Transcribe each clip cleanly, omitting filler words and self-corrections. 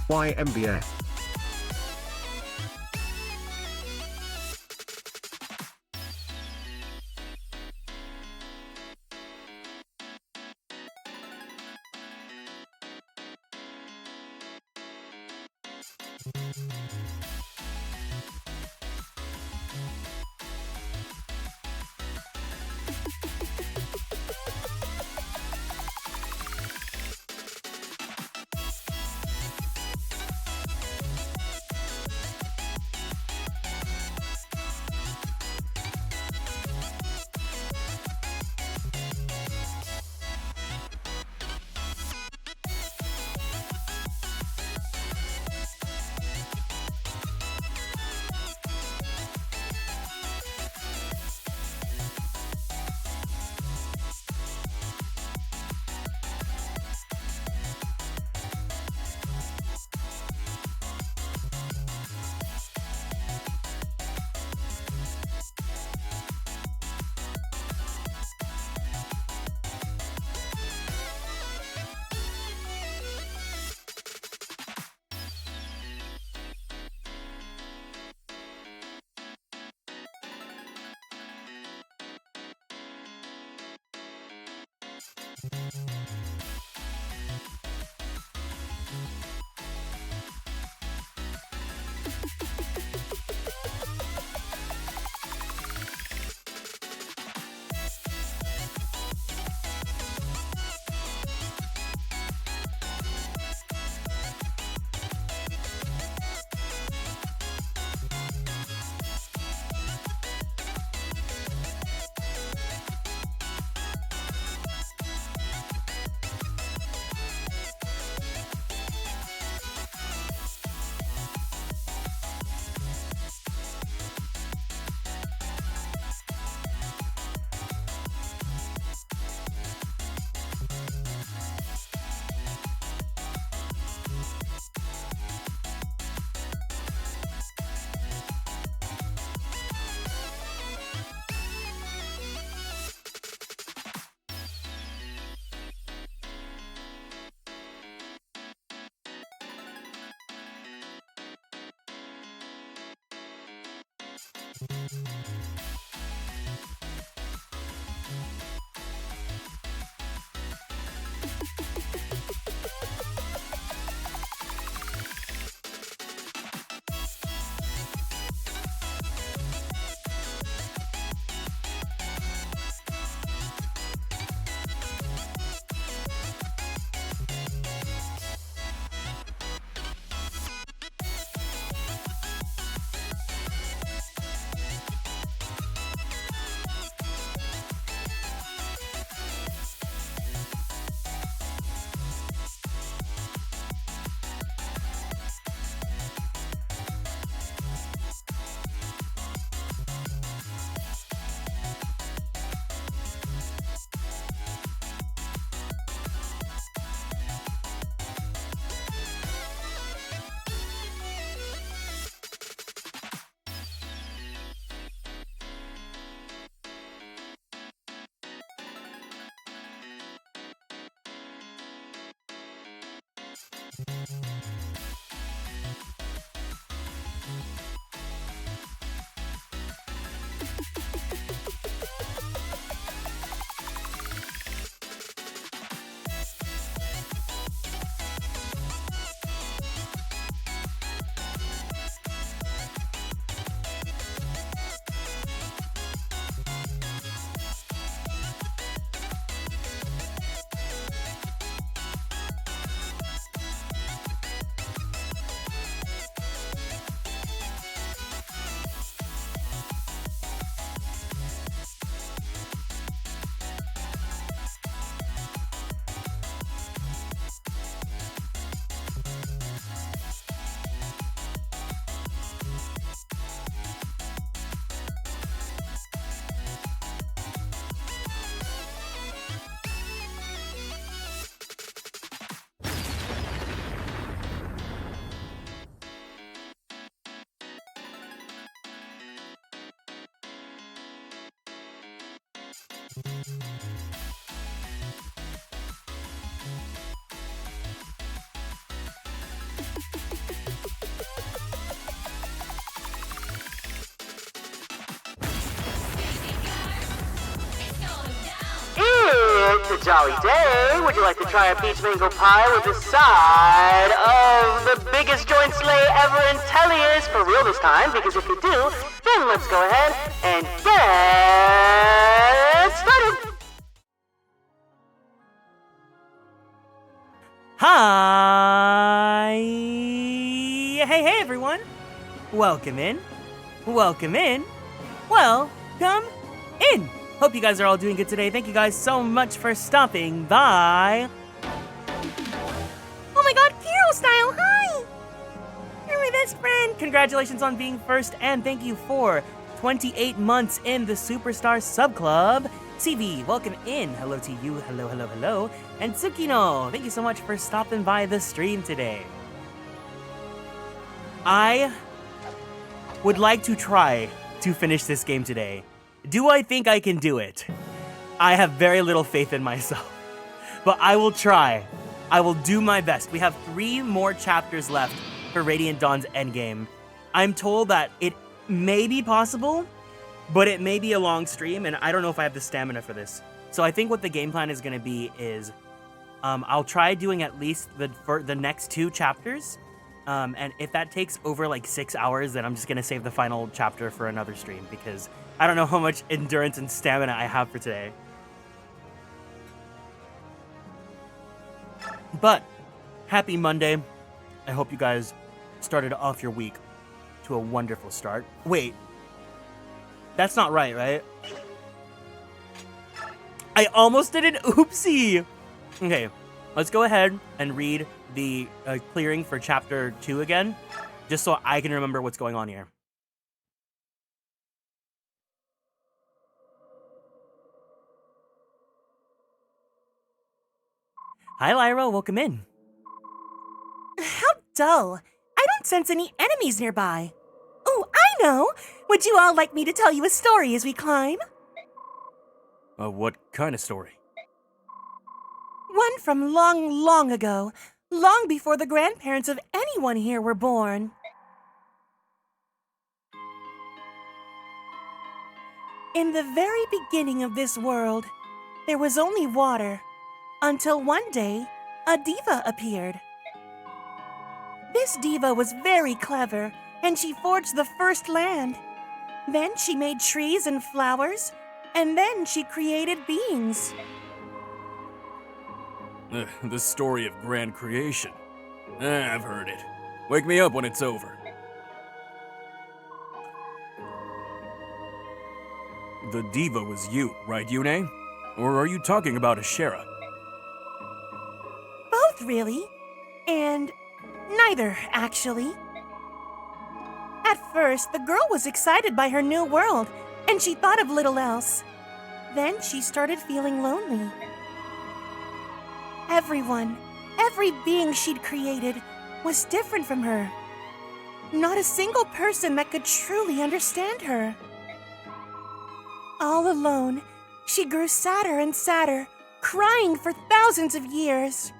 Why MBA? a jolly day. Would you like to try a peach mango pie with a side of the biggest joint sleigh ever in Tellius? For real this time, because if you do, then let's go ahead and get started. Hi! Hey everyone! Welcome in. Welcome in. Welcome in. Hope you guys are all doing good today. Thank you guys so much for stopping by. Oh my god, Hero Style, hi! You're my best friend. Congratulations on being first, and thank you for 28 months in the Superstar Sub Club. CV, welcome in. Hello to you. Hello. And Tsukino, thank you so much for stopping by the stream today. I would like to try to finish this game today. Do I think I can do it? I have very little faith in myself, but I will try. I will do my best. We have 3 more chapters left for Radiant Dawn's endgame. I'm told that it may be possible, but it may be a long stream, and I don't know if I have the stamina for this. So I think what the game plan is going to be is I'll try doing at least the next 2 chapters. And if that takes over like 6 hours, then I'm just going to save the final chapter for another stream because I don't know how much endurance and stamina I have for today. But happy Monday. I hope you guys started off your week to a wonderful start. Wait, that's not right? I almost did an oopsie. Okay, let's go ahead and read the clearing for chapter 2 again, just so I can remember what's going on here. Hi Lyra, welcome in. How dull. I don't sense any enemies nearby. Oh, I know! Would you all like me to tell you a story as we climb? What kind of story? One from long, long ago. Long before the grandparents of anyone here were born. In the very beginning of this world, there was only water, until one day, a diva appeared. This diva was very clever, and she forged the first land. Then she made trees and flowers, and then she created beings. The story of grand creation. I've heard it. Wake me up when it's over. The diva was you, right, Yune? Or are you talking about Ashera? Both, really. And neither, actually. At first, the girl was excited by her new world, and she thought of little else. Then she started feeling lonely. Everyone, every being she'd created was different from her. Not a single person that could truly understand her. All alone, she grew sadder and sadder, crying for thousands of years.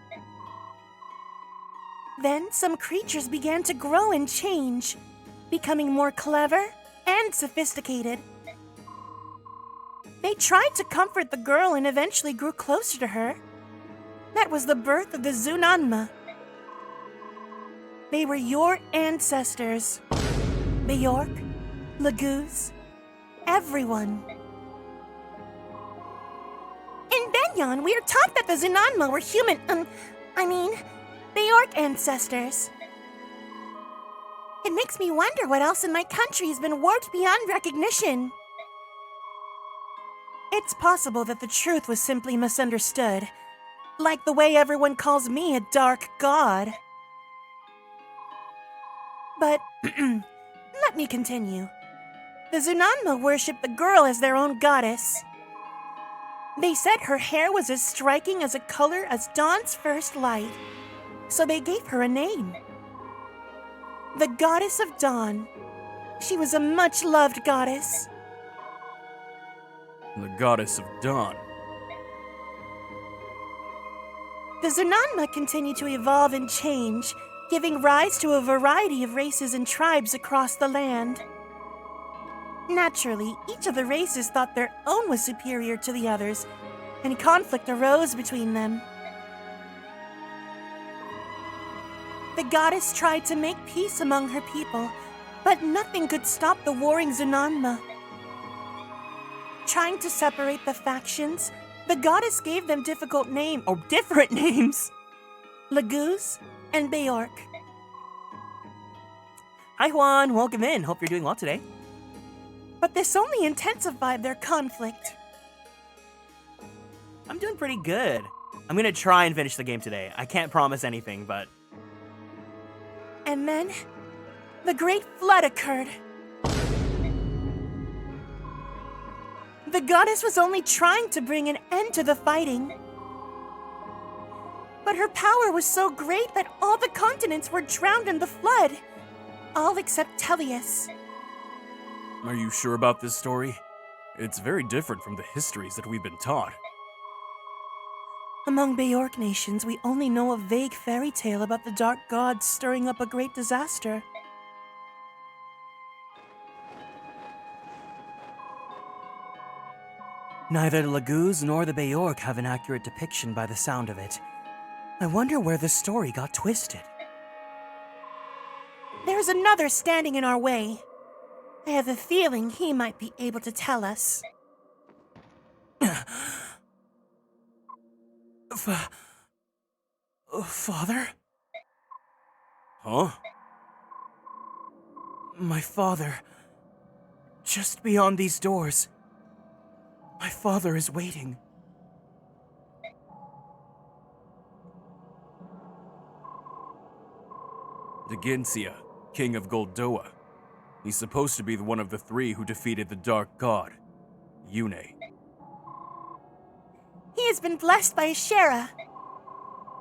Then some creatures began to grow and change, becoming more clever and sophisticated. They tried to comfort the girl and eventually grew closer to her. That was the birth of the Zunanma. They were your ancestors. Bjork, Laguz, everyone. In Benyon, we are taught that the Zunanma were human, Bjork ancestors. It makes me wonder what else in my country has been warped beyond recognition. It's possible that the truth was simply misunderstood. Like the way everyone calls me a dark god. But, let me continue. The Zunanma worshipped the girl as their own goddess. They said her hair was as striking as a color as dawn's first light, so they gave her a name. The Goddess of Dawn. She was a much-loved goddess. The Goddess of Dawn. The Zunanma continue to evolve and change, giving rise to a variety of races and tribes across the land. Naturally, each of the races thought their own was superior to the others, and conflict arose between them. The goddess tried to make peace among her people, but nothing could stop the warring Zunanma. Trying to separate the factions, the goddess gave them different names. Laguz and Beork. Hi Juan, welcome in. Hope you're doing well today. But this only intensified their conflict. I'm doing pretty good. I'm gonna try and finish the game today. I can't promise anything, but... And then, the Great Flood occurred. The goddess was only trying to bring an end to the fighting. But her power was so great that all the continents were drowned in the flood. All except Tellius. Are you sure about this story? It's very different from the histories that we've been taught. Among Beork nations, we only know a vague fairy tale about the dark gods stirring up a great disaster. Neither the Laguz nor the Beork have an accurate depiction by the sound of it. I wonder where the story got twisted. There's another standing in our way. I have a feeling he might be able to tell us. Father? Huh? My father. Just beyond these doors. My father is waiting. Deginsia, king of Goldoa. He's supposed to be one of the three who defeated the Dark God, Yune. He has been blessed by Ashera.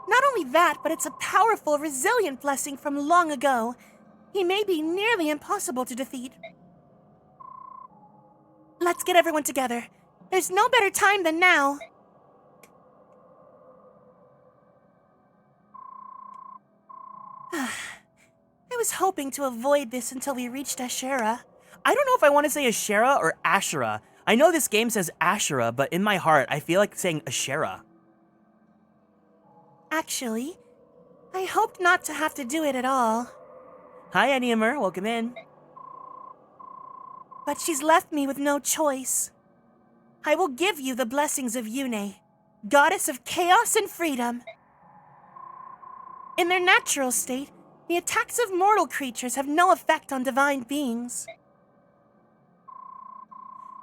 Not only that, but it's a powerful, resilient blessing from long ago. He may be nearly impossible to defeat. Let's get everyone together. There's no better time than now. I was hoping to avoid this until we reached Ashera. I don't know if I want to say Ashera or Ashera. I know this game says Ashera, but in my heart, I feel like saying Ashera. Actually, I hoped not to have to do it at all. Hi, Eniamer. Welcome in. But she's left me with no choice. I will give you the blessings of Yune, goddess of chaos and freedom. In their natural state, the attacks of mortal creatures have no effect on divine beings.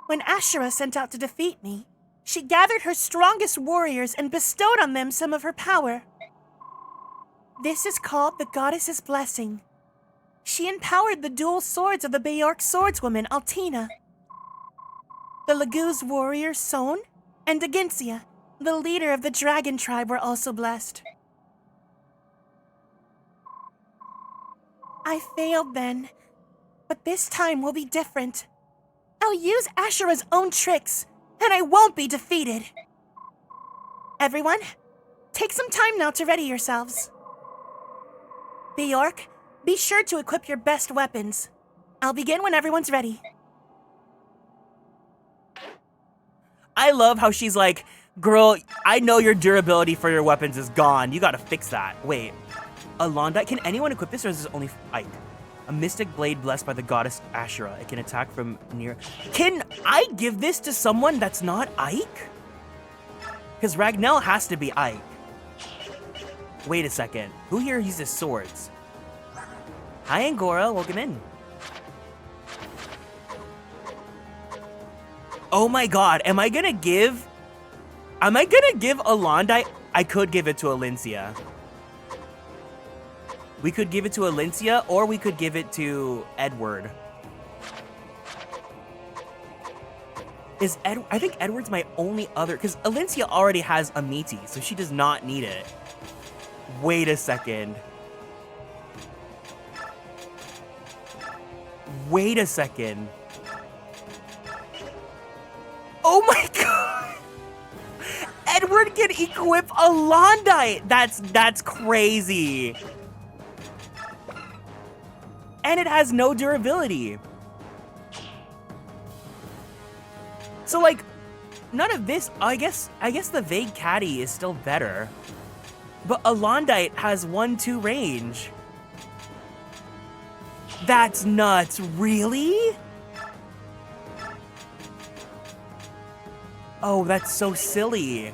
When Ashera sent out to defeat me, she gathered her strongest warriors and bestowed on them some of her power. This is called the Goddess's Blessing. She empowered the dual swords of the Beork swordswoman, Altina. The Laguz warrior, Son, and Deginsia, the leader of the dragon tribe, were also blessed. I failed then, but this time will be different. I'll use Ashera's own tricks, and I won't be defeated. Everyone, take some time now to ready yourselves. Beork, be sure to equip your best weapons. I'll begin when everyone's ready. I love how she's like, girl, I know your durability for your weapons is gone. You gotta fix that. Wait, Alondite, can anyone equip this or is this only Ike? A mystic blade blessed by the goddess Ashera. It can attack from near. Can I give this to someone that's not Ike? Because Ragnell has to be Ike. Wait a second. Who here uses swords? Hi, Angora. Welcome in. Oh my god. Am I gonna give Alondite? I could give it to Alincia. We could give it to Alincia, or we could give it to Edward. I think Edward's my only other, because Alincia already has Amiti, so she does not need it. Wait a second. Wait a second. Oh my god! Edward can equip Alondite! That's crazy. And it has no durability. So like, none of this. I guess the vague caddy is still better. But Alondite has 1-2 range. That's nuts. Really? Oh, that's so silly.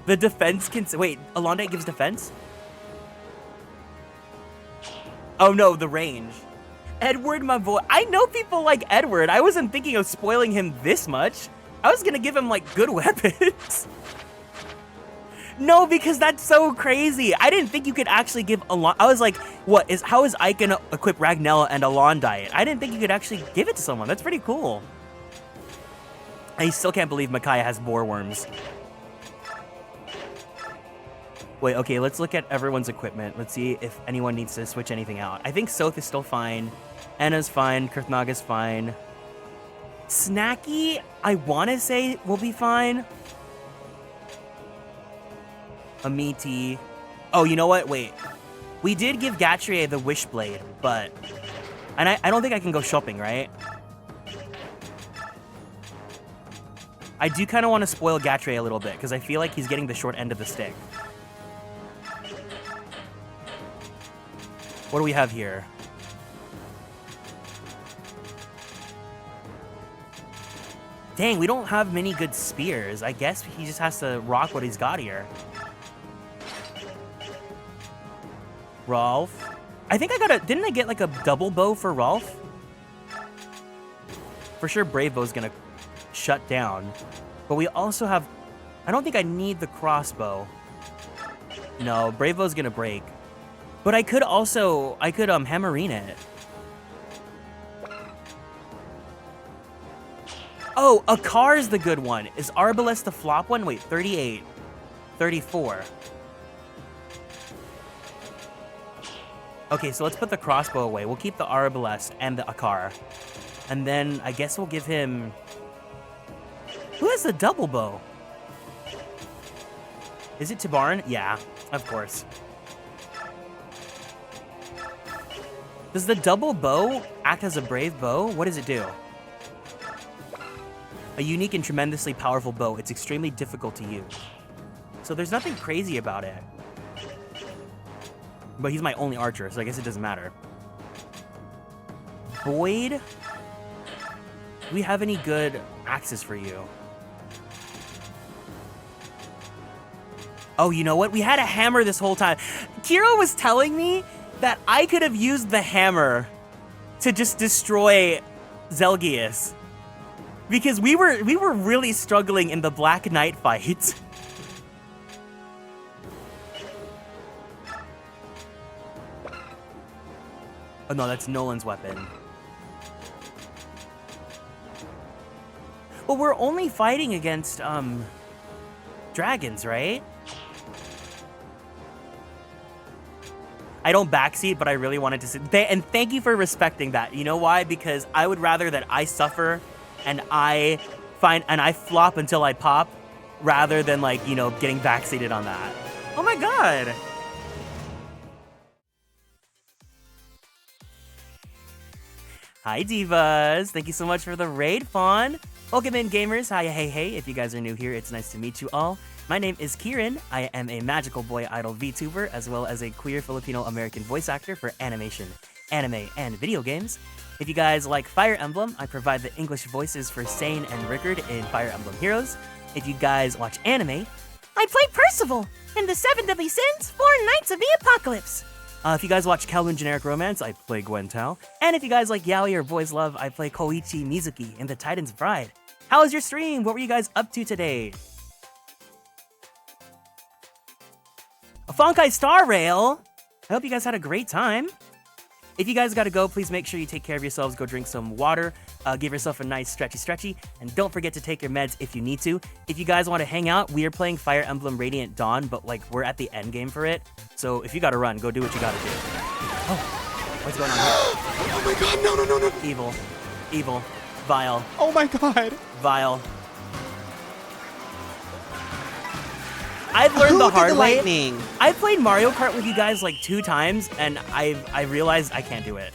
The defense can... Wait, Alondite gives defense? Oh no, the range. Edward, my boy. I know people like Edward. I wasn't thinking of spoiling him this much. I was gonna give him, like, good weapons. No, because that's so crazy. I didn't think you could actually give I was like, how is Ike gonna equip Ragnella and Alondite? I didn't think you could actually give it to someone. That's pretty cool. I still can't believe Micaiah has boar worms. Wait, okay, let's look at everyone's equipment. Let's see if anyone needs to switch anything out. I think Soth is still fine. Anna's fine. Kurthnaga's fine. Snacky, I want to say will be fine. Amiti. Oh, you know what? Wait. We did give Gatrier the Wishblade, but... And I don't think I can go shopping, right? I do kind of want to spoil Gatrier a little bit, because I feel like he's getting the short end of the stick. What do we have here? Dang, we don't have many good spears. I guess he just has to rock what he's got here. Rolf. I think I got didn't I get like a double bow for Rolf? For sure Brave Bow's gonna shut down. But we also have, I don't think I need the crossbow. No, Brave Bow's gonna break. But I could hammerine it. Oh, Akar's the good one. Is Arbalest the flop one? Wait, 38. 34. Okay, so let's put the crossbow away. We'll keep the Arbalest and the Akar. And then I guess we'll give him... Who has the double bow? Is it Tibarn? Yeah, of course. Does the double bow act as a brave bow? What does it do? A unique and tremendously powerful bow. It's extremely difficult to use. So there's nothing crazy about it. But he's my only archer, so I guess it doesn't matter. Boyd? Do we have any good axes for you? Oh, you know what? We had a hammer this whole time. Kira was telling me that I could have used the hammer to just destroy Zelgius. Because we were really struggling in the Black Knight fight. Oh no, that's Nolan's weapon. Well, we're only fighting against, dragons, right? I don't backseat, but I really wanted to sit. And thank you for respecting that. You know why? Because I would rather that I suffer and I flop until I pop rather than, like, you know, getting backseated on that. Oh my god! Hi, divas. Thank you so much for the raid, Fawn. Welcome in, gamers. Hi, hey. If you guys are new here, it's nice to meet you all. My name is Kieran. I am a magical boy idol VTuber, as well as a queer Filipino-American voice actor for animation, anime, and video games. If you guys like Fire Emblem, I provide the English voices for Sane and Rickard in Fire Emblem Heroes. If you guys watch anime, I play Percival in the 7 Deadly Sins, 4 Knights of the Apocalypse. If you guys watch Calhoun Generic Romance, I play Gwen Tao. And if you guys like yaoi or boys love, I play Koichi Mizuki in The Titan's Bride. How was your stream? What were you guys up to today? A Fonkai Star Rail! I hope you guys had a great time. If you guys gotta go, please make sure you take care of yourselves. Go drink some water. Give yourself a nice stretchy. And don't forget to take your meds if you need to. If you guys want to hang out, we are playing Fire Emblem Radiant Dawn, but like we're at the end game for it. So if you gotta run, go do what you gotta do. Oh, what's going on here? Oh my god, no. Evil. Vile. Oh my god. Vile. I've learned the hard way. Lightning? I played Mario Kart with you guys like 2 times, and I realized I can't do it.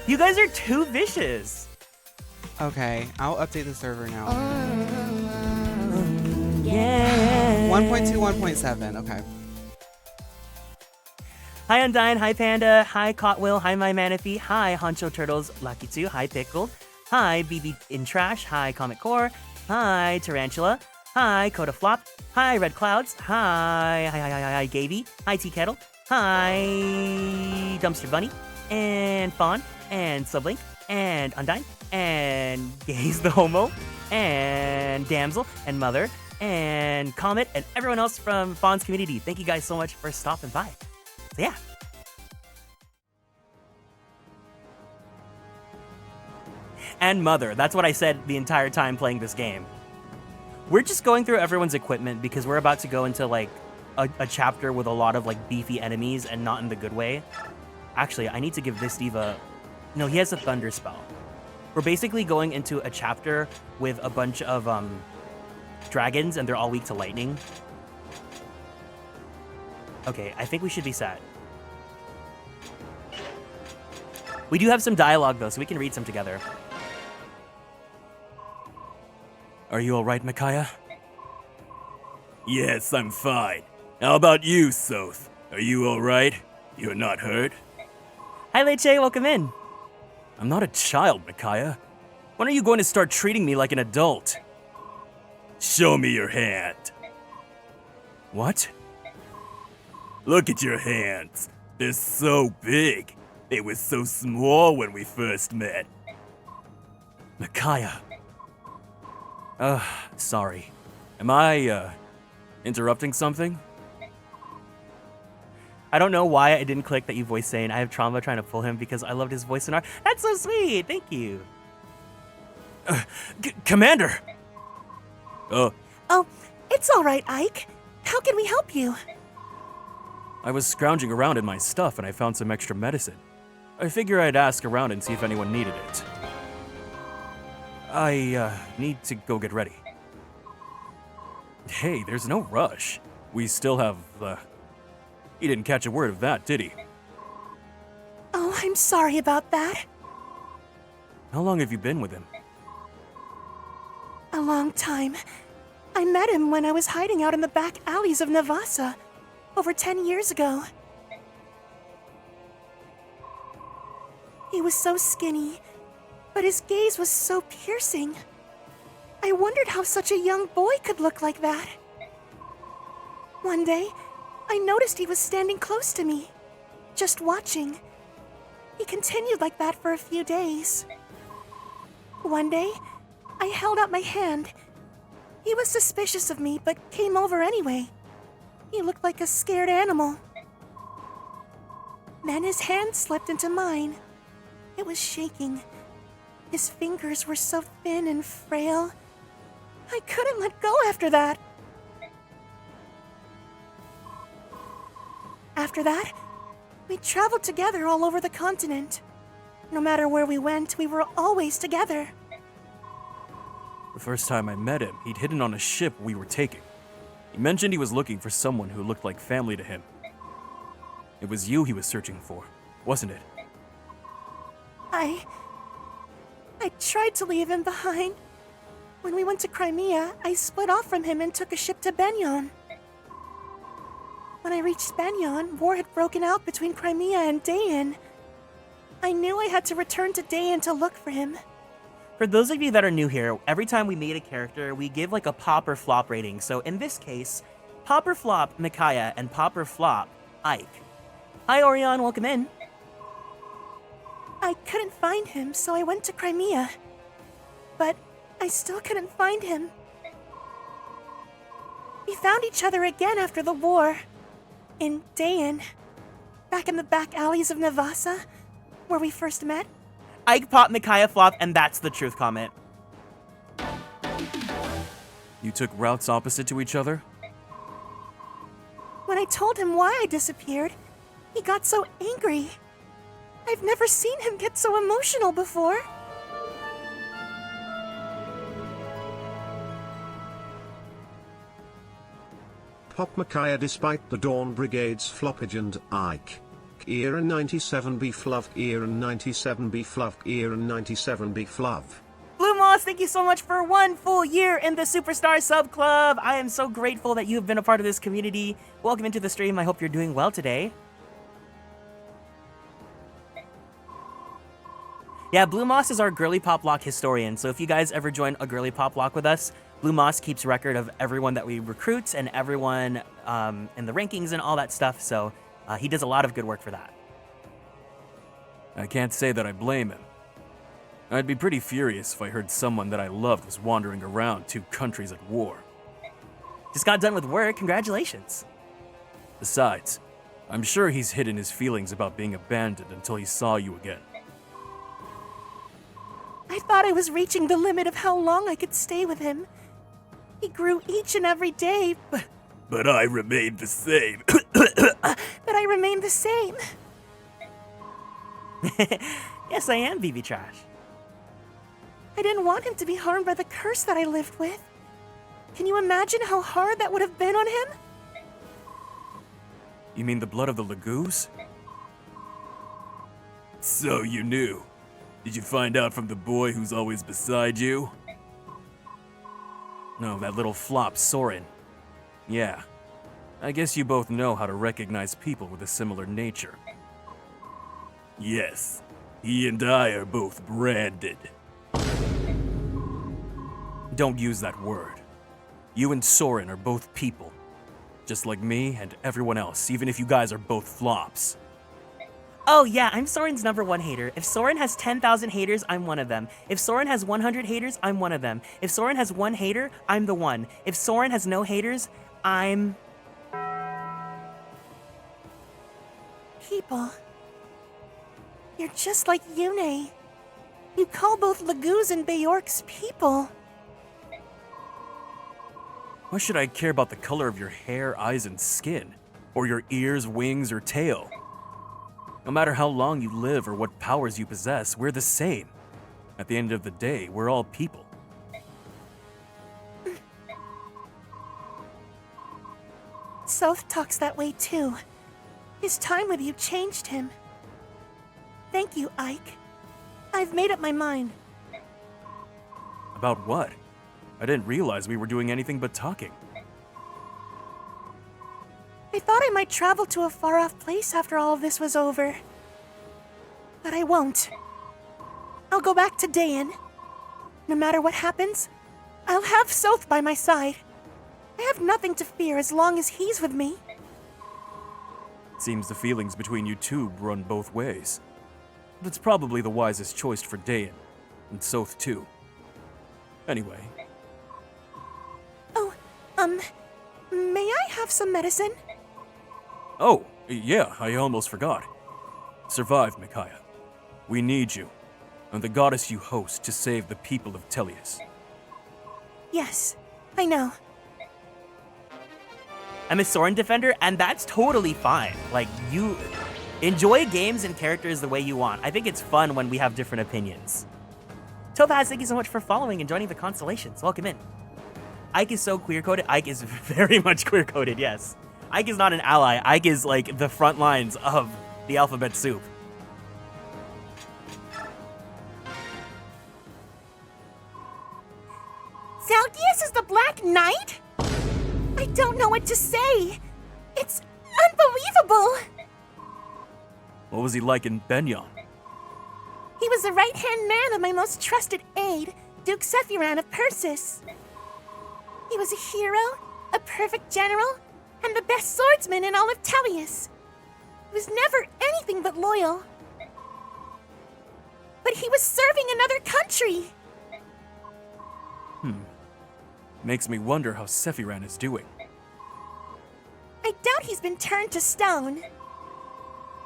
You guys are too vicious. Okay, I'll update the server now. Yeah. 1.2, 1.7. Okay. Hi Undyne, hi Panda, hi Cotwill, hi My Manaphy, hi Honcho Turtles, Lucky2, hi Pickled, hi BB in Trash, hi Comic Core, hi Tarantula, hi Coda Flop, hi Red Clouds, hi Gaby, hi Tea Kettle, hi Dumpster Bunny, and Fawn, and Sublink, and Undyne, and Gaze the Homo, and Damsel, and Mother, and Comet, and everyone else from Fawn's community. Thank you guys so much for stopping by. So yeah. And Mother, that's what I said the entire time playing this game. We're just going through everyone's equipment because we're about to go into like a chapter with a lot of like beefy enemies and not in the good way. Actually, I need to give this diva... No, he has a thunder spell. We're basically going into a chapter with a bunch of dragons and they're all weak to lightning. Okay, I think we should be set. We do have some dialogue though, so we can read some together. Are you alright, Micaiah? Yes, I'm fine. How about you, Soth? Are you alright? You're not hurt? Hi Leche, welcome in. I'm not a child, Micaiah. When are you going to start treating me like an adult? Show me your hand. What? Look at your hands. They're so big. They were so small when we first met. Micaiah. Sorry. Am I, interrupting something? I don't know why I didn't click that you voice saying I have trauma trying to pull him because I loved his voice in art. That's so sweet. Thank you. Commander! Oh, it's all right, Ike. How can we help you? I was scrounging around in my stuff and I found some extra medicine. I figure I'd ask around and see if anyone needed it. I, need to go get ready. Hey, there's no rush. We still have, He didn't catch a word of that, did he? Oh, I'm sorry about that. How long have you been with him? A long time. I met him when I was hiding out in the back alleys of Navasa, over 10 years ago. He was so skinny, but his gaze was so piercing. I wondered how such a young boy could look like that. One day, I noticed he was standing close to me, just watching. He continued like that for a few days. One day, I held out my hand. He was suspicious of me, but came over anyway. He looked like a scared animal. Then his hand slipped into mine. It was shaking. His fingers were so thin and frail. I couldn't let go after that. After that, we traveled together all over the continent. No matter where we went, we were always together. The first time I met him, he'd hidden on a ship we were taking. He mentioned he was looking for someone who looked like family to him. It was you he was searching for, wasn't it? I tried to leave him behind. When we went to Crimea, I split off from him and took a ship to Benyon. When I reached Benyon, war had broken out between Crimea and Dayan. I knew I had to return to Dayan to look for him. For those of you that are new here, every time we meet a character, we give like a pop or flop rating. So in this case, pop or flop, Micaiah, and pop or flop, Ike. Hi Orion, welcome in. I couldn't find him, so I went to Crimea. But I still couldn't find him. We found each other again after the war. In Dayan. Back in the back alleys of Navasa, where we first met. Ike pop, Micaiah flop, and that's the truth comment. You took routes opposite to each other? When I told him why I disappeared, he got so angry. I've never seen him get so emotional before. Pop Micaiah despite the Dawn Brigade's floppage and Ike. Kieran 97B Fluff, Kieran 97B Fluff, Kieran 97B Fluff. Blue Moss, thank you so much for 1 full year in the Superstar Sub Club. I am so grateful that you have been a part of this community. Welcome into the stream. I hope you're doing well today. Yeah, Blue Moss is our girly pop lock historian, so if you guys ever join a girly pop lock with us, Blue Moss keeps record of everyone that we recruit and everyone in the rankings and all that stuff, so he does a lot of good work for that. I can't say that I blame him. I'd be pretty furious if I heard someone that I loved was wandering around 2 countries at war. Just got done with work, congratulations. Besides, I'm sure he's hidden his feelings about being abandoned until he saw you again. I thought I was reaching the limit of how long I could stay with him. He grew each and every day, But I remained the same. but I remained the same. Yes, I am BB Trash. I didn't want him to be harmed by the curse that I lived with. Can you imagine how hard that would have been on him? You mean the blood of the Lagoos? So you knew. Did you find out from the boy who's always beside you? No, that little flop, Soren. Yeah. I guess you both know how to recognize people with a similar nature. Yes. He and I are both branded. Don't use that word. You and Soren are both people. Just like me and everyone else, even if you guys are both flops. Oh yeah, I'm Soren's #1 hater. If Soren has 10,000 haters, I'm one of them. If Soren has 100 haters, I'm one of them. If Soren has 1 hater, I'm the one. If Soren has no haters, I'm... People. You're just like Yune. You call both Lagoos and Bayorks people. Why should I care about the color of your hair, eyes, and skin? Or your ears, wings, or tail? No matter how long you live or what powers you possess, we're the same. At the end of the day, we're all people. South talks that way too. His time with you changed him. Thank you, Ike. I've made up my mind. About what? I didn't realize we were doing anything but talking. I thought I might travel to a far-off place after all of this was over. But I won't. I'll go back to Dayan. No matter what happens, I'll have Soth by my side. I have nothing to fear as long as he's with me. Seems the feelings between you two run both ways. That's probably the wisest choice for Dayan, and Soth too. Anyway. Oh, may I have some medicine? Oh, yeah, I almost forgot. Survive, Micaiah. We need you, and the goddess you host to save the people of Tellius. Yes, I know. I'm a Soren defender, and that's totally fine. Like, you enjoy games and characters the way you want. I think it's fun when we have different opinions. Topaz, thank you so much for following and joining the Konstellations. Welcome in. Ike is so queer-coded. Ike is very much queer-coded, yes. Ike is not an ally. Ike is like the front lines of the alphabet soup. Tellius is the Black Knight? I don't know what to say. It's unbelievable. What was he like in Benyon? He was the right-hand man of my most trusted aide, Duke Sephiran of Persis. He was a hero, a perfect general, and the best swordsman in all of Tellius. He was never anything but loyal. But he was serving another country. Makes me wonder how Sephiran is doing. I doubt he's been turned to stone.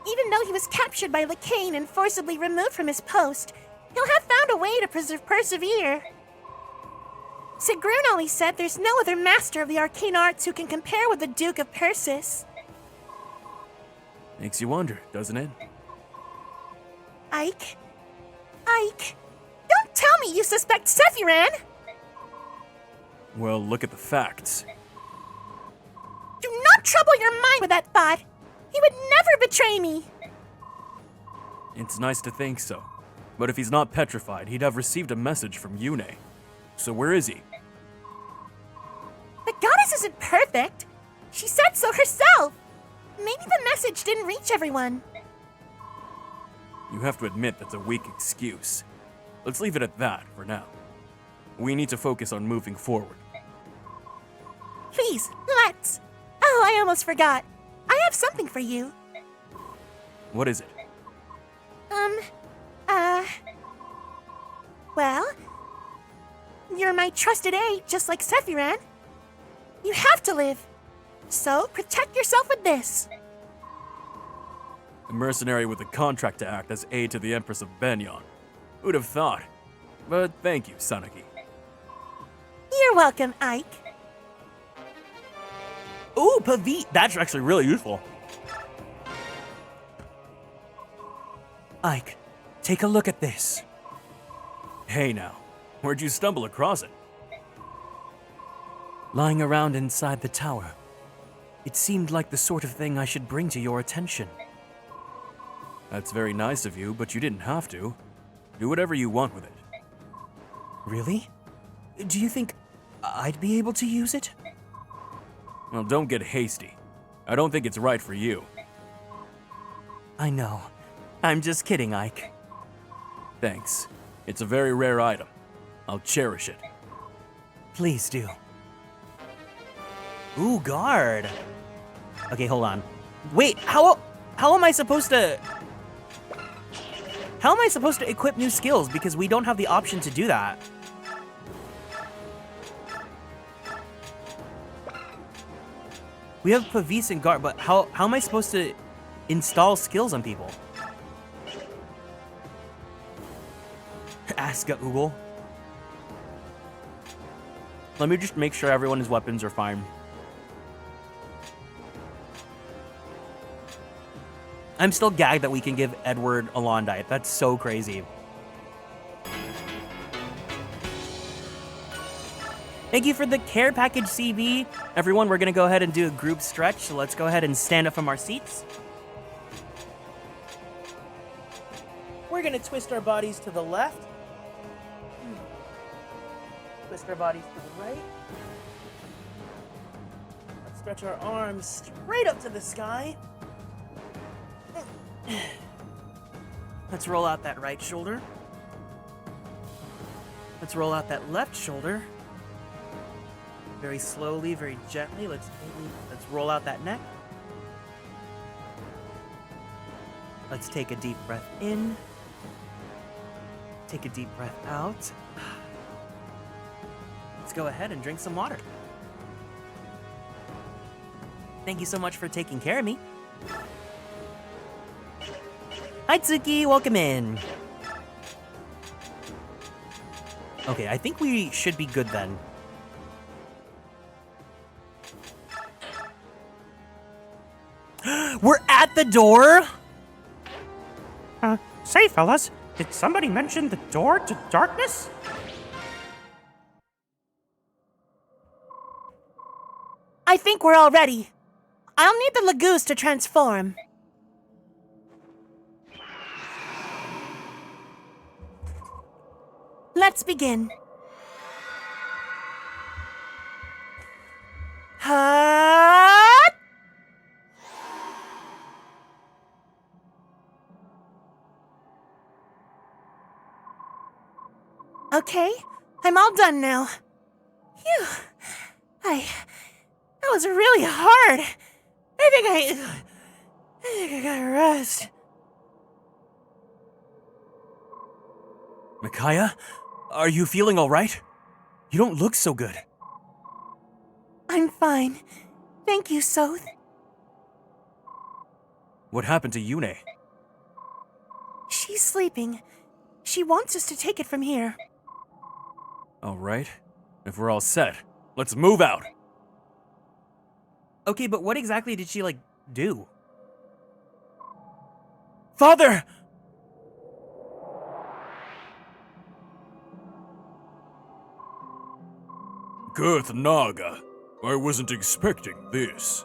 Even though he was captured by Lacane and forcibly removed from his post, he'll have found a way to persevere. Sigrun always said there's no other master of the arcane arts who can compare with the Duke of Persis. Makes you wonder, doesn't it? Ike? Don't tell me you suspect Sephiran! Well, look at the facts. Do not trouble your mind with that thought! He would never betray me! It's nice to think so. But if he's not petrified, he'd have received a message from Yune. So where is he? The goddess isn't perfect. She said so herself. Maybe the message didn't reach everyone. You have to admit that's a weak excuse. Let's leave it at that for now. We need to focus on moving forward. Please, let's. Oh, I almost forgot. I have something for you. What is it? Well, you're my trusted aide, just like Sephiran. You have to live. So, protect yourself with this. A mercenary with a contract to act as aide to the Empress of Banyan. Who'd have thought? But thank you, Sanaki. You're welcome, Ike. Ooh, Pavit! That's actually really useful. Ike, take a look at this. Hey now, where'd you stumble across it? Lying around inside the tower. It seemed like the sort of thing I should bring to your attention. That's very nice of you, but you didn't have to. Do whatever you want with it. Really? Do you think I'd be able to use it? Well, don't get hasty. I don't think it's right for you. I know. I'm just kidding, Ike. Thanks. It's a very rare item. I'll cherish it. Please do. Ooh, guard. Okay, hold on. Wait, how am I supposed to... How am I supposed to equip new skills? Because we don't have the option to do that. We have Pavis and guard, but how am I supposed to install skills on people? Ask Google. Let me just make sure everyone's weapons are fine. I'm still gagged that we can give Edward a Londite. That's so crazy. Thank you for the care package, CB. Everyone, we're gonna go ahead and do a group stretch, so let's go ahead and stand up from our seats. We're gonna twist our bodies to the left. Twist our bodies to the right. Let's stretch our arms straight up to the sky. Let's roll out that right shoulder. Let's roll out that left shoulder. Very slowly, very gently. Let's roll out that neck. Let's take a deep breath in. Take a deep breath out. Let's go ahead and drink some water. Thank you so much for taking care of me. Hi, Tsuki, welcome in. Okay, I think we should be good then. We're at the door? Say, fellas, did somebody mention the door to darkness? I think we're all ready. I'll need the Lagoose to transform. Let's begin. Hut! Okay, I'm all done now. Phew. That was really hard. I think I got rest. Micaiah, are you feeling all right? You don't look so good. I'm fine. Thank you, Soth. What happened to Yune? She's sleeping. She wants us to take it from here. All right. If we're all set, let's move out. Okay, but what exactly did she, do? Father! Girth Naga, I wasn't expecting this.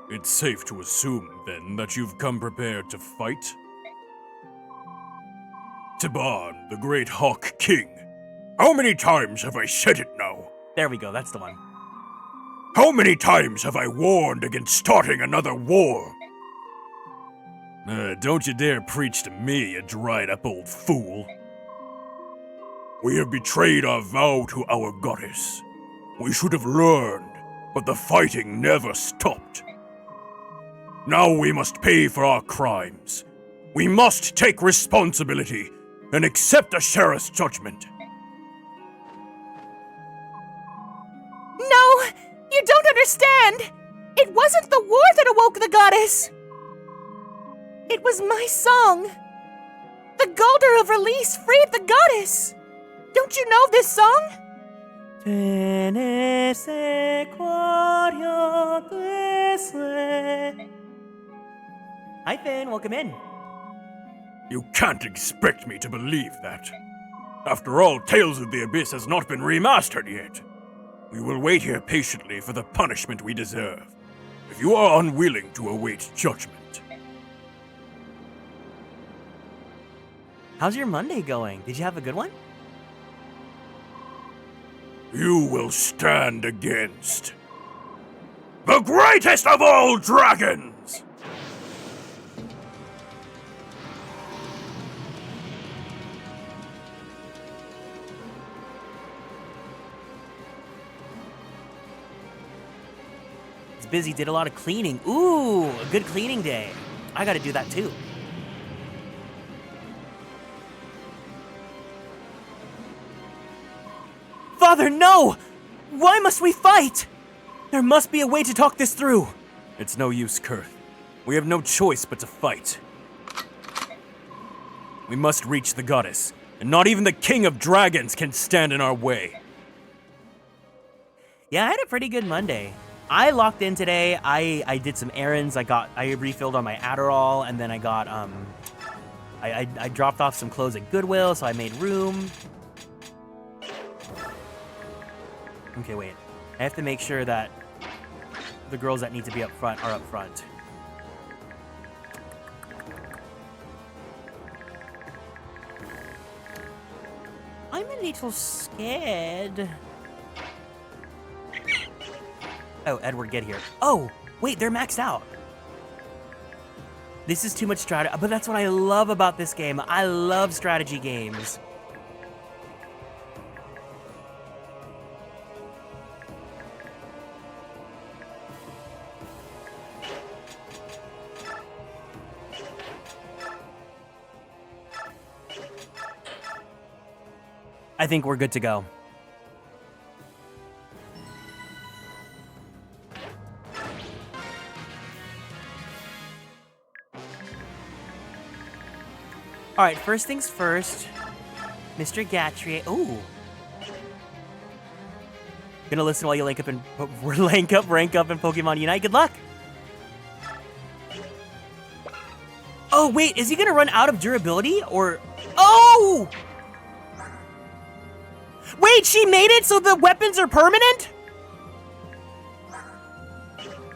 It's safe to assume, then, that you've come prepared to fight? Taban, the great Hawk King. How many times have I said it now? There we go, that's the one. How many times have I warned against starting another war? Don't you dare preach to me, you dried-up old fool. We have betrayed our vow to our goddess. We should have learned, but the fighting never stopped. Now we must pay for our crimes. We must take responsibility and accept Ashera's judgment. No! You don't understand! It wasn't the war that awoke the goddess! It was my song! The Galder of Release freed the goddess! Don't you know this song? Hi, Finn, welcome in. You can't expect me to believe that. After all, Tales of the Abyss has not been remastered yet. We will wait here patiently for the punishment we deserve, if you are unwilling to await judgment. How's your Monday going? Did you have a good one? You will stand against the greatest of all dragons! It's busy, did a lot of cleaning. Ooh, a good cleaning day. I gotta do that too. Father, no! Why must we fight? There must be a way to talk this through. It's no use, Kurth. We have no choice but to fight. We must reach the goddess, and not even the king of dragons can stand in our way. Yeah, I had a pretty good Monday. I locked in today. I did some errands. I refilled on my Adderall, and then I got I dropped off some clothes at Goodwill, so I made room. Okay, wait. I have to make sure that the girls that need to be up front are up front. I'm a little scared. Oh, Edward, get here. Oh, wait, they're maxed out. This is too much strategy, but that's what I love about this game. I love strategy games. I think we're good to go. All right, first things first. Mr. Gatrier. Ooh. Gonna listen while you rank up in Pokemon Unite. Good luck. Oh, wait, is he gonna run out of durability or... Oh! Wait, she made it so the weapons are permanent?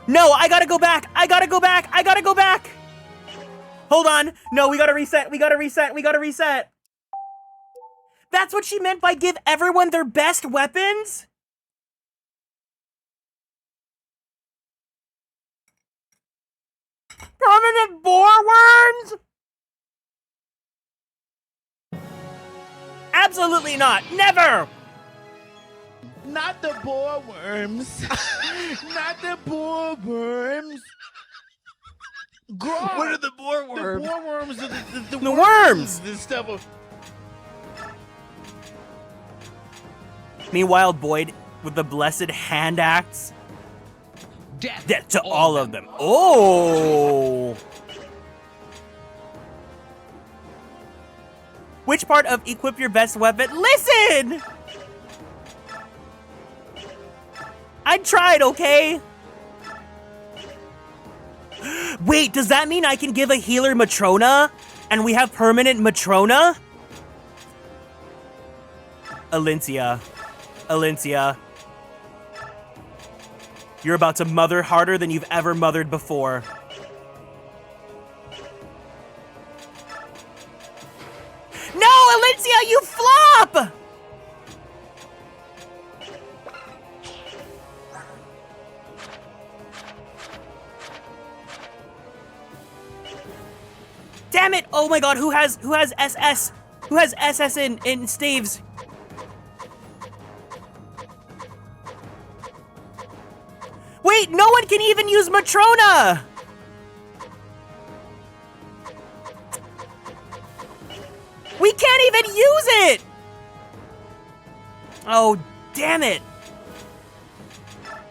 No, I gotta go back. I gotta go back. I gotta go back. Hold on. No, we gotta reset. We gotta reset. We gotta reset. That's what she meant by give everyone their best weapons? Permanent boar worms? Absolutely not. Never. Not the boar worms. Not the boar worms. Grog. What are the boar worms? The boar worms are the worms. The stuff of... Meanwhile, Boyd with the blessed hand axe. Death to all of them. Oh. Which part of equip your best weapon? Listen! I tried, okay? Wait, does that mean I can give a healer Matrona? And we have permanent Matrona? Alencia. Alencia. You're about to mother harder than you've ever mothered before. No! Alicia, you flop! Damn it! Oh my god, who has SS? Who has SS in staves? Wait, no one can even use Matrona! We can't even use it! Oh, damn it!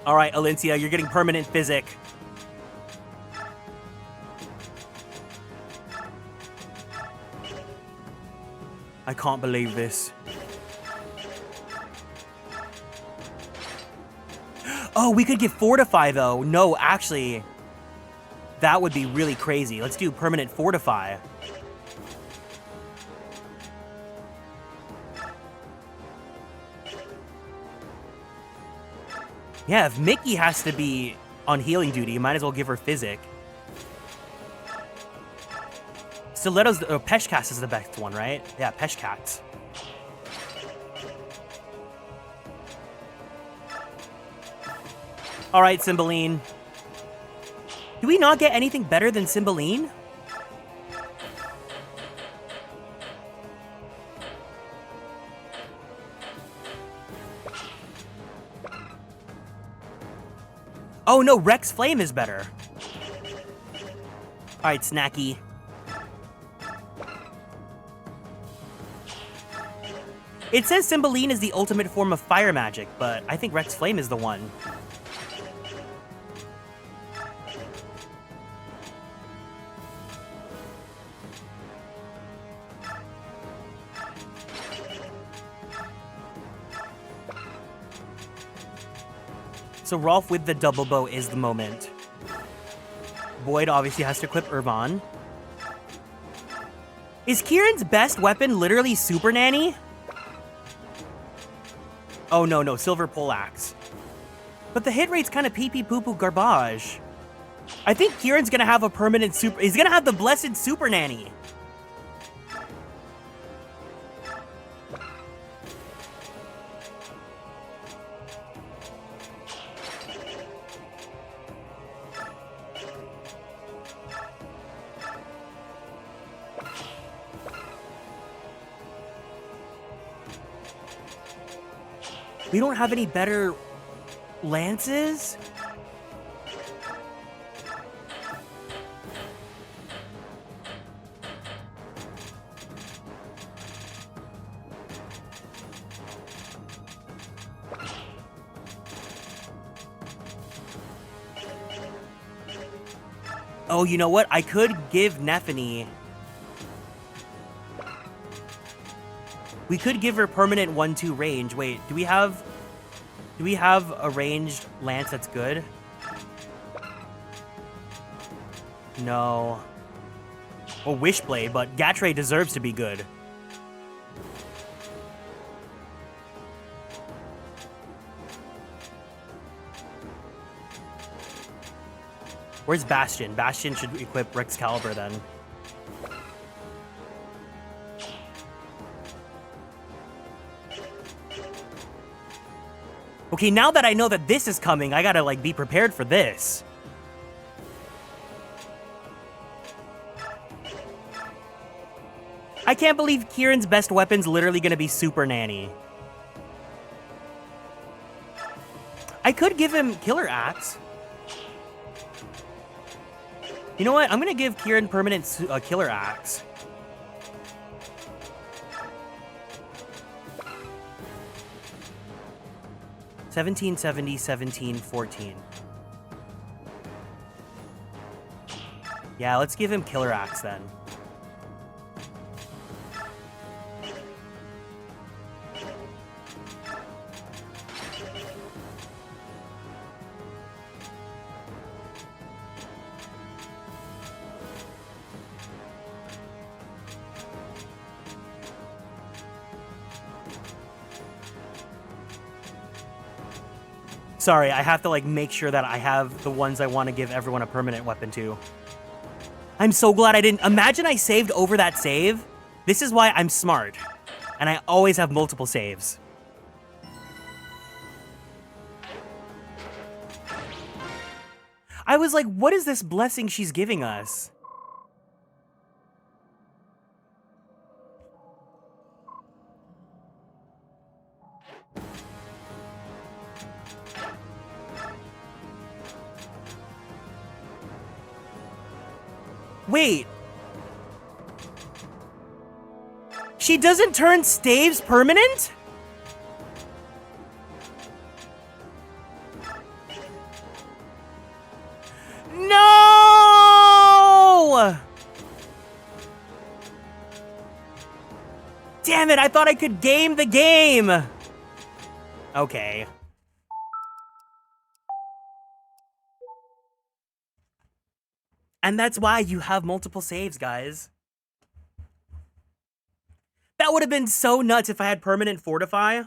Alright, Alicia, you're getting permanent physic. I can't believe this. Oh, we could get Fortify, though. No, actually, that would be really crazy. Let's do permanent Fortify. Yeah, if Mickey has to be on healing duty, you might as well give her Physic. Stiletto's, Peshcast is the best one, right? Yeah, Peshcast. All right, Cymbeline. Do we not get anything better than Cymbeline? Oh no, Rex Flame is better. All right, Snacky. It says Cymbeline is the ultimate form of fire magic, but I think Rex Flame is the one. So Rolf with the double bow is the moment. Boyd obviously has to equip Irvine. Is Kieran's best weapon literally Super Nanny? Oh no, Silver Poleaxe. But the hit rate's kind of pee-pee poo-poo garbage. I think Kieran's gonna have a permanent super... He's gonna have the blessed Super Nanny. We don't have any better lances? Oh, you know what? I could give Nephany... We could give her permanent 1-2 range. Wait, do we have a ranged lance that's good? No. Well, Wishblade, but Gatre deserves to be good. Where's Bastion? Bastion should equip Excalibur then. Okay, now that I know that this is coming, I gotta, like, be prepared for this. I can't believe Kieran's best weapon's literally gonna be Super Nanny. I could give him Killer Axe. You know what? I'm gonna give Kieran permanent Killer Axe. $17.70, $17.14. Yeah, let's give him Killer Axe then. Sorry, I have to, like, make sure that I have the ones I want to give everyone a permanent weapon to. I'm so glad I didn't... Imagine I saved over that save. This is why I'm smart. And I always have multiple saves. I was like, what is this blessing she's giving us? Wait. She doesn't turn staves permanent? No! Damn it, I thought I could game the game. Okay. And that's why you have multiple saves, guys. That would have been so nuts if I had permanent fortify.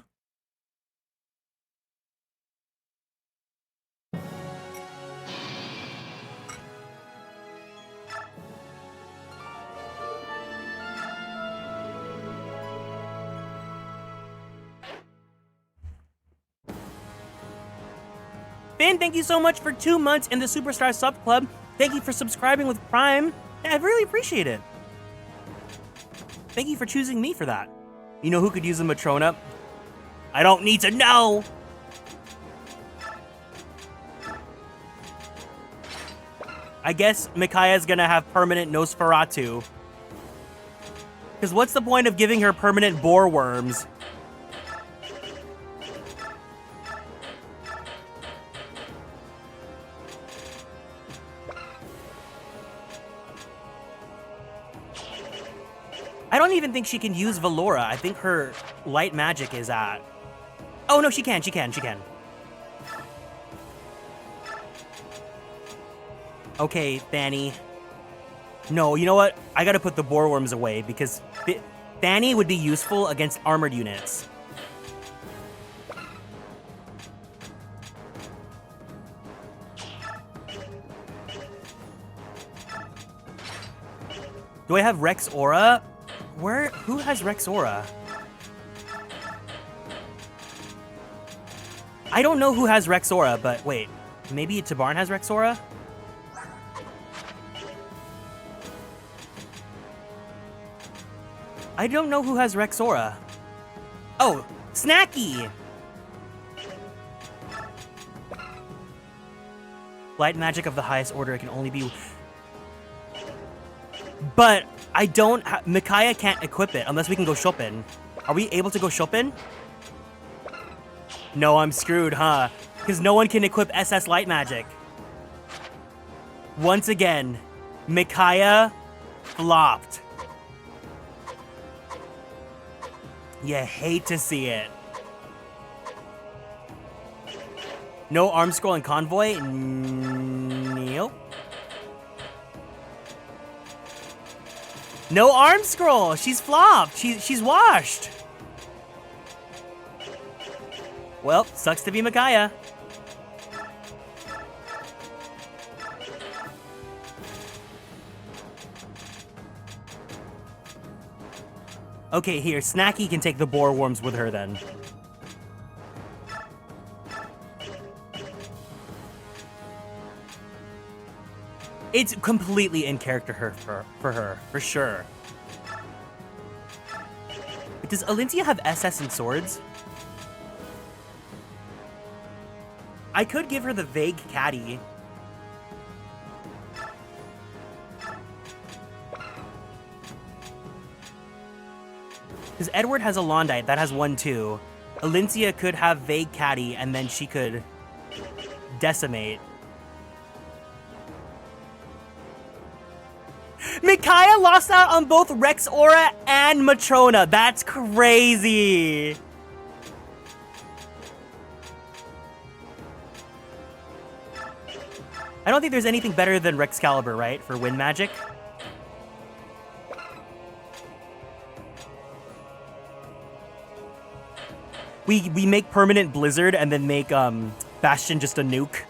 Finn, thank you so much for 2 months in the Superstar Sub Club. Thank you for subscribing with Prime. I really appreciate it. Thank you for choosing me for that. You know who could use a Matrona? I don't need to know! I guess Mikaya's gonna have permanent Nosferatu. Because what's the point of giving her permanent boar worms? I don't even think she can use Valora. I think her light magic is at... Oh, no, she can. Okay, Fanny. No, you know what? I gotta put the boar worms away because Fanny would be useful against armored units. Do I have Rex Aura? Who has Rex Aura? I don't know who has Rex Aura, but wait. Maybe Tabarn has Rex Aura? I don't know who has Rex Aura. Oh, Snacky! Light magic of the highest order, it can only be... But I don't... Micaiah can't equip it unless we can go shopping. Are we able to go shopping? No, I'm screwed, huh? Because no one can equip SS Light Magic. Once again, Micaiah flopped. You hate to see it. No arm scroll and convoy? Nope. No arm scroll. She's flopped. She's washed. Well, sucks to be Micaiah. Okay, here, Snacky can take the boar worms with her then. It's completely in character for her, for sure. Does Alintia have SS and swords? I could give her the vague caddy. Because Edward has a Londite, that has 1 too. Alintia could have vague caddy, and then she could decimate. Micaiah lost out on both Rex Aura and Matrona. That's crazy. I don't think there's anything better than Rexcalibur, right? For wind magic. We make permanent Blizzard and then make Bastion just a nuke.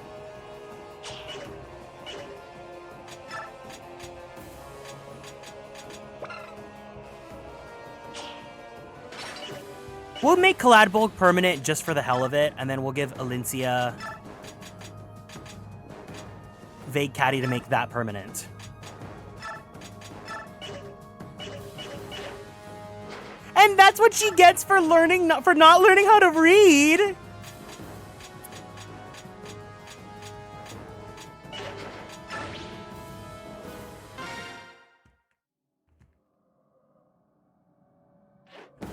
We'll make Collad Bulk permanent just for the hell of it, and then we'll give Alincia Vague Caddy to make that permanent. And that's what she gets for not learning how to read.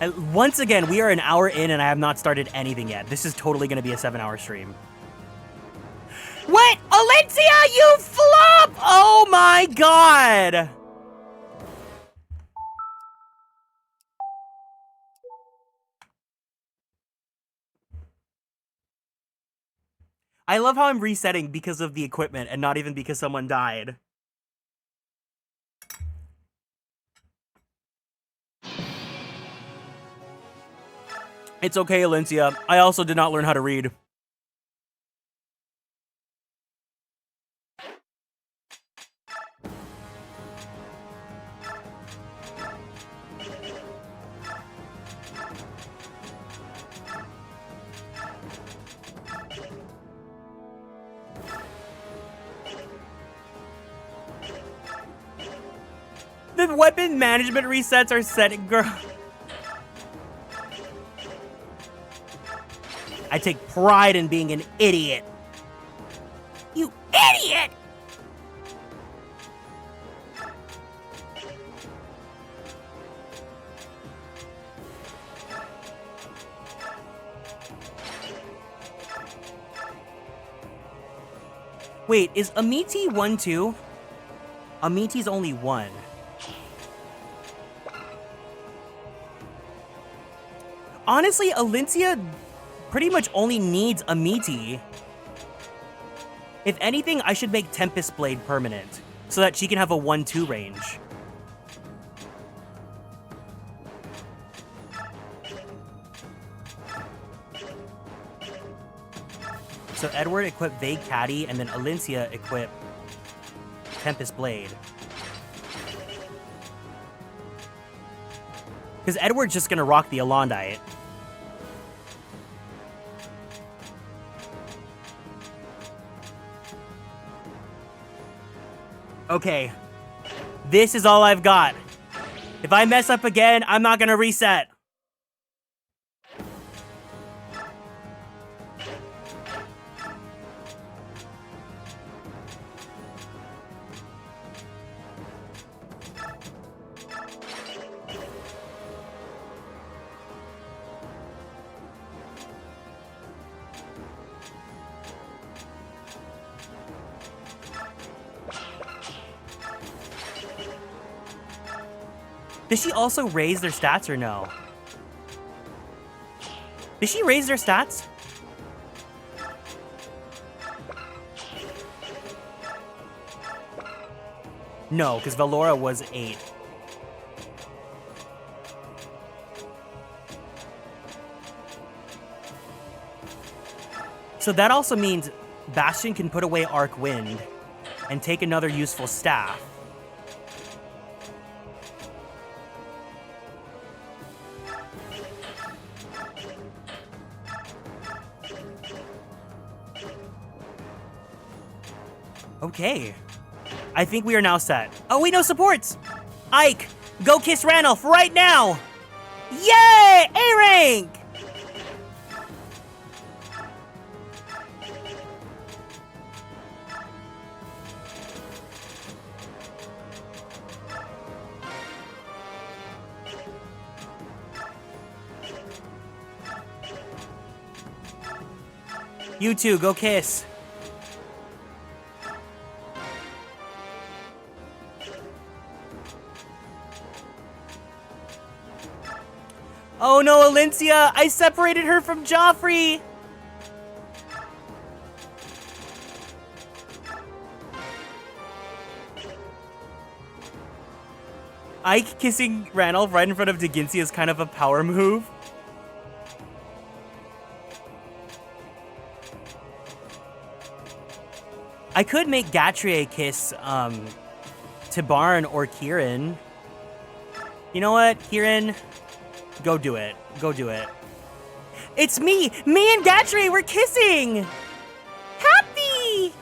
And once again, we are an hour in and I have not started anything yet. This is totally going to be a 7-hour stream. What? Alincia, you flop! Oh my god! I love how I'm resetting because of the equipment and not even because someone died. It's okay, Alincia. I also did not learn how to read. The weapon management resets are setting, girl. I take pride in being an idiot. You idiot! Wait, is Amiti 1 too? Amiti's only 1. Honestly, Alincia pretty much only needs Amiti. If anything, I should make Tempest Blade permanent, so that she can have a 1-2 range. So Edward equip Vague Caddy, and then Alincia equip Tempest Blade. Because Edward's just gonna rock the Alondite. Okay, this is all I've got. If I mess up again, I'm not gonna reset. Does she also raise their stats or no? Did she raise their stats? No, because Valora was 8. So that also means Bastion can put away Arc Wind and take another useful staff. Okay. I think we are now set. Oh, wait, no supports! Ike, go kiss Ranulph right now! Yay! A rank! You two, go kiss. Oh no, Alincia! I separated her from Joffrey! Ike kissing Ranulph right in front of Degincy is kind of a power move. I could make Gatrier kiss, Tibarn or Kieran. You know what, Kieran? Go do it. Go do it. It's me! Me and Gatry, we're kissing! Happy!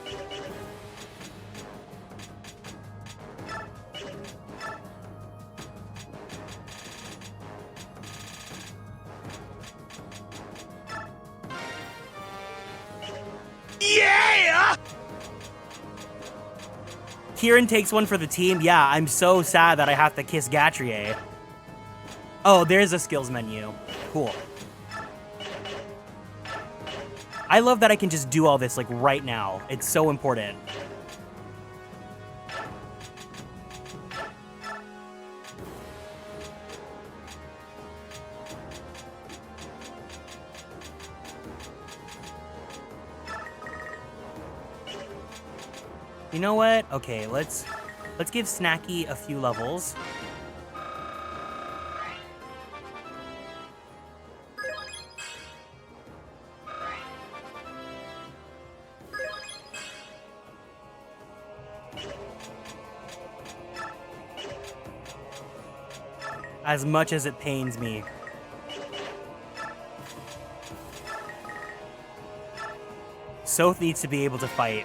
Yeah! Kieran takes one for the team. Yeah, I'm so sad that I have to kiss Gatry. Oh, there's a skills menu. Cool. I love that I can just do all this, like, right now. It's so important. You know what? Okay, let's give Snacky a few levels. As much as it pains me. Soth needs to be able to fight.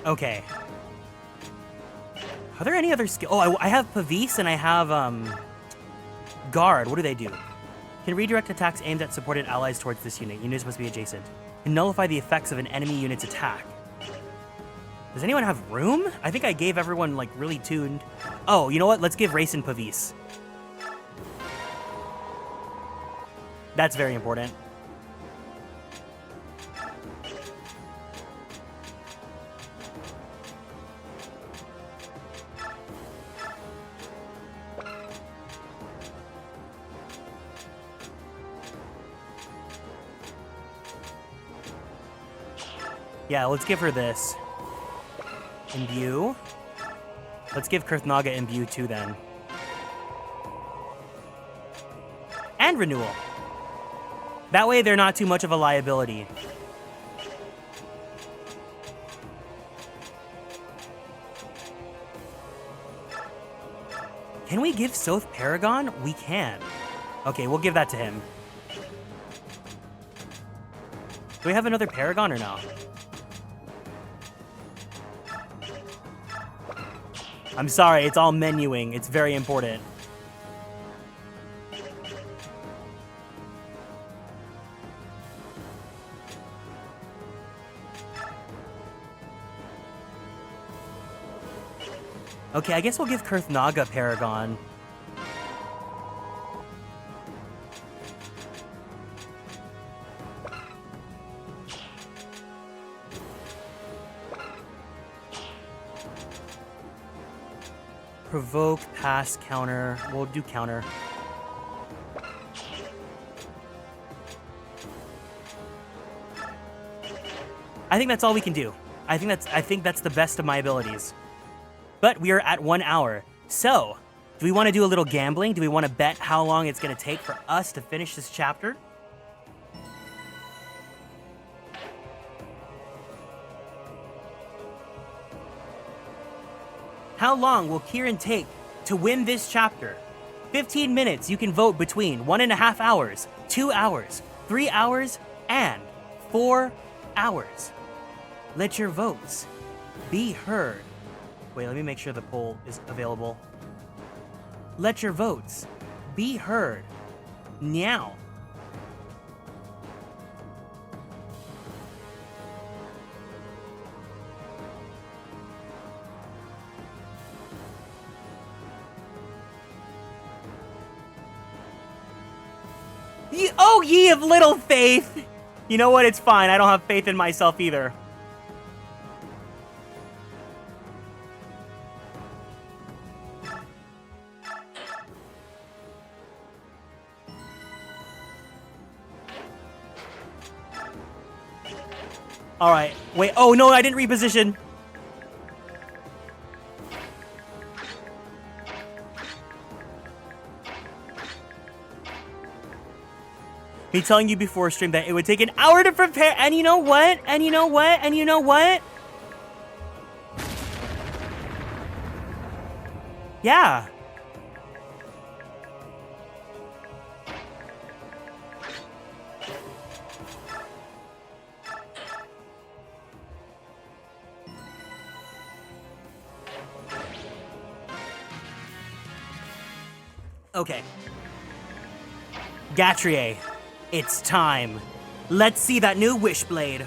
Okay. Are there any other skills? Oh, I have Pavis and I have, Guard. What do they do? Can redirect attacks aimed at supported allies towards this unit. Units must be adjacent. Can nullify the effects of an enemy unit's attack. Does anyone have room? I think I gave everyone, like, really tuned. Oh, you know what? Let's give Racin Pavis. That's very important. Yeah, let's give her this. Imbue. Let's give Kurthnaga Imbue too then. And Renewal. That way they're not too much of a liability. Can we give Soth Paragon? We can. Okay, we'll give that to him. Do we have another Paragon or no? I'm sorry, it's all menuing. It's very important. Okay, I guess we'll give Kurthnaga Paragon. Provoke, pass, counter. We'll do counter. I think that's all we can do. I think that's the best of my abilities. But we are at 1 hour. So, do we want to do a little gambling? Do we want to bet how long it's going to take for us to finish this chapter? How long will Kieran take to win this chapter? 15 minutes. You can vote between 1.5 hours, 2 hours, 3 hours, and 4 hours. Let your votes be heard. Wait, let me make sure the poll is available. Let your votes be heard now. Oh, ye of little faith! You know what? It's fine. I don't have faith in myself either. All right. Wait. Oh, no, I didn't reposition. Me telling you before stream that it would take an hour to prepare, and you know what? And you know what? And you know what? Yeah. Okay. Gatrier, it's time. Let's see that new Wishblade.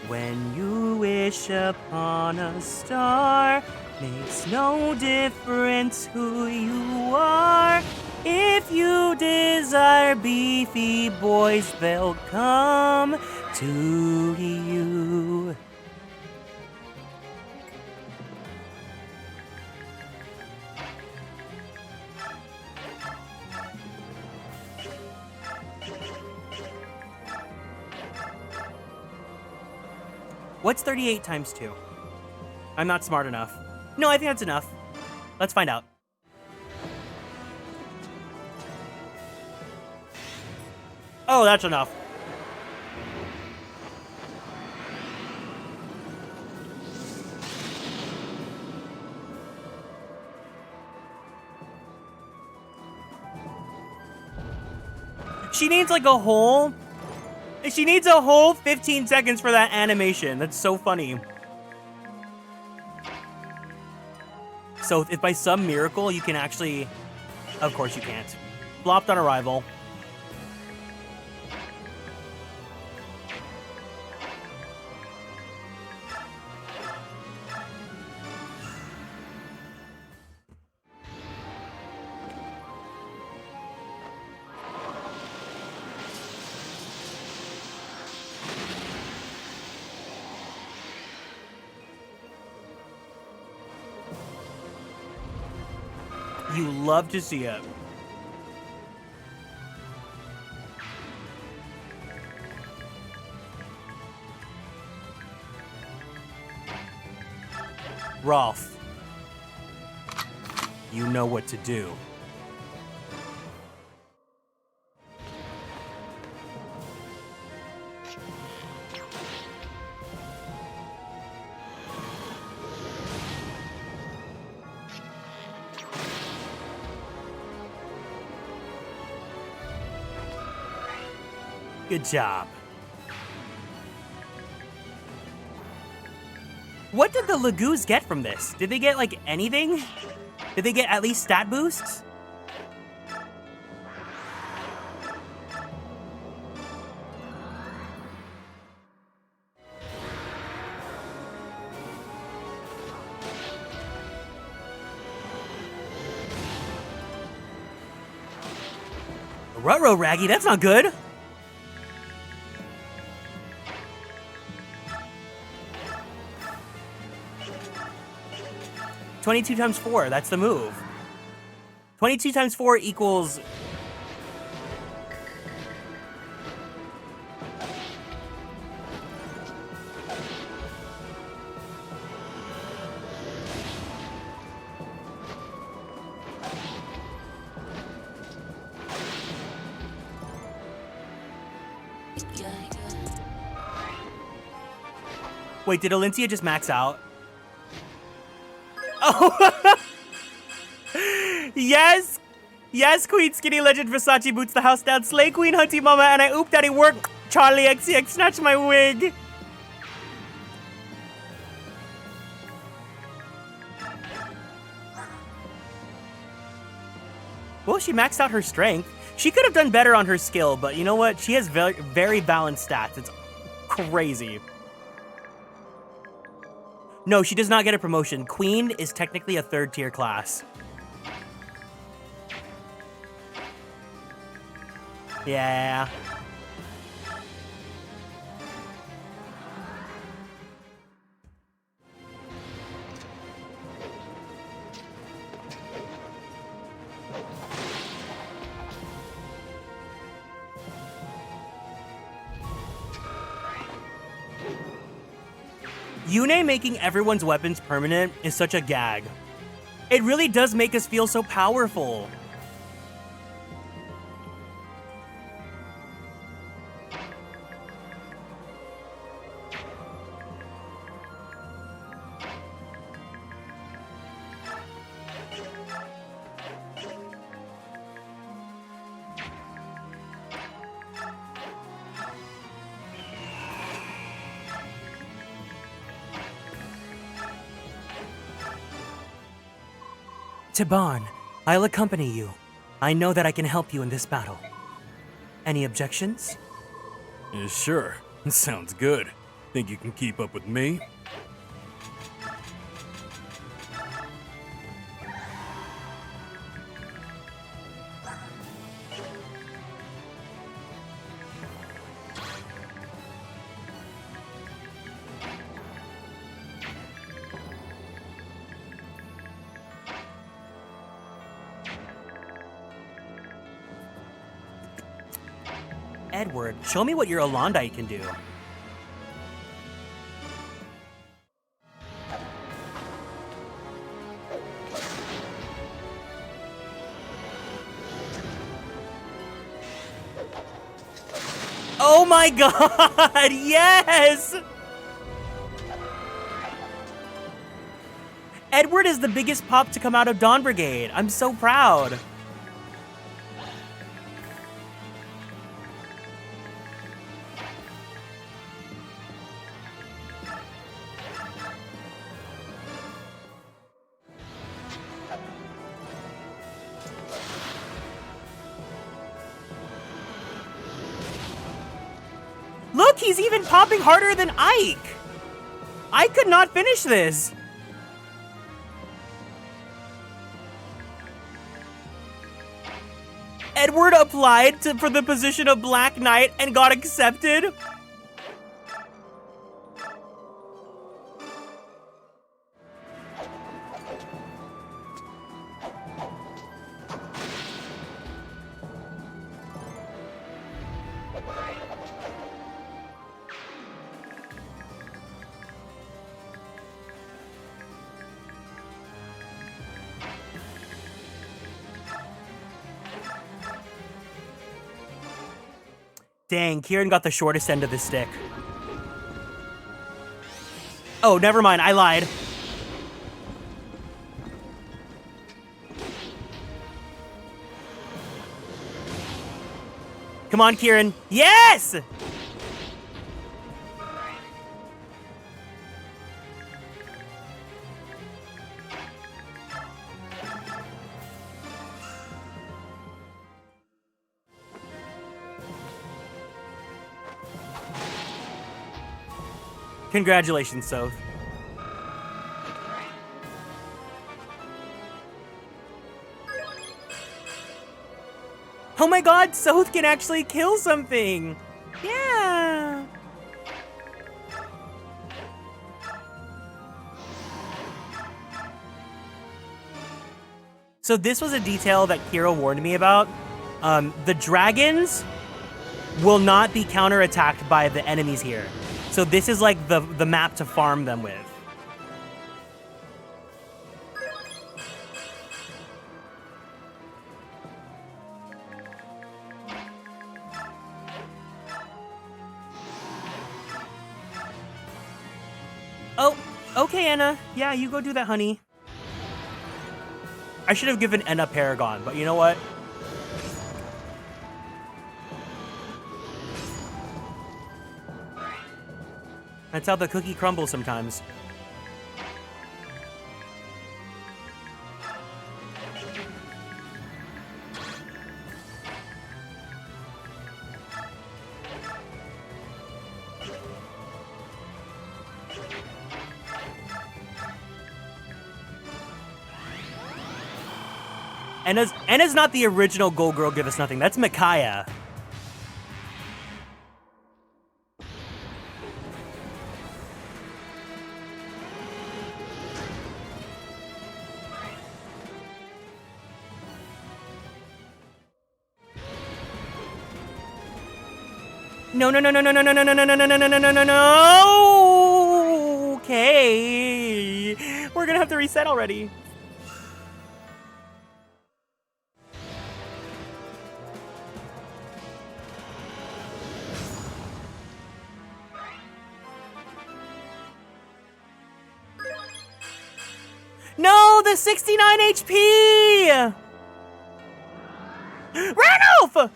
When you wish upon a star, makes no difference who you are. If you desire beefy boys, they'll come to you. What's 38 times 2? I'm not smart enough. No, I think that's enough. Let's find out. Oh, that's enough. She needs like a whole... She needs a whole 15 seconds for that animation. That's so funny. So if by some miracle you can actually... Of course you can't. Flopped on arrival. You love to see it. Rolf, you know what to do. Good job. What did the Lagoos get from this? Did they get, like, anything? Did they get at least stat boosts? Ruh-roh, Raggy, that's not good. $22 times 4, that's the move. 22 times 4 equals... Wait, did Olyncia just max out? Oh! Yes! Yes, Queen Skinny Legend Versace boots the house down. Slay Queen Hunty Mama and I oop daddy work. Charlie XCX snatch my wig. Well, she maxed out her strength. She could have done better on her skill, but you know what? She has very, very balanced stats. It's crazy. No, she does not get a promotion. Queen is technically a third-tier class. Yeah. Yune making everyone's weapons permanent is such a gag. It really does make us feel so powerful. Tiban, I'll accompany you. I know that I can help you in this battle. Any objections? Yeah, sure. Sounds good. Think you can keep up with me? Edward, show me what your Alondite can do. Oh my god, yes! Edward is the biggest pop to come out of Dawn Brigade. I'm so proud. Look, he's even popping harder than Ike. I could not finish this. Edward applied for the position of Black Knight and got accepted. Dang, Kieran got the shortest end of the stick. Oh, never mind, I lied. Come on, Kieran. Yes! Congratulations, Soph. Oh my god, Soph can actually kill something! Yeah! So this was a detail that Kira warned me about. The dragons will not be counterattacked by the enemies here. So this is like the map to farm them with. Oh, okay, Anna. Yeah, you go do that, honey. I should have given Anna Paragon, but you know what? That's how the cookie crumbles sometimes. Anna's not the original Gold Girl Give Us Nothing. That's Micaiah. No, no, no, no, no, no, no, no, no, no, no, no, no, no, no, no, no. Okay. We're gonna have to reset already. to 69 HP! Ranulph!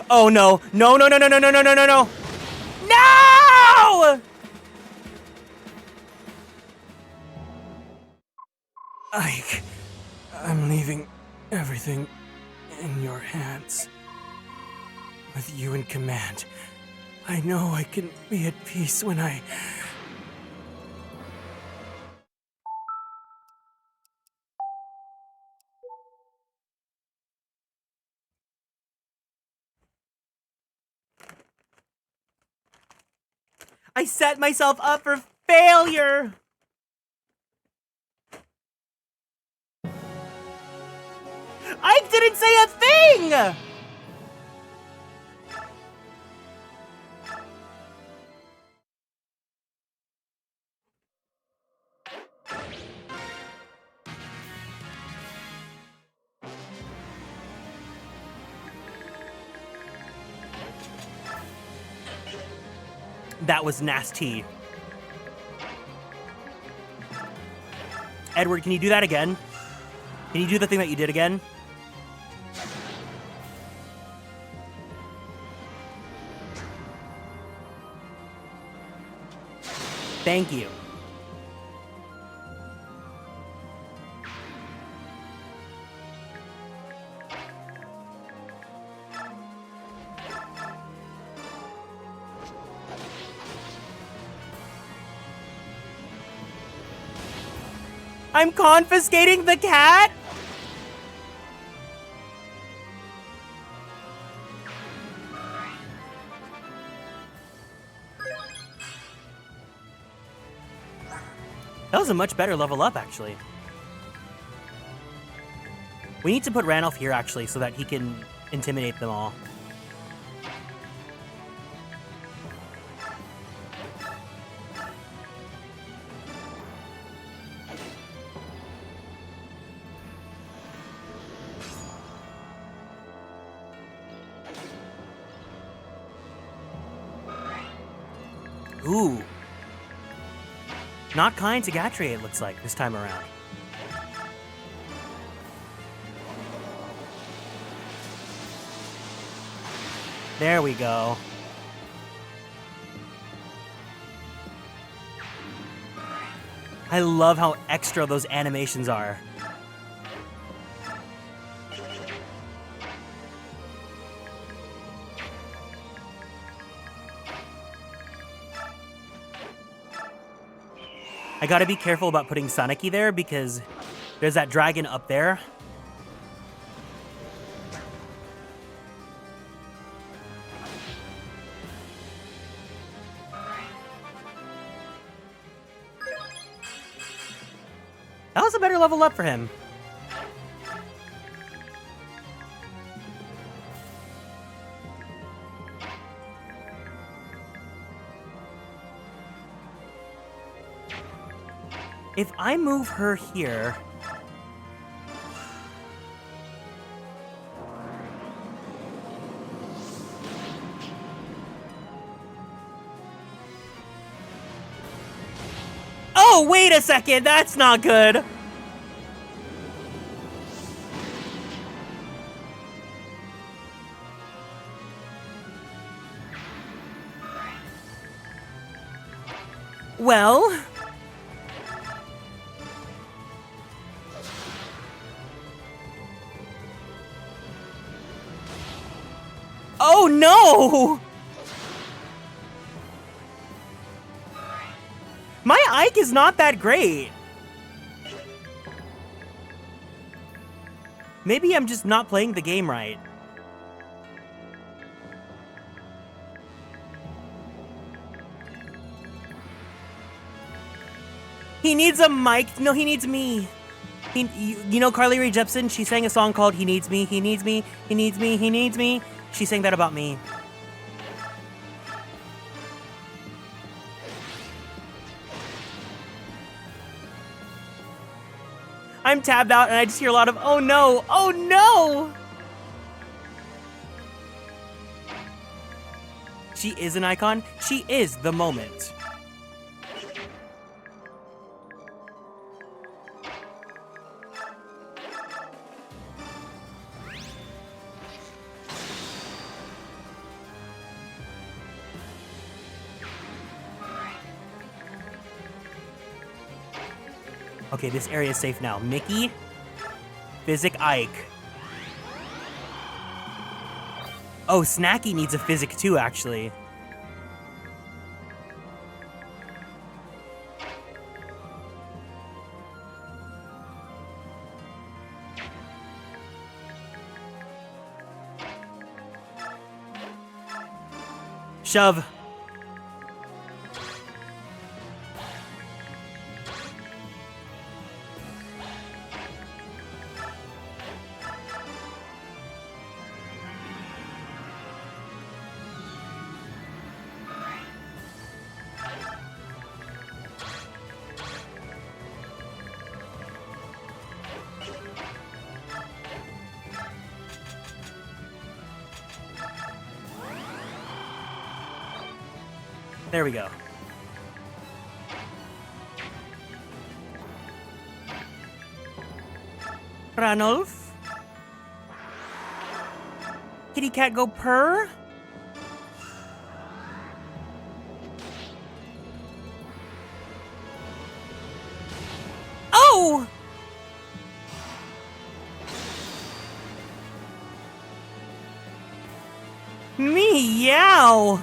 Oh no. No, no, no, no, no, no, no, no, no, no! No! Ike, I'm leaving everything in your hands. With you in command, I know I can be at peace when I... I set myself up for failure! I didn't say a thing! That was nasty. Edward, can you do that again? Can you do the thing that you did again? Thank you. I'm confiscating the cat? That was a much better level up, actually. We need to put Ranulph here, actually, so that he can intimidate them all. Ooh. Not kind to Gatry, it looks like, this time around. There we go. I love how extra those animations are. I gotta be careful about putting Saneki there because there's that dragon up there. That was a better level up for him. If I move her here... Oh, wait a second! That's not good! Well... Oh no! My Ike is not that great. Maybe I'm just not playing the game right. He needs a mic. No, he needs me. You know Carly Rae Jepsen? She sang a song called He Needs Me, He Needs Me, He Needs Me, He Needs Me. She sang that about me. I'm tabbed out and I just hear a lot of, oh no, oh no! She is an icon. She is the moment. Okay, this area is safe now. Mickey, Physic Ike. Oh, Snacky needs a Physic too, actually. Shove. There we go. Ranulf? Kitty cat go purr? Oh! Meow!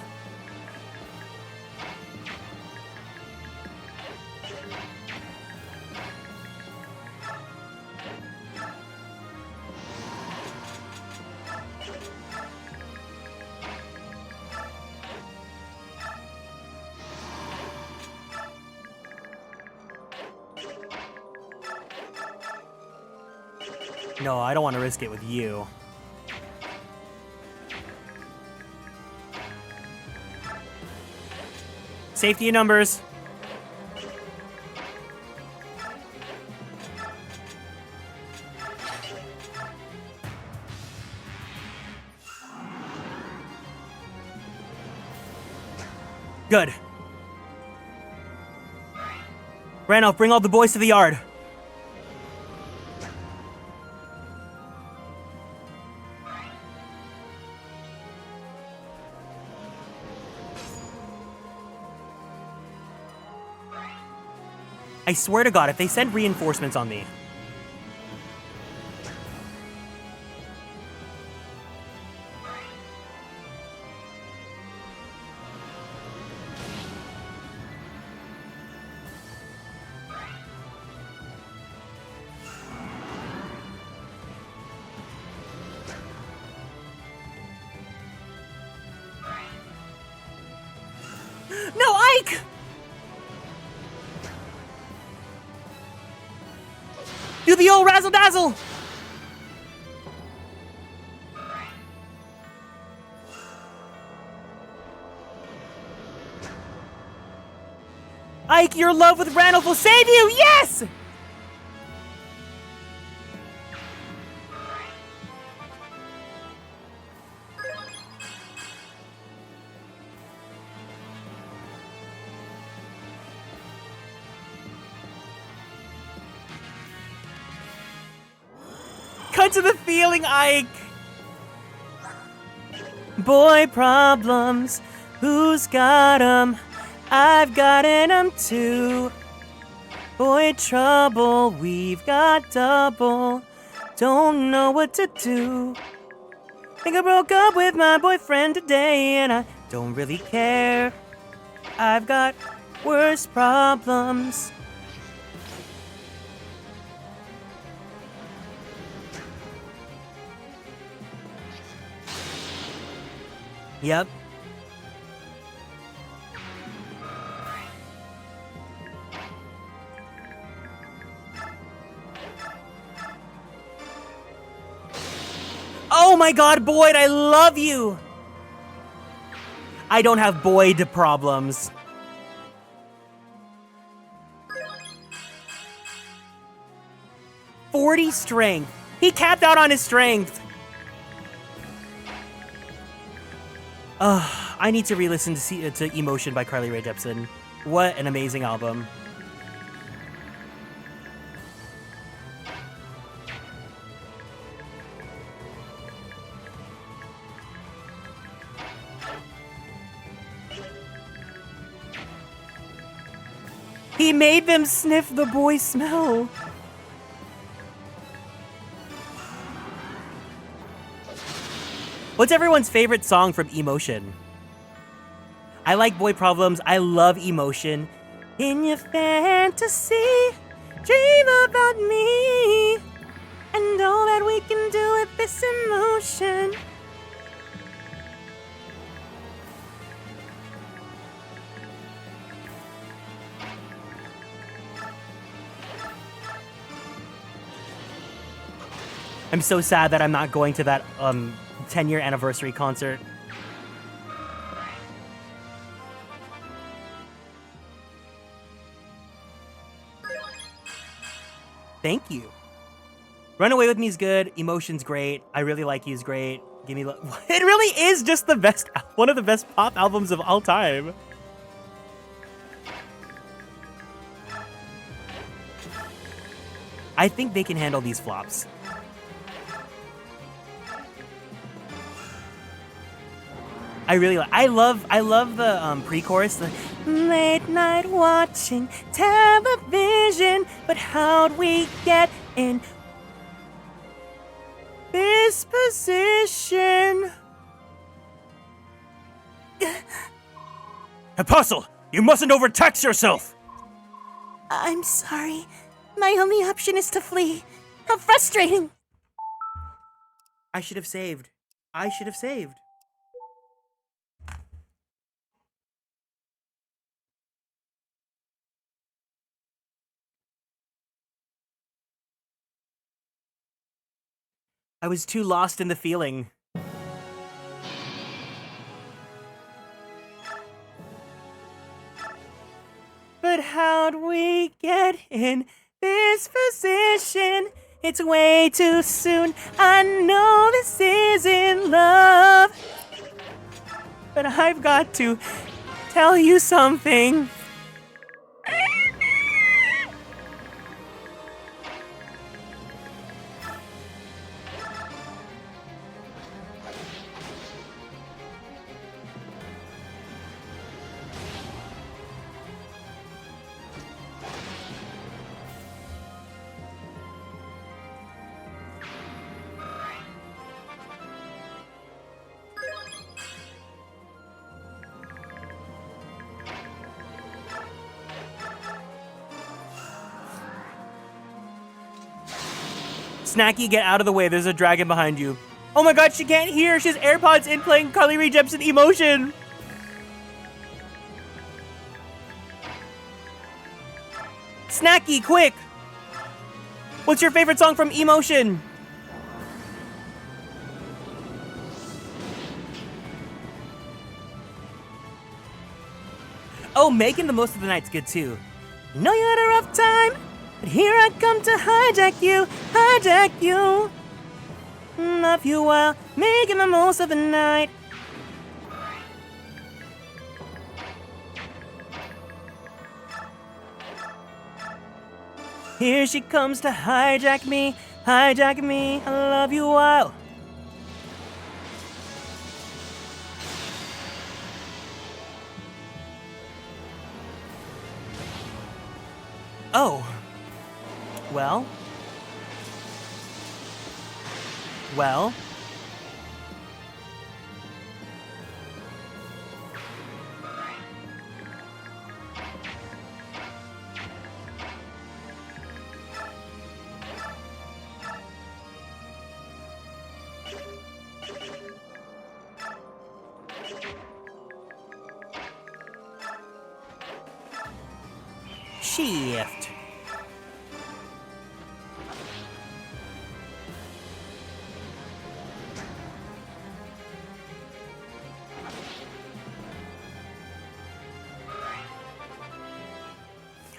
No, I don't want to risk it with you. Safety in numbers. Good. Randolph, bring all the boys to the yard. I swear to God, if they send reinforcements on me. No, Ike! Do the old razzle dazzle! Ike, your love with Randolph will save you! Yes! Cut to the feeling, Ike! Boy problems, who's got 'em? I've gotten 'em too. Boy trouble, we've got double. Don't know what to do. Think I broke up with my boyfriend today, and I don't really care. I've got worse problems. Yep. Oh my God, Boyd, I love you! I don't have Boyd problems. .40 strength. He capped out on his strength. I need to re-listen to Emotion by Carly Rae Jepsen. What an amazing album. He made them sniff the boy smell. What's everyone's favorite song from Emotion? I like Boy Problems. I love Emotion. In your fantasy, dream about me and all that we can do with this emotion. I'm so sad that I'm not going to that 10-year anniversary concert. Thank you. Run Away With Me is good. Emotion's great. I Really Like You's great. Give Me Love. It really is just the best, one of the best pop albums of all time. I think they can handle these flops. I love the pre-chorus. The late night watching television, but how'd we get in this position? Apostle, you mustn't overtax yourself! I'm sorry. My only option is to flee. How frustrating! I should have saved. I should have saved. I was too lost in the feeling. But how'd we get in this position? It's way too soon. I know this isn't love. But I've got to tell you something. Snacky, get out of the way. There's a dragon behind you. Oh my god, she can't hear. She has AirPods in playing Carly Rae Jepsen Emotion. Snacky, quick. What's your favorite song from Emotion? Oh, Making the Most of the Night's good too. Know you had a rough time, but here I come to hijack you, hijack you. Love you while making the most of the night. Here she comes to hijack me, hijack me. I love you while. Oh. Well. Well. Shift.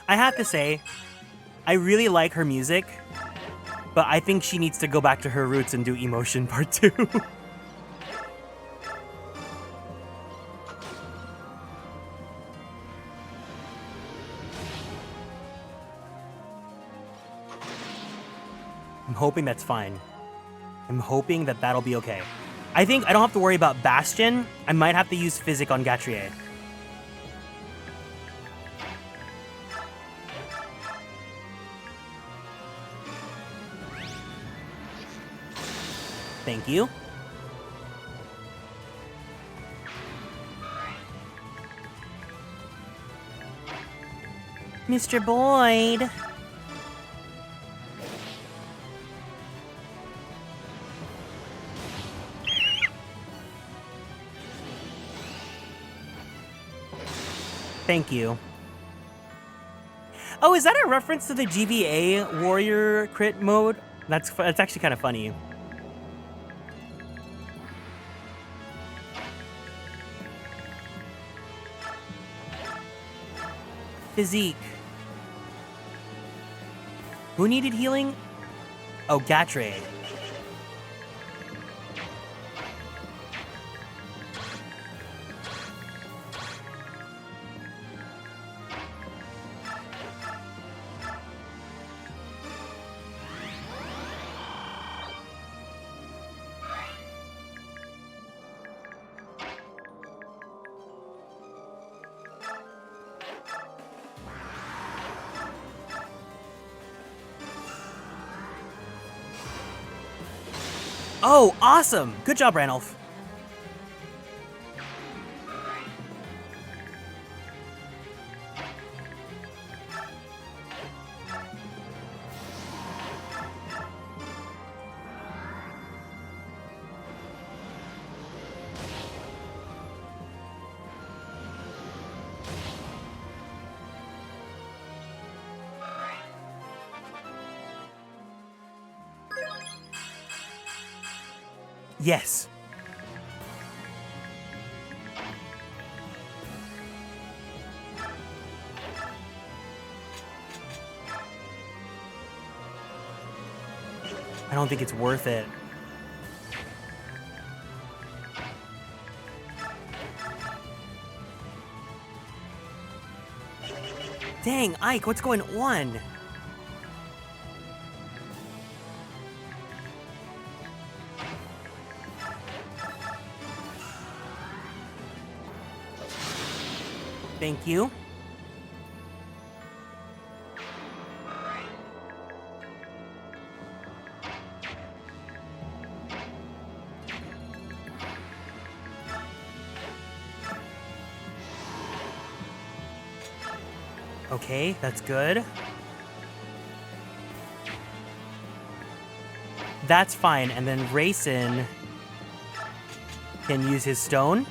I have to say, I really like her music, but I think she needs to go back to her roots and do Emotion Part 2. I'm hoping that's fine. I'm hoping that that'll be okay. I think I don't have to worry about Bastion. I might have to use Physic on Gatrier. Thank you. Mr. Boyd. Thank you. Oh, is that a reference to the GVA warrior crit mode? That's actually kind of funny. Physique. Who needed healing? Oh, Gatre. Oh, awesome! Good job, Ranulph. Yes. I don't think it's worth it. Dang, Ike, what's going on? Thank you. Okay, that's good. That's fine, and then Rayson can use his stone.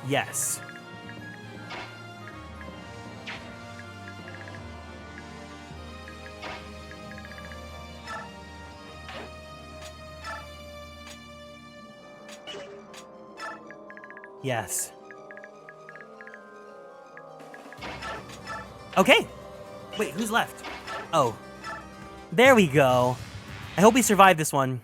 Yes. Yes. Okay. Wait, who's left? Oh. There we go. I hope we survive this one.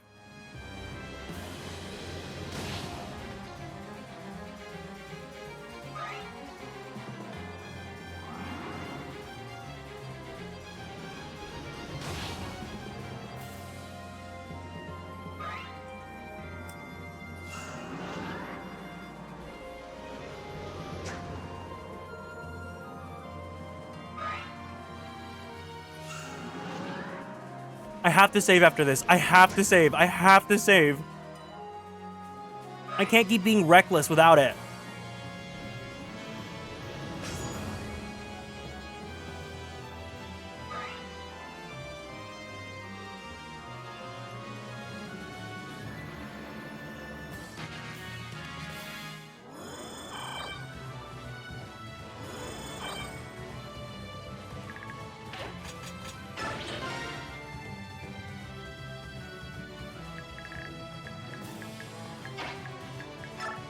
I have to save after this. I have to save. I have to save. I can't keep being reckless without it.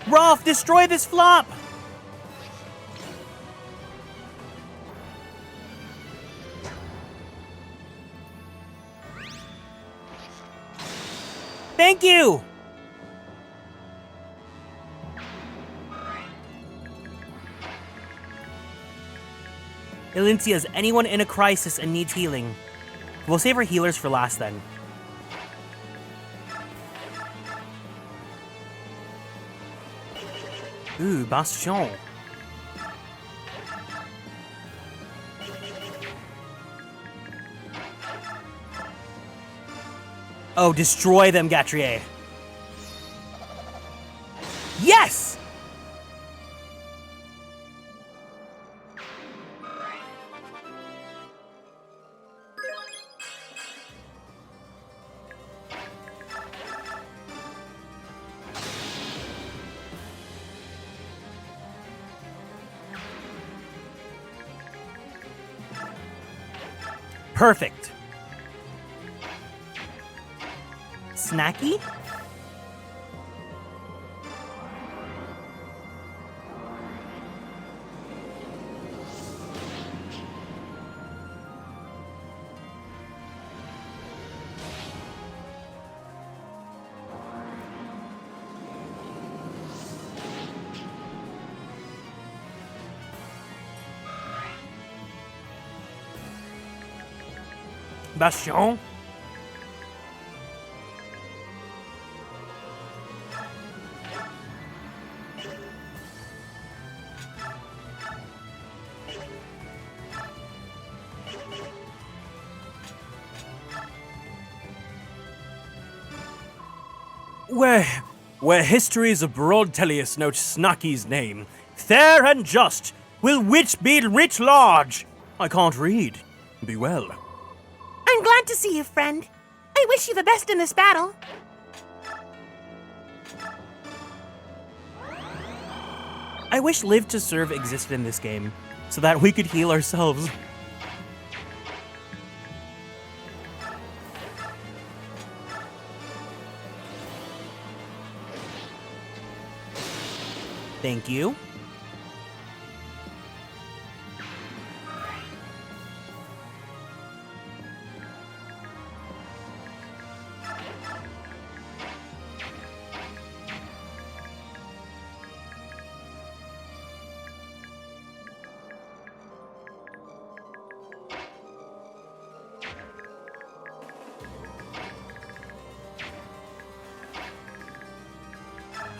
Rolf, destroy this flop! Thank you! Elincia, is anyone in a crisis and needs healing? We'll save our healers for last then. Ooh, Bastion. Oh, destroy them, Gatrier. Yes! Perfect. Snacky? Bastion? Where history's abroad, Tellius notes Snacky's name. Fair and just, will wit be writ large. I can't read. Be well. I'm glad to see you, friend. I wish you the best in this battle. I wish Live to Serve existed in this game, so that we could heal ourselves. Thank you.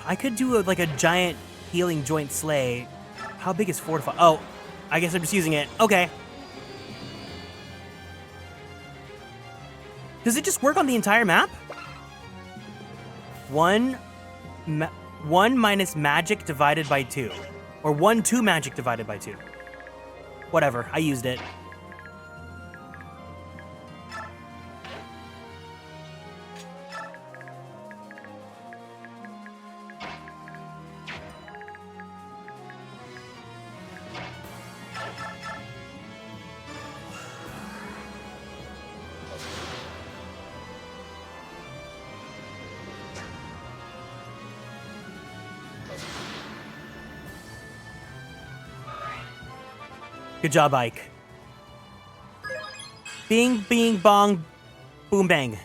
I could do like a giant healing joint slay. How big is fortify? Oh, I guess I'm just using it. Okay. Does it just work on the entire map? One minus magic divided by 2. Or 2 magic divided by 2. Whatever, I used it. Good job, Ike. Bing, bing, bong, boom, bang.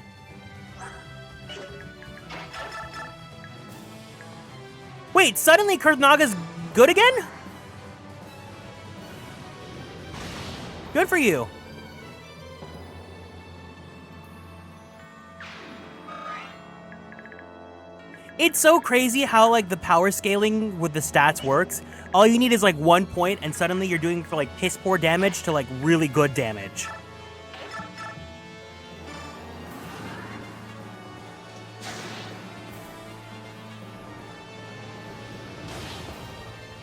Wait, suddenly Kurthnaga's good again? Good for you. It's so crazy how like the power scaling with the stats works. All you need is like 1 point and suddenly you're doing for like piss poor damage to like really good damage.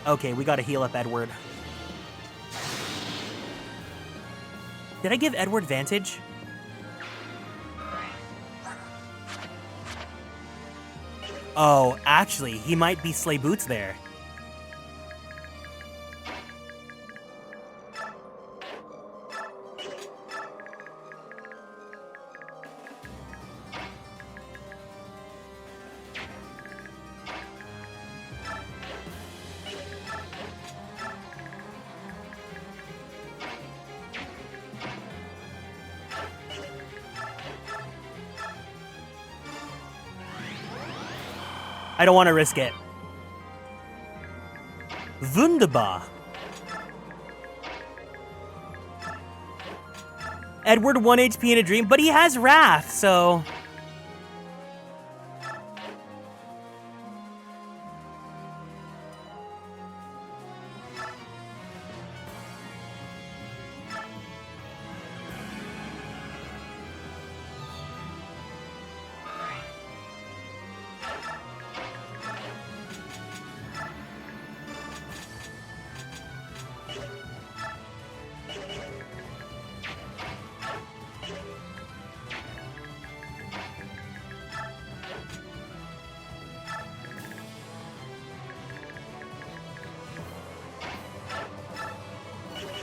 Okay, we gotta heal up Edward. Did I give Edward Vantage? Oh, actually, he might be Slay Boots there. I don't want to risk it. Wunderbar. Edward 1 HP in a dream, but he has Wrath, so...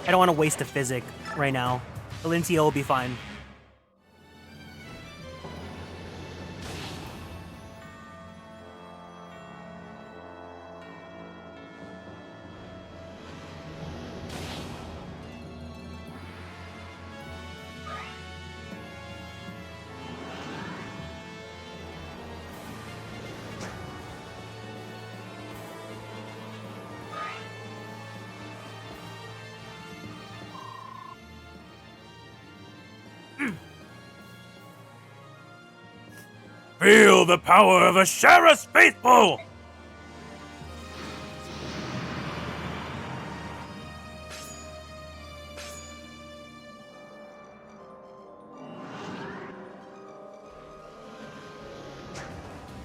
I don't want to waste a physic right now. Valencia will be fine. Feel the power of a Sheriff's faithful!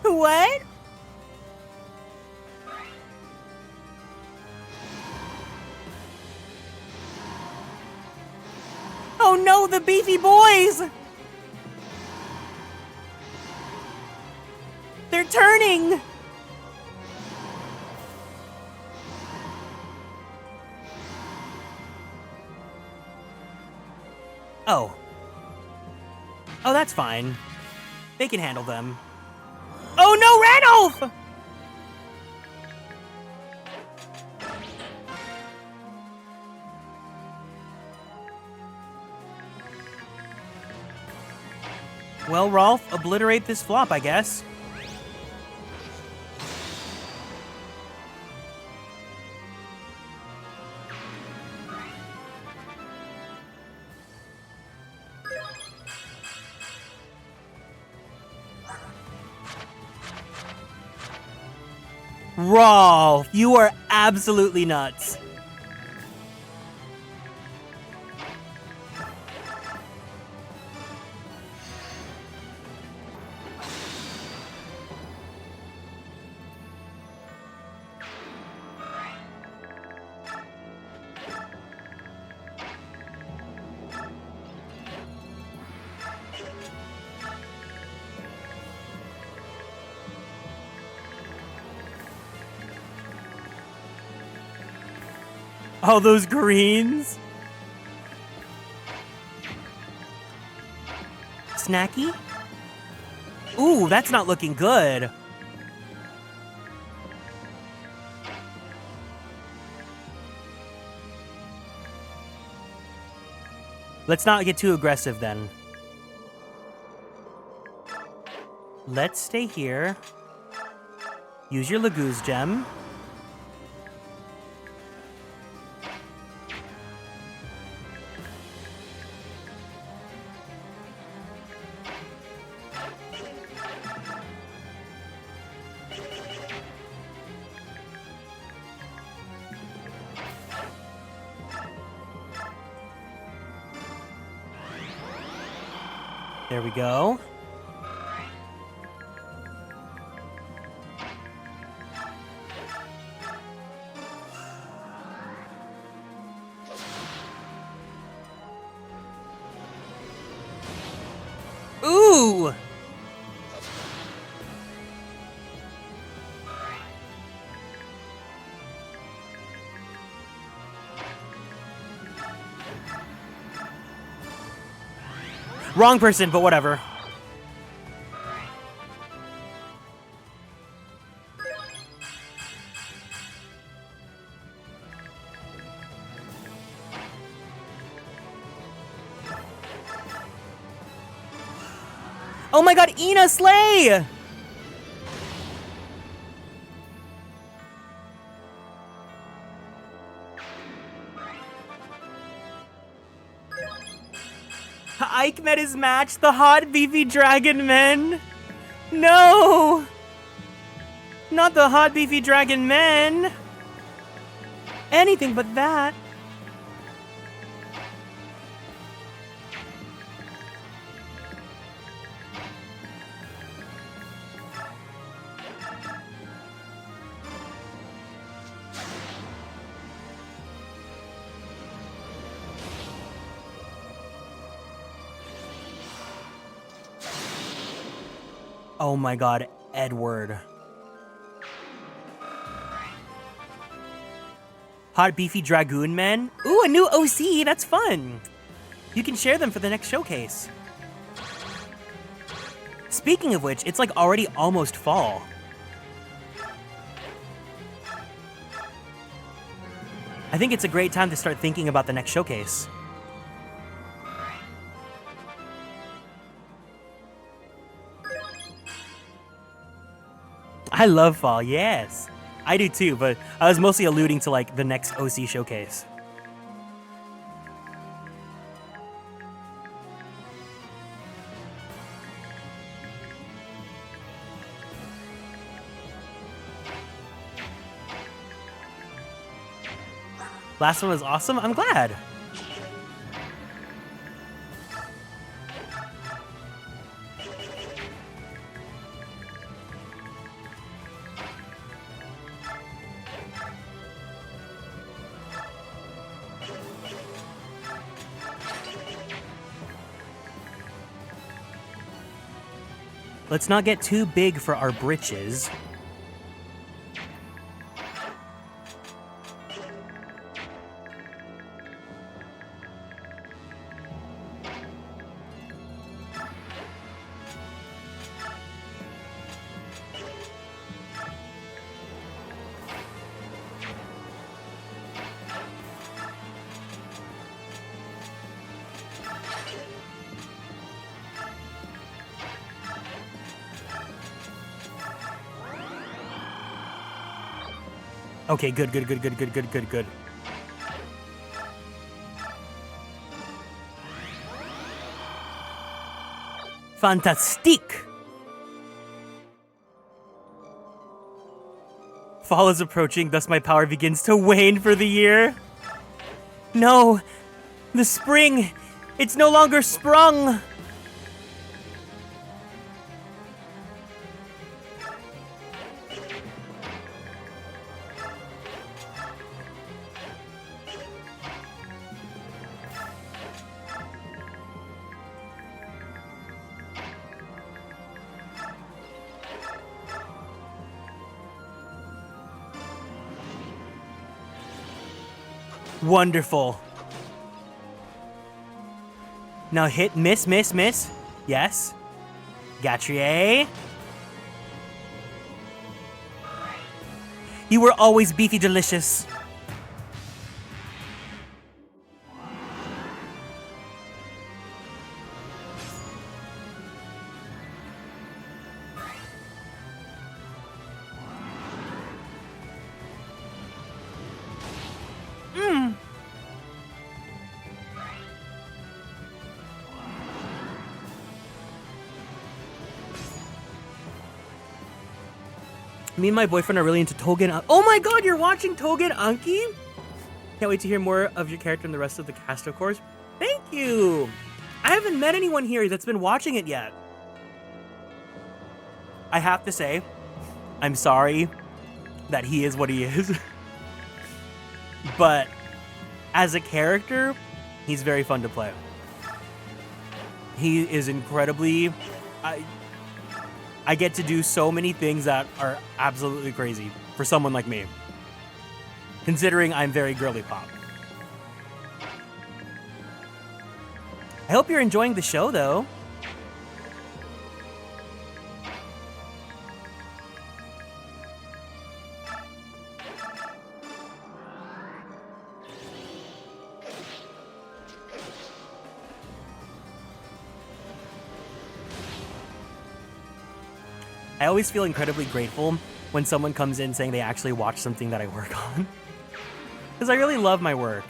What? Oh no, the beefy boys! They're turning! Oh. Oh, that's fine. They can handle them. Oh no, Ranulph! Well, Rolf, obliterate this flop, I guess. Rolf, you are absolutely nuts. All those greens. Snacky? Ooh, that's not looking good. Let's not get too aggressive then. Let's stay here. Use your Laguz gem. There we go. Ooh! Wrong person, but whatever. Oh my god, Ina Slay! Ike met his match, the hot beefy dragon men. No! Not the hot beefy dragon men. Anything but that. Oh my god, Edward. Hot beefy dragoon men. Ooh, a new OC. That's fun. You can share them for the next showcase. Speaking of which, it's like already almost fall. I think it's a great time to start thinking about the next showcase. I love fall, yes. I do too, but I was mostly alluding to like the next OC showcase. Last one was awesome. I'm glad. Let's not get too big for our britches. Okay, good. Fantastique! Fall is approaching, thus my power begins to wane for the year. No! The spring! It's no longer sprung! Wonderful. Now hit, miss. Yes. Gatrier. You were always beefy delicious. Me and my boyfriend are really into Togen. Oh my god, you're watching Togen Anki? Can't wait to hear more of your character and the rest of the cast, of course. Thank you! I haven't met anyone here that's been watching it yet. I have to say, I'm sorry that he is what he is. But as a character, he's very fun to play. He is incredibly... I get to do so many things that are absolutely crazy for someone like me, considering I'm very girly pop. I hope you're enjoying the show, though. I always feel incredibly grateful when someone comes in saying they actually watch something that I work on. Because I really love my work.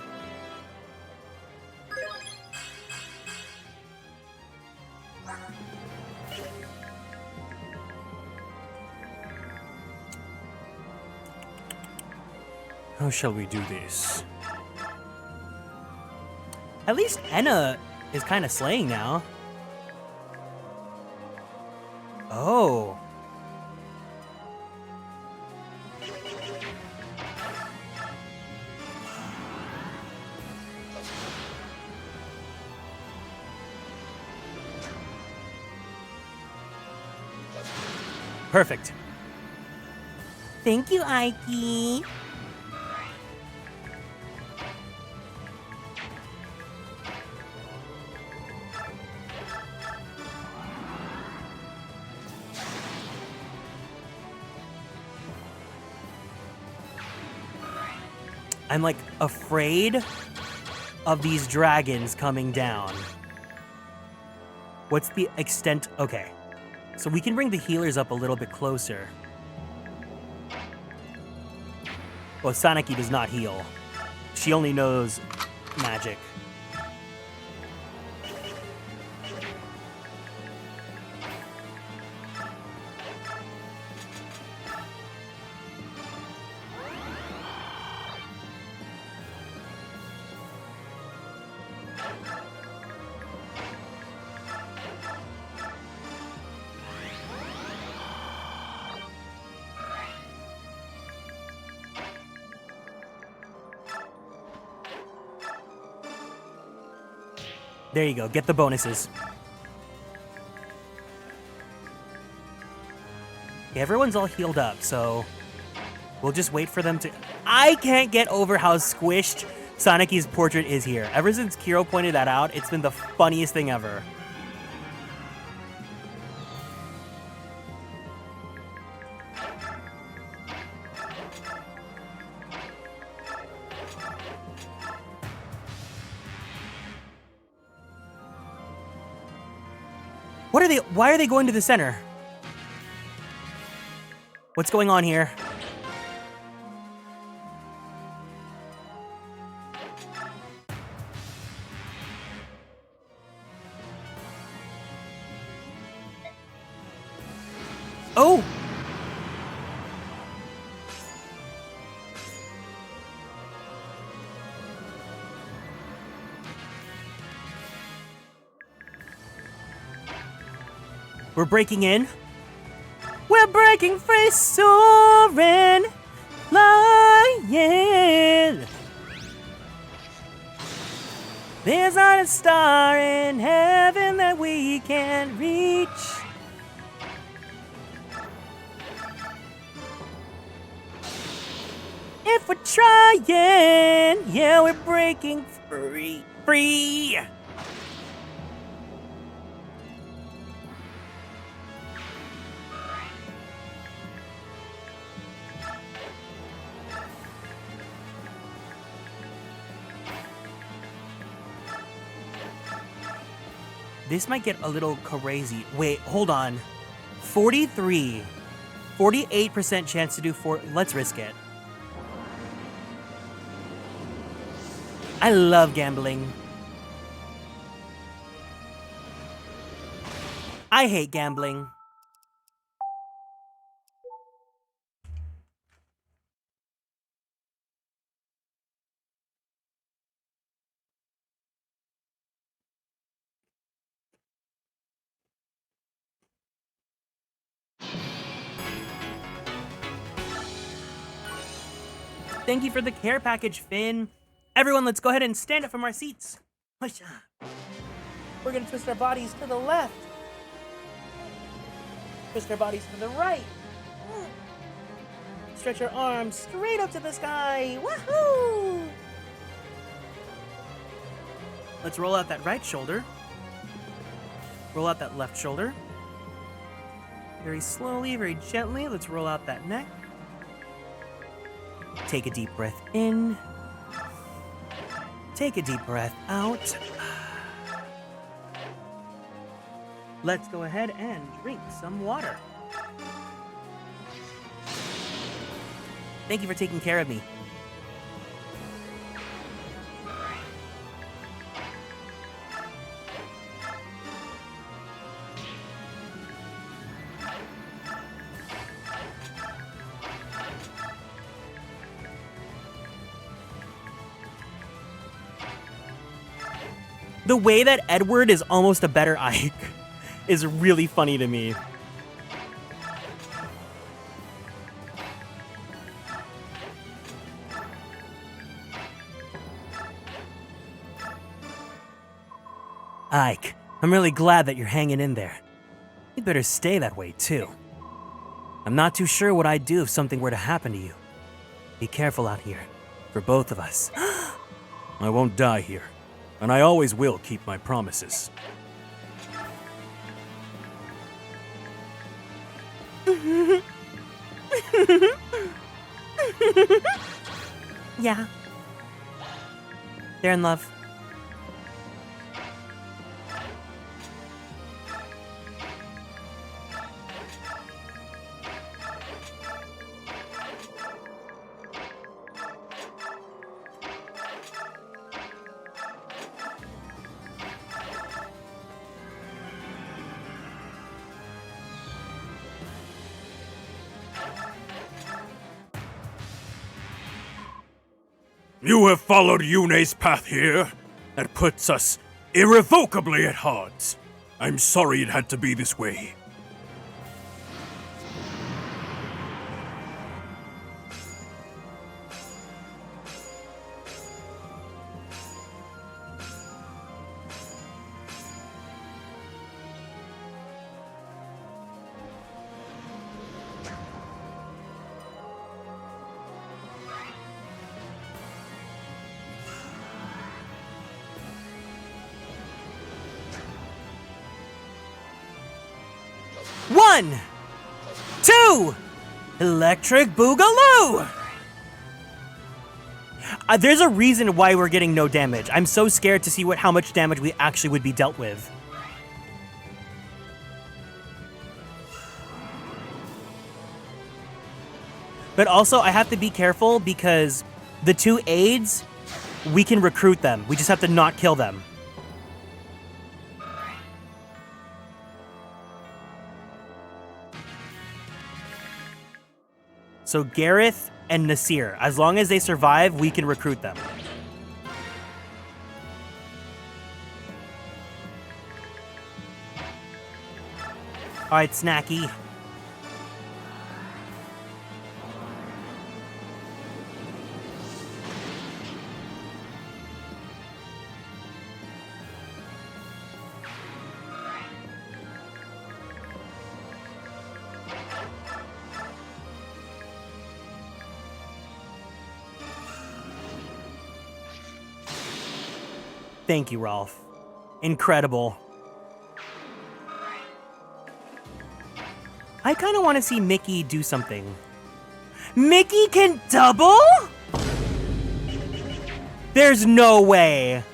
How shall we do this? At least Enna is kind of slaying now. Oh. Perfect. Thank you, Aiki. I'm like afraid of these dragons coming down. What's the extent? Okay. So we can bring the healers up a little bit closer. Well, Sanaki does not heal. She only knows magic. There you go. Get the bonuses. Okay, everyone's all healed up, so we'll just wait for them to... I can't get over how squished Sanaki's portrait is here. Ever since Kiro pointed that out, it's been the funniest thing ever. What are they? Why are they going to the center? What's going on here? Oh! We're breaking in. We're breaking free, soaring, flying. There's not a star in heaven that we can't reach. If we're trying, yeah, we're breaking free. Free. This might get a little crazy. Wait, hold on. 48% chance to do 4. Let's risk it. I love gambling. I hate gambling. Thank you for the care package, Finn. Everyone, let's go ahead and stand up from our seats. We're gonna twist our bodies to the left. Twist our bodies to the right. Stretch our arms straight up to the sky. Woohoo! Let's roll out that right shoulder. Roll out that left shoulder. Very slowly, very gently, let's roll out that neck. Take a deep breath in. Take a deep breath out. Let's go ahead and drink some water. Thank you for taking care of me. The way that Edward is almost a better Ike is really funny to me. Ike, I'm really glad that you're hanging in there. You'd better stay that way, too. I'm not too sure what I'd do if something were to happen to you. Be careful out here, for both of us. I won't die here, and I always will keep my promises. Yeah, They're in love. You have followed Yune's path here. That puts us irrevocably at odds. I'm sorry it had to be this way. One, two, electric boogaloo! There's a reason why we're getting no damage. I'm so scared to see how much damage we actually would be dealt with. But also, I have to be careful because the two aides, we can recruit them. We just have to not kill them. So Gareth and Nasir, as long as they survive, we can recruit them. All right, Snacky. Thank you, Rolf. Incredible. I kind of want to see Mickey do something. Mickey can double? There's no way.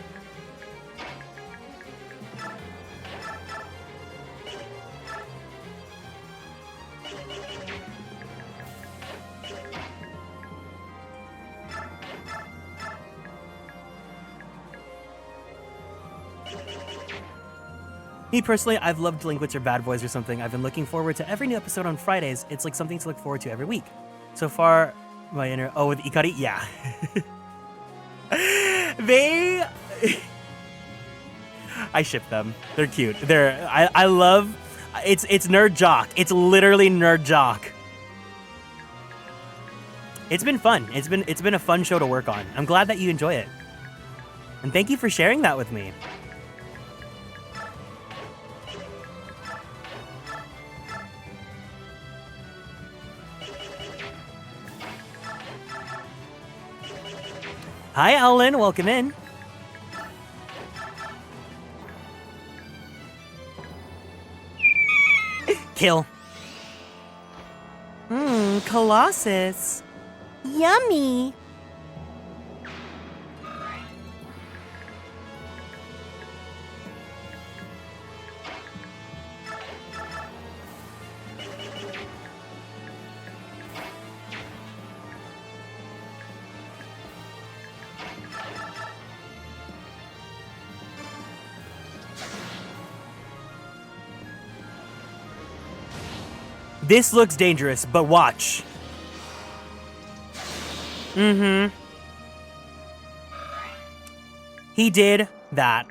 Me personally, I've loved Delinquents or Bad Boys or something. I've been looking forward to every new episode on Fridays. It's like something to look forward to every week. So far, my inner... Oh, with Ikari? Yeah. They... I ship them. They're cute. I love... It's nerd jock. It's literally nerd jock. It's been fun. It's been a fun show to work on. I'm glad that you enjoy it. And thank you for sharing that with me. Hi, Ellen. Welcome in. Kill. Colossus. Yummy. This looks dangerous, but watch. He did that.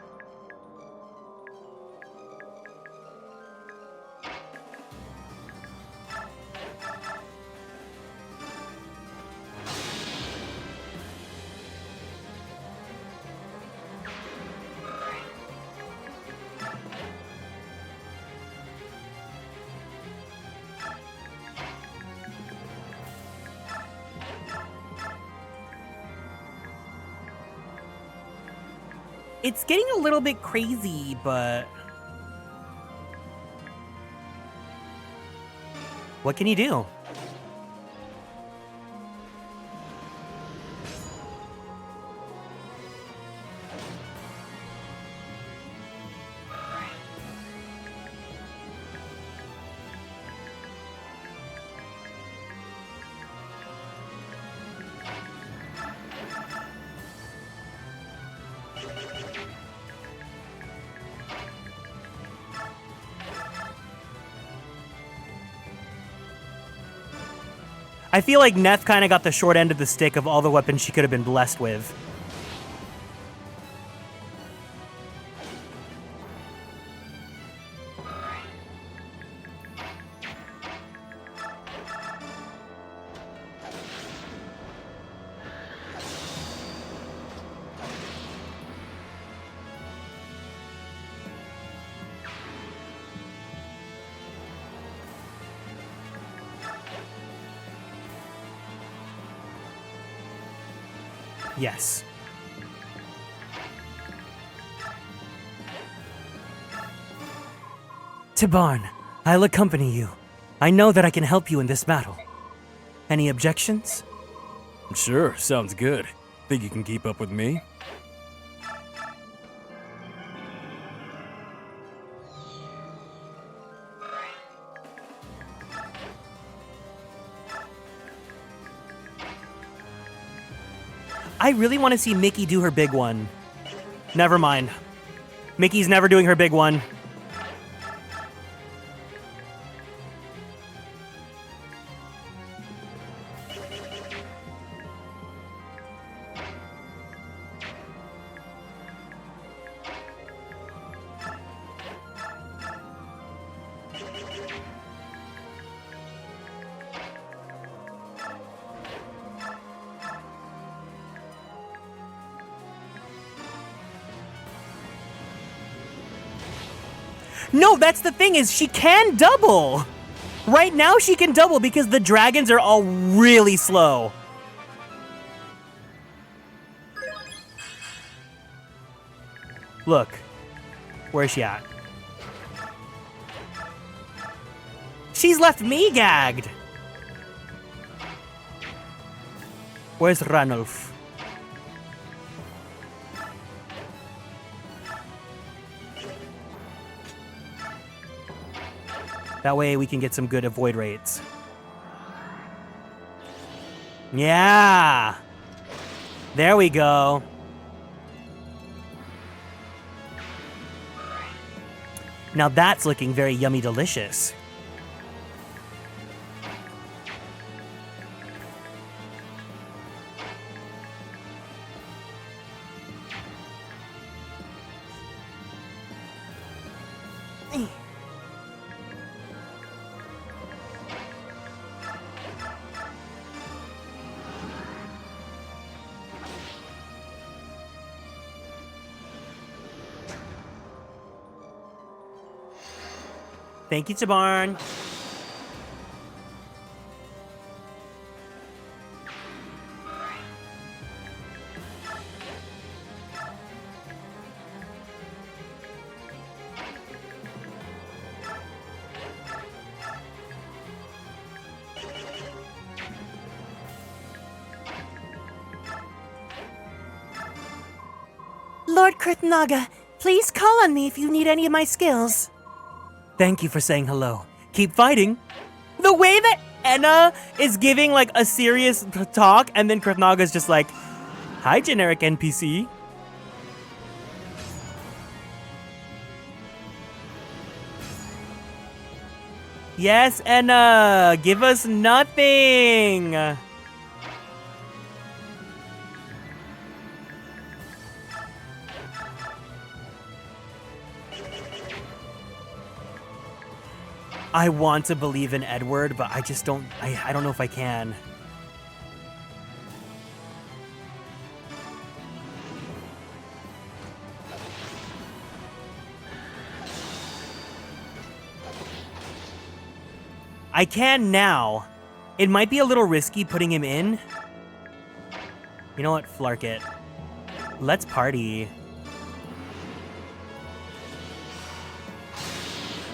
It's getting a little bit crazy, but... What can you do? I feel like Neth kind of got the short end of the stick of all the weapons she could have been blessed with. Yes. Tibarn, I'll accompany you. I know that I can help you in this battle. Any objections? Sure, sounds good. Think you can keep up with me? I really want to see Mickey do her big one. Never mind. Mickey's never doing her big one. No, that's the thing is she can double. Right now she can double because the dragons are all really slow. Look. Where is she at? She's left me gagged. Where's Ranulf? That way we can get some good avoid rates. Yeah! There we go. Now that's looking very yummy delicious. Thank you, Tibarn. Lord Kurtnaga, please call on me if you need any of my skills. Thank you for saying hello. Keep fighting. The way that Enna is giving like a serious talk and then Kurtnaga's just like, hi, generic NPC. Yes, Enna, give us nothing. I want to believe in Edward, but I just don't, I don't know if I can. I can now. It might be a little risky putting him in. You know what? Flark it. Let's party.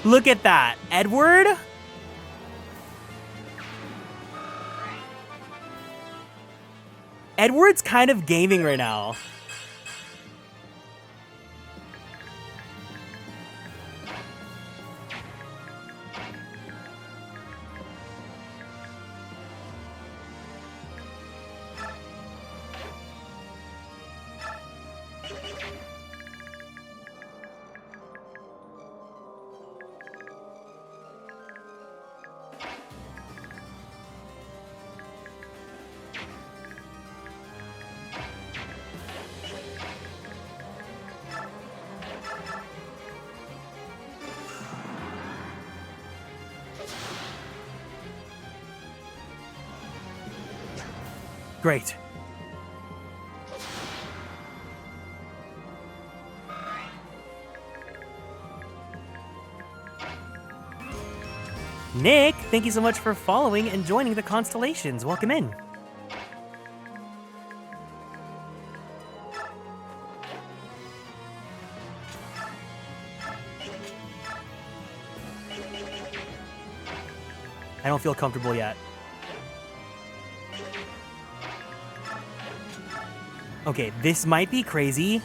Look at that. Edward? Edward's kind of gaming right now. Great. Nick, thank you so much for following and joining the Konstellations. Welcome in. I don't feel comfortable yet. Okay, this might be crazy,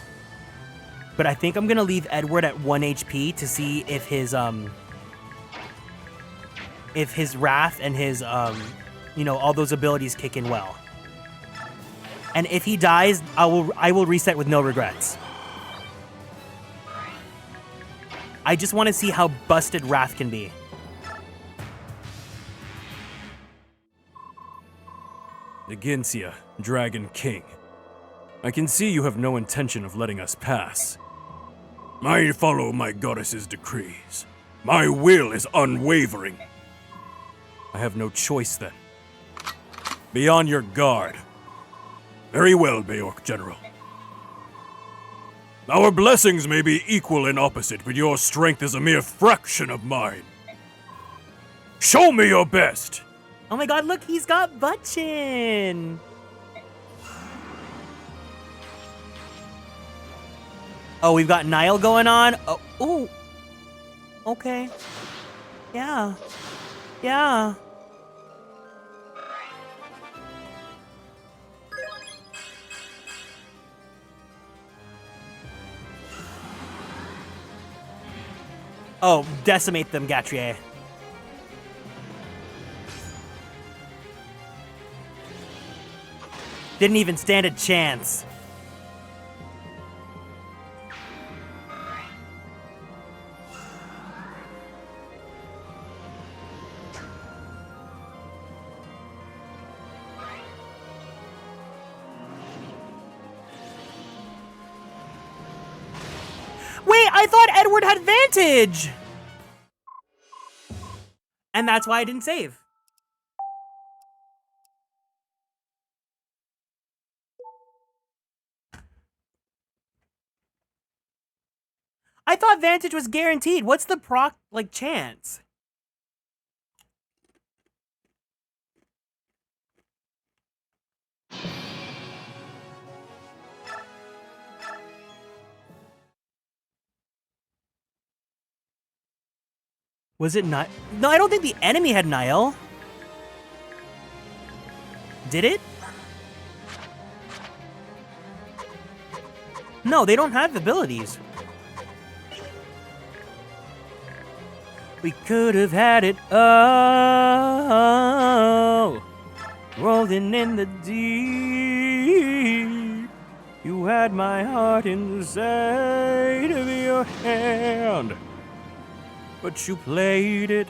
but I think I'm gonna leave Edward at 1 HP to see if his wrath and his you know, all those abilities kick in well. And if he dies, I will reset with no regrets. I just want to see how busted wrath can be. Agencia, Dragon King. I can see you have no intention of letting us pass. I follow my goddess's decrees. My will is unwavering. I have no choice then. Be on your guard. Very well, Beork General. Our blessings may be equal and opposite, but your strength is a mere fraction of mine. Show me your best! Oh my god, look, he's got butt chin! Oh, we've got Niall going on? Oh, ooh. Okay. Yeah. Yeah. Oh, decimate them, Gatrier. Didn't even stand a chance. Wait, I thought Edward had advantage! And that's why I didn't save. I thought Vantage was guaranteed. What's the proc, like, chance? Was it not? No, I don't think the enemy had Niall. Did it? No, they don't have abilities. We could have had it all, rolling in the deep. You had my heart in the side of your hand, but you played it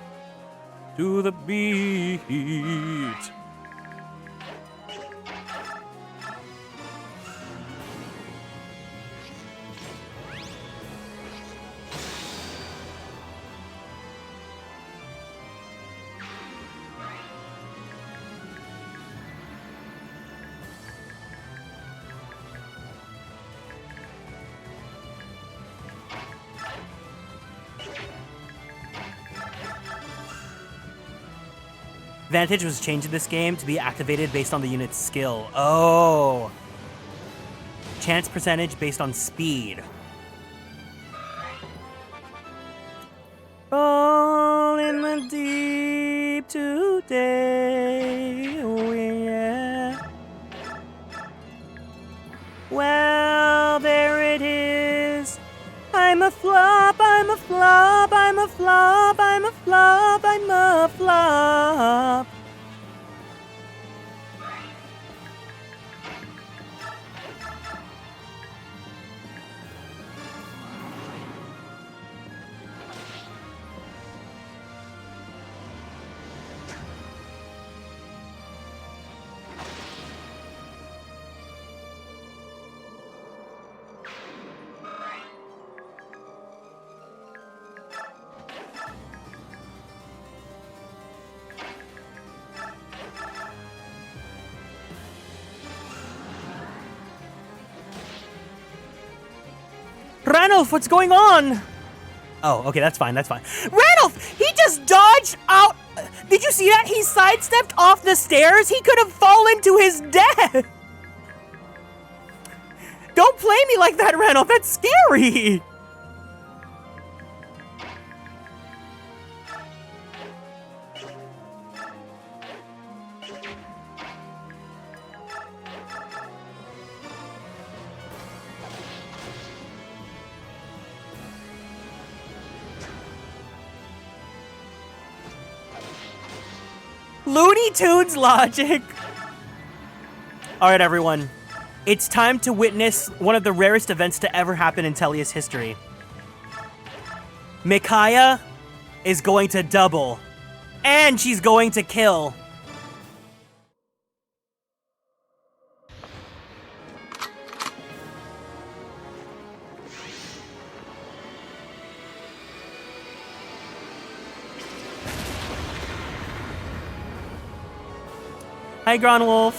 to the beat. Vantage was changed in this game to be activated based on the unit's skill. Oh. Chance percentage based on speed. All in the deep today. Oh, yeah. Well, there it is. I'm a flop, I'm a flop, I'm a flop, I'm a flop, I'm a flop. Ranulph, what's going on? Oh, okay, that's fine, that's fine. Ranulph, he just dodged out. Did you see that? He sidestepped off the stairs. He could have fallen to his death. Don't play me like that, Ranulph. That's scary. Looney Tunes logic. All right, everyone. It's time to witness one of the rarest events to ever happen in Tellius history. Micaiah is going to double, and she's going to kill. Hi, Gronwolf.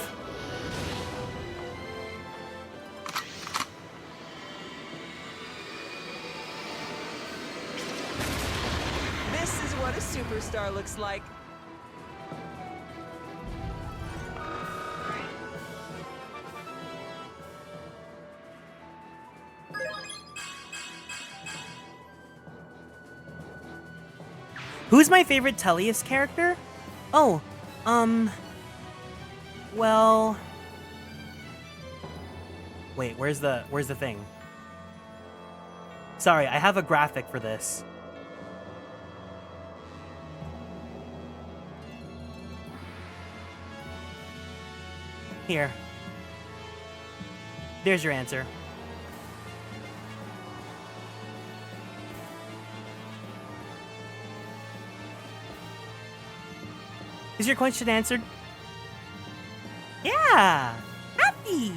This is what a superstar looks like. Who's my favorite Tellius character? Oh, well, wait, where's the thing? Sorry, I have a graphic for this. Here. There's your answer. Is your question answered? Yeah! Happy!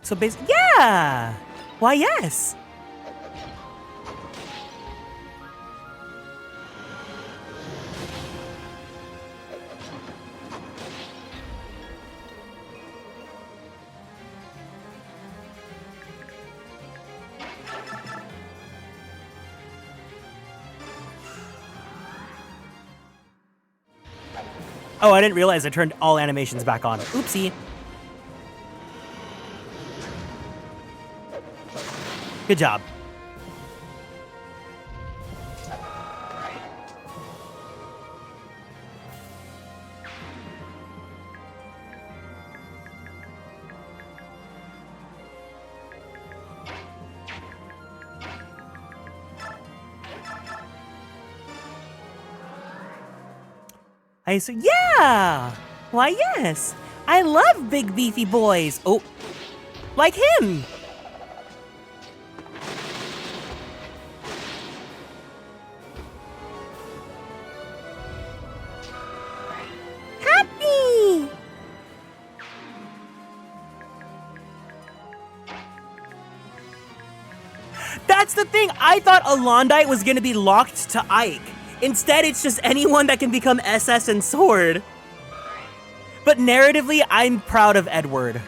So basically, yeah! Why, yes! Oh, I didn't realize I turned all animations back on. Oopsie. Good job. I said, yeah! Why, yes! I love big beefy boys! Oh, like him! Happy! That's the thing! I thought Alondite was gonna be locked to Ike. Instead, it's just anyone that can become SS and Sword. But narratively, I'm proud of Edward.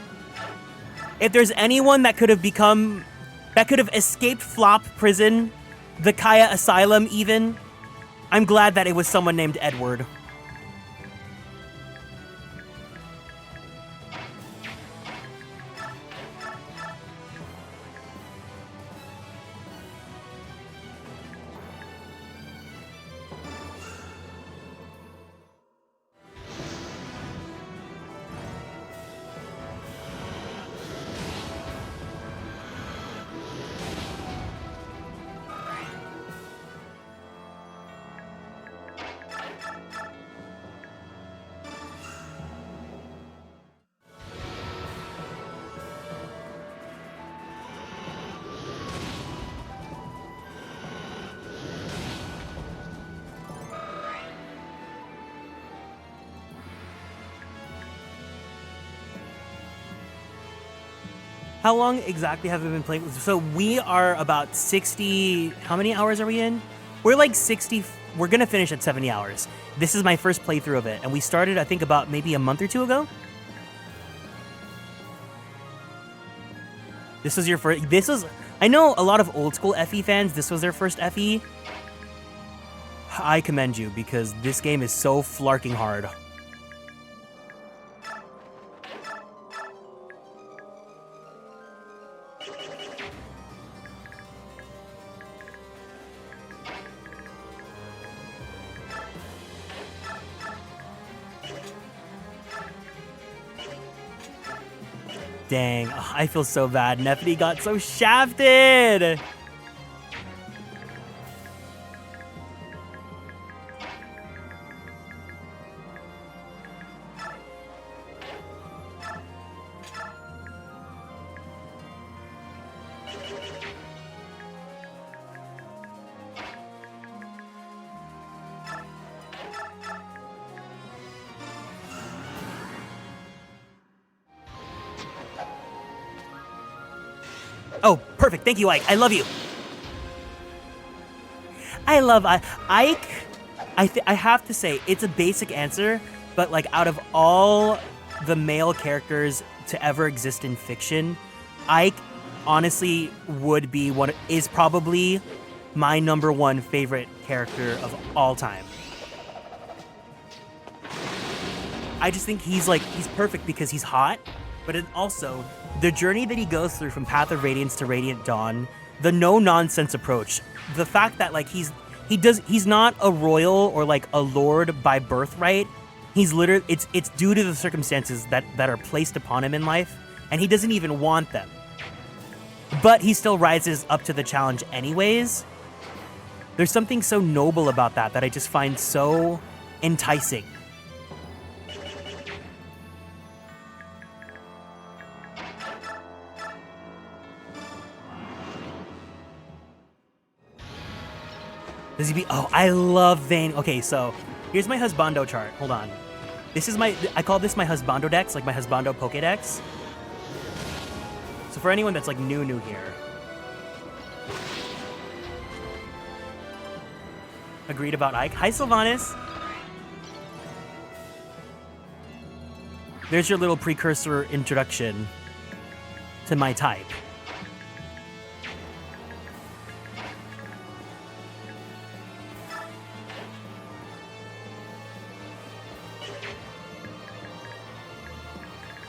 If there's anyone that could have escaped Flop Prison, the Kaya Asylum even, I'm glad that it was someone named Edward. How long exactly have we been playing? So we are about 60, how many hours are we in? We're like 60, we're gonna finish at 70 hours. This is my first playthrough of it, and we started, I think, about maybe a month or two ago. This was your first, I know a lot of old school FE fans, this was their first FE. I commend you, because this game is so flarking hard. Dang, I feel so bad. Neffety got so shafted! Oh, perfect. Thank you, Ike. I love you. I love Ike. I have to say, it's a basic answer, but like out of all the male characters to ever exist in fiction, Ike honestly is probably my #1 favorite character of all time. I just think he's perfect because he's hot, but it also the journey that he goes through from Path of Radiance to Radiant Dawn, the no-nonsense approach, the fact that like he's not a royal or like a lord by birthright. He's literally it's due to the circumstances that are placed upon him in life, and he doesn't even want them. But he still rises up to the challenge anyways. There's something so noble about that I just find so enticing. Does he be? Oh, I love Vayne. Okay, so here's my husbando chart. Hold on. This is I call this my husbando dex, like my husbando Pokédex. So for anyone that's like new here. Agreed about Ike. Hi, Sylvanas. There's your little precursor introduction to my type.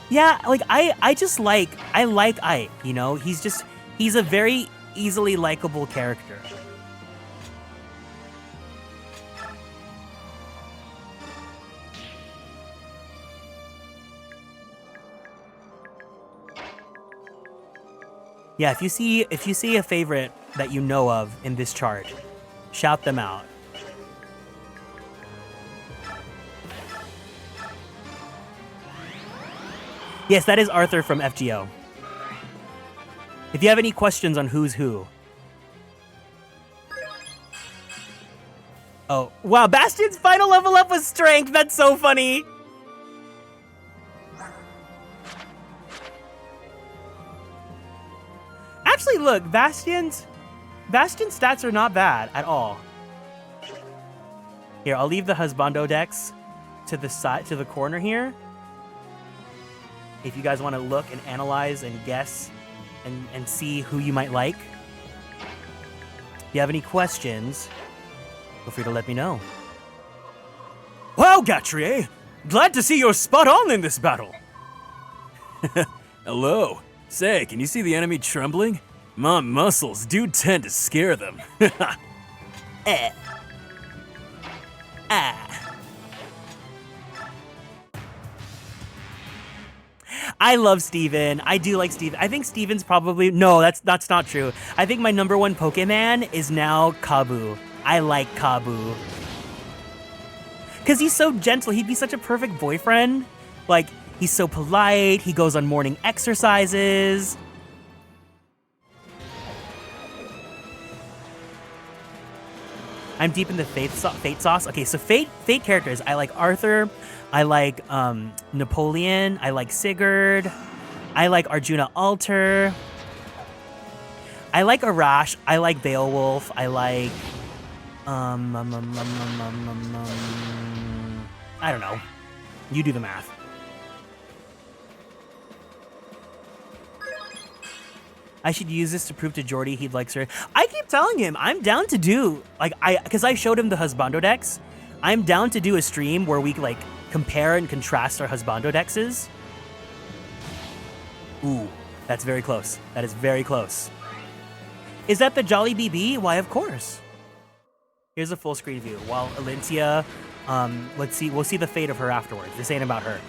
Yeah, like I like Ike, you know? He's a very easily likable character. Yeah, if you see a favorite that you know of in this chart, shout them out. Yes, that is Arthur from FGO. If you have any questions on who's who. Oh, wow, Bastion's final level up was strength. That's so funny. Actually, look, Bastion's stats are not bad at all. Here, I'll leave the husbando dex to the side, to the corner here. If you guys want to look and analyze and guess and see who you might like. If you have any questions, feel free to let me know. Wow, Gatrier! Glad to see you're spot on in this battle! Hello. Say, can you see the enemy trembling? My muscles do tend to scare them. I love Steven. I do like Steven. I think Steven's probably... No, that's not true. I think my #1 Pokemon is now Kabu. I like Kabu. Because he's so gentle. He'd be such a perfect boyfriend. Like, he's so polite. He goes on morning exercises. I'm deep in the Fate sauce. Okay, so Fate characters. I like Arthur. I like Napoleon. I like Sigurd. I like Arjuna Alter. I like Arash. I like Beowulf. I like I don't know. You do the math. I should use this to prove to Jordy he'd like her. I keep telling him I'm down to do because I showed him the husbando decks. I'm down to do a stream where we like compare and contrast our husbando dexes. Ooh, that's very close. That is very close. Is that the Jolly BB? Why, of course. Here's a full screen view. While Alintia, let's see. We'll see the fate of her afterwards. This ain't about her.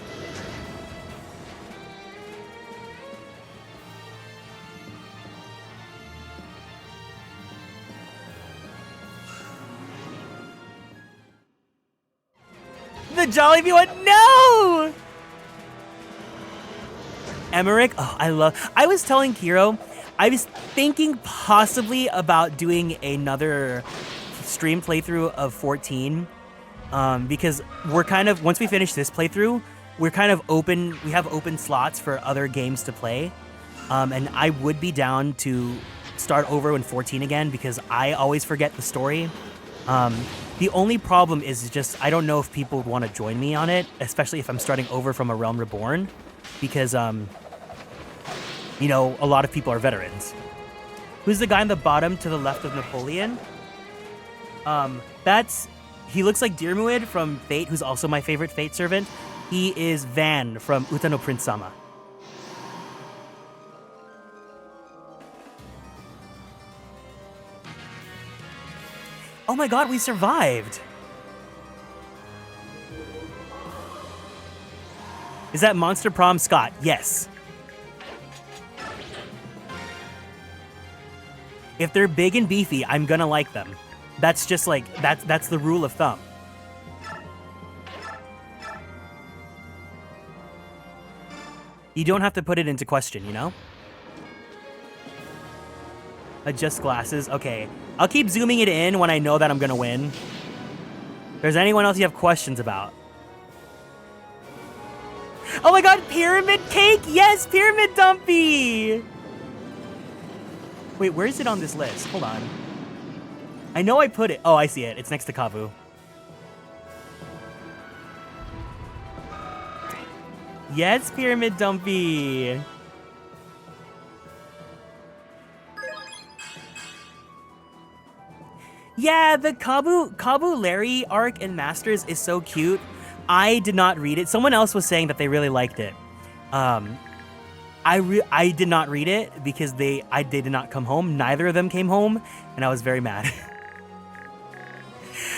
The Jollibee one, no! Emmerich, oh, I was telling Kiro, I was thinking possibly about doing another stream playthrough of 14, because we're kind of, once we finish this playthrough, we're kind of open, we have open slots for other games to play, and I would be down to start over in 14 again, because I always forget the story. The only problem is just, I don't know if people would want to join me on it, especially if I'm starting over from A Realm Reborn, because, you know, a lot of people are veterans. Who's the guy on the bottom to the left of Napoleon? He looks like Dirmuid from Fate, who's also my favorite Fate servant. He is Van from Utano Prince Sama. Oh my god, we survived! Is that Monster Prom Scott? Yes. If they're big and beefy, I'm gonna like them. That's just like, that's the rule of thumb. You don't have to put it into question, you know? Adjust glasses. Okay. I'll keep zooming it in when I know that I'm gonna win. If there's anyone else you have questions about. Oh my god, Pyramid Cake! Yes, Pyramid Dumpy! Wait, where is it on this list? Hold on. I know I put it. Oh, I see it. It's next to Kavu. Yes, Pyramid Dumpy! Yeah, the Kabu Larry arc in Masters is so cute. I did not read it. Someone else was saying that they really liked it. I did not read it because they did not come home. Neither of them came home, and I was very mad.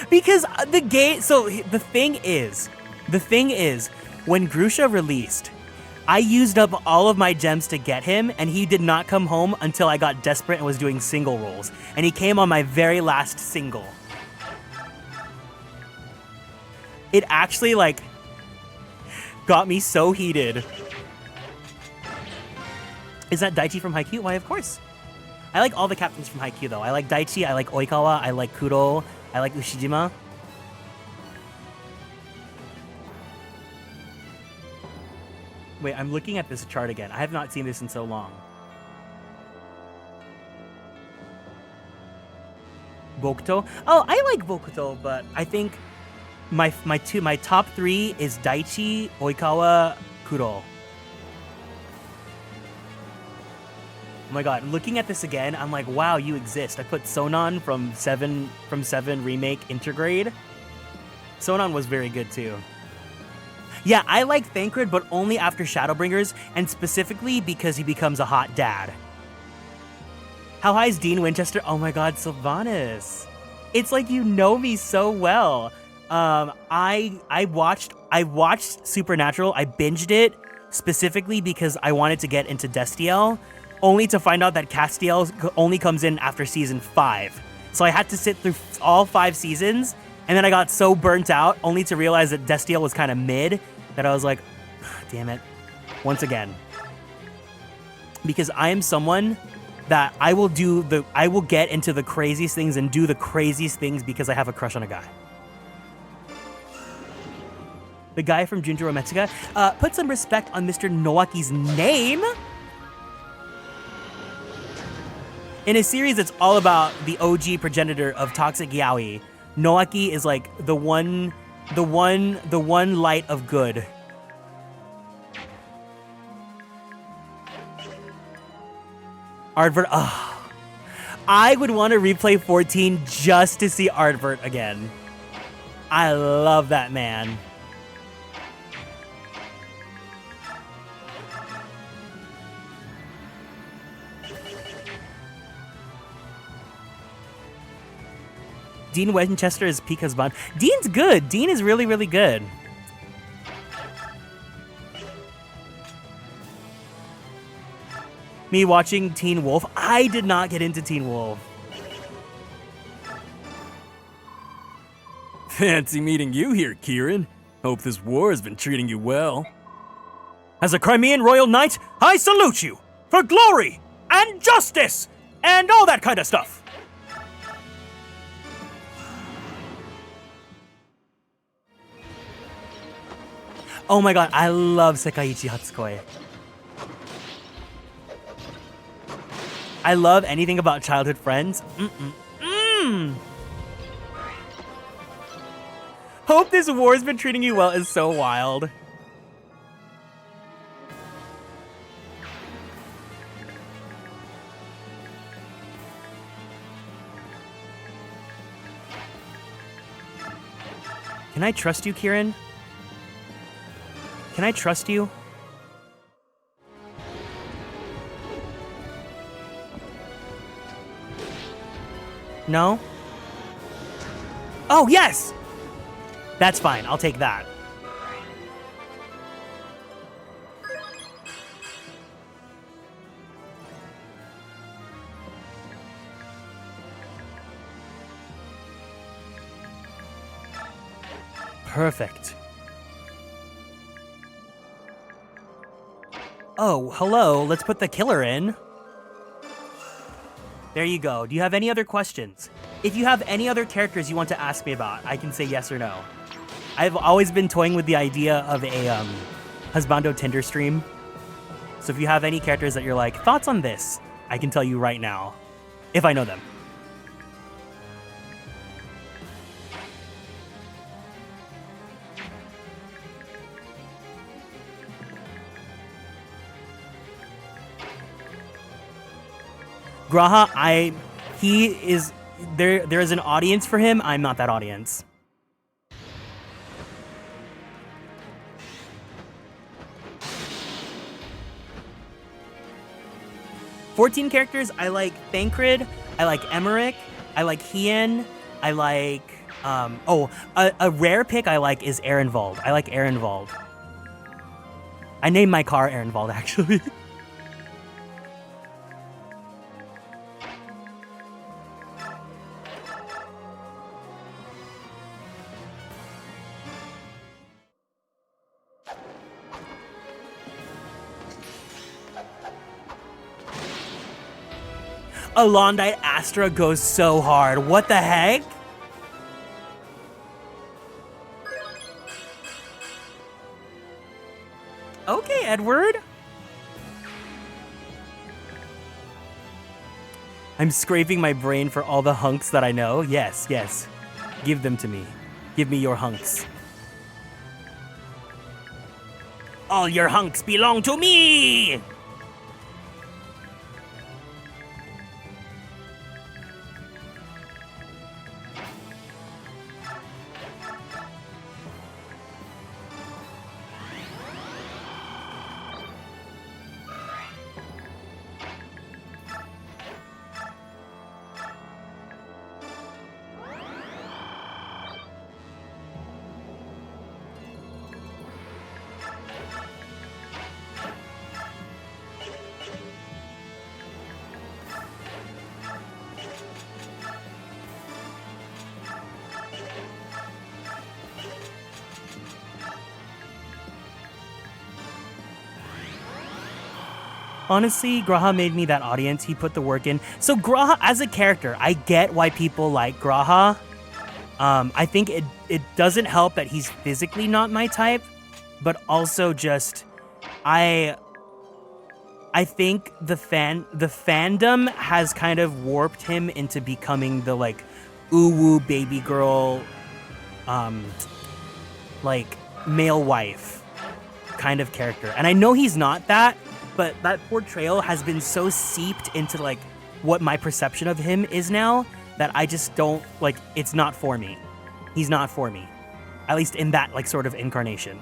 Because the thing is, when Grusha released, I used up all of my gems to get him, and he did not come home until I got desperate and was doing single rolls. And he came on my very last single. It actually, like, got me so heated. Is that Daichi from Haikyuu? Why, of course. I like all the captains from Haikyuu, though. I like Daichi, I like Oikawa, I like Kuro, I like Ushijima. Wait, I'm looking at this chart again. I have not seen this in so long. Bokuto? Oh, I like Bokuto, but I think my top three is Daichi, Oikawa, Kuro. Oh my god, looking at this again, I'm like, wow, you exist. I put Sonon from 7 Remake Intergrade. Sonon was very good too. Yeah, I like Thancred, but only after Shadowbringers, and specifically because he becomes a hot dad. How high is Dean Winchester? Oh my god, Sylvanas. It's like you know me so well. I watched Supernatural. I binged it specifically because I wanted to get into Destiel, only to find out that Castiel only comes in after season 5. So I had to sit through all 5 seasons, and then I got so burnt out, only to realize that Destiel was kind of mid, that I was like, damn it, once again. Because I am someone that I will get into the craziest things and do the craziest things because I have a crush on a guy. the guy from Junjuro Metsuga. Put some respect on Mr. Noaki's name. In a series that's all about the OG progenitor of toxic yaoi, Noaki is like the one light of good. Aardvert, I would want to replay 14 just to see Aardvert again. I love that man. Dean Winchester is peak husband. Dean's good. Dean is really, really good. Me watching Teen Wolf. I did not get into Teen Wolf. Fancy meeting you here, Kieran. Hope this war has been treating you well. As a Crimean royal knight, I salute you for glory and justice and all that kind of stuff. Oh my god, I love Sekaiichi Hatsukoi. I love anything about childhood friends. Hope this war has been treating you well is so wild. Can I trust you, Kieran? Can I trust you? No? Oh, yes! That's fine. I'll take that. Perfect. Oh, hello. Let's put the killer in. There you go. Do you have any other questions? If you have any other characters you want to ask me about, I can say yes or no. I've always been toying with the idea of a Husbando Tinder stream. So if you have any characters that you're like, thoughts on this, I can tell you right now, if I know them. Graha, he is, there is an audience for him. I'm not that audience. "14 characters, I like Thancred, I like Emmerich, I like Hien, I like, a rare pick I like is Ehrenwald. I like Ehrenwald. I named my car Ehrenwald, actually. Alondite Astra goes so hard. What the heck? Okay, Edward. I'm scraping my brain for all the hunks that I know. Yes, yes. Give them to me. Give me your hunks. All your hunks belong to me! Honestly, Graha made me that audience. He put the work in. So Graha, as a character, I get why people like Graha. I think it doesn't help that he's physically not my type, but also just I think the fandom has kind of warped him into becoming the like ooh-woo baby girl like male wife kind of character. And I know he's not that, but that portrayal has been so seeped into like what my perception of him is now that I just don't like, it's not for me. He's not for me. At least in that like sort of incarnation.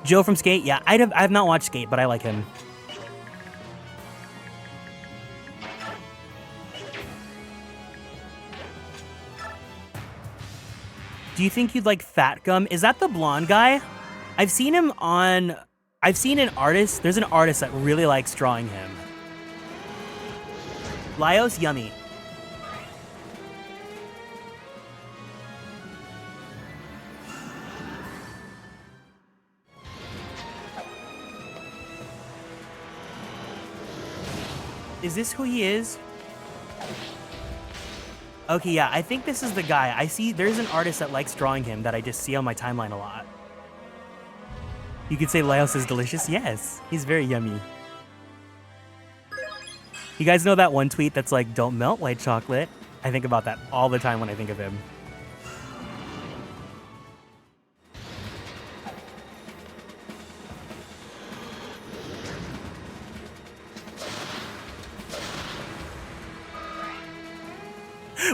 Joe from Skate? Yeah, I have not watched Skate, but I like him. Do you think you'd like Fat Gum? Is that the blonde guy? I've seen an artist. There's an artist that really likes drawing him. Lyos, yummy. Is this who he is? Okay, yeah, I think this is the guy. I see there's an artist that likes drawing him that I just see on my timeline a lot. You could say Lyos is delicious? Yes, he's very yummy. You guys know that one tweet that's like, don't melt white chocolate? I think about that all the time when I think of him.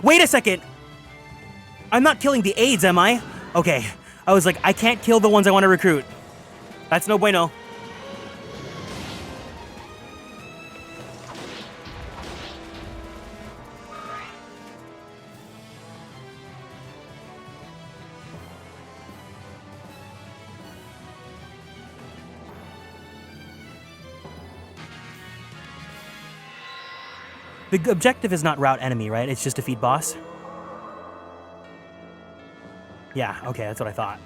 Wait a second! I'm not killing the AIDS, am I? Okay. I was like, I can't kill the ones I want to recruit. That's no bueno. The objective is not route enemy, right? It's just defeat boss? Yeah, okay, that's what I thought.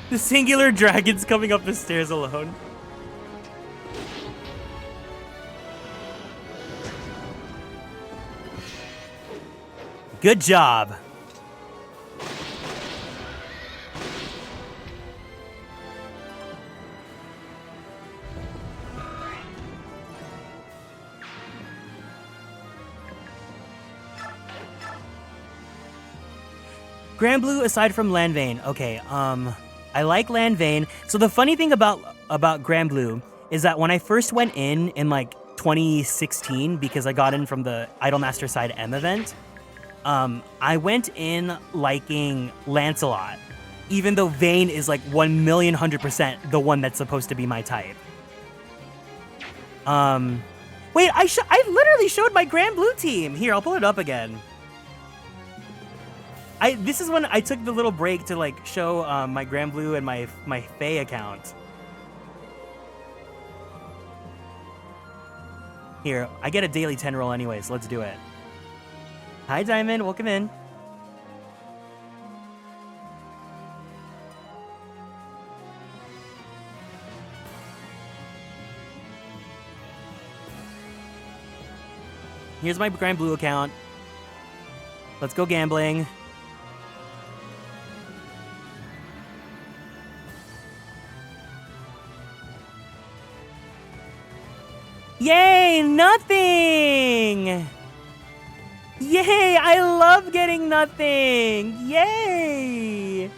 The singular dragon's coming up the stairs alone. Good job. Grand Blue aside from Landvane. Okay, I like Landvane. So the funny thing about Grand Blue is that when I first went in like 2016, because I got in from the Idolmaster Side M event, I went in liking Lancelot, even though Vane is like 1,100,000% the one that's supposed to be my type. Wait, I literally showed my Grand Blue team. Here, I'll pull it up again. This is when I took the little break to like show my Grand Blue and my Fae account. Here, I get a daily 10 roll anyway, so let's do it. Hi Diamond, welcome in. Here's my Grand Blue account. Let's go gambling. Yay, nothing! Yay, I love getting nothing! Yay!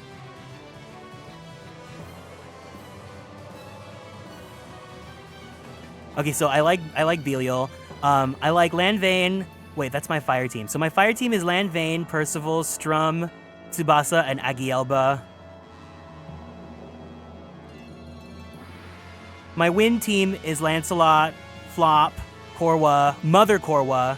Okay, so I like Belial. I like Landvane. Wait, that's my fire team. So my fire team is Landvane, Percival, Strum, Tsubasa, and Agielba. My wind team is Lancelot, Flop, Korwa, Mother Korwa,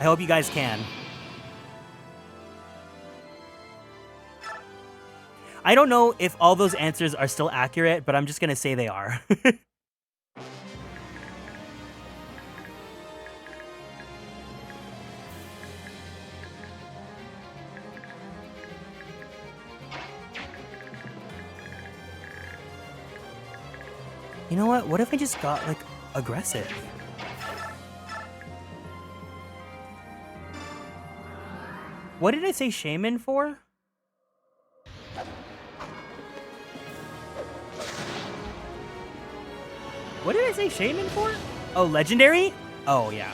I hope you guys can. I don't know if all those answers are still accurate, but I'm just gonna say they are. You know what? What if I just got, like, aggressive? What did I say shaman for? What did I say shaman for? Oh, legendary? Oh, yeah.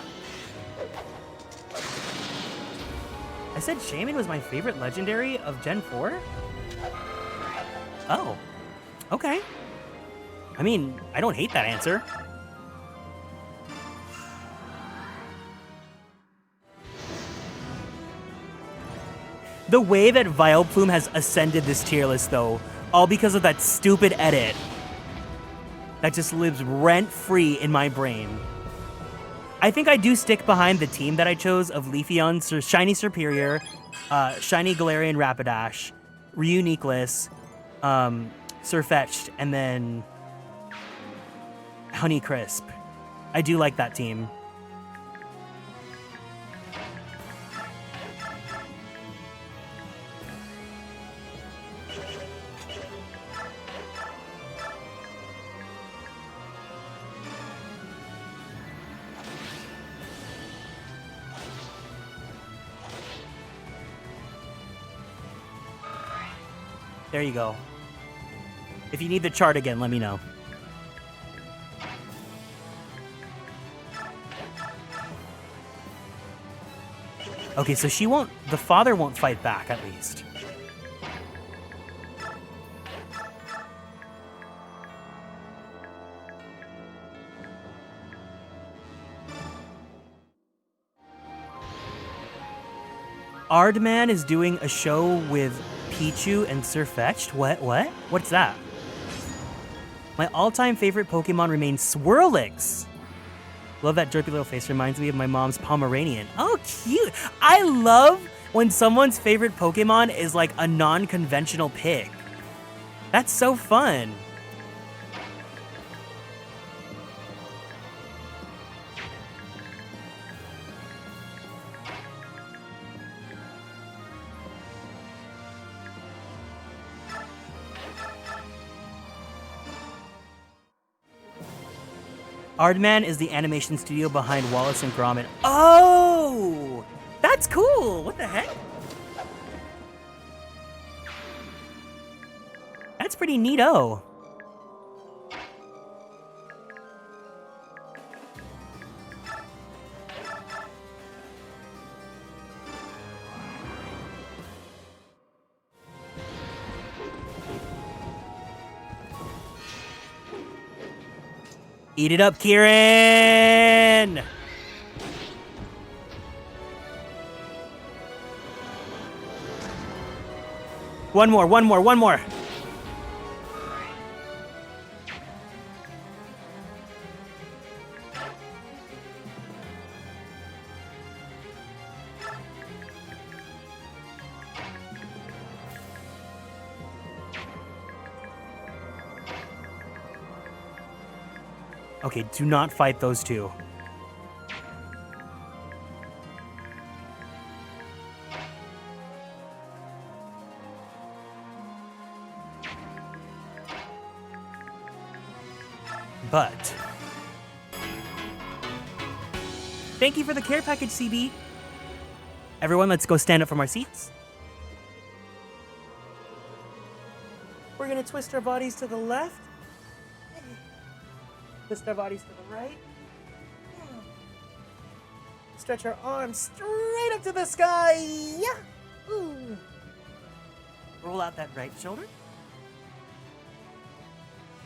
I said shaman was my favorite legendary of Gen 4? Oh. Okay. I mean, I don't hate that answer. The way that Vileplume has ascended this tier list, though, all because of that stupid edit that just lives rent-free in my brain. I think I do stick behind the team that I chose of Leafeon, Shiny Superior, Shiny Galarian Rapidash, Reuniclus, Sirfetch'd, and then Honeycrisp. I do like that team. There you go. If you need the chart again, let me know. Okay, so the father won't fight back, at least. Ardman is doing a show with Pichu and Sirfetch'd? What? What's that? My all-time favorite Pokemon remains Swirlix. Love that derpy little face. Reminds me of my mom's Pomeranian. Oh, cute. I love when someone's favorite Pokemon is like a non-conventional pig. That's so fun. Aardman is the animation studio behind Wallace and Gromit. Oh! That's cool! What the heck? That's pretty neato. Eat it up, Kieran! One more. Okay, do not fight those two. But thank you for the care package, CB. Everyone, let's go stand up from our seats. We're gonna twist our bodies to the left. Twist our bodies to the right. Stretch our arms straight up to the sky. Yeah. Ooh. Roll out that right shoulder.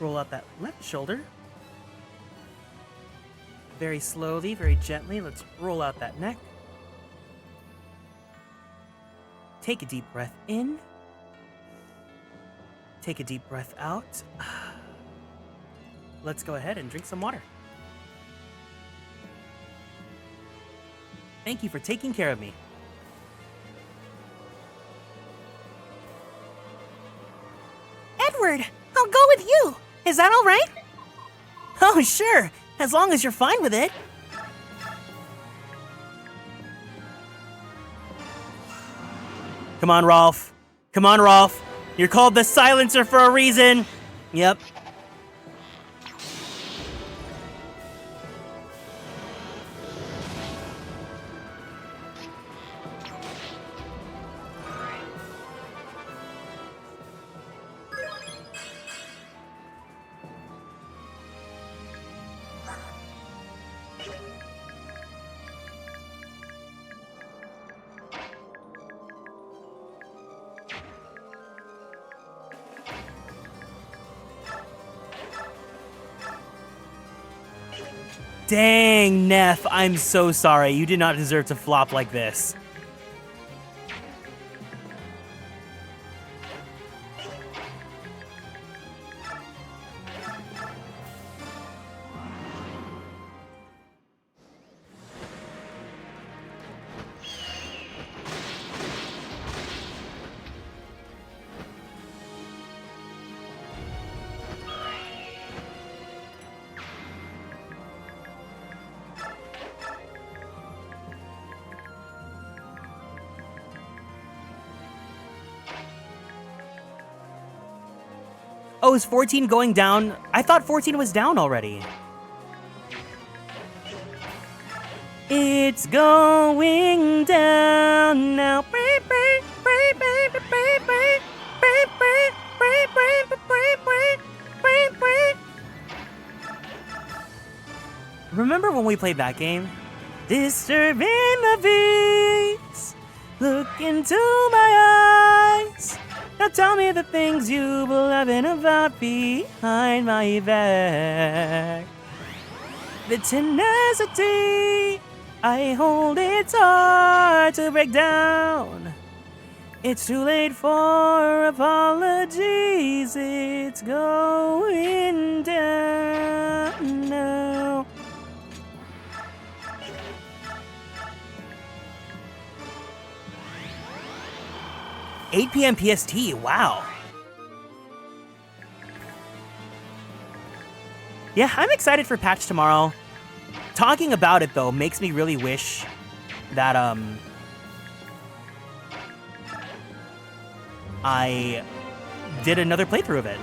Roll out that left shoulder. Very slowly, very gently, let's roll out that neck. Take a deep breath in. Take a deep breath out. Let's go ahead and drink some water. Thank you for taking care of me. Edward, I'll go with you. Is that all right? Oh, sure, as long as you're fine with it. Come on, Rolf. Come on, Rolf. You're called the Silencer for a reason. Yep. Dang, Neff, I'm so sorry. You did not deserve to flop like this. Oh, is 14 going down? I thought 14 was down already. It's going down now. Remember when we played that game? Disturbing the beats. Look into my eyes. Now tell me the things you believe in about behind my back. The tenacity I hold, it's hard to break down. It's too late for apologies. It's going down now. $8 p.m. PST, wow. Yeah, I'm excited for patch tomorrow. Talking about it, though, makes me really wish that, I did another playthrough of it.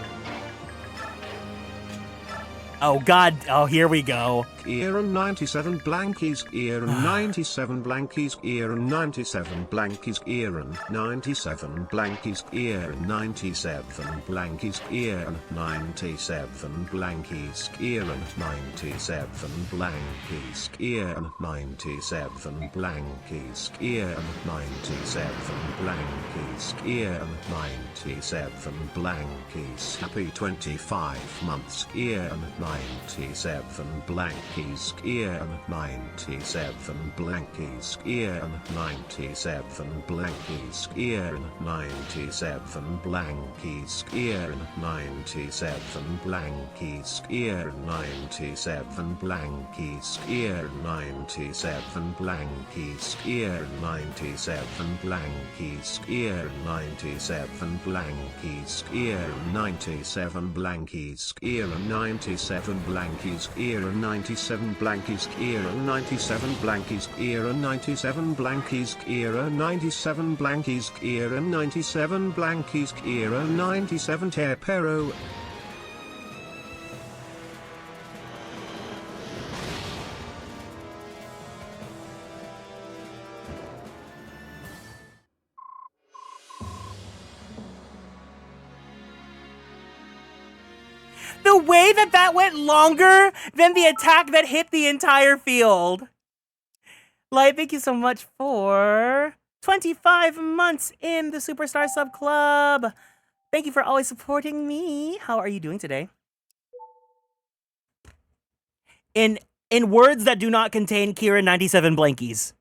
Oh, God. Oh, here we go. Kieran 97 blankies, Kieran 97 blankies, Kieran 97 blankies, Kieran 97 blankies, Kieran 97 blankies, Kieran 97 blankies, Kieran 97 blankies, Kieran 97 blankies, Kieran 97 blankies, Kieran 97 blankies, happy 25 months, Kieran 97 blankies, Kieran 97 blankies, Kieran 97 blankies, Kieran 97 blankies, Kieran 97 blankies, Kieran 97 blankies, Kieran 97 blankies, Kieran 97 blankies, Kieran 97 blankies, Kieran 97 blankies, Kieran 97 blankies, Kieran 97 blankies, Kieran 97 blankies, Kieran 97 blankies, Kieran 97 blankies, Kieran 97 blankies, Kieran 97 terpero. The way that that went longer than the attack that hit the entire field. Light, thank you so much for 25 months in the Superstar Sub Club. Thank you for always supporting me. How are you doing today? In words that do not contain Kieran 97 blankies.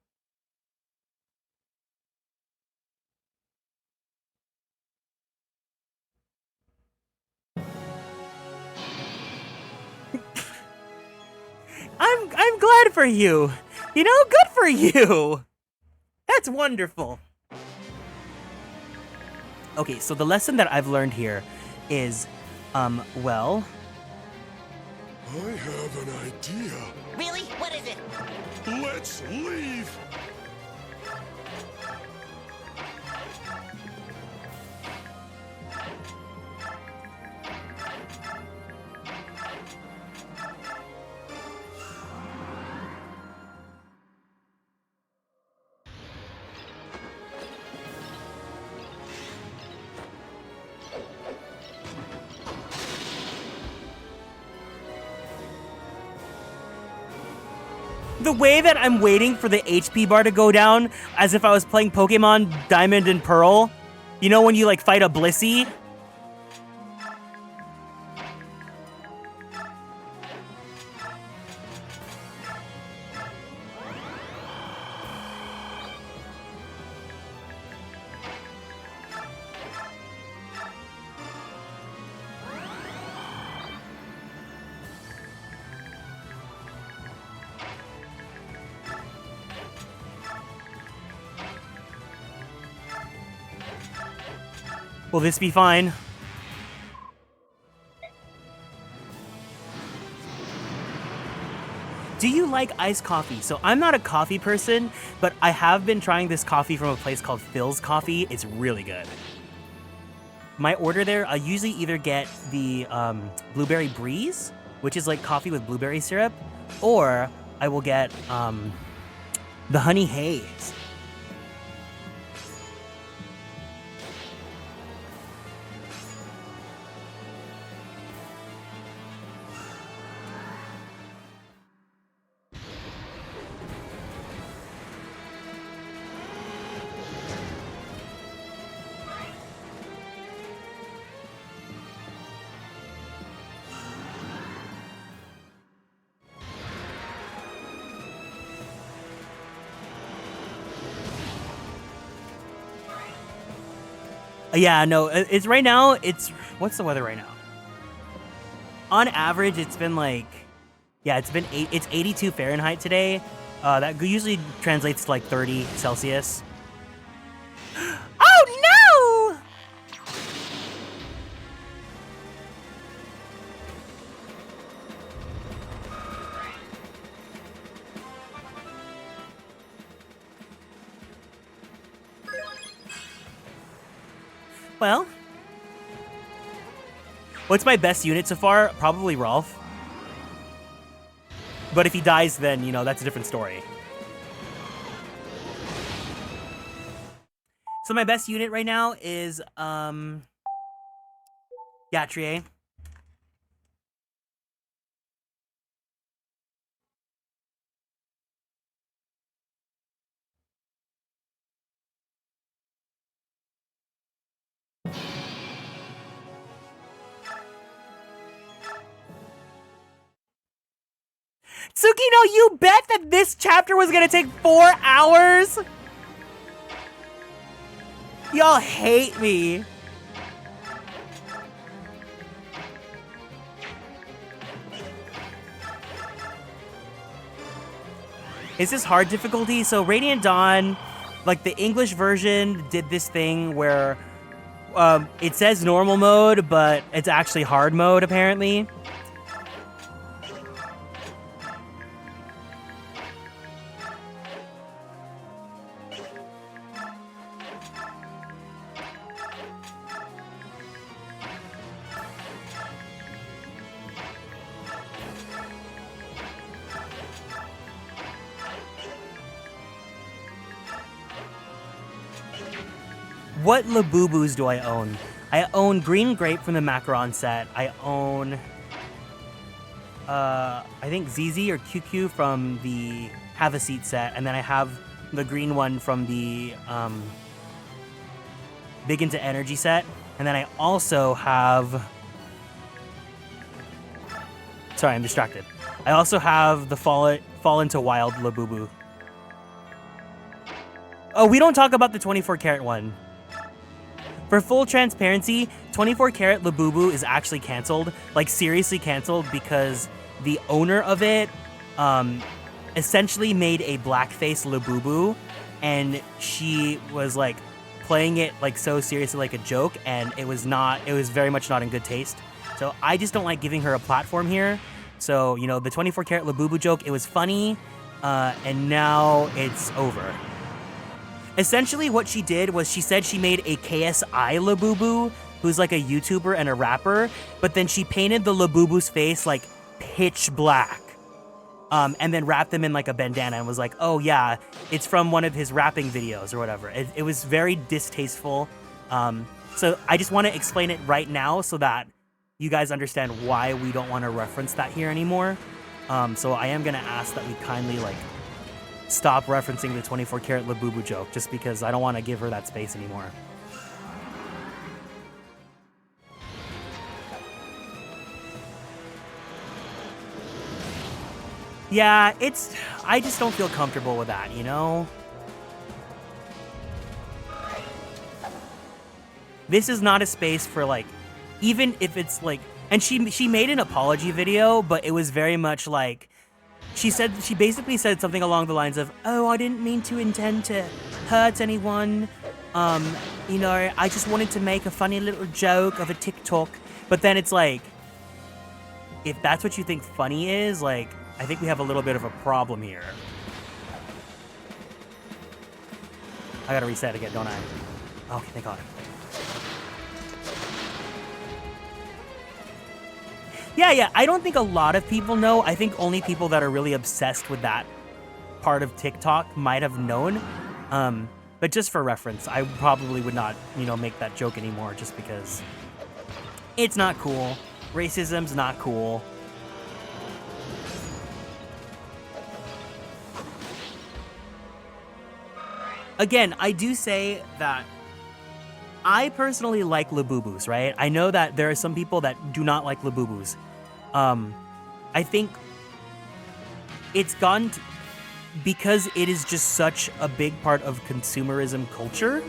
I'm glad for you. You know, good for you. That's wonderful. Okay, so the lesson that I've learned here is, well... I have an idea. Really? What is it? Let's leave. The way that I'm waiting for the HP bar to go down, as if I was playing Pokemon Diamond and Pearl. You know when you, like, fight a Blissey? Will this be fine? Do you like iced coffee? So I'm not a coffee person, but I have been trying this coffee from a place called Phil's Coffee. It's really good. My order there, I usually either get the Blueberry Breeze, which is like coffee with blueberry syrup, or I will get the Honey Haze. Yeah, no, it's right now, what's the weather right now? On average, it's been like, yeah, it's 82 Fahrenheit today. That usually translates to like 30 Celsius. Oh no! Well, what's my best unit so far? Probably Rolf. But if he dies, then, you know, that's a different story. So my best unit right now is, Gatrier. Tsukino, you bet that this chapter was gonna take 4 hours? Y'all hate me. Is this hard difficulty? So Radiant Dawn, like the English version did this thing where it says normal mode, but it's actually hard mode apparently. What Labubus do I own? I own Green Grape from the Macaron set. I own, I think ZZ or QQ from the Have a Seat set. And then I have the green one from the Big Into Energy set. And then I also have... Sorry, I'm distracted. I also have the Fall Into Wild Labubu. Oh, we don't talk about the 24 karat one. For full transparency, 24 karat Labubu is actually canceled, like seriously canceled, because the owner of it essentially made a blackface Labubu, and she was like playing it like so seriously like a joke, and it was very much not in good taste. So I just don't like giving her a platform here. So, you know, the 24 karat Labubu joke, it was funny, and now it's over. Essentially what she did was she said she made a KSI Labubu, who's like a YouTuber and a rapper, but then she painted the Labubu's face like pitch black, and then wrapped him in like a bandana and was like, oh yeah, it's from one of his rapping videos or whatever. It was very distasteful. So I just want to explain it right now so that you guys understand why we don't want to reference that here anymore. So I am going to ask that we kindly like stop referencing the 24 karat Labubu joke, just because I don't want to give her that space anymore. Yeah, I just don't feel comfortable with that, you know? This is not a space for like, even if it's like, and she made an apology video, but it was very much like, she basically said something along the lines of, oh, I didn't mean to intend to hurt anyone. You know, I just wanted to make a funny little joke of a TikTok. But then it's like, if that's what you think funny is, like, I think we have a little bit of a problem here. I gotta reset again, don't I? Okay, thank God. Yeah, I don't think a lot of people know. I think only people that are really obsessed with that part of TikTok might have known. But just for reference, I probably would not, you know, make that joke anymore just because it's not cool. Racism's not cool. Again, I do say that I personally like Labubus, right? I know that there are some people that do not like Labubus. I think it's gone because it is just such a big part of consumerism culture.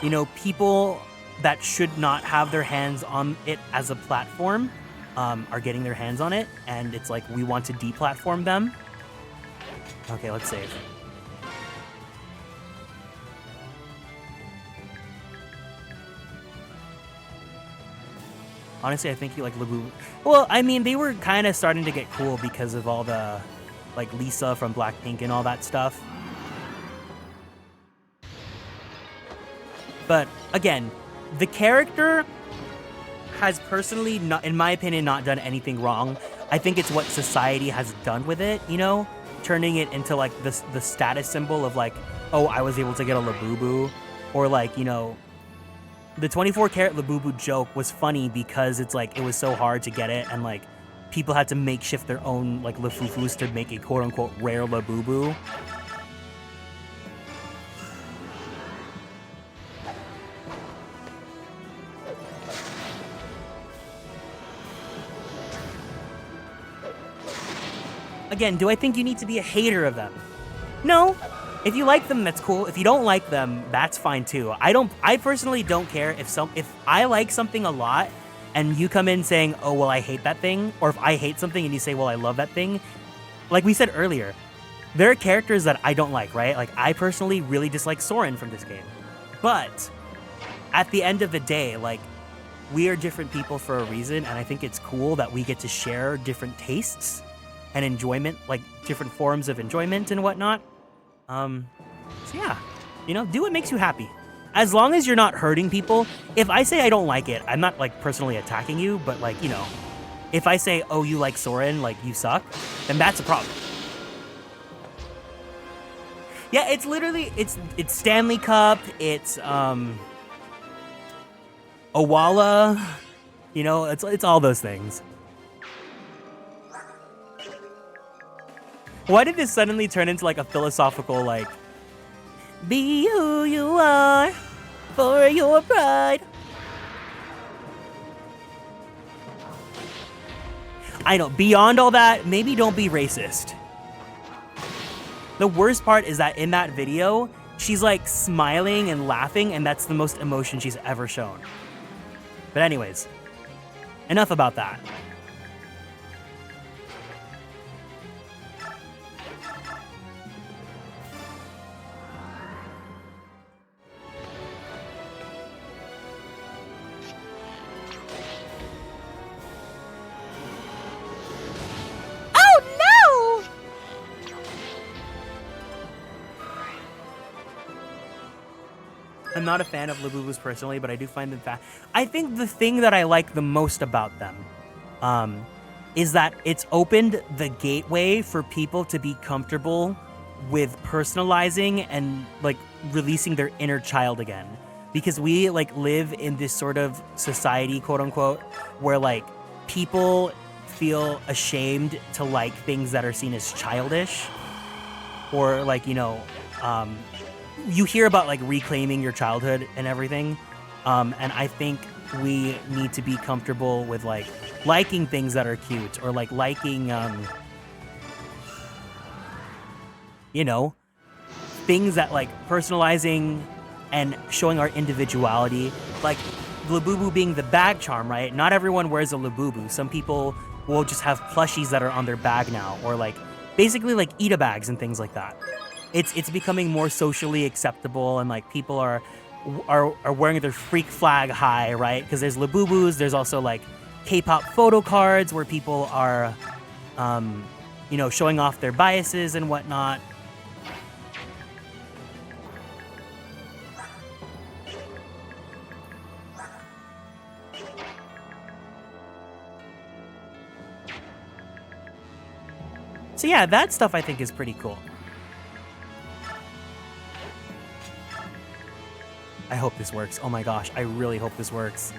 You know, people that should not have their hands on it as a platform are getting their hands on it, and it's like we want to deplatform them. Okay, let's save. Honestly, I think you like Labubu. Well, I mean, they were kind of starting to get cool because of all the, like, Lisa from Blackpink and all that stuff. But, again, the character has personally, not, in my opinion, not done anything wrong. I think it's what society has done with it, you know? Turning it into, like, the status symbol of, like, oh, I was able to get a Labubu. Or, like, you know, the 24 karat Labubu joke was funny because it's like, it was so hard to get it, and like, people had to makeshift their own like Lafufus to make a quote unquote rare Labubu. Again, do I think you need to be a hater of them? No. If you like them, that's cool. If you don't like them, that's fine too. I personally don't care if I like something a lot and you come in saying, oh, well, I hate that thing. Or if I hate something and you say, well, I love that thing. Like we said earlier, there are characters that I don't like, right? Like I personally really dislike Soren from this game. But at the end of the day, like we are different people for a reason. And I think it's cool that we get to share different tastes and enjoyment, like different forms of enjoyment and whatnot. So yeah, you know, do what makes you happy. As long as you're not hurting people. If I say I don't like it, I'm not like personally attacking you, but like, you know, if I say, oh, you like Soren, like you suck, then that's a problem. Yeah, it's literally, it's Stanley Cup, it's, Owala, you know, it's all those things. Why did this suddenly turn into like a philosophical, like, be who you are for your pride? I know, beyond all that, maybe don't be racist. The worst part is that in that video, she's like smiling and laughing, and that's the most emotion she's ever shown. But anyways, enough about that. I'm not a fan of Labubus personally, but I do find them I think the thing that I like the most about them is that it's opened the gateway for people to be comfortable with personalizing and like releasing their inner child again. Because we like live in this sort of society, quote unquote, where like people feel ashamed to like things that are seen as childish, or like, you know, you hear about like reclaiming your childhood and everything. And I think we need to be comfortable with like liking things that are cute, or like liking, you know, things that like personalizing and showing our individuality. Like Labubu being the bag charm, right? Not everyone wears a Labubu. Some people will just have plushies that are on their bag now, or like basically like Ita bags and things like that. It's becoming more socially acceptable, and like people are wearing their freak flag high, right? Because there's Labubus, there's also like K-pop photo cards where people are, you know, showing off their biases and whatnot. So yeah, that stuff I think is pretty cool. I hope this works. Oh my gosh, I really hope this works.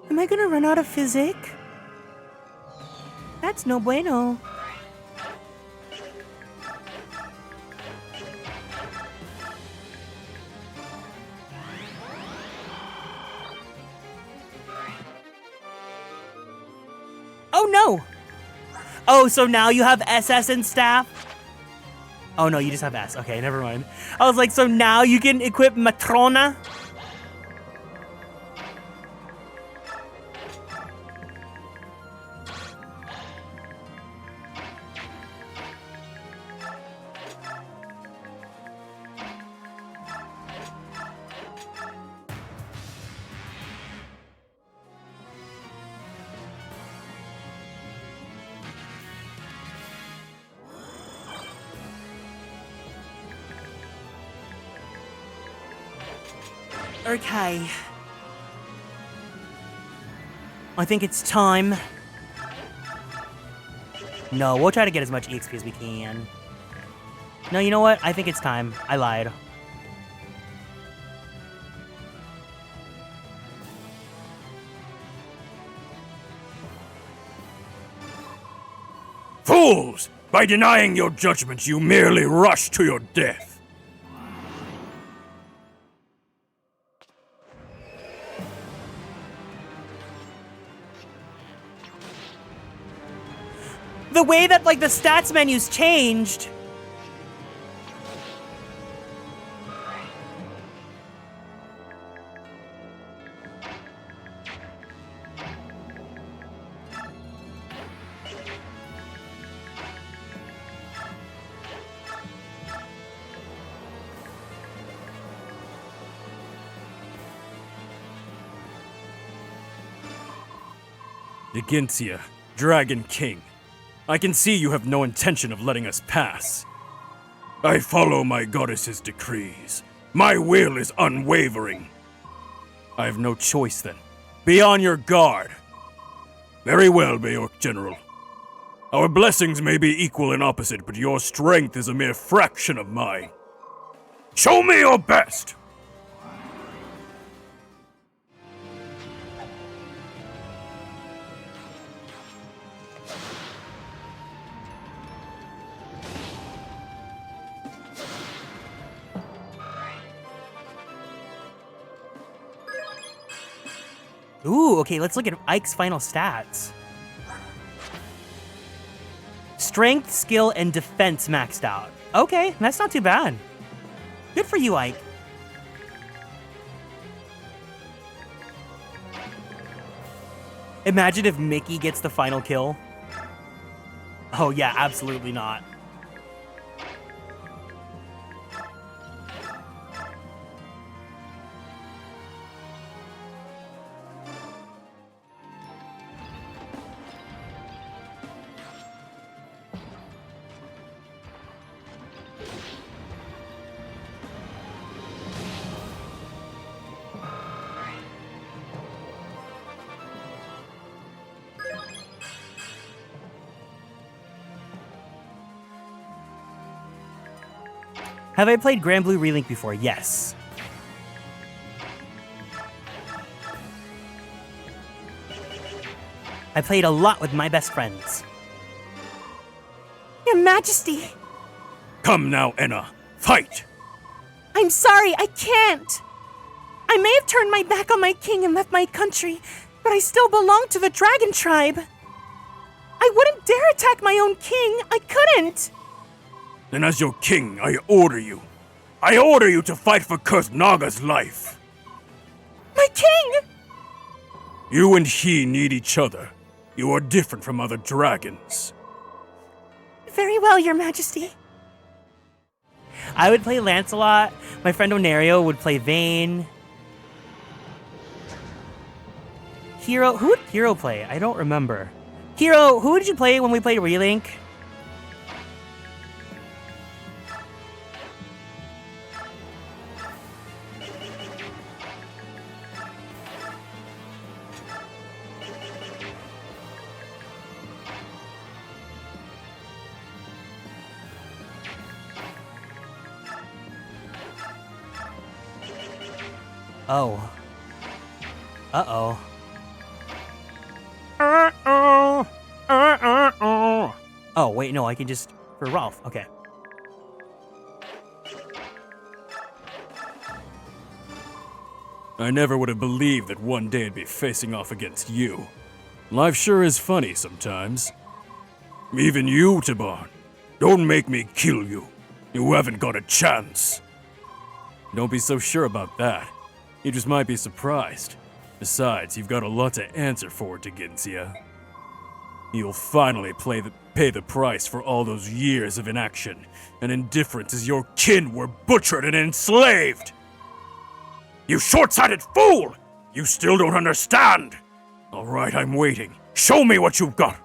Am I gonna run out of physic? That's no bueno. Oh no! Oh, so now you have SS and staff? Oh no, you just have S. Okay, never mind. I was like, so now you can equip Matrona? Okay. I think it's time. No, we'll try to get as much EXP as we can. No, you know what? I think it's time. I lied. Fools! By denying your judgment, you merely rush to your death. The way that, like, the stats menu's changed. Digintia, Dragon King. I can see you have no intention of letting us pass. I follow my goddess's decrees. My will is unwavering. I have no choice then. Be on your guard. Very well, Beork General. Our blessings may be equal and opposite, but your strength is a mere fraction of mine. Show me your best! Ooh, okay, let's look at Ike's final stats. Strength, skill, and defense maxed out. Okay, that's not too bad. Good for you, Ike. Imagine if Mickey gets the final kill. Oh yeah, absolutely not. Have I played Grand Blue Relink before? Yes. I played a lot with my best friends. Your Majesty, Come now, Enna. Fight! I'm sorry, I can't. I may have turned my back on my king and left my country, but I still belong to the dragon tribe. I wouldn't dare attack my own king. I couldn't. Then as your king, I order you. I order you to fight for Cursed Naga's life. My king! You and he need each other. You are different from other dragons. Very well, Your Majesty. I would play Lancelot. My friend Onario would play Vayne. Hero, who would Hero play? I don't remember. Hero, who did you play when we played Relink? Oh. Uh-oh. Oh, wait, no, I can just... For Rolf, okay. I never would have believed that one day I'd be facing off against you. Life sure is funny sometimes. Even you, Taban. Don't make me kill you. You haven't got a chance. Don't be so sure about that. You just might be surprised. Besides, you've got a lot to answer for, Teginsia. You'll finally pay the price for all those years of inaction and indifference as your kin were butchered and enslaved! You short-sighted fool! You still don't understand! Alright, I'm waiting. Show me what you've got!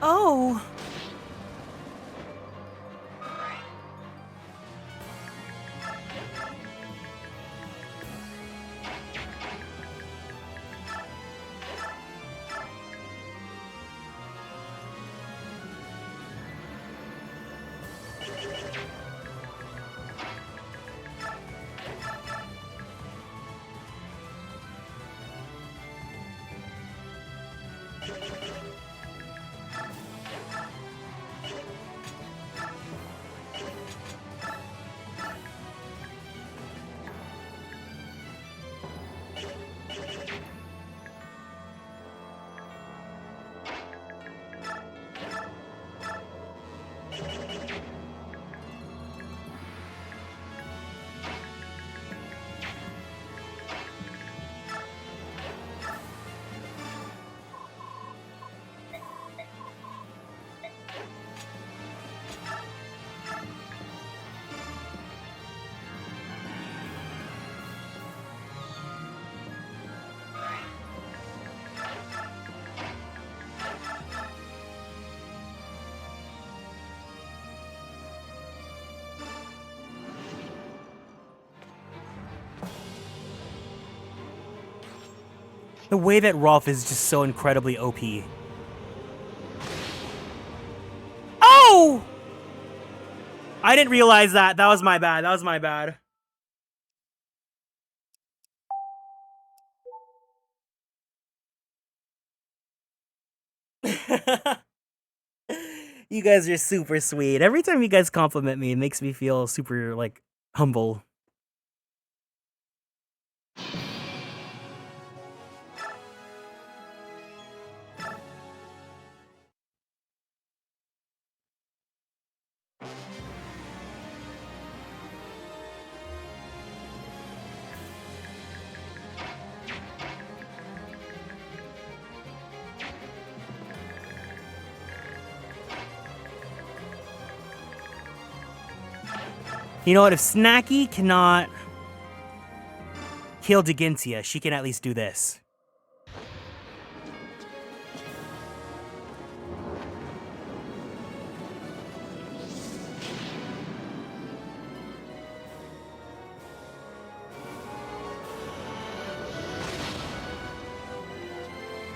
Oh. The way that Rolf is just so incredibly OP. Oh! I didn't realize that. That was my bad. That was my bad. You guys are super sweet. Every time you guys compliment me, it makes me feel super, like, humble. You know what? If Snacky cannot kill Degintia, she can at least do this.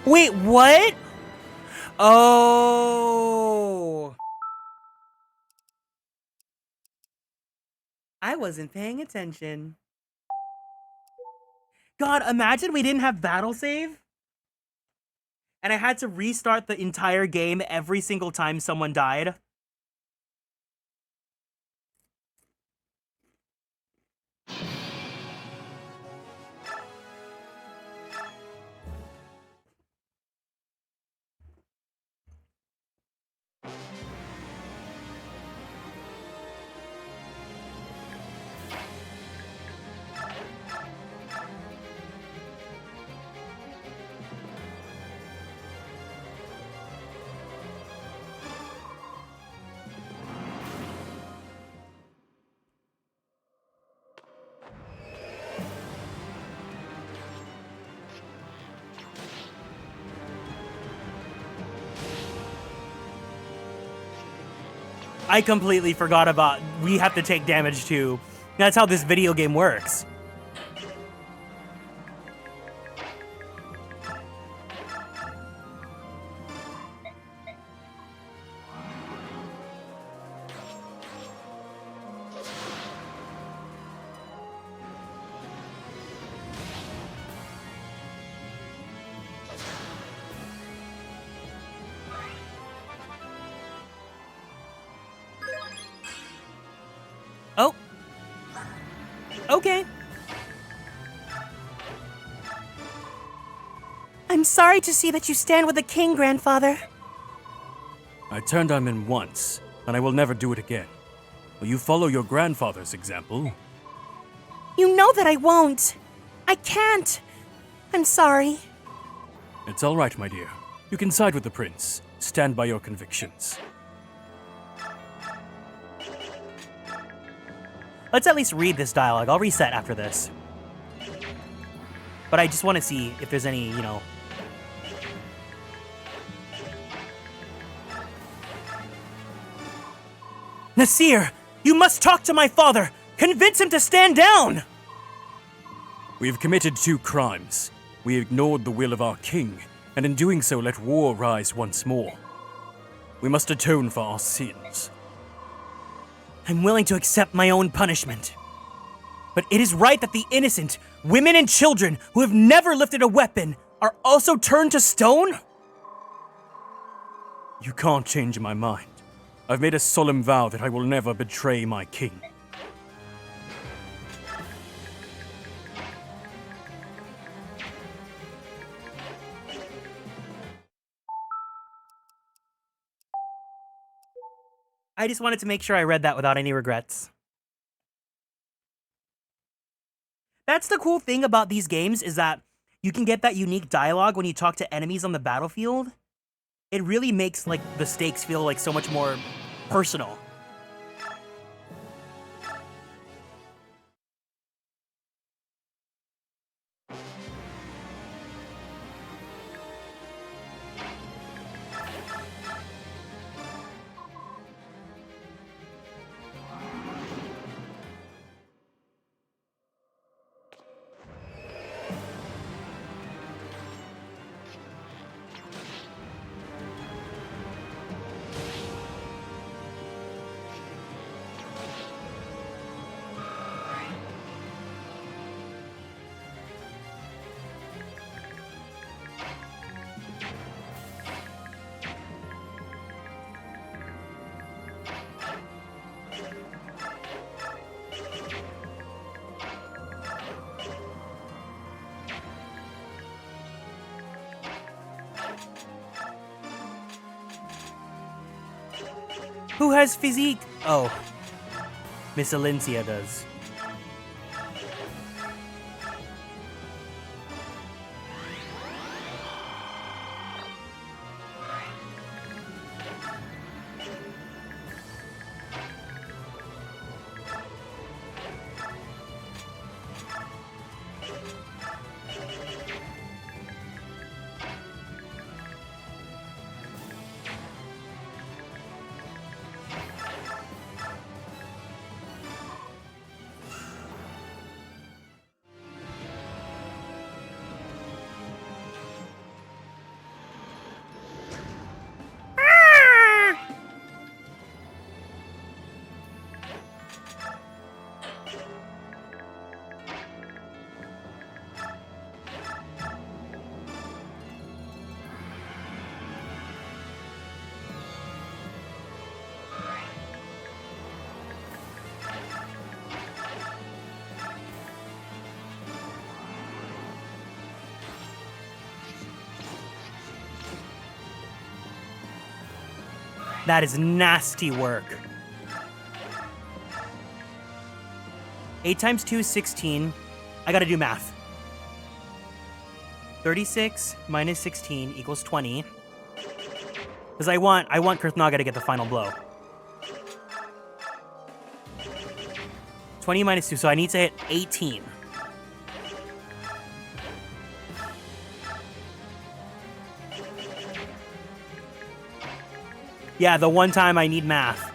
Wait, what? Oh. I wasn't paying attention. God, imagine we didn't have battle save. And I had to restart the entire game every single time someone died. I completely forgot about we have to take damage too. That's how this video game works. Oh. Okay. I'm sorry to see that you stand with the king, grandfather. I turned him in once, and I will never do it again. Will you follow your grandfather's example? You know that I won't. I can't. I'm sorry. It's all right, my dear. You can side with the prince. Stand by your convictions. Let's at least read this dialogue. I'll reset after this. But I just want to see if there's any, you know... Nasir, you must talk to my father! Convince him to stand down! We have committed 2 crimes. We ignored the will of our king, and in doing so let war rise once more. We must atone for our sins. I'm willing to accept my own punishment. But it is right that the innocent, women and children who have never lifted a weapon, are also turned to stone? You can't change my mind. I've made a solemn vow that I will never betray my king. I just wanted to make sure I read that without any regrets. That's the cool thing about these games, is that you can get that unique dialogue when you talk to enemies on the battlefield. It really makes, like, the stakes feel like so much more personal. Who has physique? Oh. Miss Alencia does. That is nasty work. 8 times 2 is 16. I gotta do math. 36 minus 16 equals 20. Because I want Kurthnaga to get the final blow. 20 minus 2, so I need to hit 18. Yeah, the one time I need math.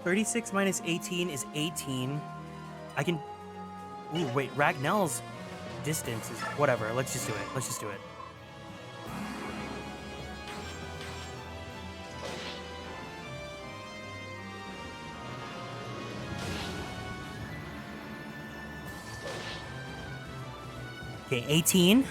$36 minus 18 is 18. I can... Ooh, wait, Ragnell's distance is... Whatever, let's just do it. Let's just do it. Okay, 18.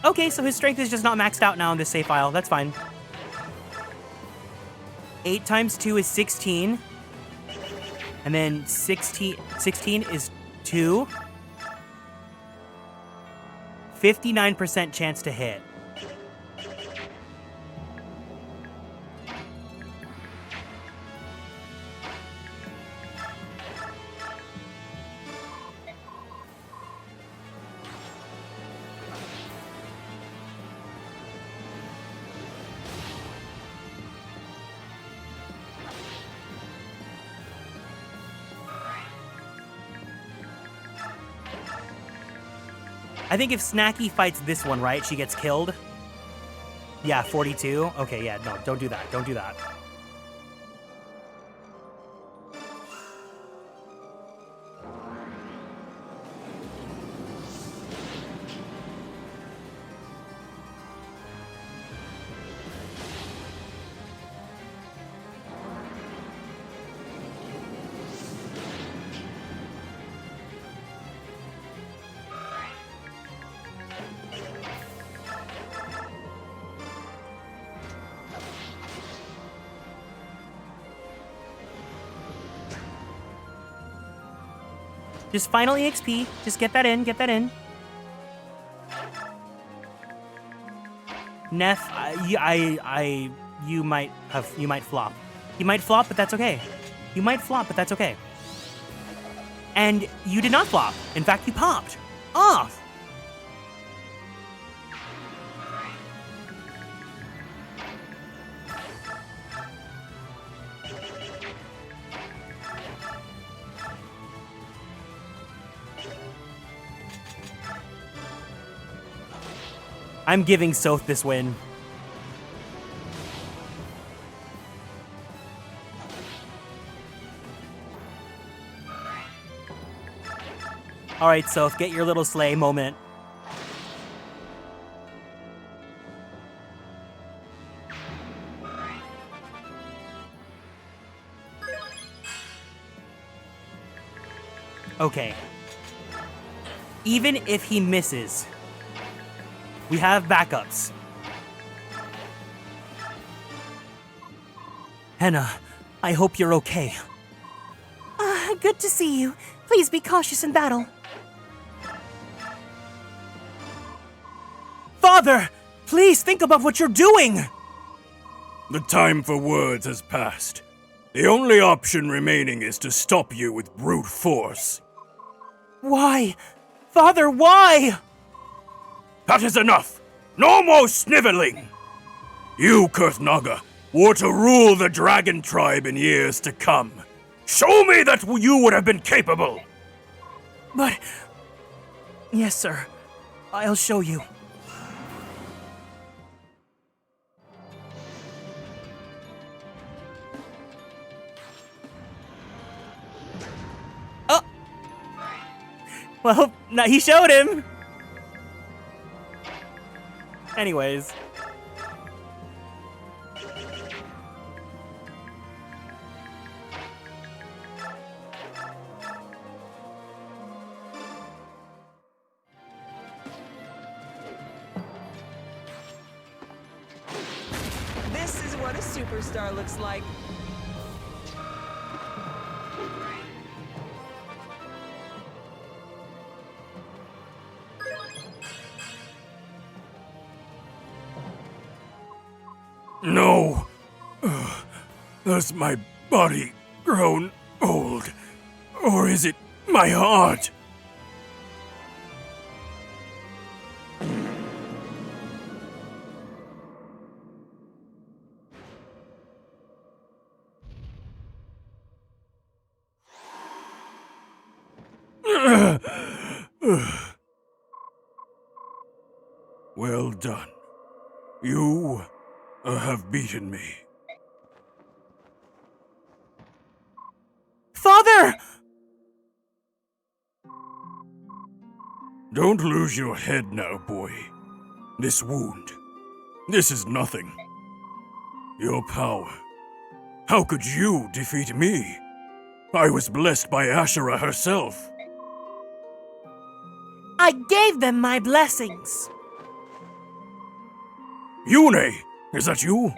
Okay, so his strength is just not maxed out now in this save file. That's fine. 8 times 2 is 16. And then 16 is 2. 59% chance to hit. I think if Snacky fights this one, right, she gets killed. Yeah, 42. Okay, yeah, no, don't do that. Don't do that. Just final EXP. Just get that in. Get that in. Neff, you might flop. You might flop, but that's okay. You might flop, but that's okay. And you did not flop. In fact, you popped. Off. I'm giving Soth this win. All right, Soth, get your little slay moment. Okay. Even if he misses, we have backups. Henna, I hope you're okay. Good to see you. Please be cautious in battle. Father, please think about what you're doing. The time for words has passed. The only option remaining is to stop you with brute force. Why? Father, why? That is enough! No more sniveling! You, Kurthnaga, were to rule the dragon tribe in years to come. Show me that you would have been capable! But... Yes, sir. I'll show you. Oh! Well, no, he showed him! Anyways. This is what a superstar looks like. No! Has my body grown old? Or is it my heart? Well done. You have beaten me. Father! Don't lose your head now, boy. This wound, this is nothing. Your power. How could you defeat me? I was blessed by Ashera herself. I gave them my blessings. Yune, is that you?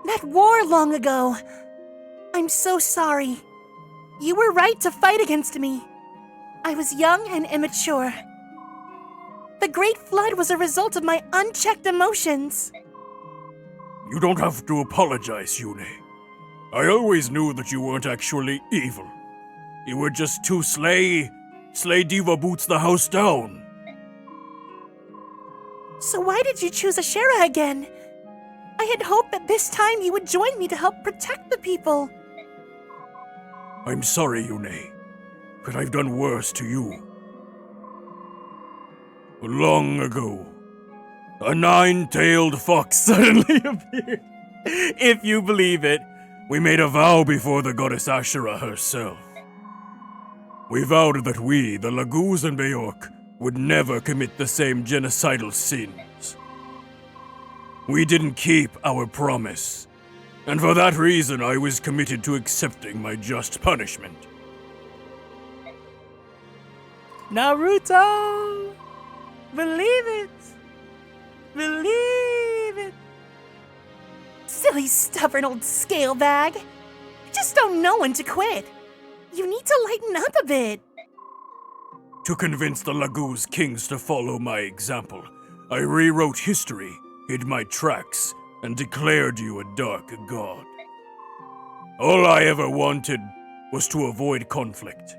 That war long ago. I'm so sorry. You were right to fight against me. I was young and immature. The Great Flood was a result of my unchecked emotions. You don't have to apologize, Yune. I always knew that you weren't actually evil. You were just too Slay Diva Boots the house down. So why did you choose Ashera again? I had hoped that this time you would join me to help protect the people. I'm sorry, Yune, but I've done worse to you. Long ago, a nine-tailed fox suddenly appeared. If you believe it. We made a vow before the goddess Ashera herself. We vowed that we, the Laguz and Beork, would never commit the same genocidal sins. We didn't keep our promise, and for that reason I was committed to accepting my just punishment. Naruto! Believe it! Believe it! Silly, stubborn old scale bag. You just don't know when to quit. You need to lighten up a bit. To convince the Laguz kings to follow my example, I rewrote history, hid my tracks, and declared you a dark god. All I ever wanted was to avoid conflict.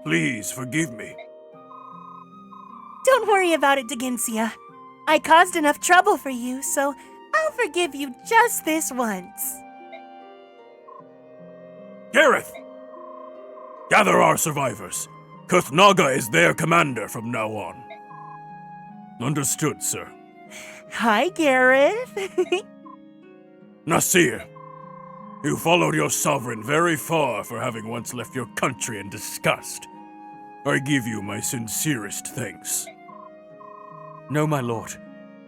Please forgive me. Don't worry about it, Deginsia. I caused enough trouble for you, so I'll forgive you just this once. Gareth! Gather our survivors. Kurthnaga is their commander from now on. Understood, sir. Hi, Gareth. Nasir, you followed your sovereign very far for having once left your country in disgust. I give you my sincerest thanks. No, my lord.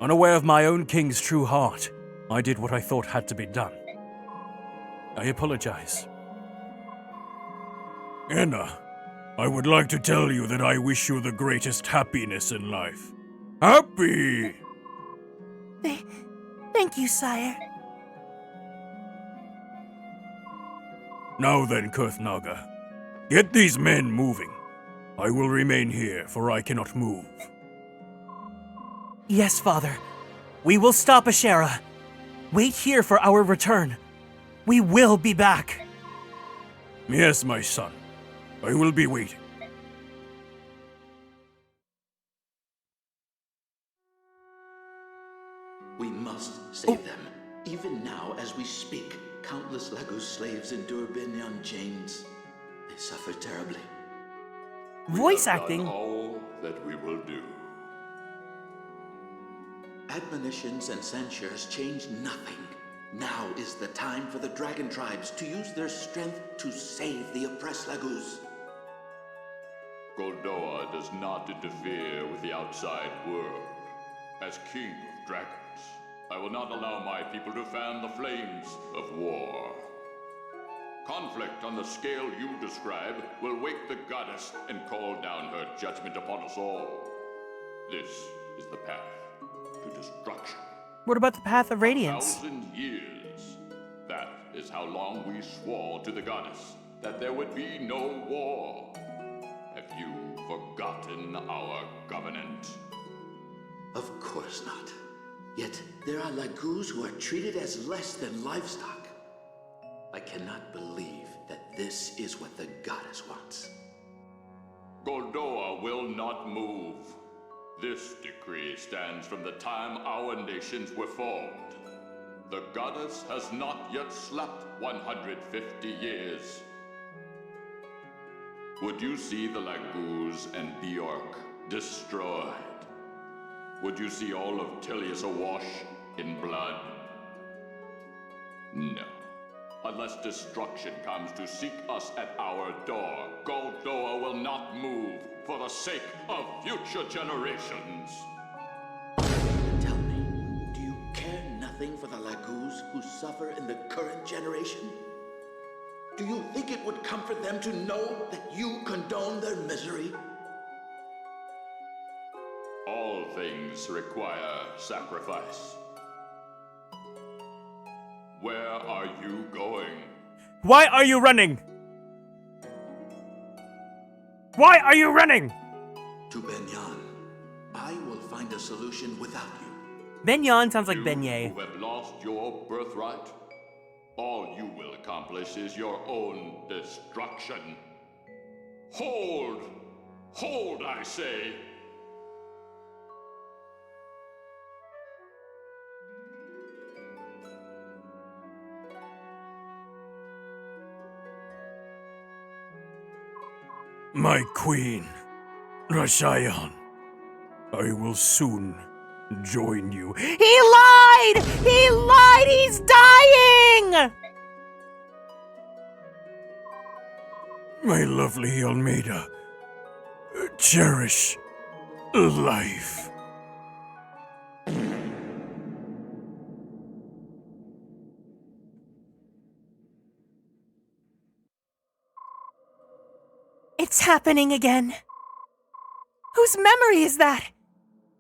Unaware of my own king's true heart, I did what I thought had to be done. I apologize. Anna, I would like to tell you that I wish you the greatest happiness in life. Happy! Thank you, sire. Now then, Kurthnaga, get these men moving. I will remain here, for I cannot move. Yes, father. We will stop Ashera. Wait here for our return. We will be back. Yes, my son. I will be waiting. We must save them. Even now, as we speak, countless Laguz slaves endure Binyan chains. They suffer terribly. Voice acting. All that we will do. Admonitions and censures change nothing. Now is the time for the dragon tribes to use their strength to save the oppressed Laguz. Goldoa does not interfere with the outside world. As king of dragons, I will not allow my people to fan the flames of war. Conflict on the scale you describe will wake the goddess and call down her judgment upon us all. This is the path to destruction. What about the Path of Radiance? 1,000 years. That is how long we swore to the goddess that there would be no war. Have you forgotten our covenant? Of course not. Yet there are Laguz who are treated as less than livestock. I cannot believe that this is what the goddess wants. Goldoa will not move. This decree stands from the time our nations were formed. The goddess has not yet slept 150 years. Would you see the Laguz and Bjork destroyed? Would you see all of Tellius awash in blood? No. Unless destruction comes to seek us at our door, Goldoa will not move for the sake of future generations. Tell me, do you care nothing for the Laguz who suffer in the current generation? Do you think it would comfort them to know that you condone their misery? All things require sacrifice. Where are you going? Why are you running? Why are you running? To Benyan. I will find a solution without you. Benyan sounds like You beignet. who have lost your birthright, all you will accomplish is your own destruction. Hold! Hold, I say! My queen, Rashayan, I will soon join you. He lied! He lied! He's dying! My lovely Almeida, cherish life. It's happening again. Whose memory is that?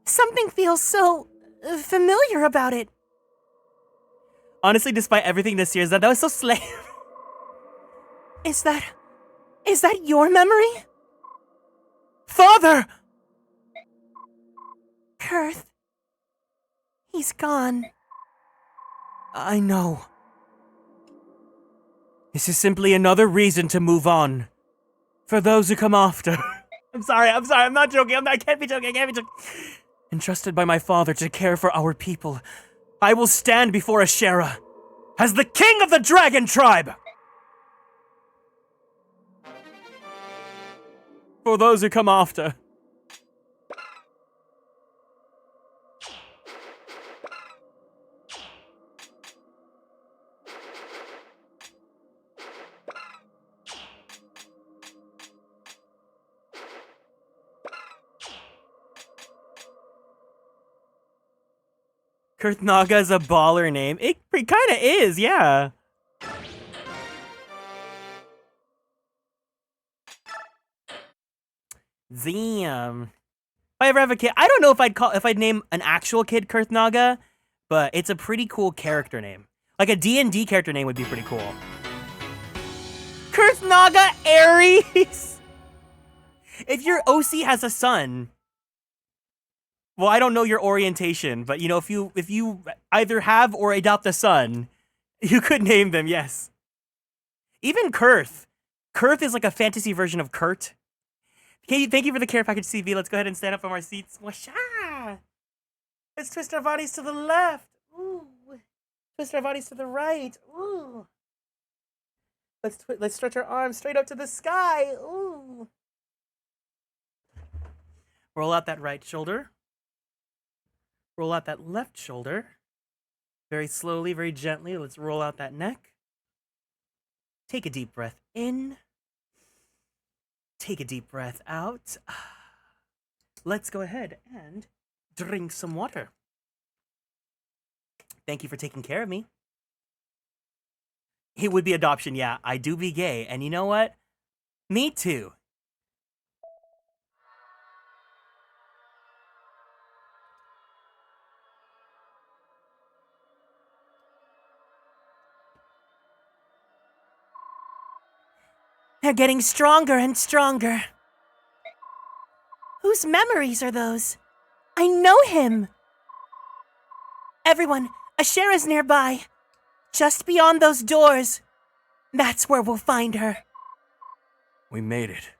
Something feels so familiar about it. Honestly, despite everything this year, that was so slay. Is that your memory? Father! Kurth. He's gone. I know. This is simply another reason to move on. For those who come after. I'm sorry, I'm not joking, I can't be joking. Entrusted by my father to care for our people, I will stand before Ashera as the king of the dragon tribe! For those who come after. Kurthnaga is a baller name. It kind of is, yeah. Damn. If I ever have a kid, I don't know if I'd name an actual kid Kurthnaga, but it's a pretty cool character name. Like a D&D character name would be pretty cool. Kurthnaga Aries. If your OC has a son, well, I don't know your orientation, but you know, if you either have or adopt a son, you could name them, yes. Even Kurth. Kurth is like a fantasy version of Kurt. Okay, thank you for the care package, CV. Let's go ahead and stand up from our seats. Washa! Let's twist our bodies to the left. Ooh. Twist our bodies to the right. Ooh. Let's stretch our arms straight up to the sky. Ooh. Roll out that right shoulder. Roll out that left shoulder. Very slowly, very gently, let's roll out that neck. Take a deep breath in. Take a deep breath out. Let's go ahead and drink some water. Thank you for taking care of me. It would be adoption, yeah. I do be gay, and you know what? Me too. They're getting stronger and stronger. Whose memories are those? I know him! Everyone, Ashera's nearby. Just beyond those doors. That's where we'll find her. We made it.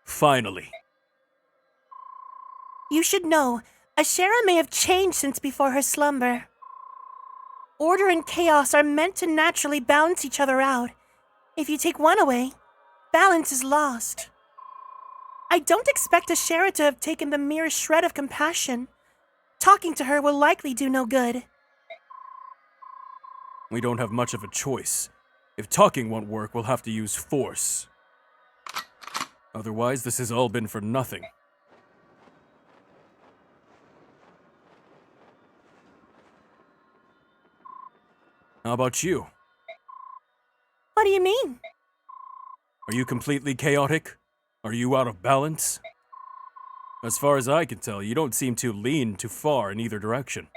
Finally. You should know, Ashera may have changed since before her slumber. Order and chaos are meant to naturally balance each other out. If you take one away, balance is lost. I don't expect Ashera to have taken the merest shred of compassion. Talking to her will likely do no good. We don't have much of a choice. If talking won't work, we'll have to use force. Otherwise, this has all been for nothing. How about you? What do you mean? Are you completely chaotic? Are you out of balance? As far as I can tell, you don't seem to lean too far in either direction.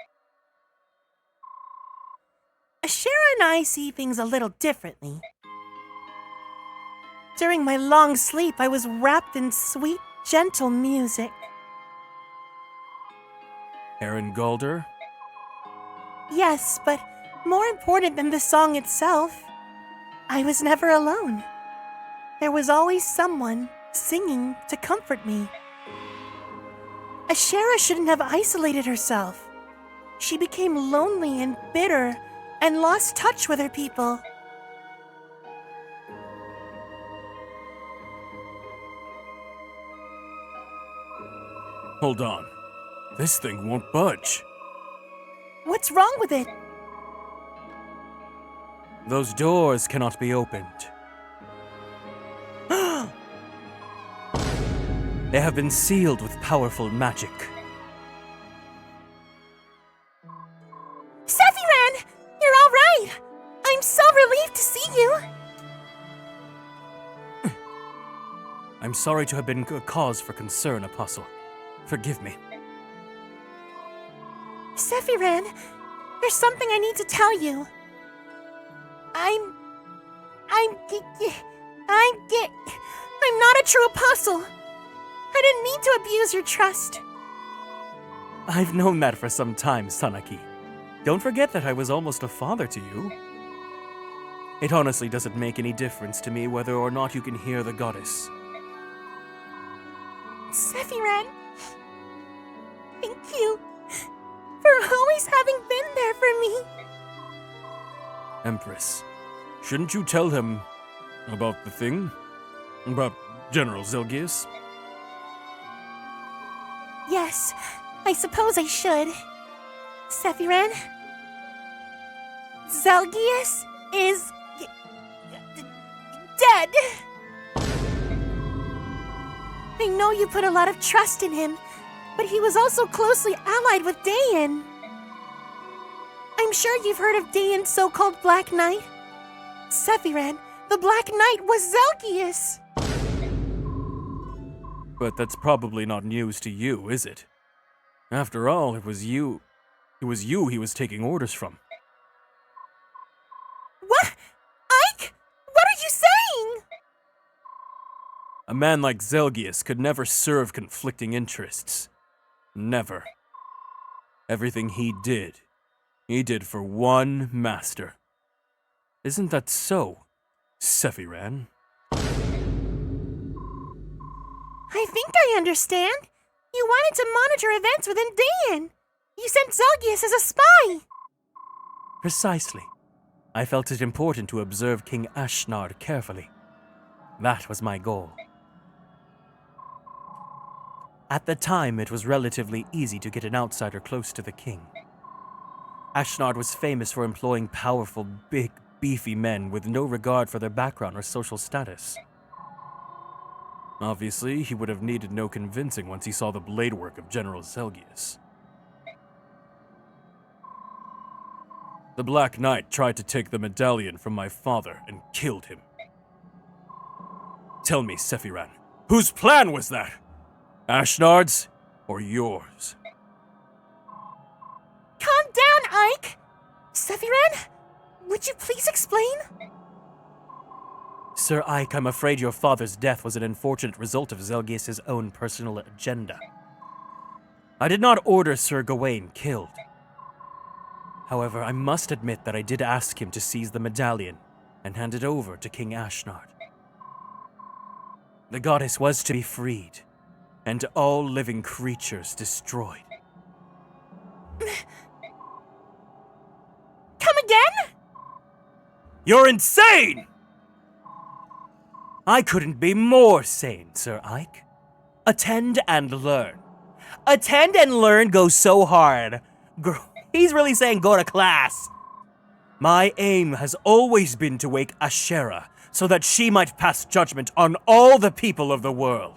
Ashera and I see things a little differently. During my long sleep, I was wrapped in sweet, gentle music. Aaron Galder? Yes, but more important than the song itself, I was never alone. There was always someone singing to comfort me. Ashera shouldn't have isolated herself. She became lonely and bitter and lost touch with her people. Hold on. This thing won't budge. What's wrong with it? Those doors cannot be opened. They have been sealed with powerful magic. Sephiran! You're all right! I'm so relieved to see you! I'm sorry to have been a cause for concern, Apostle. Forgive me. Sephiran, there's something I need to tell you. I'm not a true apostle. I didn't mean to abuse your trust. I've known that for some time, Sanaki. Don't forget that I was almost a father to you. It honestly doesn't make any difference to me whether or not you can hear the goddess. Sephiran, thank you for always having been there for me. Empress, shouldn't you tell him about the thing? About General Zelgius? Yes, I suppose I should. Sephiran, Zelgius is dead. I know you put a lot of trust in him, but he was also closely allied with Dayan. I'm sure you've heard of Dayan's so-called Black Knight. Sephiran, the Black Knight was Zelgius. But that's probably not news to you, is it? After all, it was you he was taking orders from. What? Ike? What are you saying? A man like Zelgius could never serve conflicting interests. Never. Everything he did for one master. Isn't that so, Sephiran? I think I understand. You wanted to monitor events within Dayan. You sent Zelgius as a spy. Precisely. I felt it important to observe King Ashnard carefully. That was my goal. At the time, it was relatively easy to get an outsider close to the king. Ashnard was famous for employing powerful, big, beefy men with no regard for their background or social status. Obviously, he would have needed no convincing once he saw the blade work of General Zelgius. The Black Knight tried to take the medallion from my father and killed him. Tell me, Sephiran, whose plan was that? Ashnard's or yours? Calm down, Ike. Sephiran, would you please explain? Sir Ike, I'm afraid your father's death was an unfortunate result of Zelgius's own personal agenda. I did not order Sir Gawain killed. However, I must admit that I did ask him to seize the medallion and hand it over to King Ashnard. The goddess was to be freed, and all living creatures destroyed. Come again? You're insane! I couldn't be more sane, Sir Ike. Attend and learn. Attend and learn goes so hard. He's really saying go to class. My aim has always been to wake Ashera so that she might pass judgment on all the people of the world.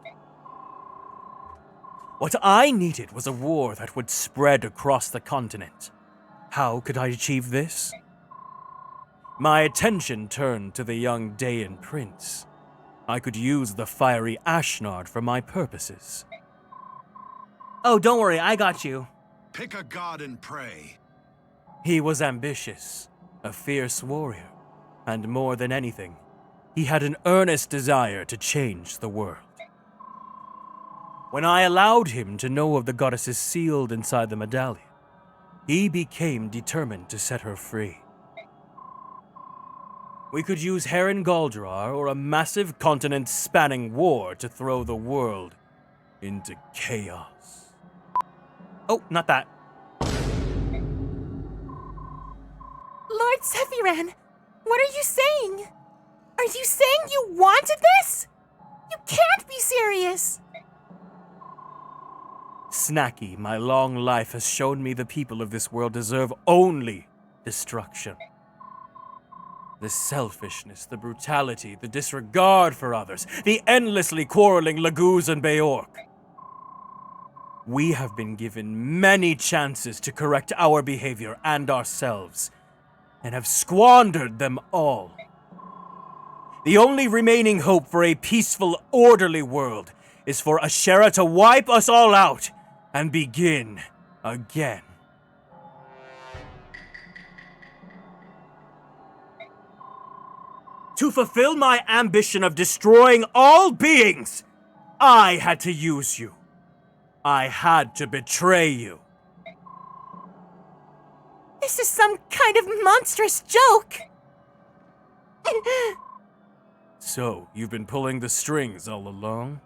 What I needed was a war that would spread across the continent. How could I achieve this? My attention turned to the young Dayan prince. I could use the fiery Ashnard for my purposes. Oh, don't worry, I got you. Pick a god and pray. He was ambitious, a fierce warrior, and more than anything, he had an earnest desire to change the world. When I allowed him to know of the goddesses sealed inside the medallion, he became determined to set her free. We could use Heron Galdrar or a massive continent-spanning war to throw the world into chaos. Oh, not that. Lord Sephiran, what are you saying? Are you saying you wanted this? You can't be serious. Snacky, my long life has shown me the people of this world deserve only destruction. The selfishness, the brutality, the disregard for others, the endlessly quarreling Laguz and Beork. We have been given many chances to correct our behavior and ourselves, and have squandered them all. The only remaining hope for a peaceful, orderly world is for Ashera to wipe us all out and begin again. To fulfill my ambition of destroying all beings, I had to use you. I had to betray you. This is some kind of monstrous joke. So, you've been pulling the strings all along?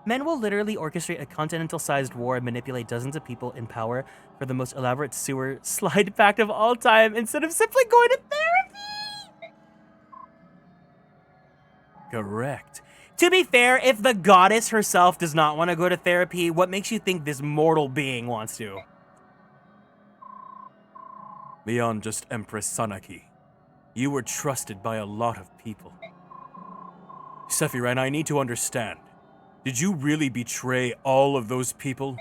Men will literally orchestrate a continental-sized war and manipulate dozens of people in power for the most elaborate sewer slide pact of all time instead of simply going to therapy! Correct. To be fair, if the goddess herself does not want to go to therapy, what makes you think this mortal being wants to? Beyond just Empress Sanaki, you were trusted by a lot of people. Sephiran, I need to understand. Did you really betray all of those people?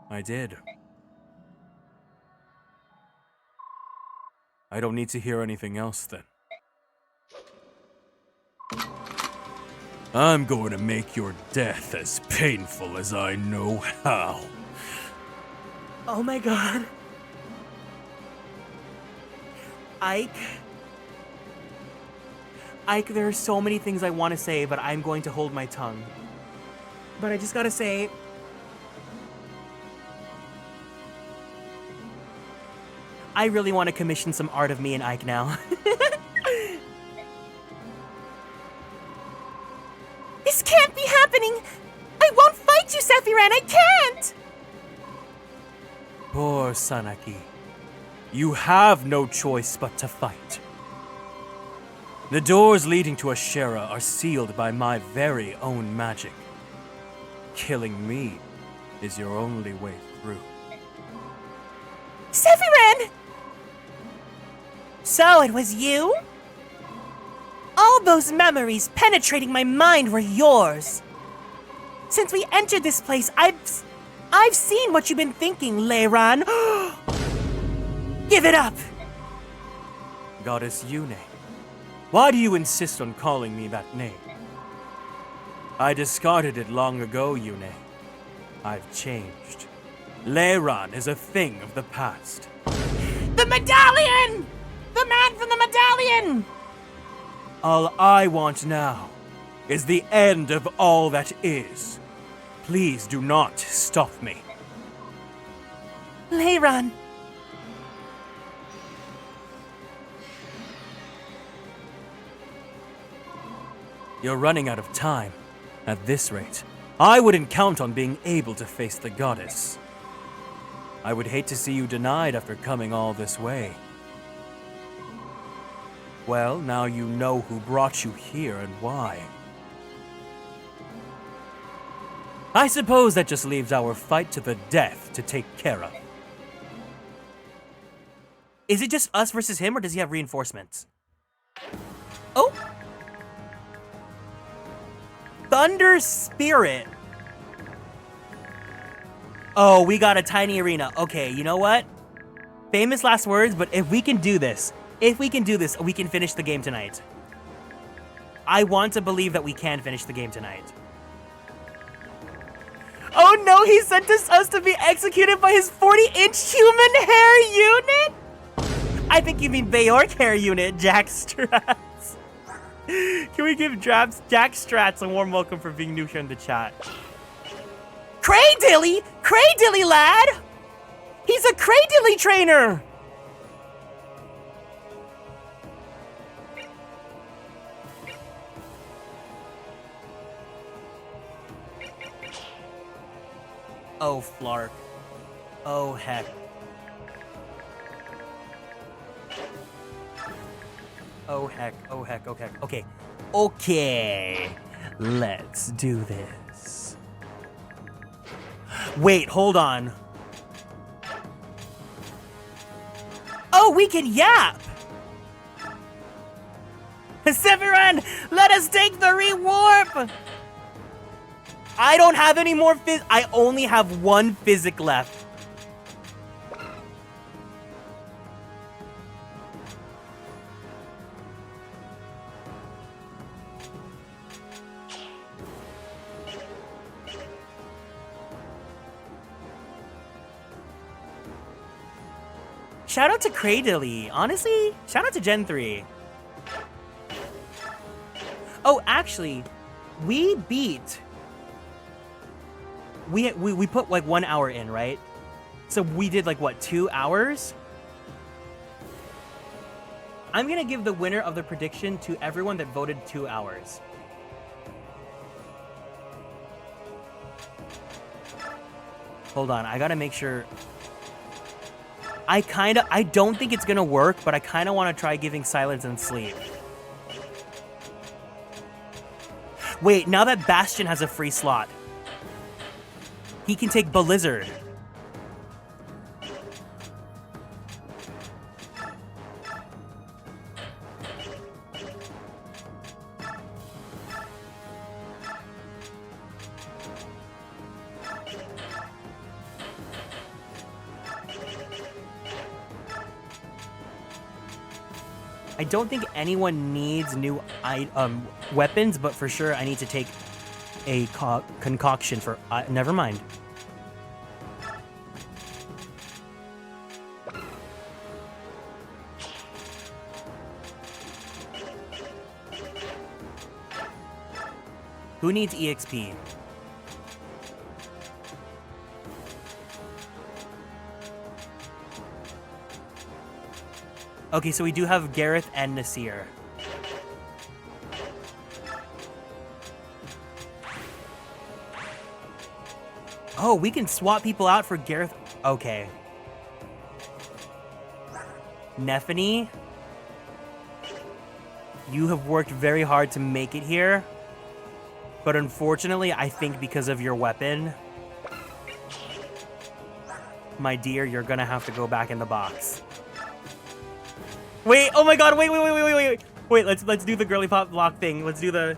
I did. I don't need to hear anything else then. I'm going to make your death as painful as I know how. Oh my god. Ike, there are so many things I want to say, but I'm going to hold my tongue. But I just gotta say, I really want to commission some art of me and Ike now. This can't be happening! I won't fight you, Sephiran! I can't! Poor Sanaki. You have no choice but to fight. The doors leading to Ashera are sealed by my very own magic. Killing me is your only way through. Sephiran! So it was you? All those memories penetrating my mind were yours. Since we entered this place, I've seen what you've been thinking, Leiran. Give it up! Goddess Yune, why do you insist on calling me that name? I discarded it long ago, Yune. I've changed. Leiran is a thing of the past. The medallion! The man from the medallion! All I want now is the end of all that is. Please do not stop me. Leiron. You're running out of time. At this rate, I wouldn't count on being able to face the goddess. I would hate to see you denied after coming all this way. Well, now you know who brought you here and why. I suppose that just leaves our fight to the death to take care of. Is it just us versus him, or does he have reinforcements? Oh! Thunder Spirit. Oh, we got a tiny arena. Okay, you know what? Famous last words, but if we can do this, we can finish the game tonight. I want to believe that we can finish the game tonight. Oh no, he sent us to be executed by his 40-inch human hair unit? I think you mean Bayork hair unit, Jack Strats. Can we give Jack Strats a warm welcome for being new here in the chat? Craydilly! Craydilly, lad! He's a Craydilly trainer! Oh, Flark. Oh, heck. Oh, heck. Oh, heck. Oh, heck. Okay. Okay. Let's do this. Wait, hold on. Oh, we can yap! Severin, let us take the rewarp! I don't have any more I only have one physic left. Shout out to Craydilly. Honestly, shout out to Gen 3. Oh, actually, we beat... We put like 1 hour in, right? So we did like, what, 2 hours? I'm gonna give the winner of the prediction to everyone that voted 2 hours. Hold on, I gotta make sure. I don't think it's gonna work, but I kinda wanna try giving silence and sleep. Wait, now that Bastion has a free slot, he can take Blizzard. I don't think anyone needs new weapons, but for sure I need to take a concoction for... never mind. Who needs EXP? Okay, so we do have Gareth and Nasir. Oh, we can swap people out for Gareth. Okay. Nephany, you have worked very hard to make it here. But unfortunately, I think because of your weapon, my dear, you're gonna have to go back in the box. Wait, oh my god, wait. Wait, let's do the girly pop block thing. Let's do the...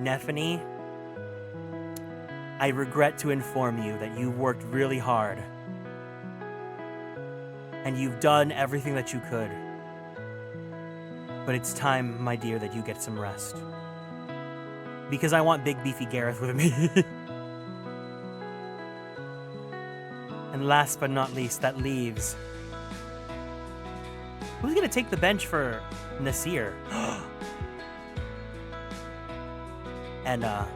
Nephany, I regret to inform you that you worked really hard. And you've done everything that you could. But it's time, my dear, that you get some rest. Because I want big beefy Gareth with me. And last but not least, that leaves... Who's gonna take the bench for Nasir? Anna,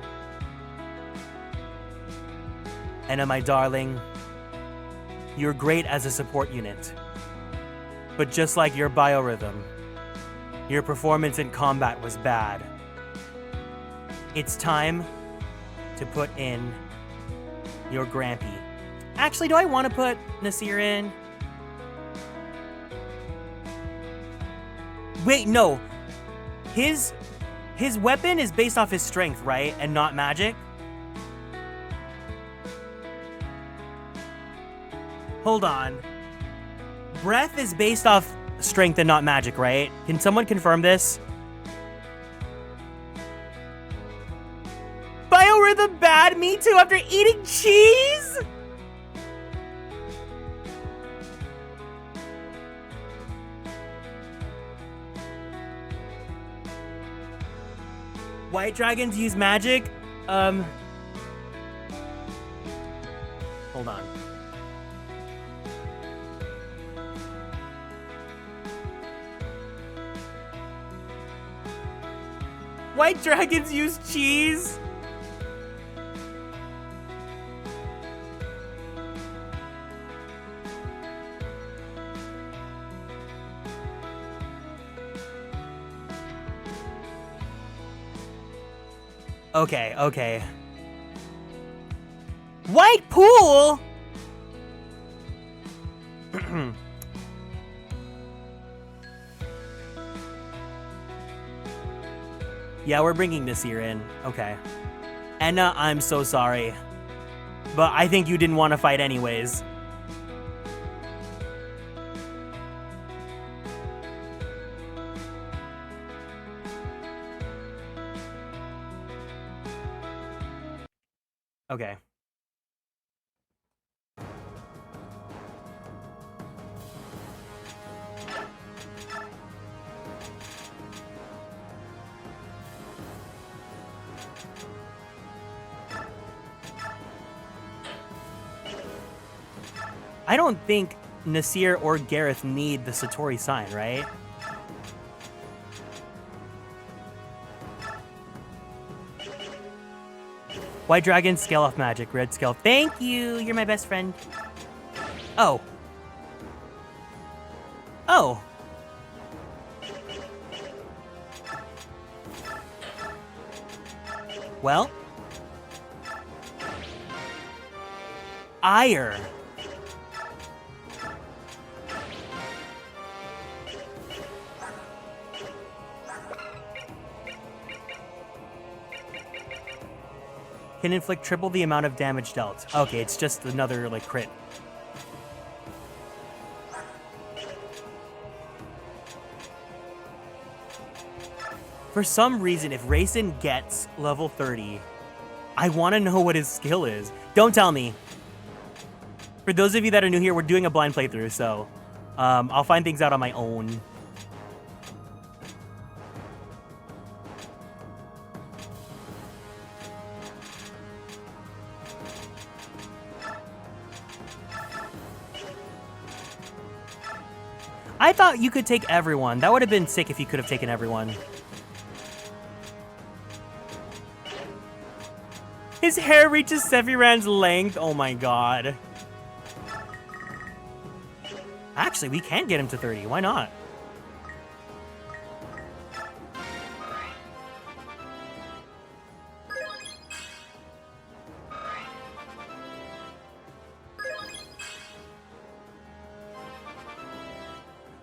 my darling, you're great as a support unit. But just like your biorhythm, your performance in combat was bad. It's time to put in your Grampy. Actually, do I want to put Nasir in? Wait, no. His weapon is based off his strength, right? And not magic? Hold on. Breath is based off strength and not magic, right? Can someone confirm this? Biorhythm bad? Me too after eating cheese? White dragons use magic? Hold on. White dragons use cheese? Okay, okay. White pool? Yeah, we're bringing Nasir in. Okay. Enna, I'm so sorry. But I think you didn't want to fight anyways. Okay. I don't think Nasir or Gareth need the Satori sign, right? White dragon, scale off magic, red scale. Thank you, you're my best friend. Oh. Oh. Well. Ire. Can inflict triple the amount of damage dealt. Okay, it's just another, like, crit. For some reason, if Rayson gets level 30, I want to know what his skill is. Don't tell me. For those of you that are new here, we're doing a blind playthrough, so I'll find things out on my own. I thought you could take everyone. That would have been sick if you could have taken everyone. His hair reaches Sephiran's length. Oh my god. Actually, we can get him to 30. Why not?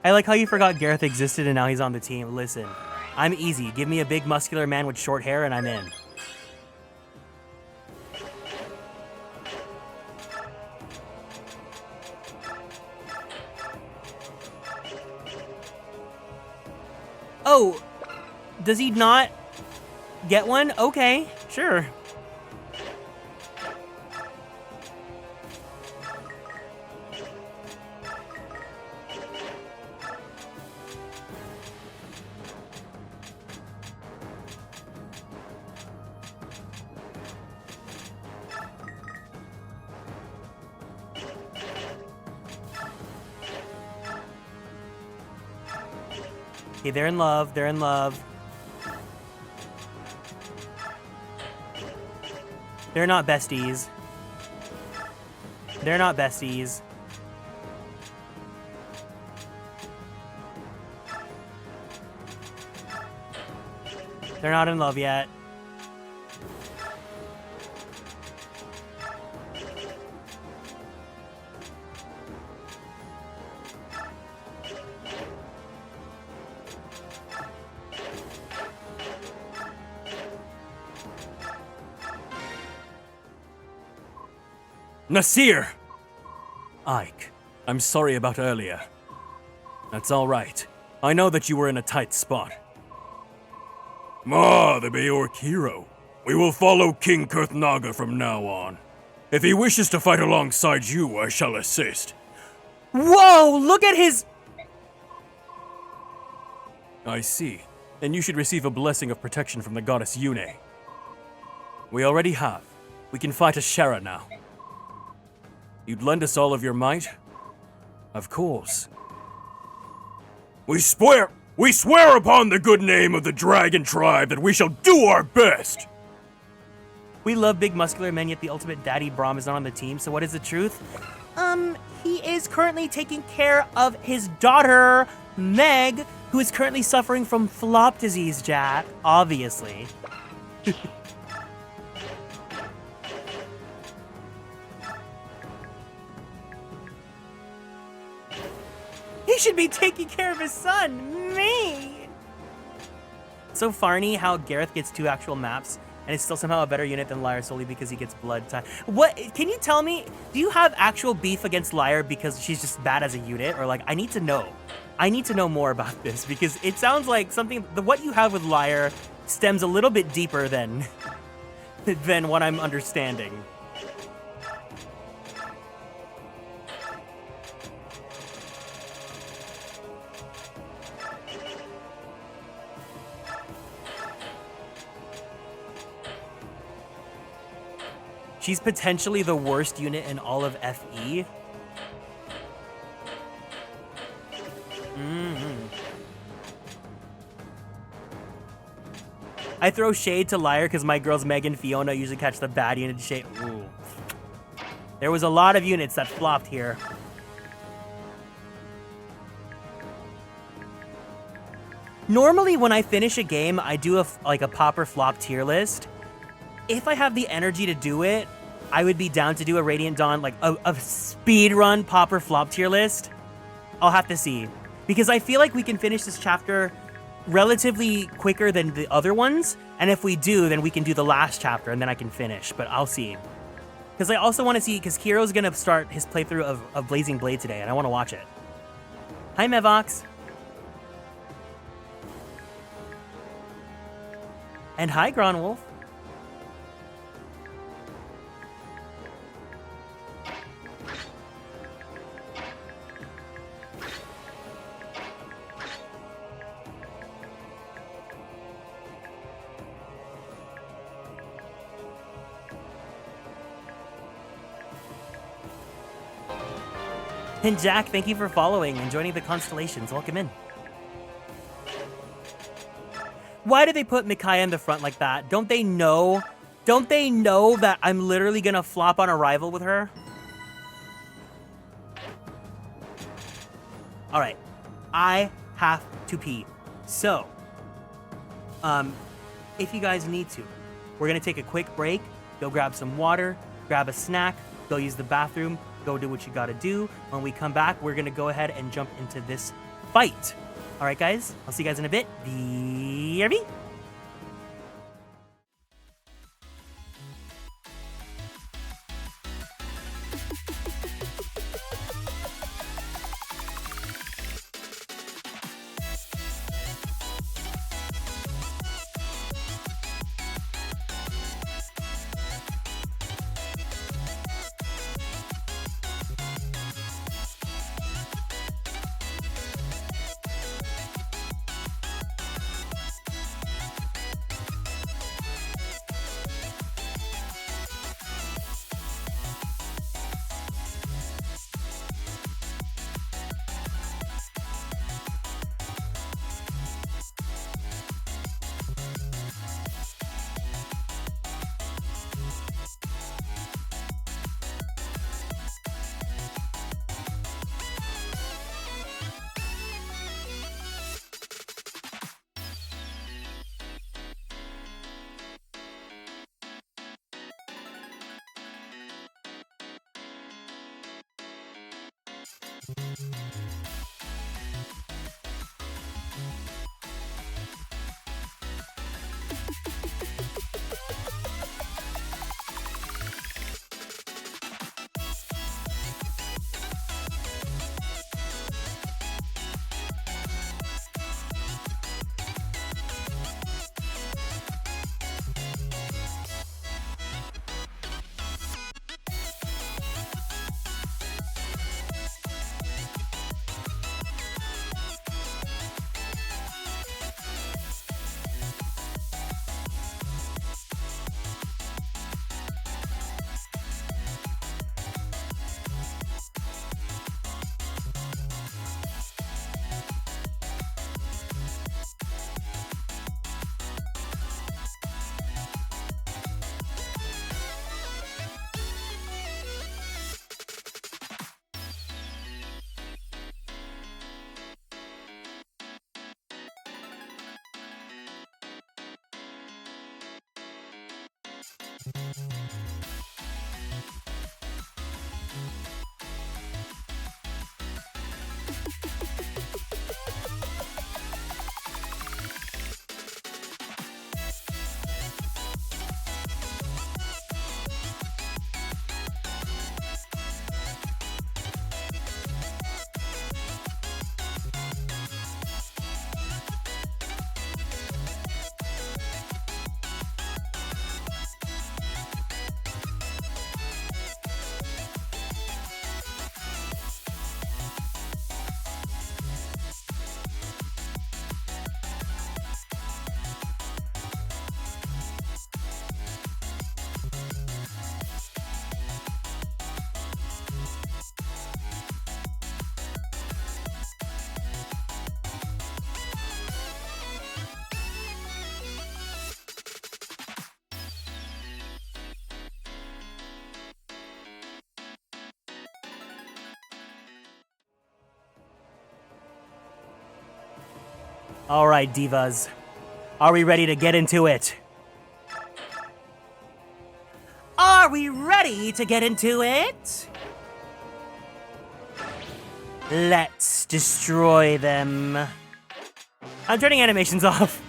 I like how you forgot Gareth existed and now he's on the team. Listen, I'm easy. Give me a big muscular man with short hair and I'm in. Oh, does he not get one? Okay, sure. Okay, they're in love. They're in love. They're not besties. They're not besties. They're not in love yet. Nasir! Ike, I'm sorry about earlier. That's all right. I know that you were in a tight spot. Ma, the Beork hero. We will follow King Kurthnaga from now on. If he wishes to fight alongside you, I shall assist. Whoa, look at his... I see. Then you should receive a blessing of protection from the goddess Yune. We already have. We can fight Ashera now. You'd lend us all of your might? Of course. We swear upon the good name of the Dragon Tribe that we shall do our best! We love big muscular men, yet the ultimate daddy Brahm is not on the team, so what is the truth? He is currently taking care of his daughter, Meg, who is currently suffering from flop disease, Jack, obviously. He should be taking care of his son, me! So Farney, how Gareth gets 2 actual maps, and it's still somehow a better unit than Lyre solely because he gets blood time. What, can you tell me, do you have actual beef against Lyre because she's just bad as a unit? Or like, I need to know. I need to know more about this because it sounds like something, what you have with Lyre stems a little bit deeper than what I'm understanding. She's potentially the worst unit in all of FE. I throw shade to Lyre because my girls Meg and Fiona usually catch the bad unit shade. Ooh. There was a lot of units that flopped here. Normally when I finish a game, I do a pop or flop tier list. If I have the energy to do it, I would be down to do a Radiant Dawn, like a speed run pop or flop tier list. I'll have to see. Because I feel like we can finish this chapter relatively quicker than the other ones. And if we do, then we can do the last chapter and then I can finish, but I'll see. Because I also want to see, because Kiro's going to start his playthrough of Blazing Blade today and I want to watch it. Hi, Mevox. And hi, Gronwolf. And Jack, thank you for following and joining the Konstellations. Welcome in. Why did they put Micaiah in the front like that? Don't they know? Don't they know that I'm literally gonna flop on arrival with her? All right, I have to pee. So, if you guys need to, we're gonna take a quick break, go grab some water, grab a snack, go use the bathroom, go do what you gotta do. When we come back, we're gonna go ahead and jump into this fight. All right, guys, I'll see you guys in a bit. BRB. All right, divas. Are we ready to get into it? Are we ready to get into it? Let's destroy them. I'm turning animations off.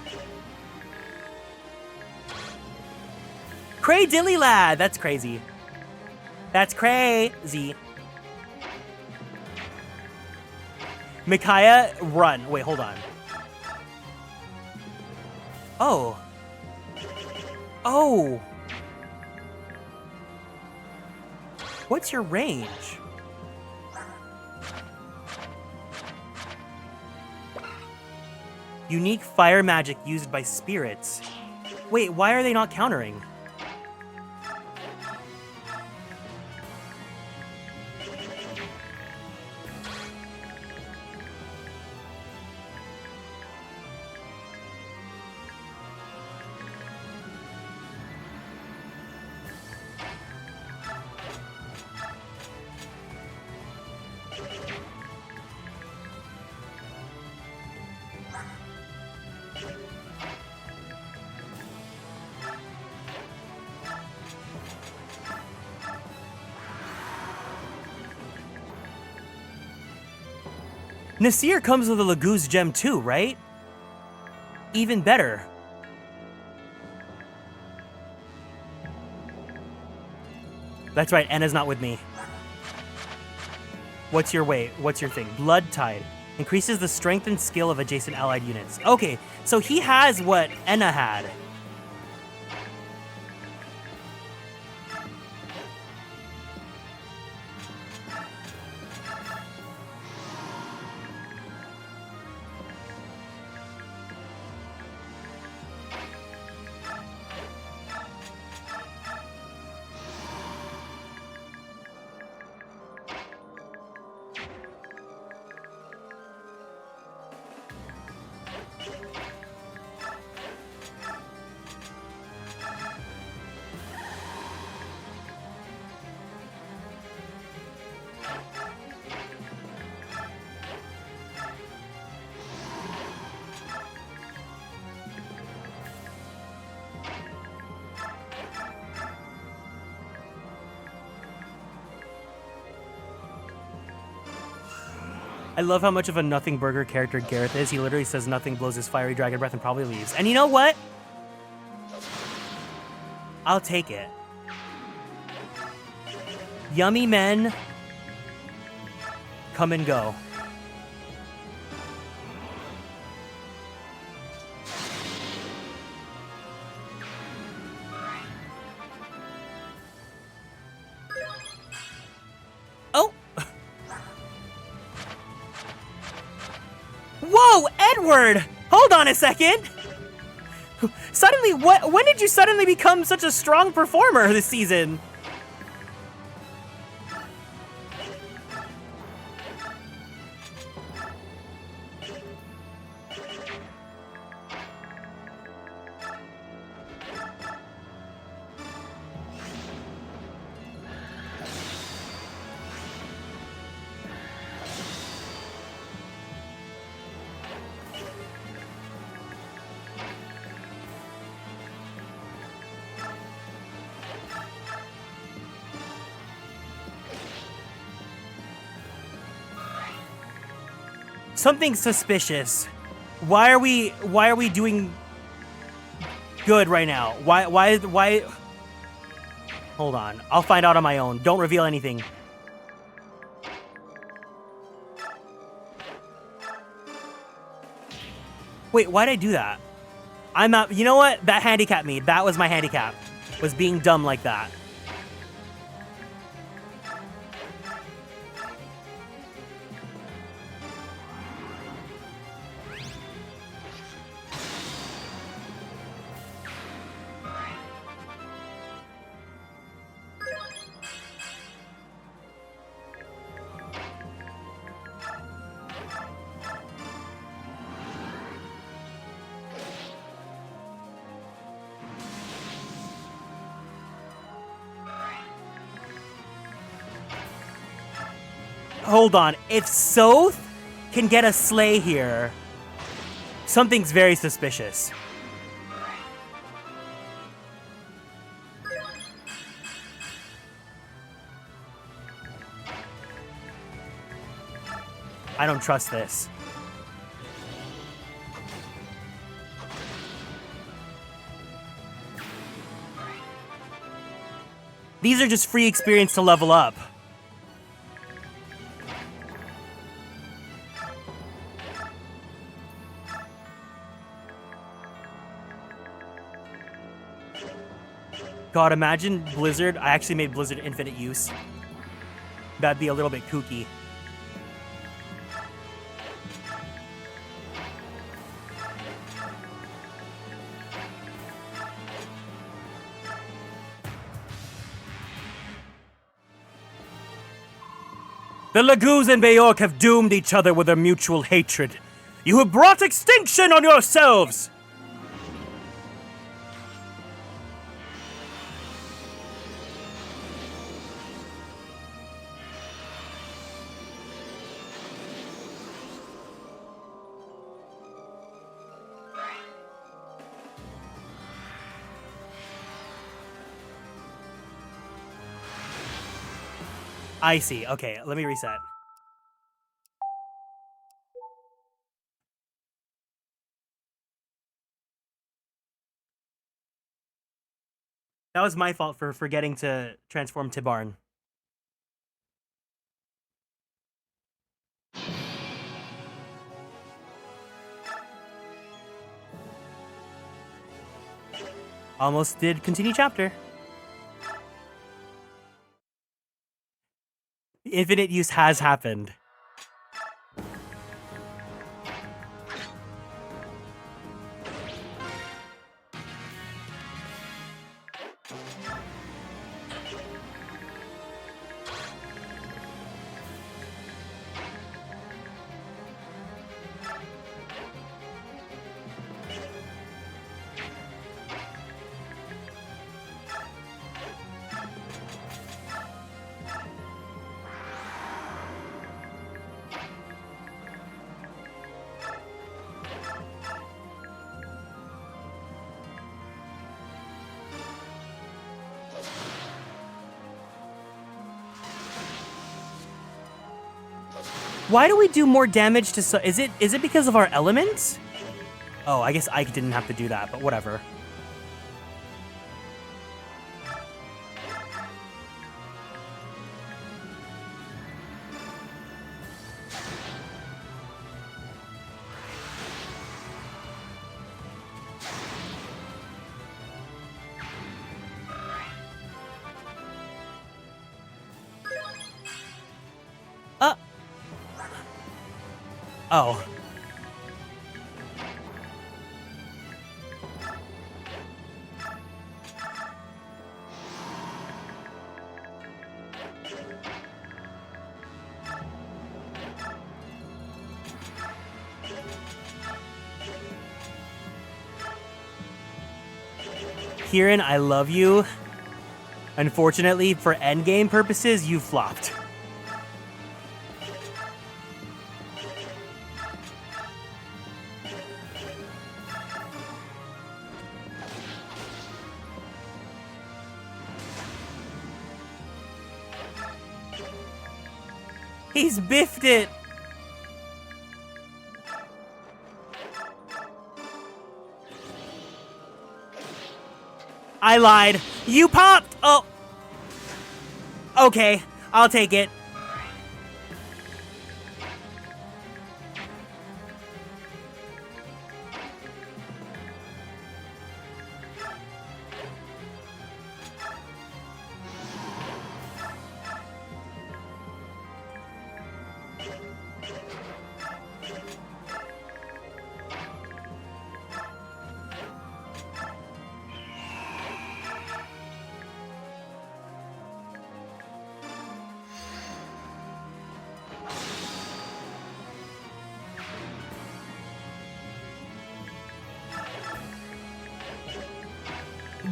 Cray Dilly Lad. That's crazy. That's crazy. Micaiah, run. Wait, hold on. Oh. Oh. What's your range? Unique fire magic used by spirits. Wait, why are they not countering? Nasir comes with a Laguz gem too, right? Even better. That's right, Enna's not with me. What's your thing? Blood Tide. Increases the strength and skill of adjacent allied units. Okay, so he has what Enna had. I love how much of a nothing burger character Gareth is. He literally says nothing, blows his fiery dragon breath, and probably leaves. And you know what? I'll take it. Yummy men come and go. Oh! Whoa, Edward! Hold on a second! Suddenly, when did you suddenly become such a strong performer this season? Something suspicious. Why are we doing good right now? Why? Hold on. I'll find out on my own. Don't reveal anything. Wait, why'd I do that? I'm not, you know what? That handicapped me. That was my handicap. Was being dumb like that. Hold on. If Soth can get a slay here, something's very suspicious. I don't trust this. These are just free experience to level up. God, imagine Blizzard. I actually made Blizzard infinite use. That'd be a little bit kooky. The Lagoos and Bayork have doomed each other with their mutual hatred. You have brought extinction on yourselves! I see. Okay, let me reset. That was my fault for forgetting to transform Tibarn. Almost did continue chapter. Infinite use has happened. Why do we do more damage to is it because of our element? Oh, I guess Ike didn't have to do that, but whatever. Oh. Kieran, I love you. Unfortunately, for endgame purposes, you flopped. He's biffed it. I lied. You popped. Oh. Okay, I'll take it.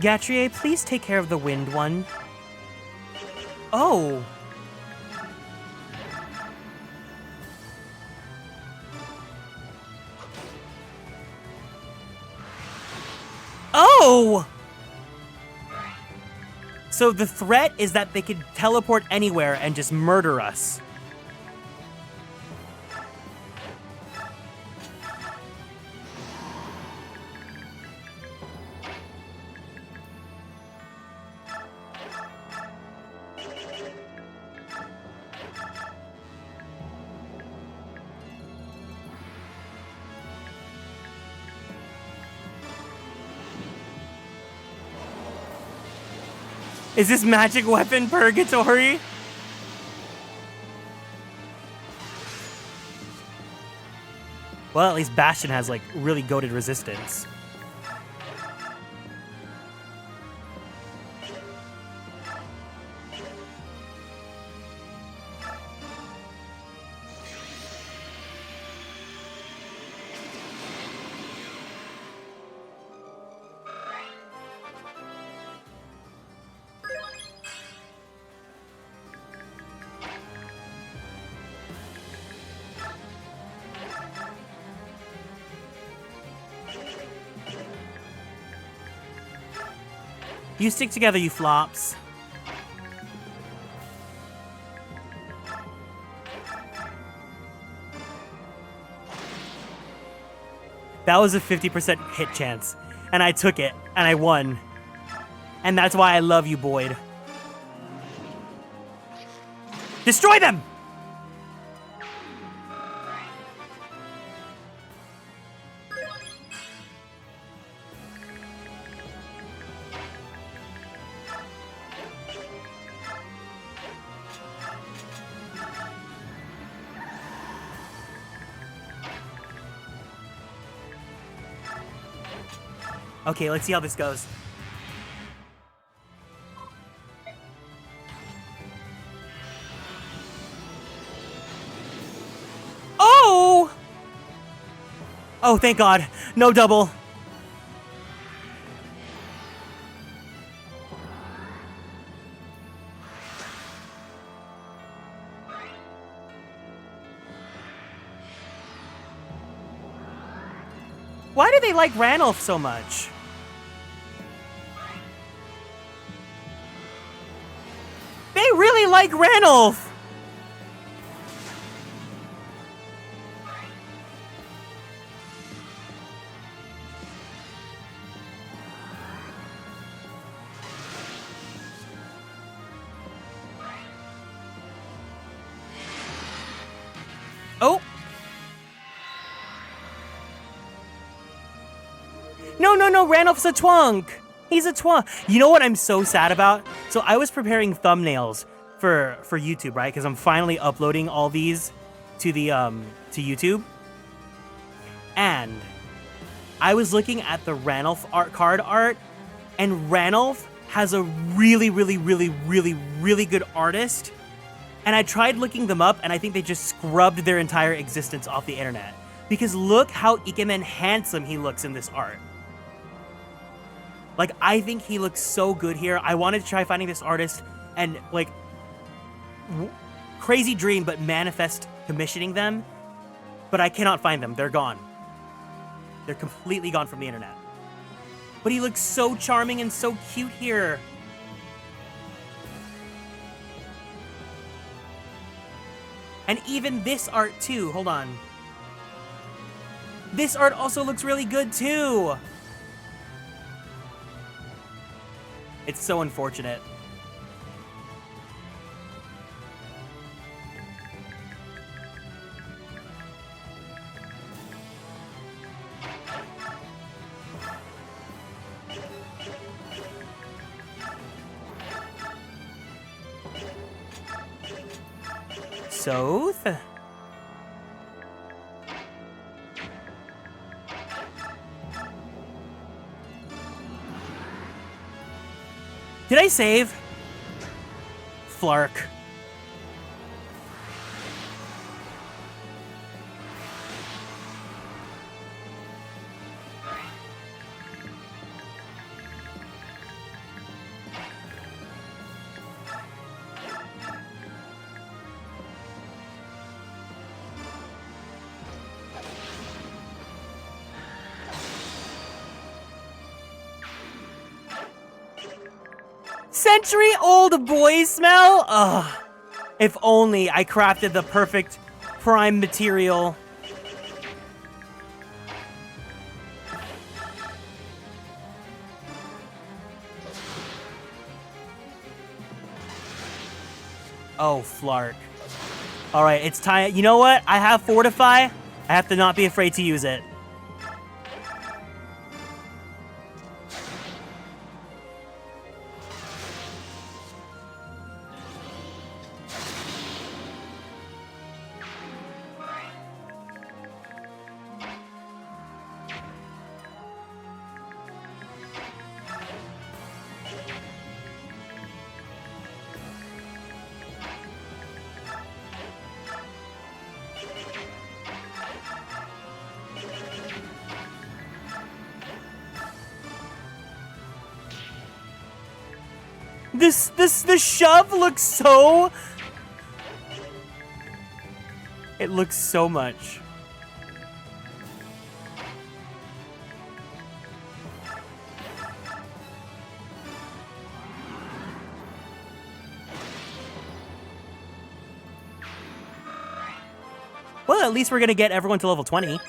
Gatrier, please take care of the wind one. Oh. Oh! So the threat is that they could teleport anywhere and just murder us. Is this magic weapon purgatory? Well, at least Bastion has, like, really goated resistance. You stick together, you flops. That was a 50% hit chance, and I took it, and I won. And that's why I love you, Boyd. Destroy them! Okay, let's see how this goes. Oh! Oh, thank God. No double. Why do they like Ranulph so much? They really like Ranulph! No, Randolph's a twunk. He's a twunk. You know what I'm so sad about? So I was preparing thumbnails for YouTube, right? Because I'm finally uploading all these to the to YouTube. And I was looking at the Ranulph card art, and Ranulph has a really good artist. And I tried looking them up, and I think they just scrubbed their entire existence off the internet. Because look how ikemen handsome he looks in this art. Like, I think he looks so good here. I wanted to try finding this artist and, like, crazy dream, but manifest commissioning them. But I cannot find them. They're gone. They're completely gone from the internet. But he looks so charming and so cute here. And even this art, too. Hold on. This art also looks really good, too. It's so unfortunate. Soth? Did I save? Flark. Century-old boy smell? Ugh. If only I crafted the perfect prime material. Oh, Flark. Alright, it's time. You know what? I have Fortify. I have to not be afraid to use it. This shove looks so... It looks so much. Well, at least we're gonna get everyone to level 20.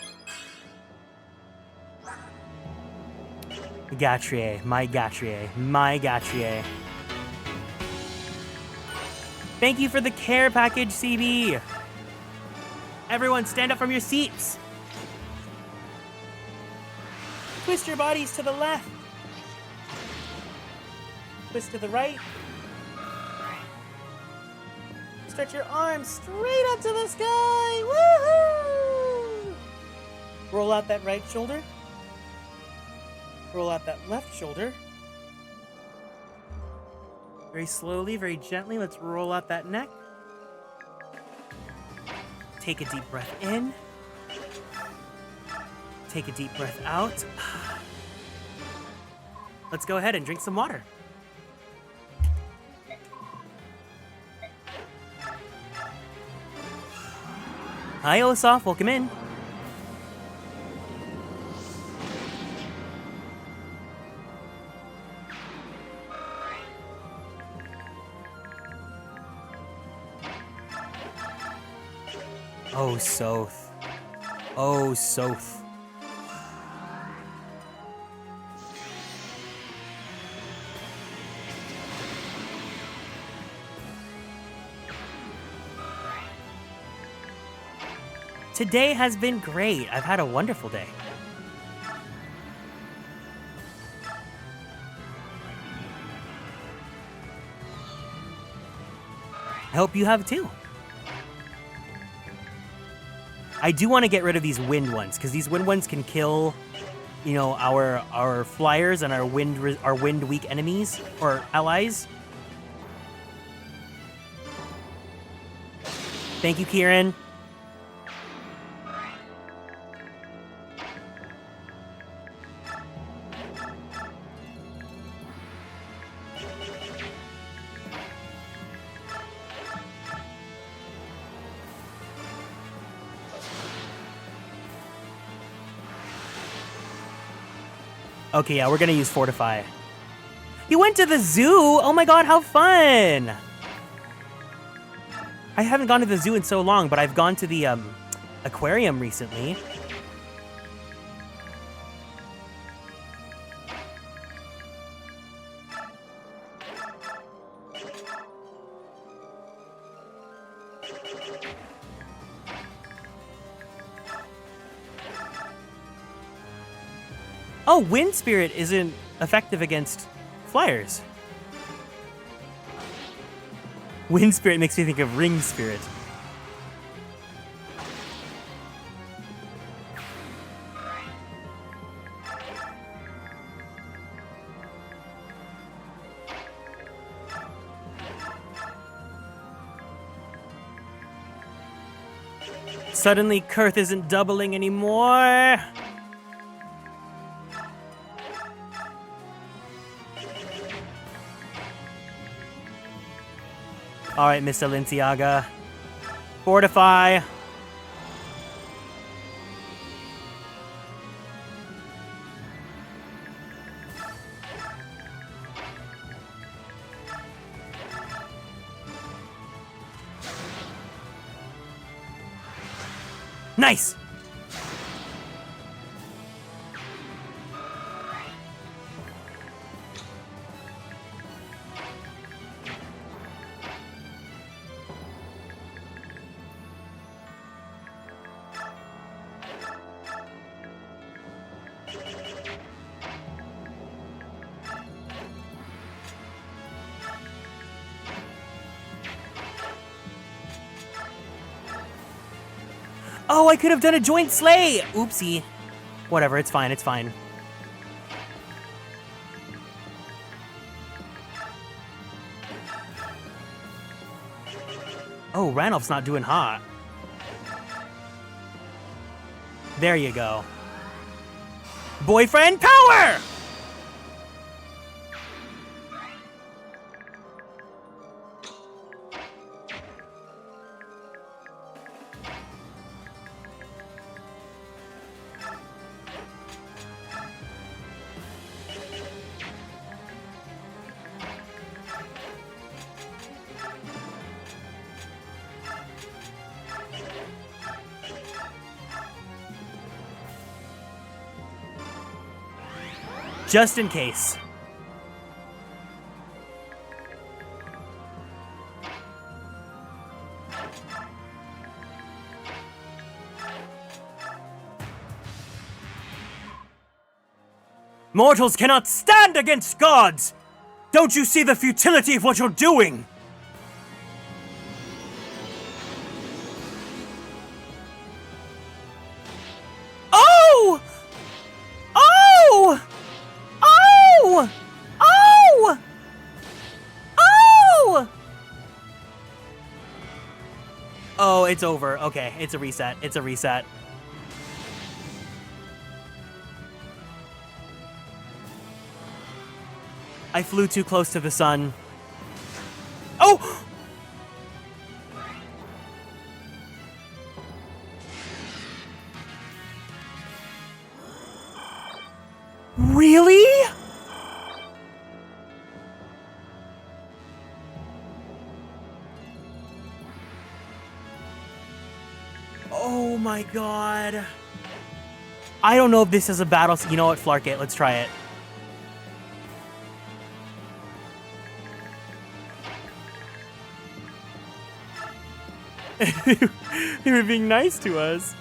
Gatrier, my Gatrier, my Gatrier. Thank you for the care package, CB. Everyone, stand up from your seats. Twist your bodies to the left. Twist to the right. Stretch your arms straight up to the sky. Woohoo! Roll out that right shoulder. Roll out that left shoulder. Very slowly, very gently, let's roll out that neck. Take a deep breath in. Take a deep breath out. Let's go ahead and drink some water. Hi, Osaf, welcome in. Oh, Soth. Oh, Soth. Today has been great. I've had a wonderful day. I hope you have too. I do want to get rid of these wind ones, because these wind ones can kill, you know, our flyers and our wind weak enemies or allies. Thank you, Kieran. Okay, yeah, we're gonna use Fortify. You went to the zoo? Oh my god, how fun! I haven't gone to the zoo in so long, but I've gone to the aquarium recently. Oh, Wind Spirit isn't effective against flyers. Wind Spirit makes me think of Ring Spirit. Suddenly, Kurth isn't doubling anymore. All right, Miss Alinciaga. Fortify. Nice. Oh, I could have done a joint slay! Oopsie. Whatever, it's fine, it's fine. Oh, Ranulph's not doing hot. There you go. Boyfriend power! Just in case. Mortals cannot stand against gods! Don't you see the futility of what you're doing? Oh! Oh! Oh! Oh! Oh! Oh, it's over. Okay, it's a reset. It's a reset. I flew too close to the sun. Oh! Really? Oh my god. I don't know if this is a battle. You know what? Flark it. Let's try it. They were being nice to us.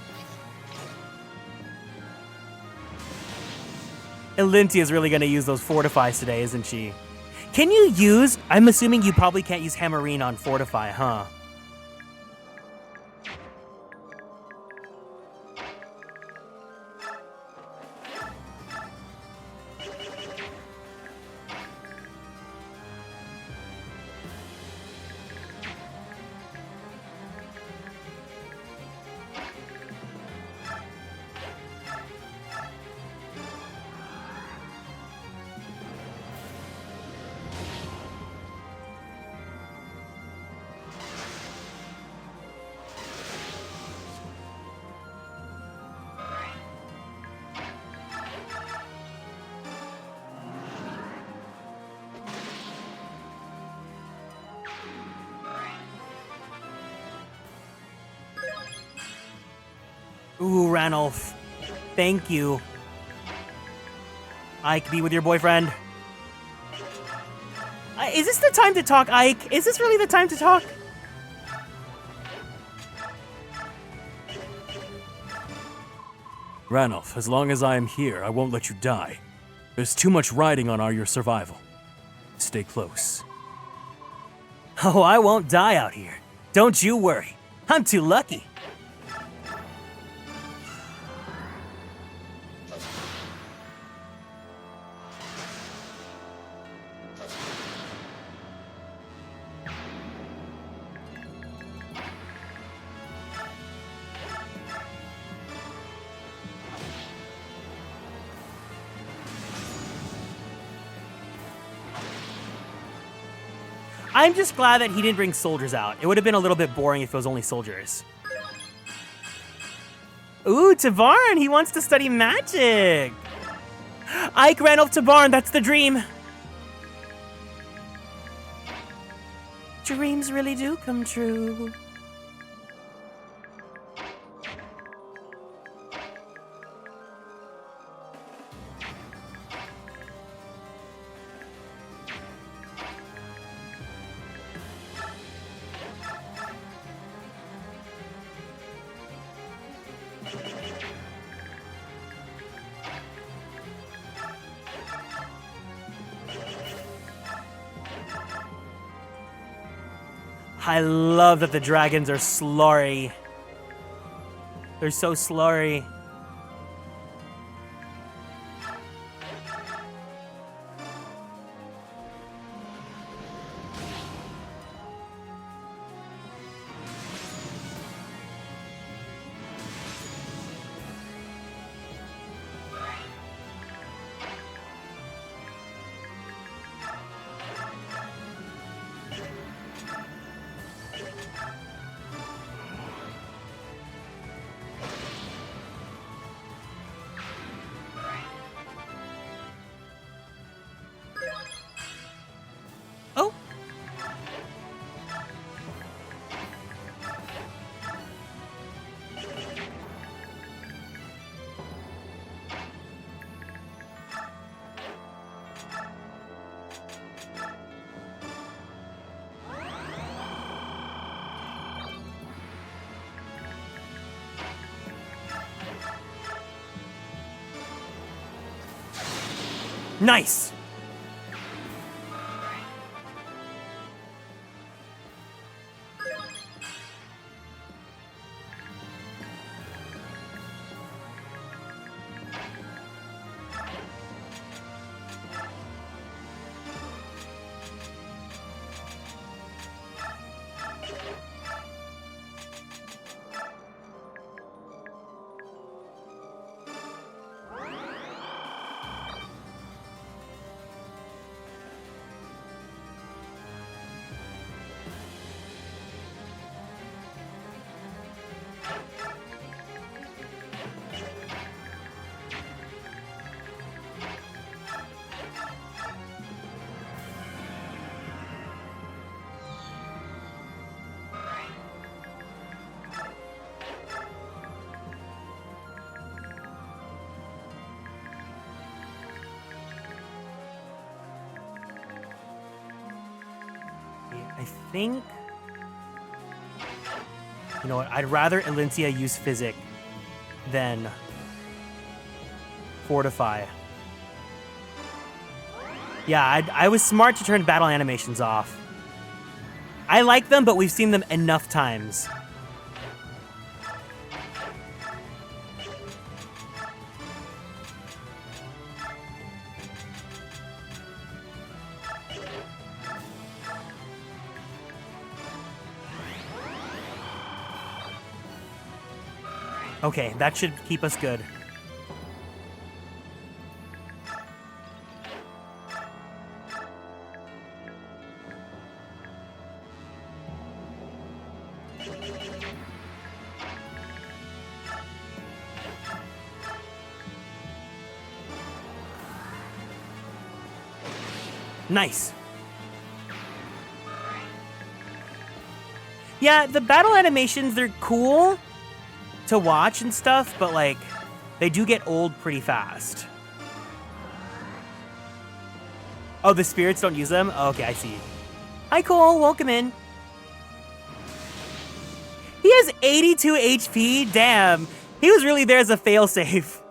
Elintia is really going to use those fortifies today, isn't she? Can you use... I'm assuming you probably can't use Hammerine on Fortify, huh? Ooh, Ranulph. Thank you. Ike, be with your boyfriend. Is this the time to talk, Ike? Is this really the time to talk? Ranulph, as long as I am here, I won't let you die. There's too much riding on your survival. Stay close. Oh, I won't die out here. Don't you worry. I'm too lucky. I'm just glad that he didn't bring soldiers out. It would have been a little bit boring if it was only soldiers. Ooh, Tavarn, he wants to study magic. Ike Ranulph Tavarn, that's the dream. Dreams really do come true. I love that the dragons are slurry. They're so slurry. Nice! I think... You know what? I'd rather Elincia use Physic than Fortify. Yeah, I was smart to turn battle animations off. I like them, but we've seen them enough times. Okay, that should keep us good. Nice. Yeah, the battle animations, they're cool to watch and stuff, but like, they do get old pretty fast. Oh, the spirits don't use them? Oh, okay, I see. Hi, Cole, welcome in. He has 82 HP, damn. He was really there as a failsafe.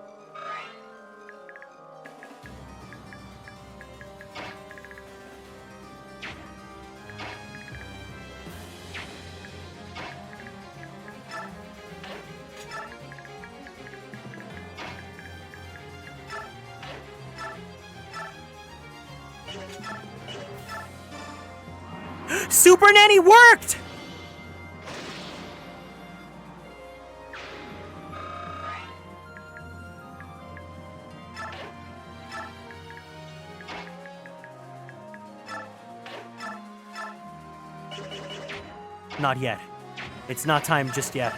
Super Nanny worked! Not yet. It's not time just yet.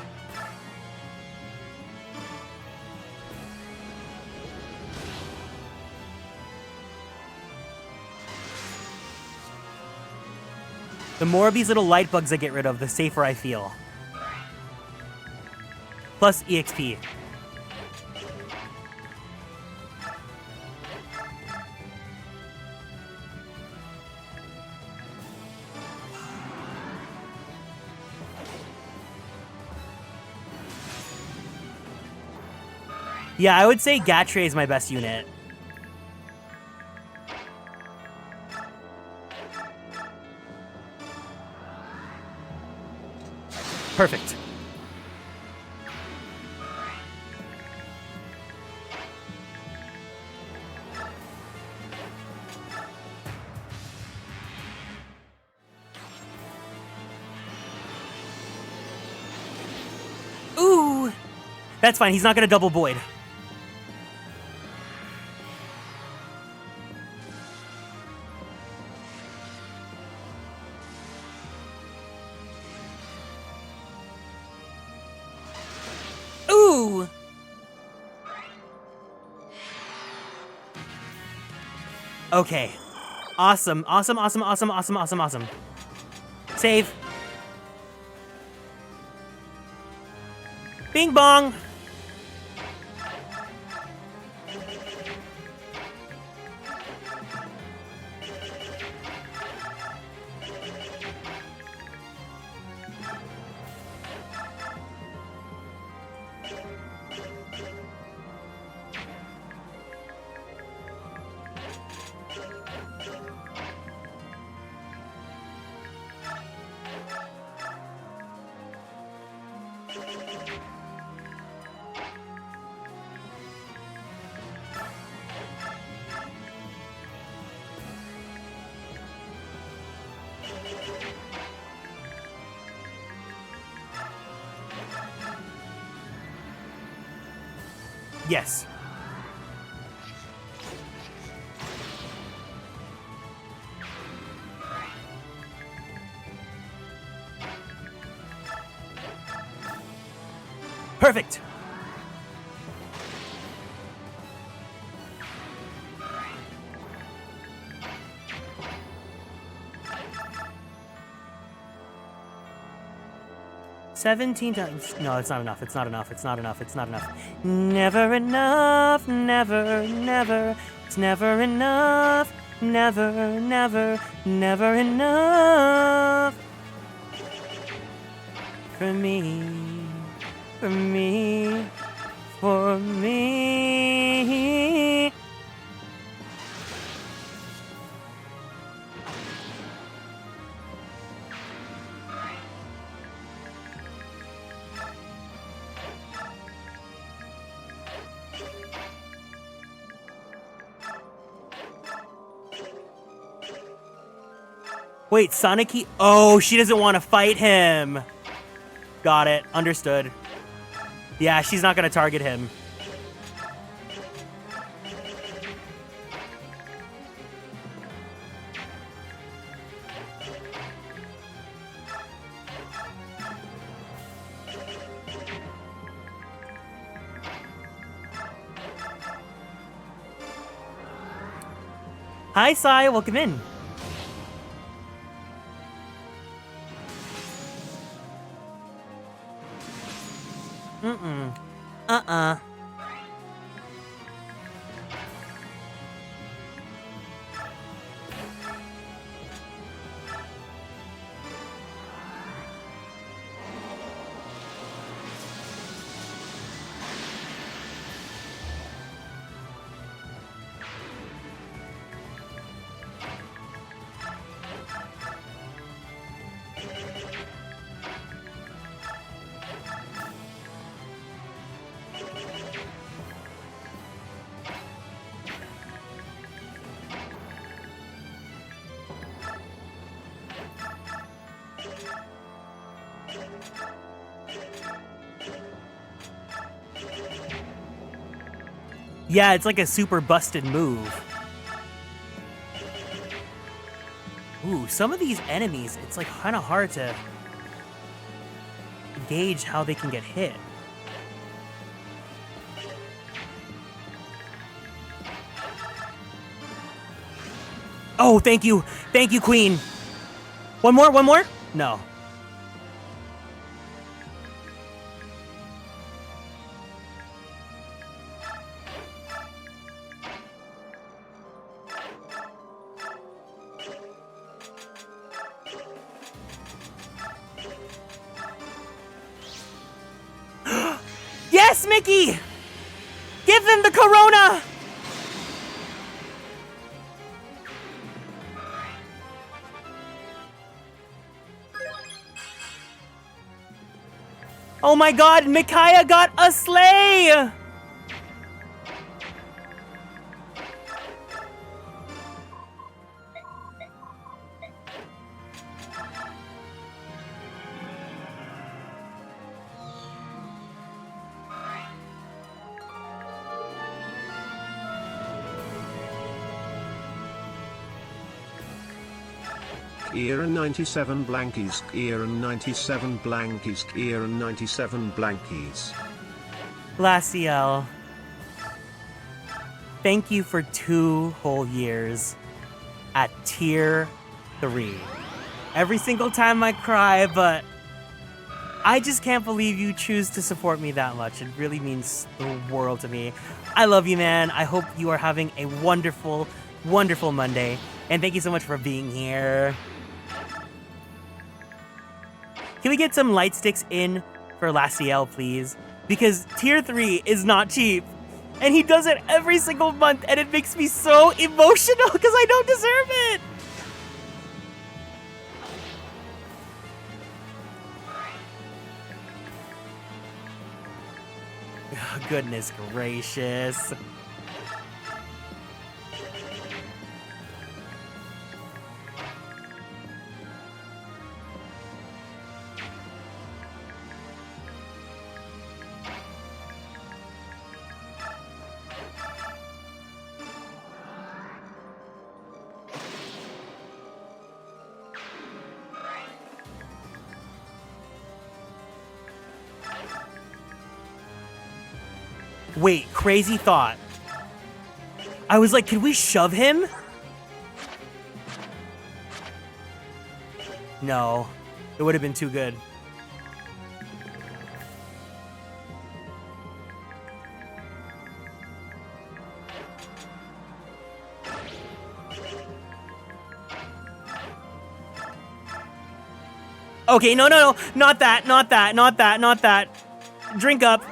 The more of these little light bugs I get rid of, the safer I feel. Plus EXP. Yeah, I would say Gatray is my best unit. Perfect. Ooh! That's fine, he's not gonna double void. Ooh! Okay. Awesome, awesome, awesome, awesome, awesome, awesome, awesome. Save. Bing bong! Yes. Perfect. $17. No, it's not enough. It's not enough. It's not enough. It's not enough. Never enough. Never, never. It's never enough. Never, never, never enough. For me. For me. For me. Wait, Sonic. Oh, she doesn't want to fight him. Got it. Understood. Yeah, she's not gonna target him. Hi, Sai. Welcome in. Uh-uh. Yeah, it's like a super busted move. Ooh, some of these enemies, it's like kind of hard to gauge how they can get hit. Oh, thank you. Thank you, Queen. One more? One more? No. Yes, Mickey! Give them the Corona! Oh my god, Micaiah got a sleigh! Kieran 97 blankies, Kieran 97 blankies, Kieran 97 blankies. Laciel, thank you for 2 whole years at tier 3. Every single time I cry, but I just can't believe you choose to support me that much. It really means the world to me. I love you, man. I hope you are having a wonderful, wonderful Monday. And thank you so much for being here. Can we get some light sticks in for Laciel, please? Because tier 3 is not cheap. And he does it every single month, and it makes me so emotional because I don't deserve it. Oh, goodness gracious. Wait, crazy thought. I was like, can we shove him? No, it would have been too good. Okay, no, no, no, not that, not that, not that, not that. Drink up.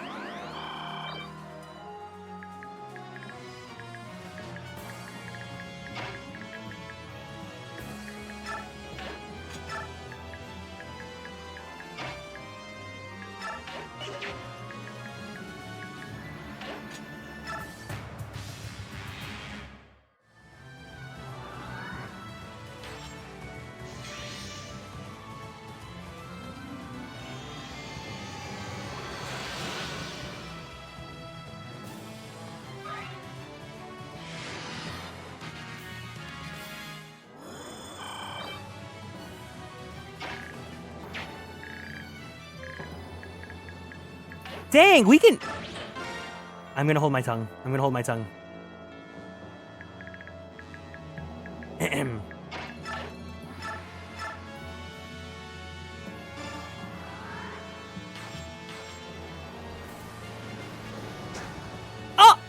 Dang, we can... I'm gonna hold my tongue. I'm gonna hold my tongue. Ahem. Oh!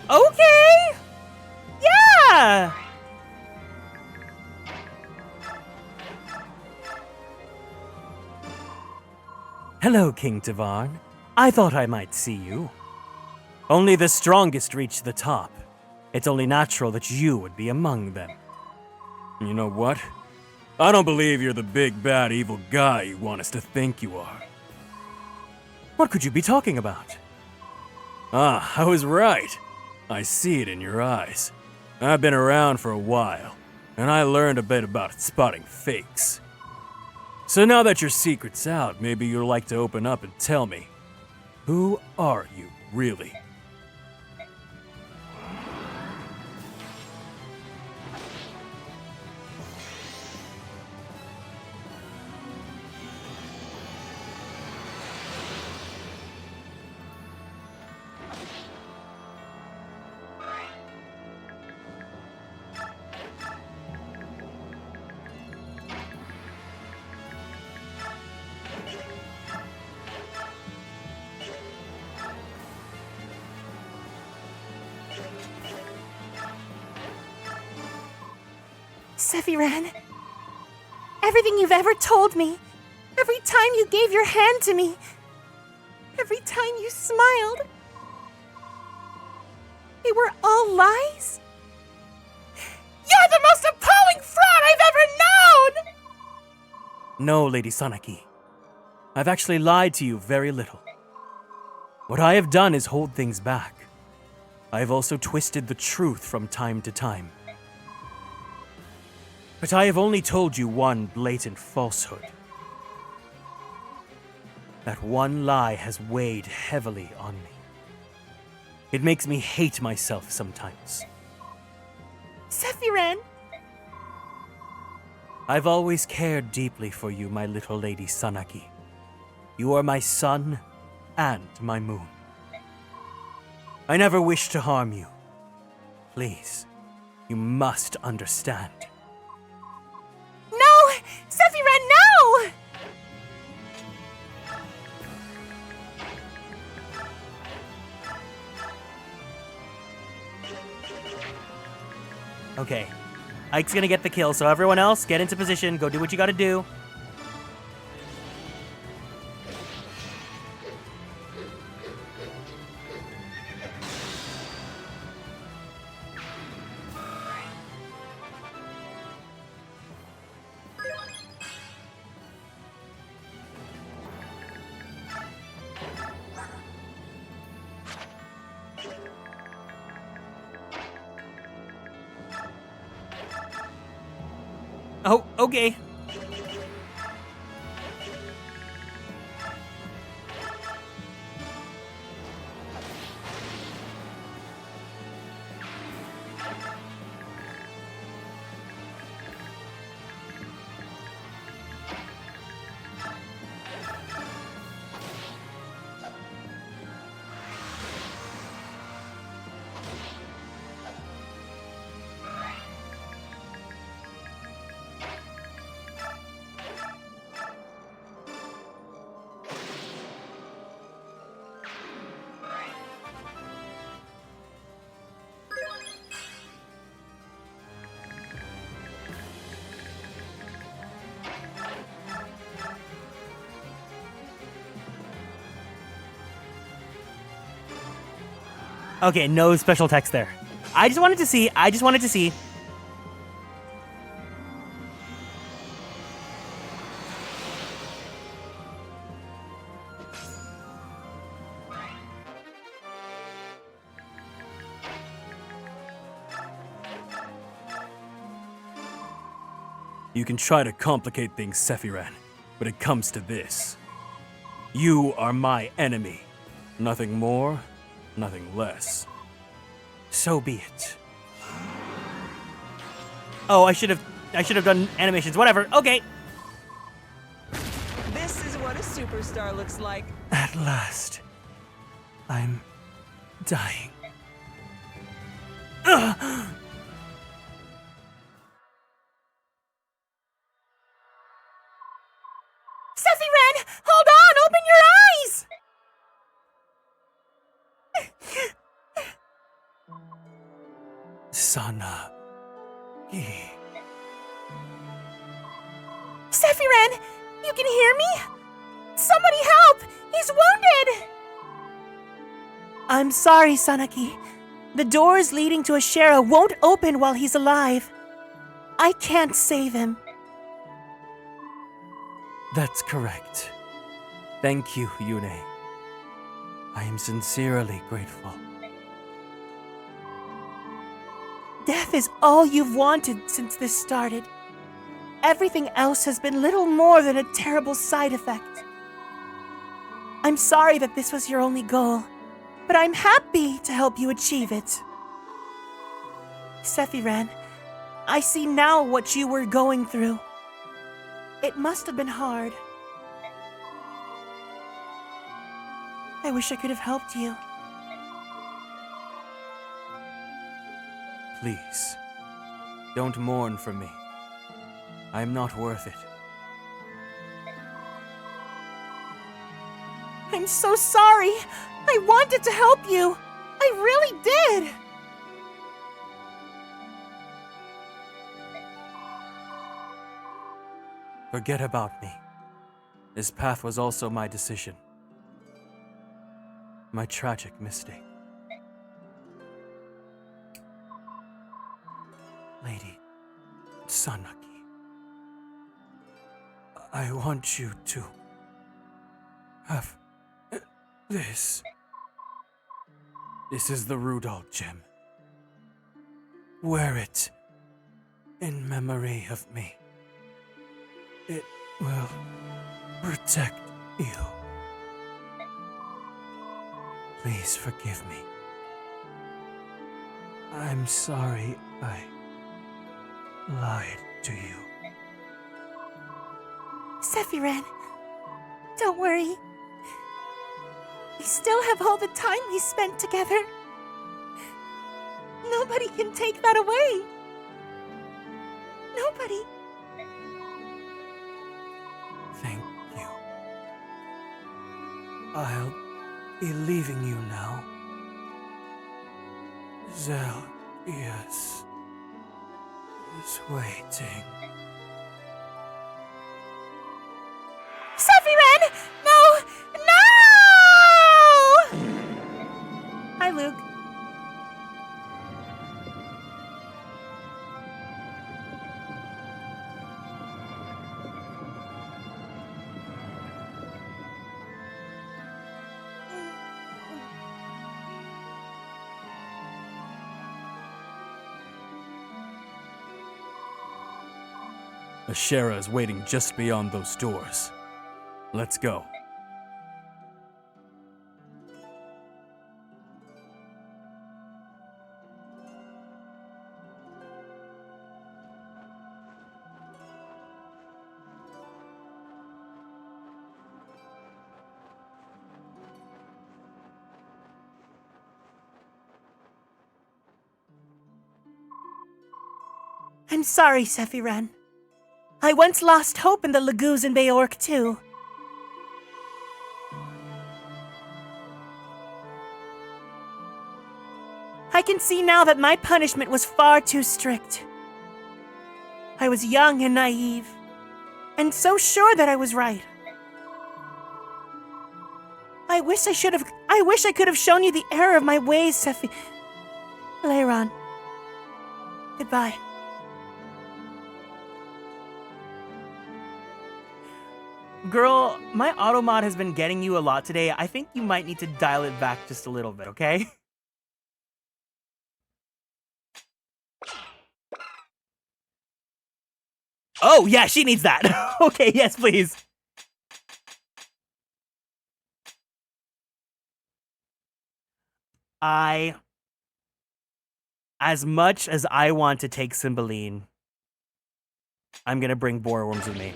Okay! Yeah! Hello, King Tavarn. I thought I might see you. Only the strongest reach the top. It's only natural that you would be among them. You know what? I don't believe you're the big, bad, evil guy you want us to think you are. What could you be talking about? Ah, I was right. I see it in your eyes. I've been around for a while, and I learned a bit about spotting fakes. So now that your secret's out, maybe you'd like to open up and tell me, who are you, really? Sephiran, everything you've ever told me, every time you gave your hand to me, every time you smiled, they were all lies? You're the most appalling fraud I've ever known! No, Lady Sanaki. I've actually lied to you very little. What I have done is hold things back. I have also twisted the truth from time to time. But I have only told you one blatant falsehood. That one lie has weighed heavily on me. It makes me hate myself sometimes. Sephiran! I've always cared deeply for you, my little Lady Sanaki. You are my sun and my moon. I never wished to harm you. Please, you must understand. No! Sephiran, no! Okay. Ike's gonna get the kill, so everyone else, get into position, go do what you gotta do. Oh, okay. Okay, no special text there. I just wanted to see. You can try to complicate things, Sephiran, but it comes to this. You are my enemy. Nothing more, nothing less. So be it. Oh, I should have done animations. Whatever. Okay. This is what a superstar looks like. At last, I'm dying. Ugh. Sephiran, hold on! Open your eyes! Sana. Sephiran, you can hear me? Somebody help! He's wounded! I'm sorry, Sanaki. The doors leading to Ashera won't open while he's alive. I can't save him. That's correct. Thank you, Yune. I am sincerely grateful. Death is all you've wanted since this started. Everything else has been little more than a terrible side effect. I'm sorry that this was your only goal, but I'm happy to help you achieve it. Sephiran, I see now what you were going through. It must have been hard. I wish I could have helped you. Please, don't mourn for me. I am not worth it. I'm so sorry. I wanted to help you. I really did. Forget about me. This path was also my decision. My tragic mistake. Lady Sanaki, I want you to have this. This is the Rudolph gem. Wear it in memory of me. It will protect you. Please forgive me. I'm sorry I lied to you. Sephiran, don't worry. We still have all the time we spent together. Nobody can take that away. Nobody. Thank you. I'll be leaving you now. Tellius is waiting. Sephiran! No! No! Hi, Luke. Ashera is waiting just beyond those doors. Let's go. I'm sorry, Sephiran. I once lost hope in the Laguz and Bayork, too. I can see now that my punishment was far too strict. I was young and naive, and so sure that I was right. I wish I could have shown you the error of my ways, Sephi. Leiron. Goodbye. Girl, my automod has been getting you a lot today. I think you might need to dial it back just a little bit, okay? Oh, yeah, she needs that. Okay, yes, please. As much as I want to take Cymbeline, I'm gonna bring boreworms with me.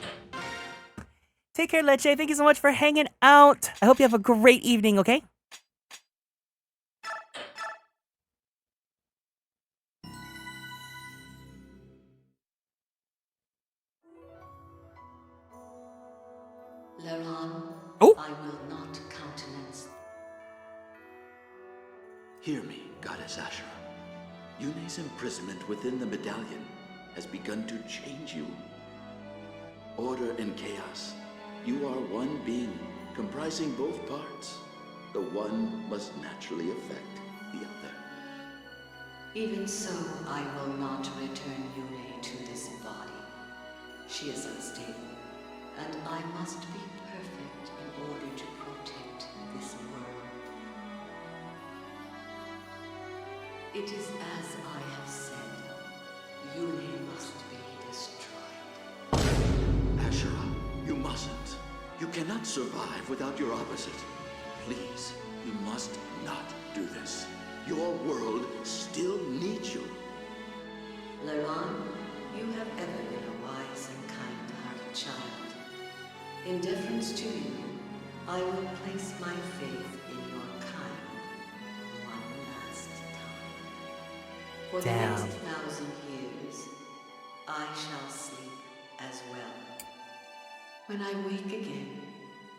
Take care, Leche. Thank you so much for hanging out. I hope you have a great evening, okay? Leiron, oh. I will not countenance. Hear me, Goddess Asherah. Yune's imprisonment within the medallion has begun to change you. Order and chaos. You are one being, comprising both parts. The one must naturally affect the other. Even so, I will not return Yune to this body. She is unstable, and I must be perfect in order to protect this world. It is as I have said. Yune must be destroyed. Asherah, you mustn't. You cannot survive without your opposite. Please, you must not do this. Your world still needs you. Leiron, you have ever been a wise and kind-hearted child. In deference to you, I will place my faith in your kind one last time. For the next 1,000 years, I shall sleep as well. When I wake again,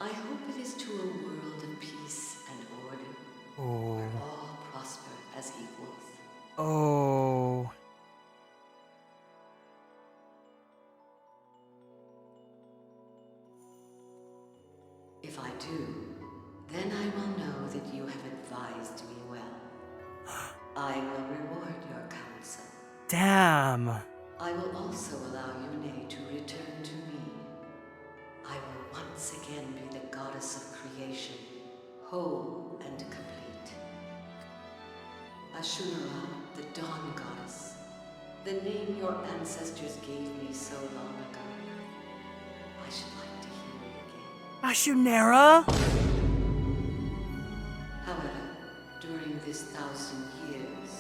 I hope it is to a world of peace and order, where all prosper as equals. Oh. If I do, then I will know that you have advised me well. I will reward your counsel. Damn. I will also allow Yune to return to me. I will once again be the goddess of creation, whole and complete. Ashura, the dawn goddess, the name your ancestors gave me so long ago. I should like to hear it again. Ashunera? However, during this 1,000 years,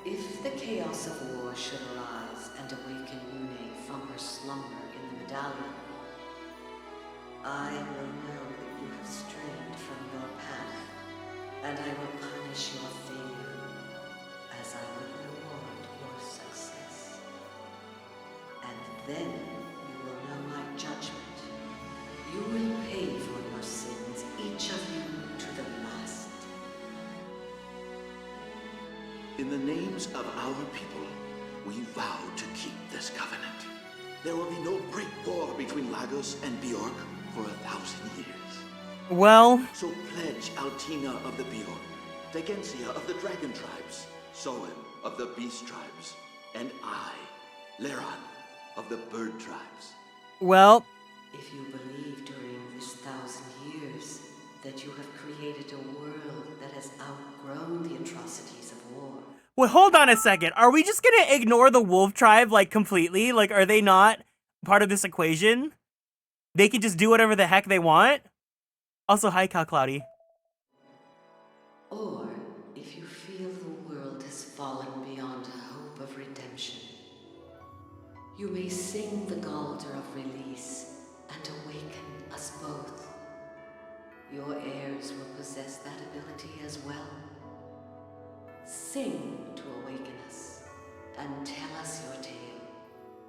if the chaos of war should arise and awaken Yune from her slumber in the medallion, I will know that you have strayed from your path, and I will punish your failure as I will reward your success. And then you will know my judgment. You will pay for your sins, each of you to the last. In the names of our people, we vow to keep this covenant. There will be no great war between Lagos and Bjork for 1,000 years. Well... So pledge Altina of the Bjork, Degensia of the Dragon Tribes, Soen of the Beast Tribes, and I, Leiron of the Bird Tribes. Well... If you believe during this 1,000 years that you have created a world that has outgrown the atrocities of war. Wait, hold on a second. Are we just gonna ignore the wolf tribe, like, completely? Like, are they not part of this equation? They can just do whatever the heck they want? Also, hi, Cal Cloudy. Or, if you feel the world has fallen beyond hope of redemption, you may sing the Galder of release and awaken us both. Your heirs will possess that ability as well. Sing to awaken us, and tell us your tale.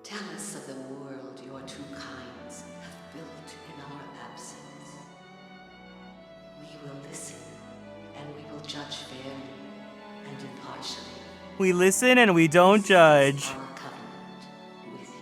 Tell us of the world your two kinds have built in our absence. We will listen, and we will judge fairly and impartially. We listen and we don't judge. Our covenant with you.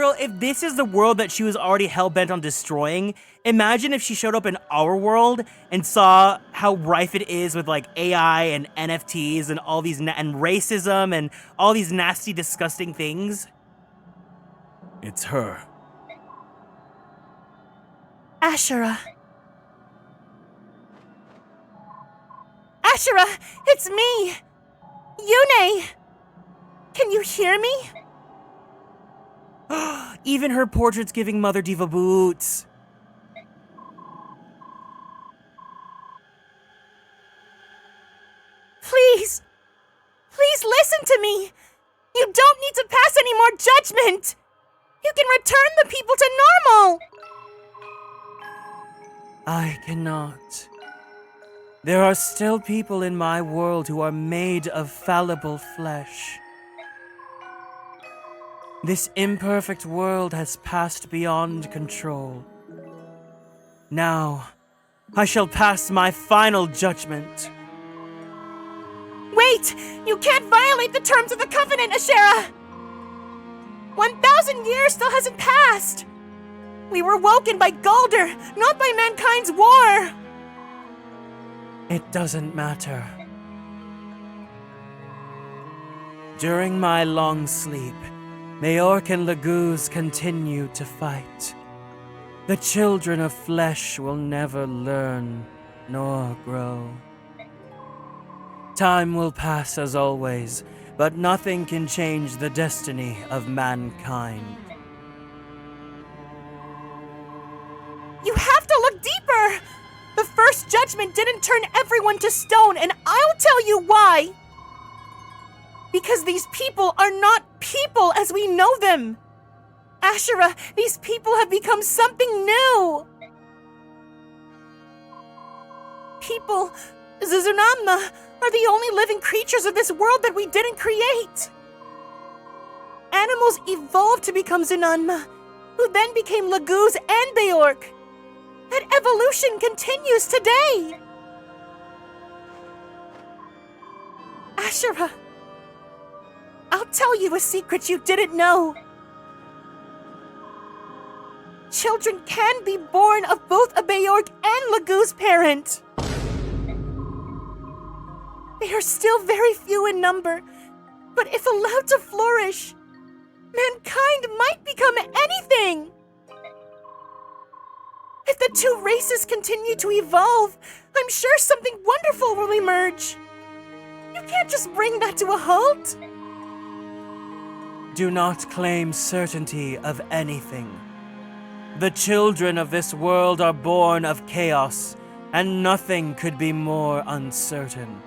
girl, if this is the world that she was already hell-bent on destroying, imagine if she showed up in our world and saw how rife it is with like AI and NFTs and all these and racism and all these nasty, disgusting things. It's her. Ashura. Ashura, it's me! Yune! Can you hear me? Even her portrait's giving Mother Diva boots. Please! Please listen to me! You don't need to pass any more judgment! You can return the people to normal! I cannot. There are still people in my world who are made of fallible flesh. This imperfect world has passed beyond control. Now, I shall pass my final judgment. Wait! You can't violate the terms of the Covenant, Ashera! 1,000 years still hasn't passed! We were woken by Galder, not by mankind's war! It doesn't matter. During my long sleep, Mayork and Laguz continue to fight. The children of flesh will never learn nor grow. Time will pass as always, but nothing can change the destiny of mankind. You have to look deeper! The first judgment didn't turn everyone to stone, and I'll tell you why! Because these people are not people as we know them! Ashura, these people have become something new! People, Zuzunamna, are the only living creatures of this world that we didn't create! Animals evolved to become Zunanma, who then became Laguz and Beork. That evolution continues today! Ashura, I'll tell you a secret you didn't know. Children can be born of both a Beork and Laguz parent. They are still very few in number, but if allowed to flourish, mankind might become anything. If the two races continue to evolve, I'm sure something wonderful will emerge. You can't just bring that to a halt. Do not claim certainty of anything. The children of this world are born of chaos, and nothing could be more uncertain.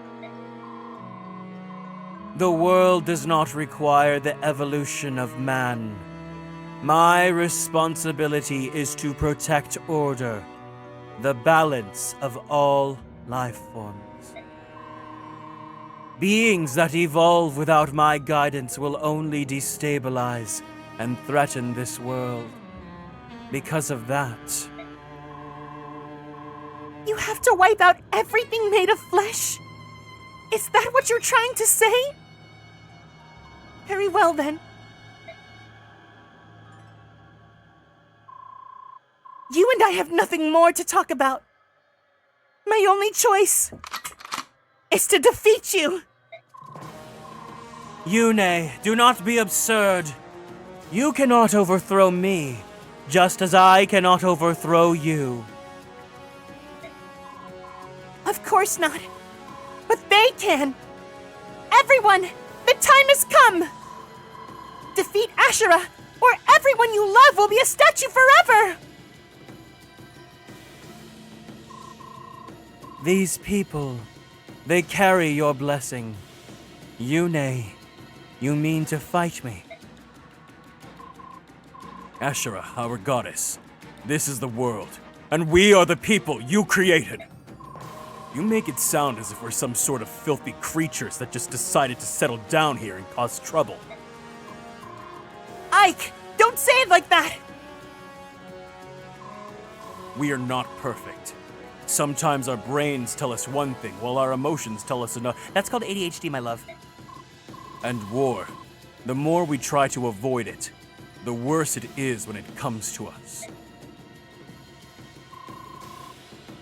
The world does not require the evolution of man. My responsibility is to protect order, the balance of all life forms. Beings that evolve without my guidance will only destabilize and threaten this world. Because of that, you have to wipe out everything made of flesh? Is that what you're trying to say? Very well then. You and I have nothing more to talk about. My only choice is to defeat you. Yune, do not be absurd. You cannot overthrow me, just as I cannot overthrow you. Of course not. But they can. Everyone, the time has come. Defeat Ashura, or everyone you love will be a statue forever. These people, they carry your blessing. Yune, you mean to fight me? Ashura, our goddess, this is the world, and we are the people you created. You make it sound as if we're some sort of filthy creatures that just decided to settle down here and cause trouble. Ike, don't say it like that! We are not perfect. Sometimes our brains tell us one thing, while our emotions tell us another. That's called ADHD, my love. And war. The more we try to avoid it, the worse it is when it comes to us.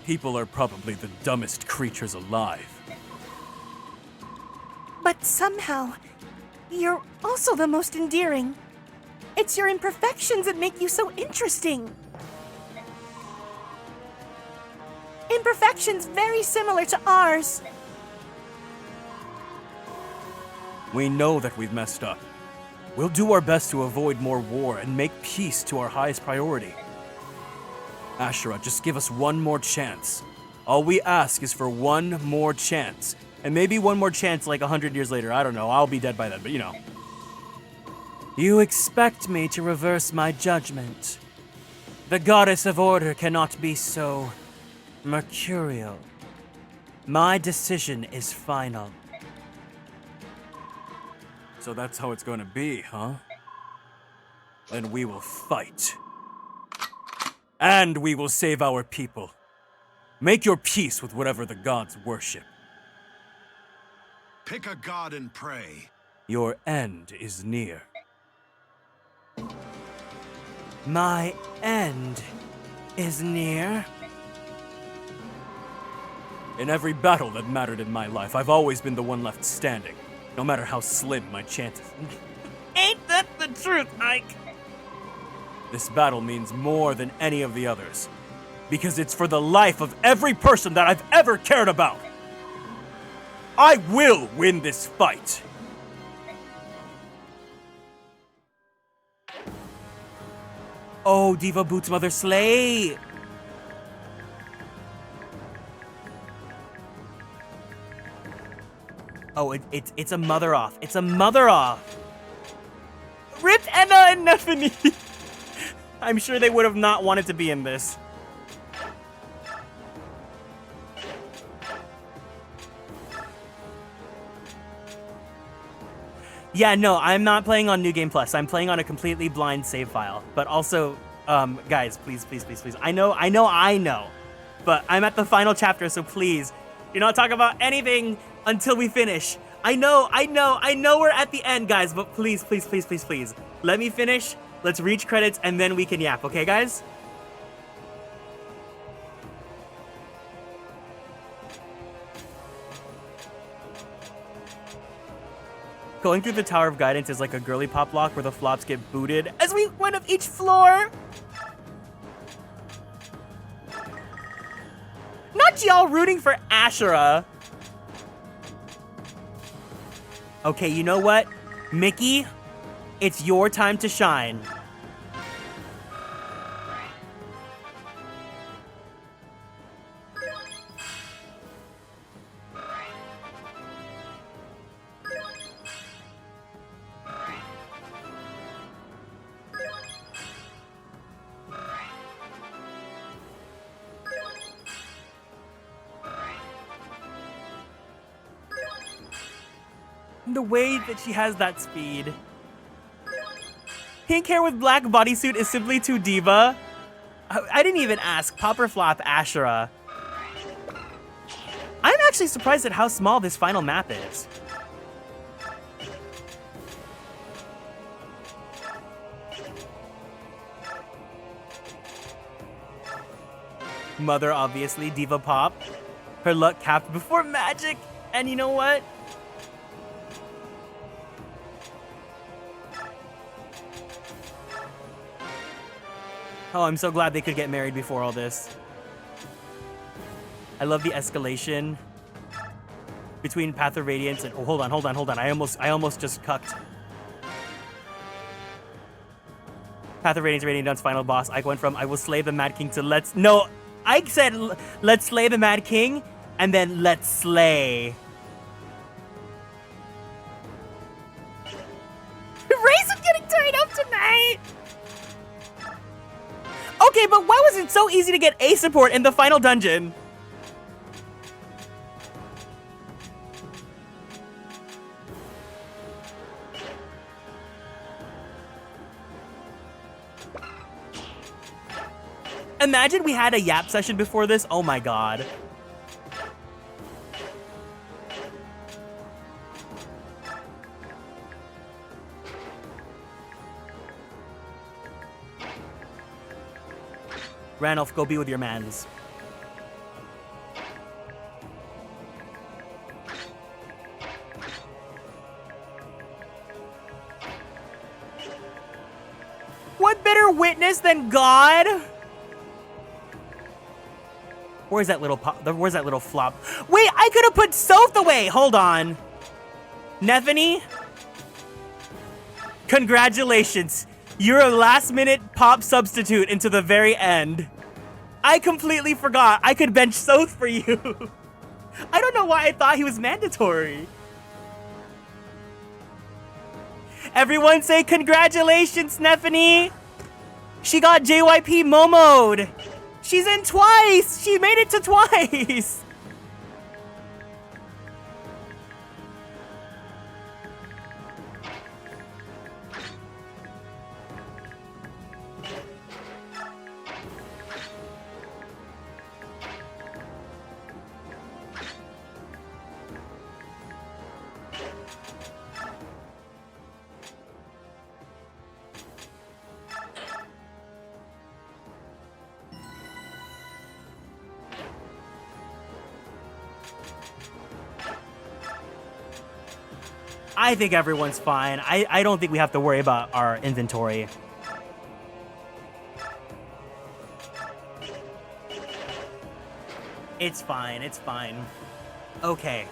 People are probably the dumbest creatures alive. But somehow, you're also the most endearing. It's your imperfections that make you so interesting. Imperfections very similar to ours. We know that we've messed up. We'll do our best to avoid more war and make peace to our highest priority. Ashura, just give us one more chance. All we ask is for one more chance. And maybe one more chance like 100 years later. I don't know. I'll be dead by then, but you know. You expect me to reverse my judgment. The goddess of order cannot be so mercurial. My decision is final. So that's how it's gonna be, huh? Then we will fight. And we will save our people. Make your peace with whatever the gods worship. Pick a god and pray. Your end is near. My end is near. In every battle that mattered in my life, I've always been the one left standing, no matter how slim my chances. Ain't that the truth, Ike? This battle means more than any of the others, because it's for the life of every person that I've ever cared about. I will win this fight. Oh, Diva Boots Mother Slay! Oh, it's a mother off. It's a mother off. Rip Enna and Nephany. I'm sure they would have not wanted to be in this. Yeah, no, I'm not playing on New Game Plus. I'm playing on a completely blind save file. But also, guys, please. I know. But I'm at the final chapter, so please, do not talk about anything until we finish. I know we're at the end, guys, but please. Let me finish, let's reach credits, and then we can yap, okay, guys? Going through the Tower of Guidance is like a girly pop lock where the flops get booted as we went up each floor. Not y'all rooting for Ashura. Okay, you know what? Mickey, it's your time to shine. The way that she has that speed. Pink hair with black bodysuit is simply too diva. I didn't even ask. Pop or flop, Ashura. I'm actually surprised at how small this final map is. Mother, obviously, diva pop. Her luck capped before magic. And you know what? Oh, I'm so glad they could get married before all this. I love the escalation between Path of Radiance and... Oh, hold on. I almost just cucked. Path of Radiance, Radiant Dawn's final boss. Ike went from I will slay the Mad King to let's... No, Ike said let's slay the Mad King and then let's slay. Ray's getting tied up tonight! Okay, but why was it so easy to get A support in the final dungeon? Imagine we had a yap session before this. Oh my god. Ranulph, go be with your mans. What better witness than God? Where's that little where's that little flop? Wait, I could have put Soph away. Hold on. Nethany? Congratulations. You're a last-minute pop substitute into the very end. I completely forgot. I could bench Soph for you. I don't know why I thought he was mandatory. Everyone say congratulations, Nethany. She got JYP Momo'd. She's in twice. She made it to twice. I think everyone's fine. I don't think we have to worry about our inventory. It's fine. It's fine. Okay.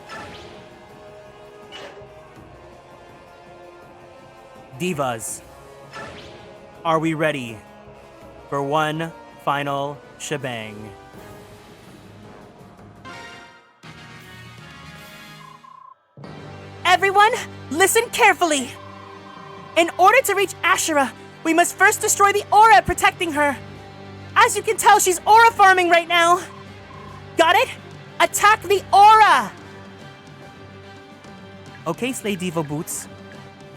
Divas, are we ready for one final shebang? Everyone, listen carefully. In order to reach Ashura, we must first destroy the aura protecting her. As you can tell, she's aura farming right now. Got it? Attack the aura! Okay, Slay Diva Boots.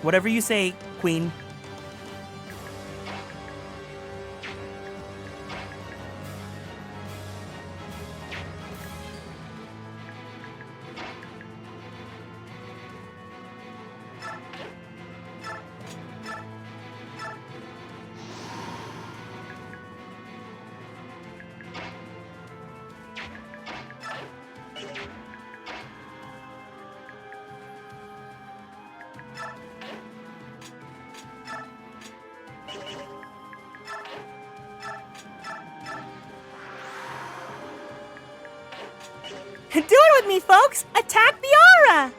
Whatever you say, Queen. Do it with me, folks! Attack the aura!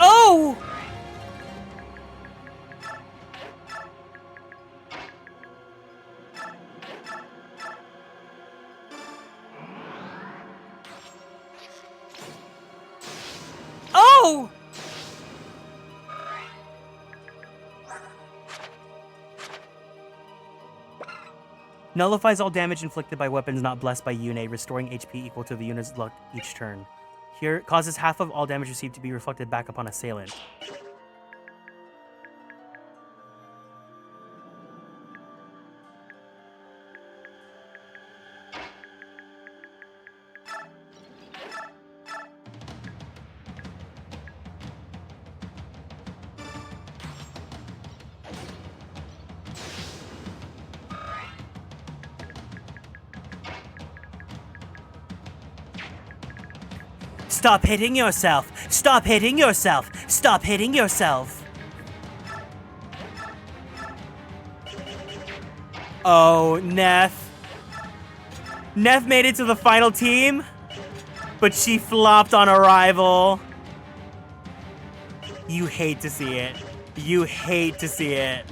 Oh! Oh! Nullifies all damage inflicted by weapons not blessed by Yune, restoring HP equal to the unit's luck each turn. Here, causes half of all damage received to be reflected back upon assailant. Stop hitting yourself! Stop hitting yourself! Stop hitting yourself! Oh, Neth. Neff made it to the final team, but she flopped on arrival. You hate to see it. You hate to see it.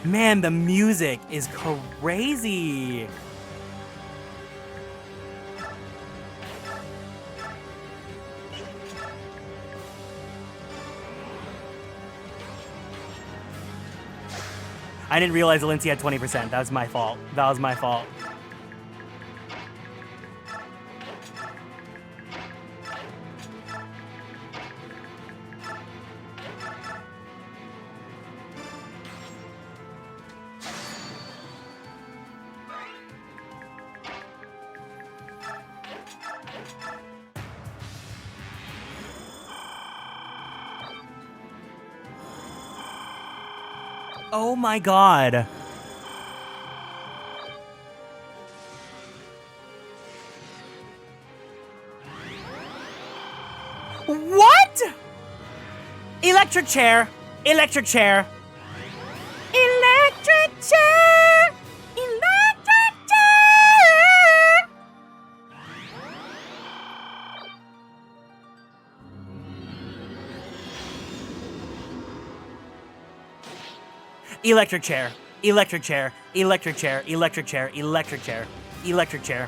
Man, the music is crazy. I didn't realize Lindsay had 20%. That was my fault. That was my fault. Oh my god. What? Electric chair. Electric chair. Electric chair. Electric chair. Electric chair. Electric chair. Electric chair. Electric chair. Electric chair. Electric chair.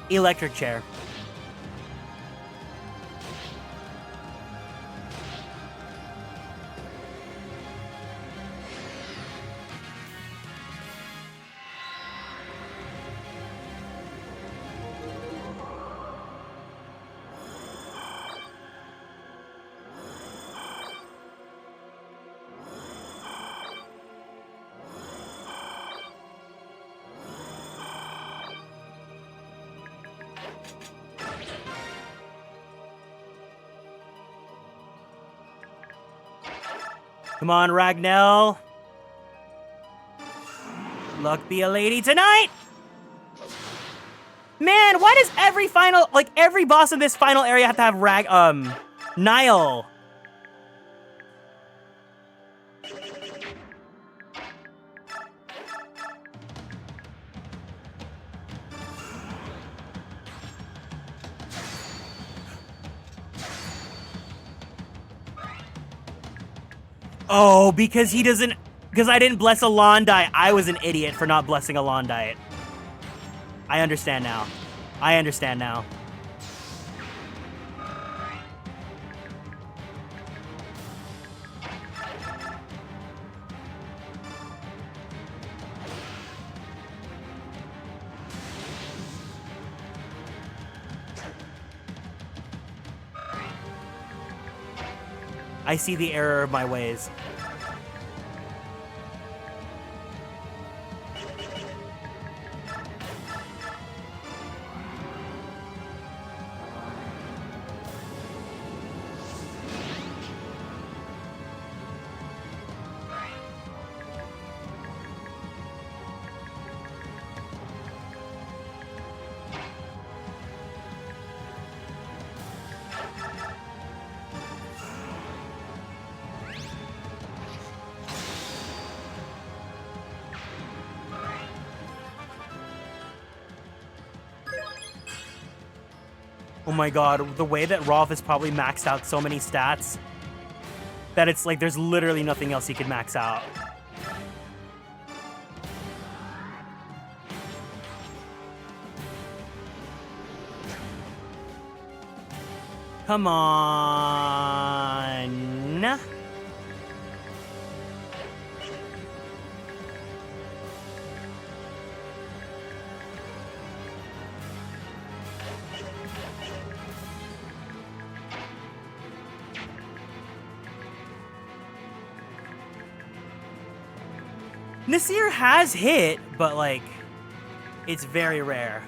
Electric chair. Come on, Ragnell. Luck be a lady tonight. Man, why does every final, like every boss in this final area have to have Niall? Oh, because he doesn't... Because I didn't bless a Londite. I was an idiot for not blessing a Londite. I understand now. I understand now. I see the error of my ways. Oh my god, the way that Rolf has probably maxed out so many stats that it's like there's literally nothing else he could max out. Come on. Nasir has hit, but like, it's very rare.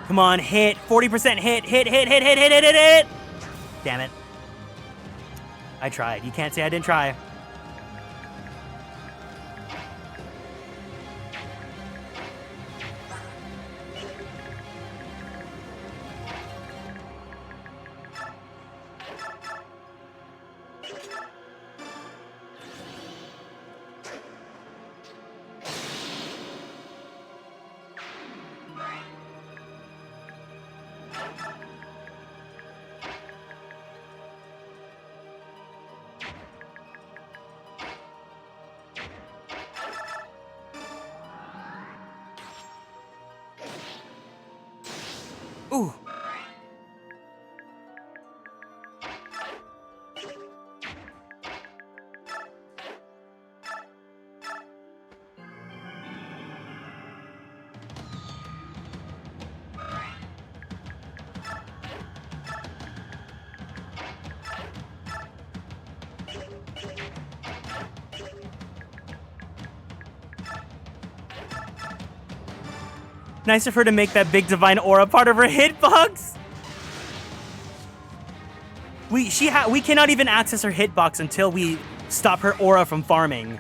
Come on, hit. 40% hit. Hit. Damn it. I tried. You can't say I didn't try. Ooh. Nice of her to make that big divine aura part of her hitbox. We cannot even access her hitbox until we stop her aura from farming.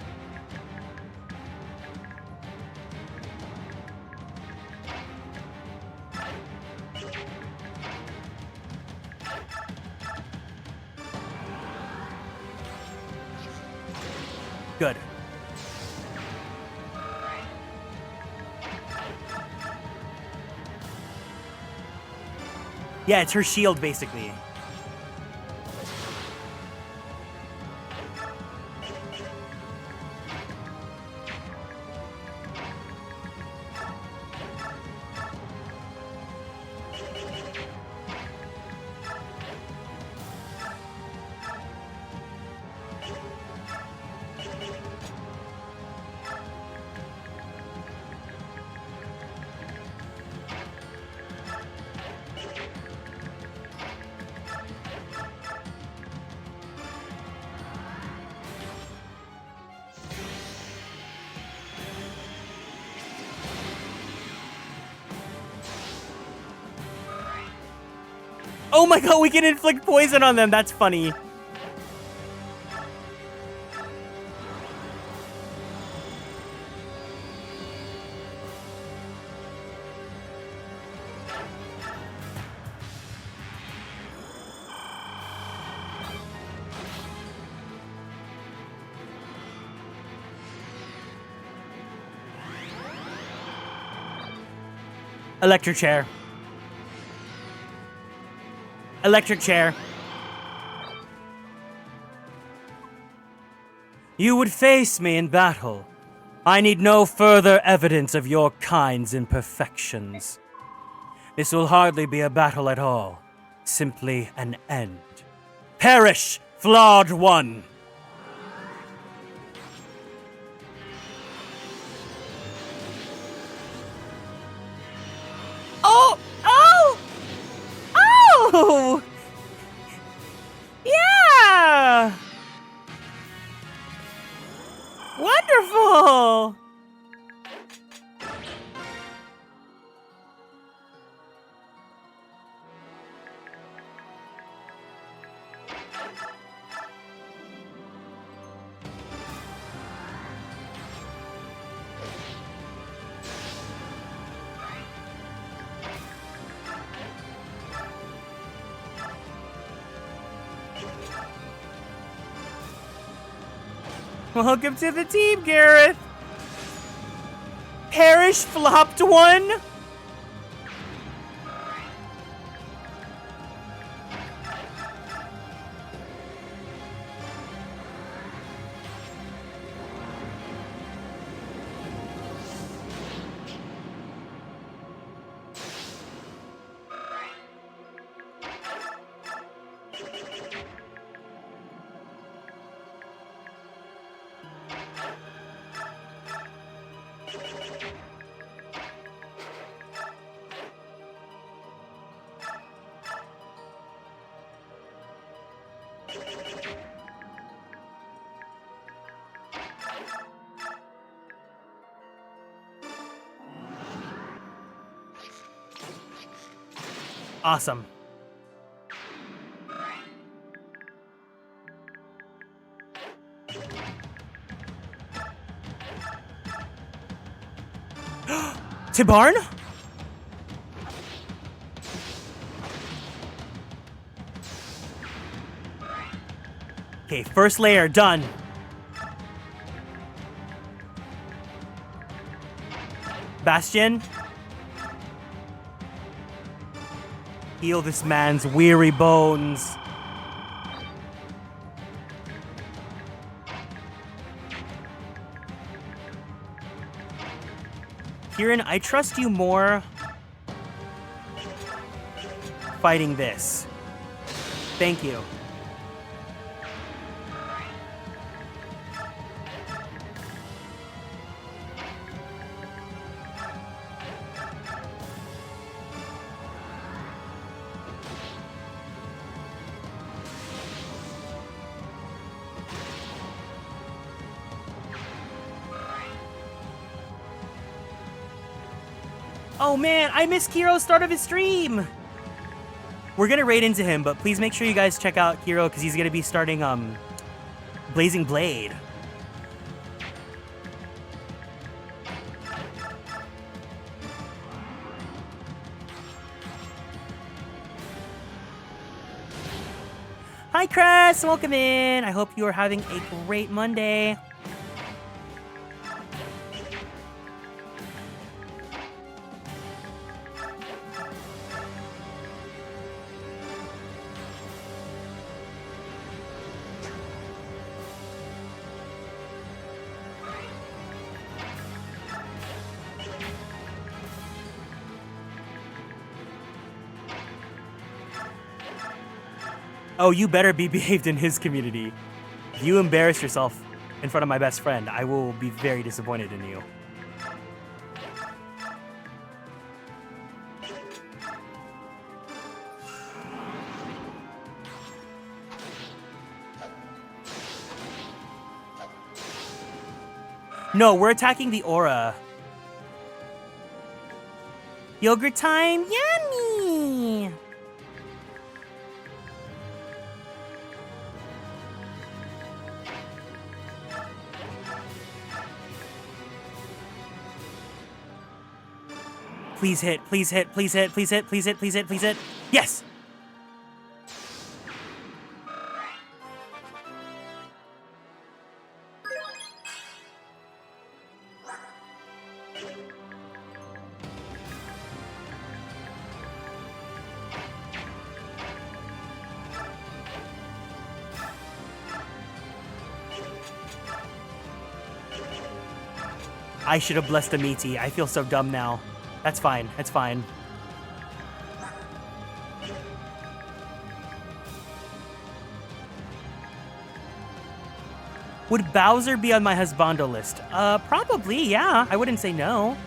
Good. Yeah, it's her shield, basically. Oh my god, we can inflict poison on them. That's funny. Electric chair. Electric chair. You would face me in battle, I need no further evidence of your kind's imperfections. This will hardly be a battle at all, simply an end. Perish, flawed one! Oh! Oh! Oh! Yeah! Wonderful! Welcome to the team, Gareth! Perish, flopped one! Awesome. Tibarn? Okay, first layer done. Bastion. Heal this man's weary bones. Kieran, I trust you more fighting this. Thank you. Oh man, I missed Kiro's start of his stream! We're gonna raid into him, but please make sure you guys check out Kiro because he's gonna be starting Blazing Blade. Hi Cress, welcome in. I hope you are having a great Monday. Oh, you better be behaved in his community. If you embarrass yourself in front of my best friend, I will be very disappointed in you. No, we're attacking the aura. Yogurt time, yummy! Please hit, please hit, please hit, please hit, please hit, please hit, please hit. Yes! I should have blessed a meaty. I feel so dumb now. That's fine. That's fine. Would Bowser be on my husbando list? Probably, yeah. I wouldn't say no.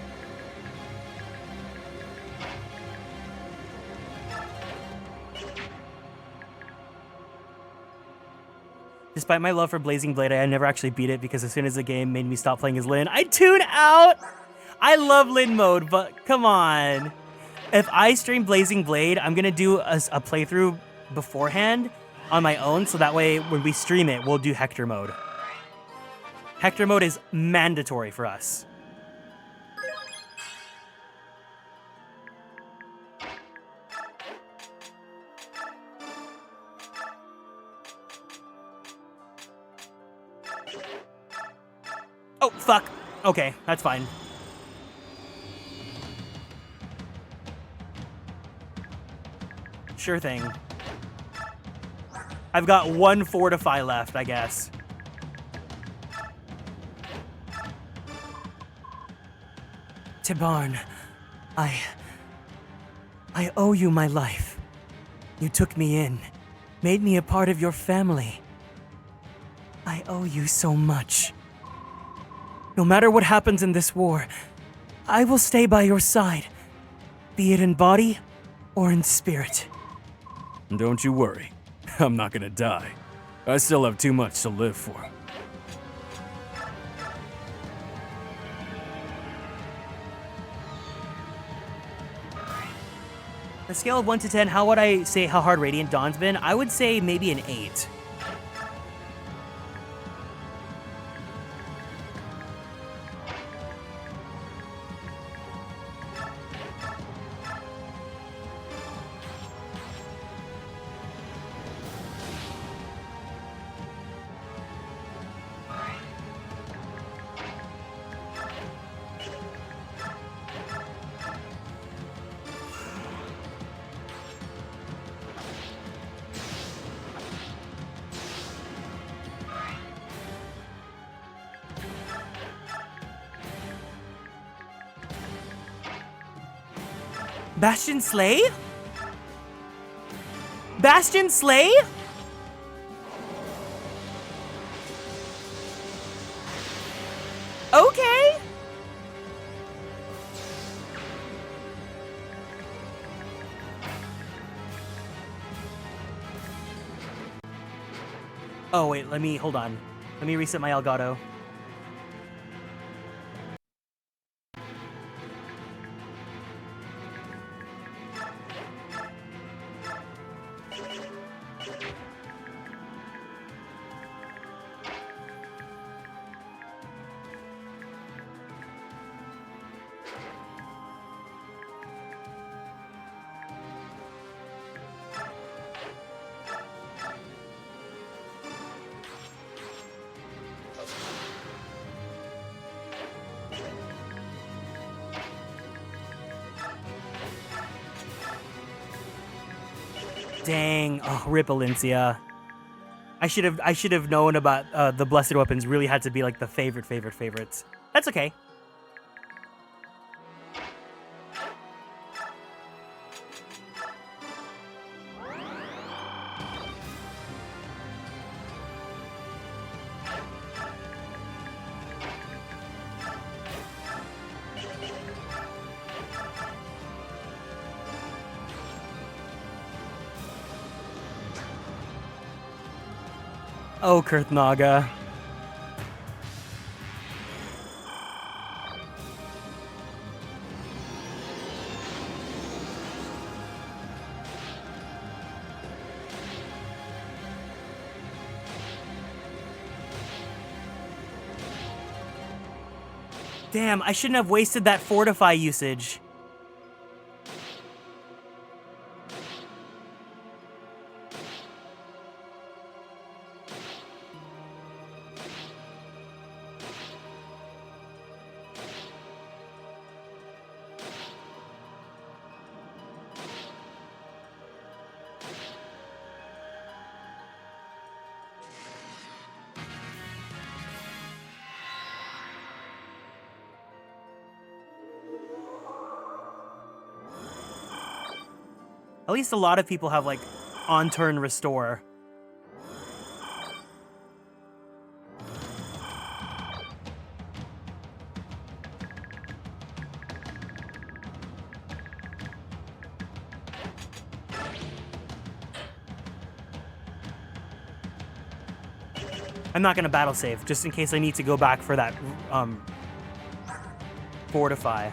Despite my love for Blazing Blade, I never actually beat it because as soon as the game made me stop playing as Lyn, I tune out! I love Lyn mode, but come on. If I stream Blazing Blade, I'm gonna do a playthrough beforehand on my own, so that way when we stream it, we'll do Hector mode. Hector mode is mandatory for us. Oh, fuck. Okay, that's fine. Sure thing. I've got one fortify left, I guess. Tibarn, I owe you my life. You took me in, made me a part of your family. I owe you so much. No matter what happens in this war, I will stay by your side, be it in body or in spirit. Don't you worry. I'm not gonna die. I still have too much to live for. On a scale of 1 to 10, how would I say how hard Radiant Dawn's been? I would say maybe an 8. Bastion Slay? Bastion Slay? Okay. Oh, wait, hold on. Let me reset my Elgato. Dang, oh, rip Valencia. I should have known about the blessed weapons. Really had to be like the favorites. That's okay. Oh, Kurthnaga. Damn, I shouldn't have wasted that fortify usage. At least a lot of people have like on-turn restore. I'm not gonna battle save, just in case I need to go back for that, fortify.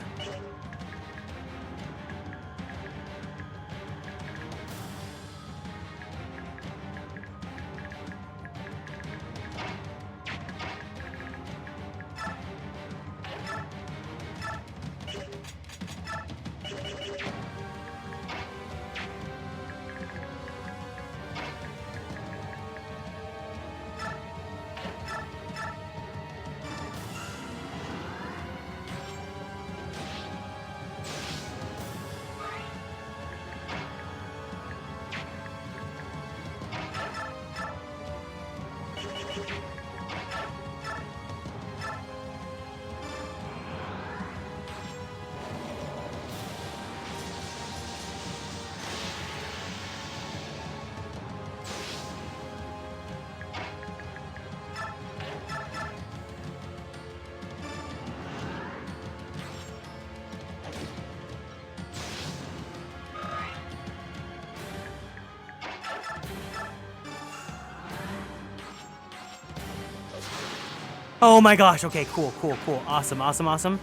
Oh my gosh, okay, cool, cool, cool. Awesome, awesome, awesome.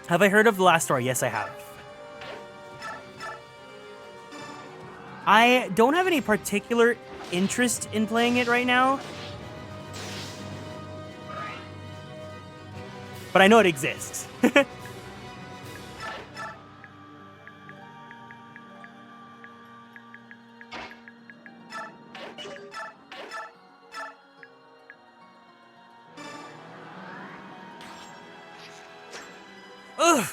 Have I heard of the last story? Yes, I have. I don't have any particular interest in playing it right now. But I know it exists. Ugh.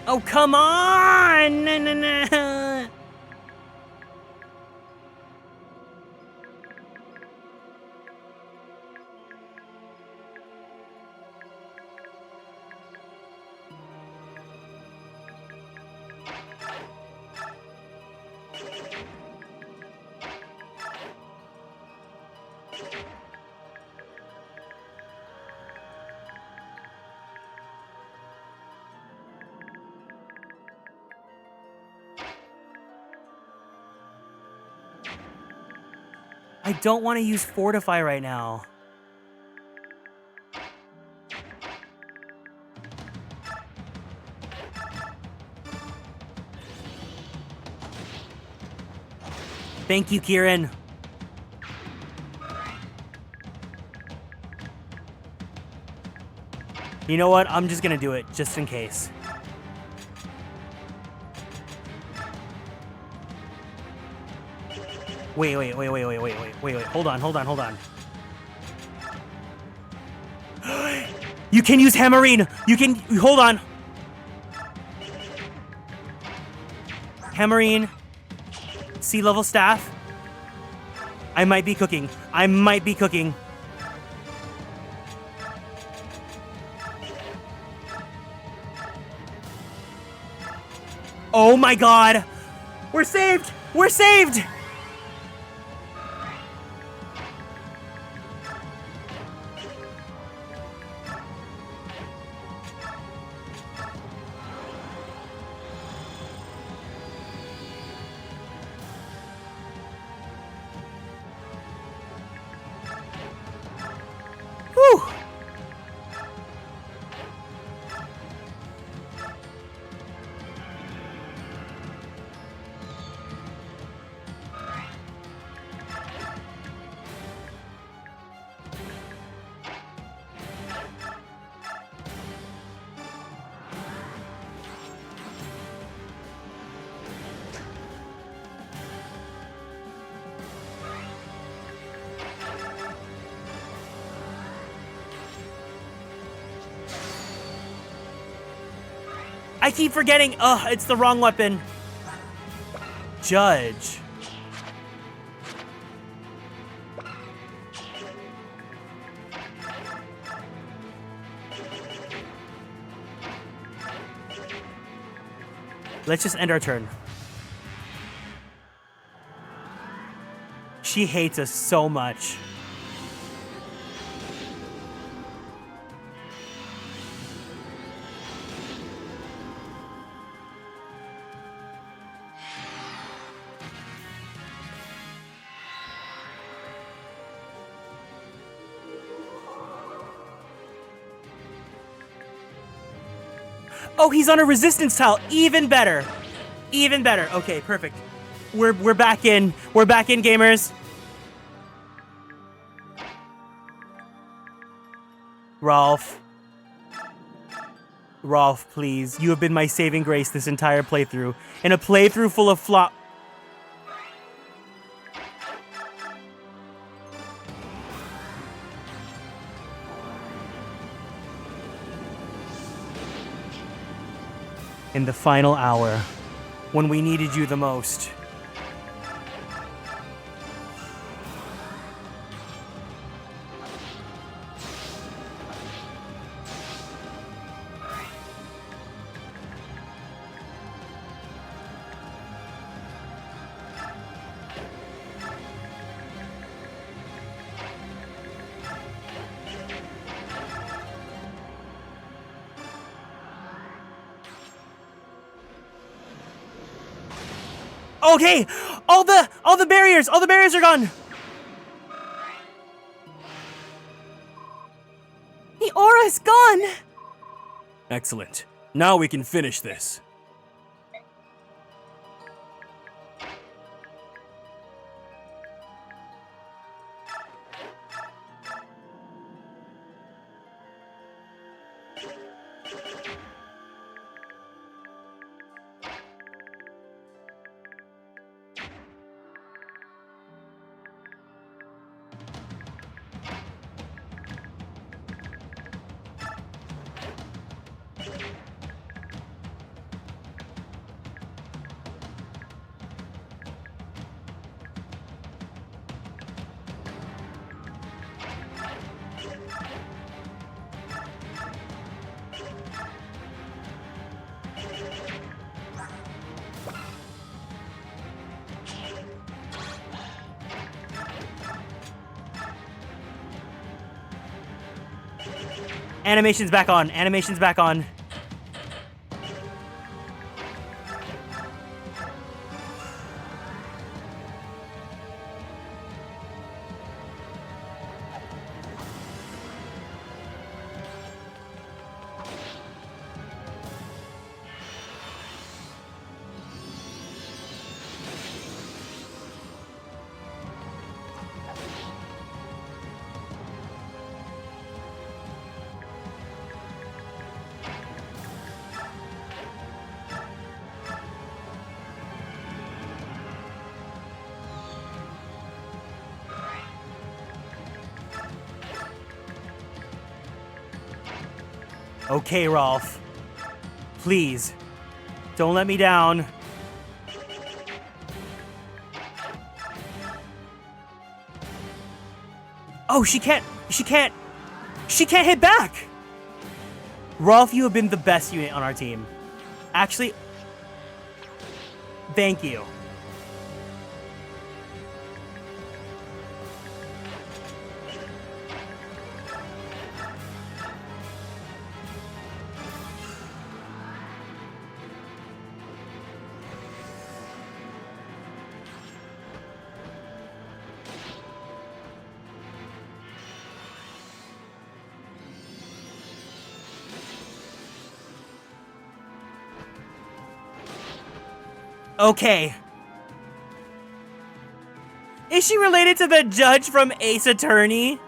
Oh, come on! No, no, no. I don't want to use Fortify right now. Thank you, Kieran. You know what? I'm just gonna do it, just in case. Wait. Hold on. You can use Hammerine. You can, hold on. Hammerine. Sea level staff. I might be cooking. Oh my god! We're saved! We're saved! Whew! I keep forgetting. Ugh, it's the wrong weapon. Judge. Let's just end our turn. She hates us so much. Oh, he's on a resistance tile. Even better. Even better. Okay, perfect. We're back in. We're back in, gamers. Rolf. Rolf, please. You have been my saving grace this entire playthrough. In a playthrough full of flop. In the final hour, when we needed you the most. Okay, all the barriers are gone. The aura's gone. Excellent. Now we can finish this. Animation's back on. Animation's back on. Okay, Rolf. Please, don't let me down. Oh, she can't hit back! Rolf, you have been the best unit on our team. Actually, Thank you. Okay. Is she related to the judge from Ace Attorney?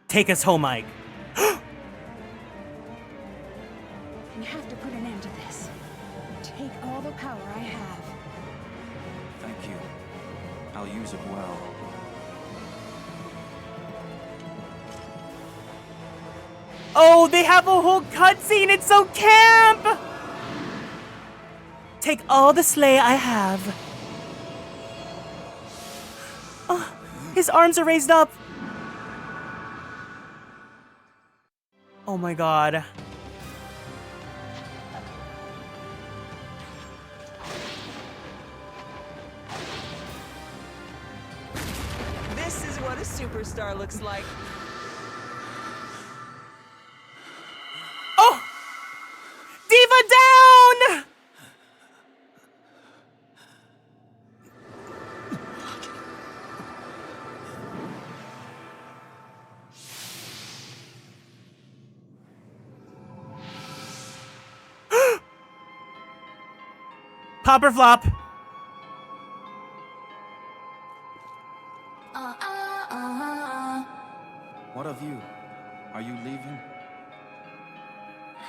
Take us home, Ike. We have to put an end to this. Take all the power I have. Thank you. I'll use it well. Oh, they have a whole cutscene. It's so camp. Take all the slay I have. Oh, his arms are raised up. Oh my god. This is what a superstar looks like. Oh! Diva down! Pop or flop? What of you? Are you leaving?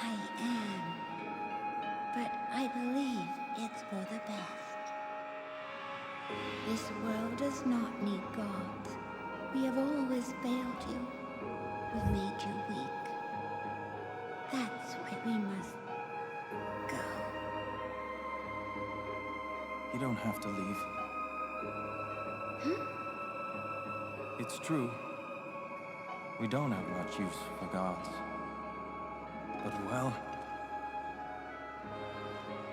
I am. But I believe it's for the best. This world does not need gods. We have always failed you. We've made you weak. That's why we must go. You don't have to leave. It's true. We don't have much use for gods. But well,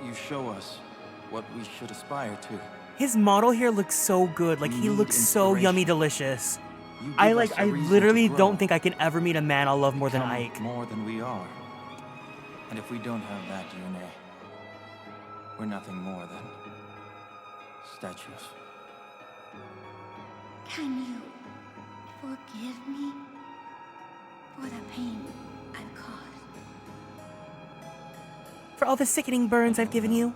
you show us what we should aspire to. His model here looks so good. Like, he looks so yummy delicious. I literally don't think I can ever meet a man I'll love more than Ike. More than we are. And if we don't have that DNA, we're nothing more than statues. Can you forgive me for the pain I've caused? For all the sickening burns I've given you?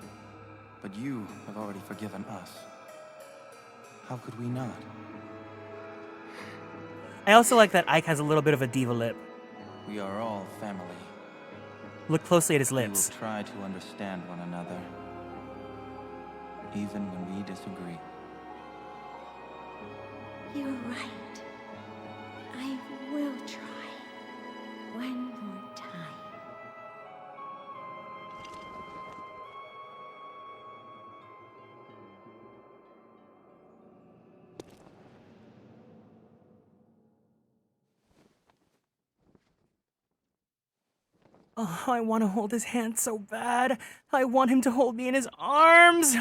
But you have already forgiven us. How could we not? I also like that Ike has a little bit of a diva lip. We are all family. Look closely at his lips. We will try to understand one another, even when we disagree. You're right. I will try. One more time. Oh, I want to hold his hand so bad. I want him to hold me in his arms.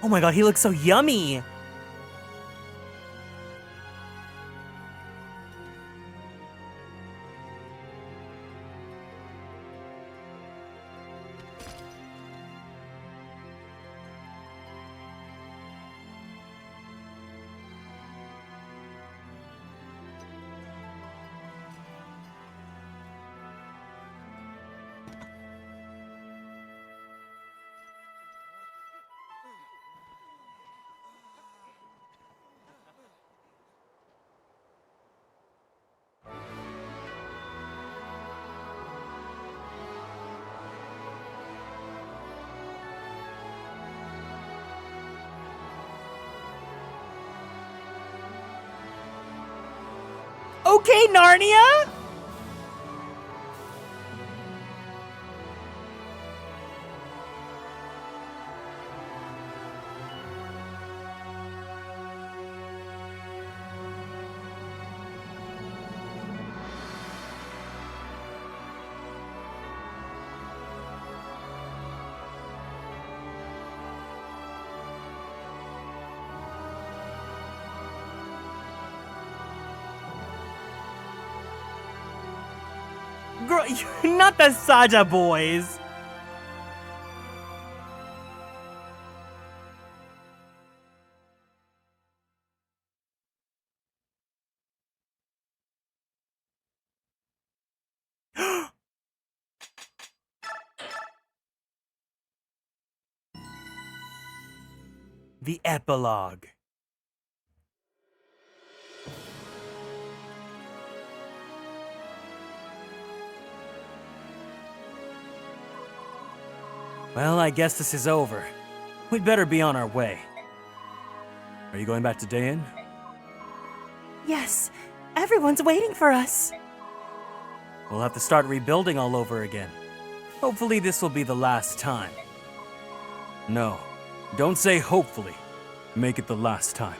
Oh my god, he looks so yummy! Okay, Narnia! Girl, you're not the Saja boys. The epilogue. Well, I guess this is over. We'd better be on our way. Are you going back to Dayan? Yes, everyone's waiting for us. We'll have to start rebuilding all over again. Hopefully this will be the last time. No, don't say hopefully. Make it the last time.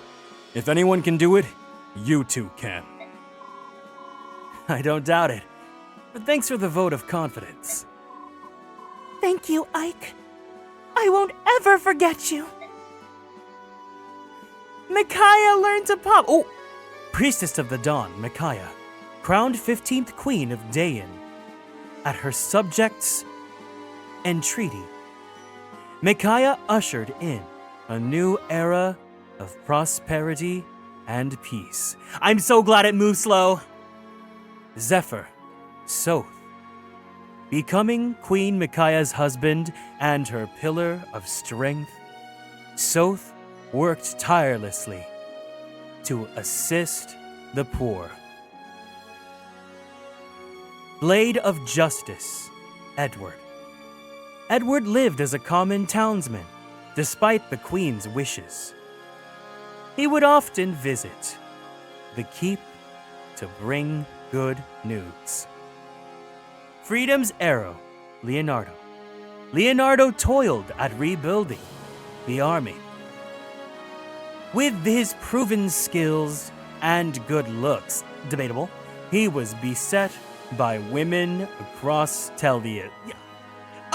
If anyone can do it, you two can. I don't doubt it. But thanks for the vote of confidence. Thank you, Ike. I won't ever forget you. Micaiah learned to pop. Oh, Priestess of the Dawn, Micaiah, crowned 15th Queen of Dayan. At her subjects' entreaty, Micaiah ushered in a new era of prosperity and peace. I'm so glad it moves slow. Zephyr, Soth, becoming Queen Micaiah's husband and her pillar of strength, Soth worked tirelessly to assist the poor. Blade of Justice, Edward. Edward lived as a common townsman, despite the Queen's wishes. He would often visit the keep to bring good news. Freedom's Arrow, Leonardo. Leonardo toiled at rebuilding the army. With his proven skills and good looks, debatable, he was beset by women across Tellius.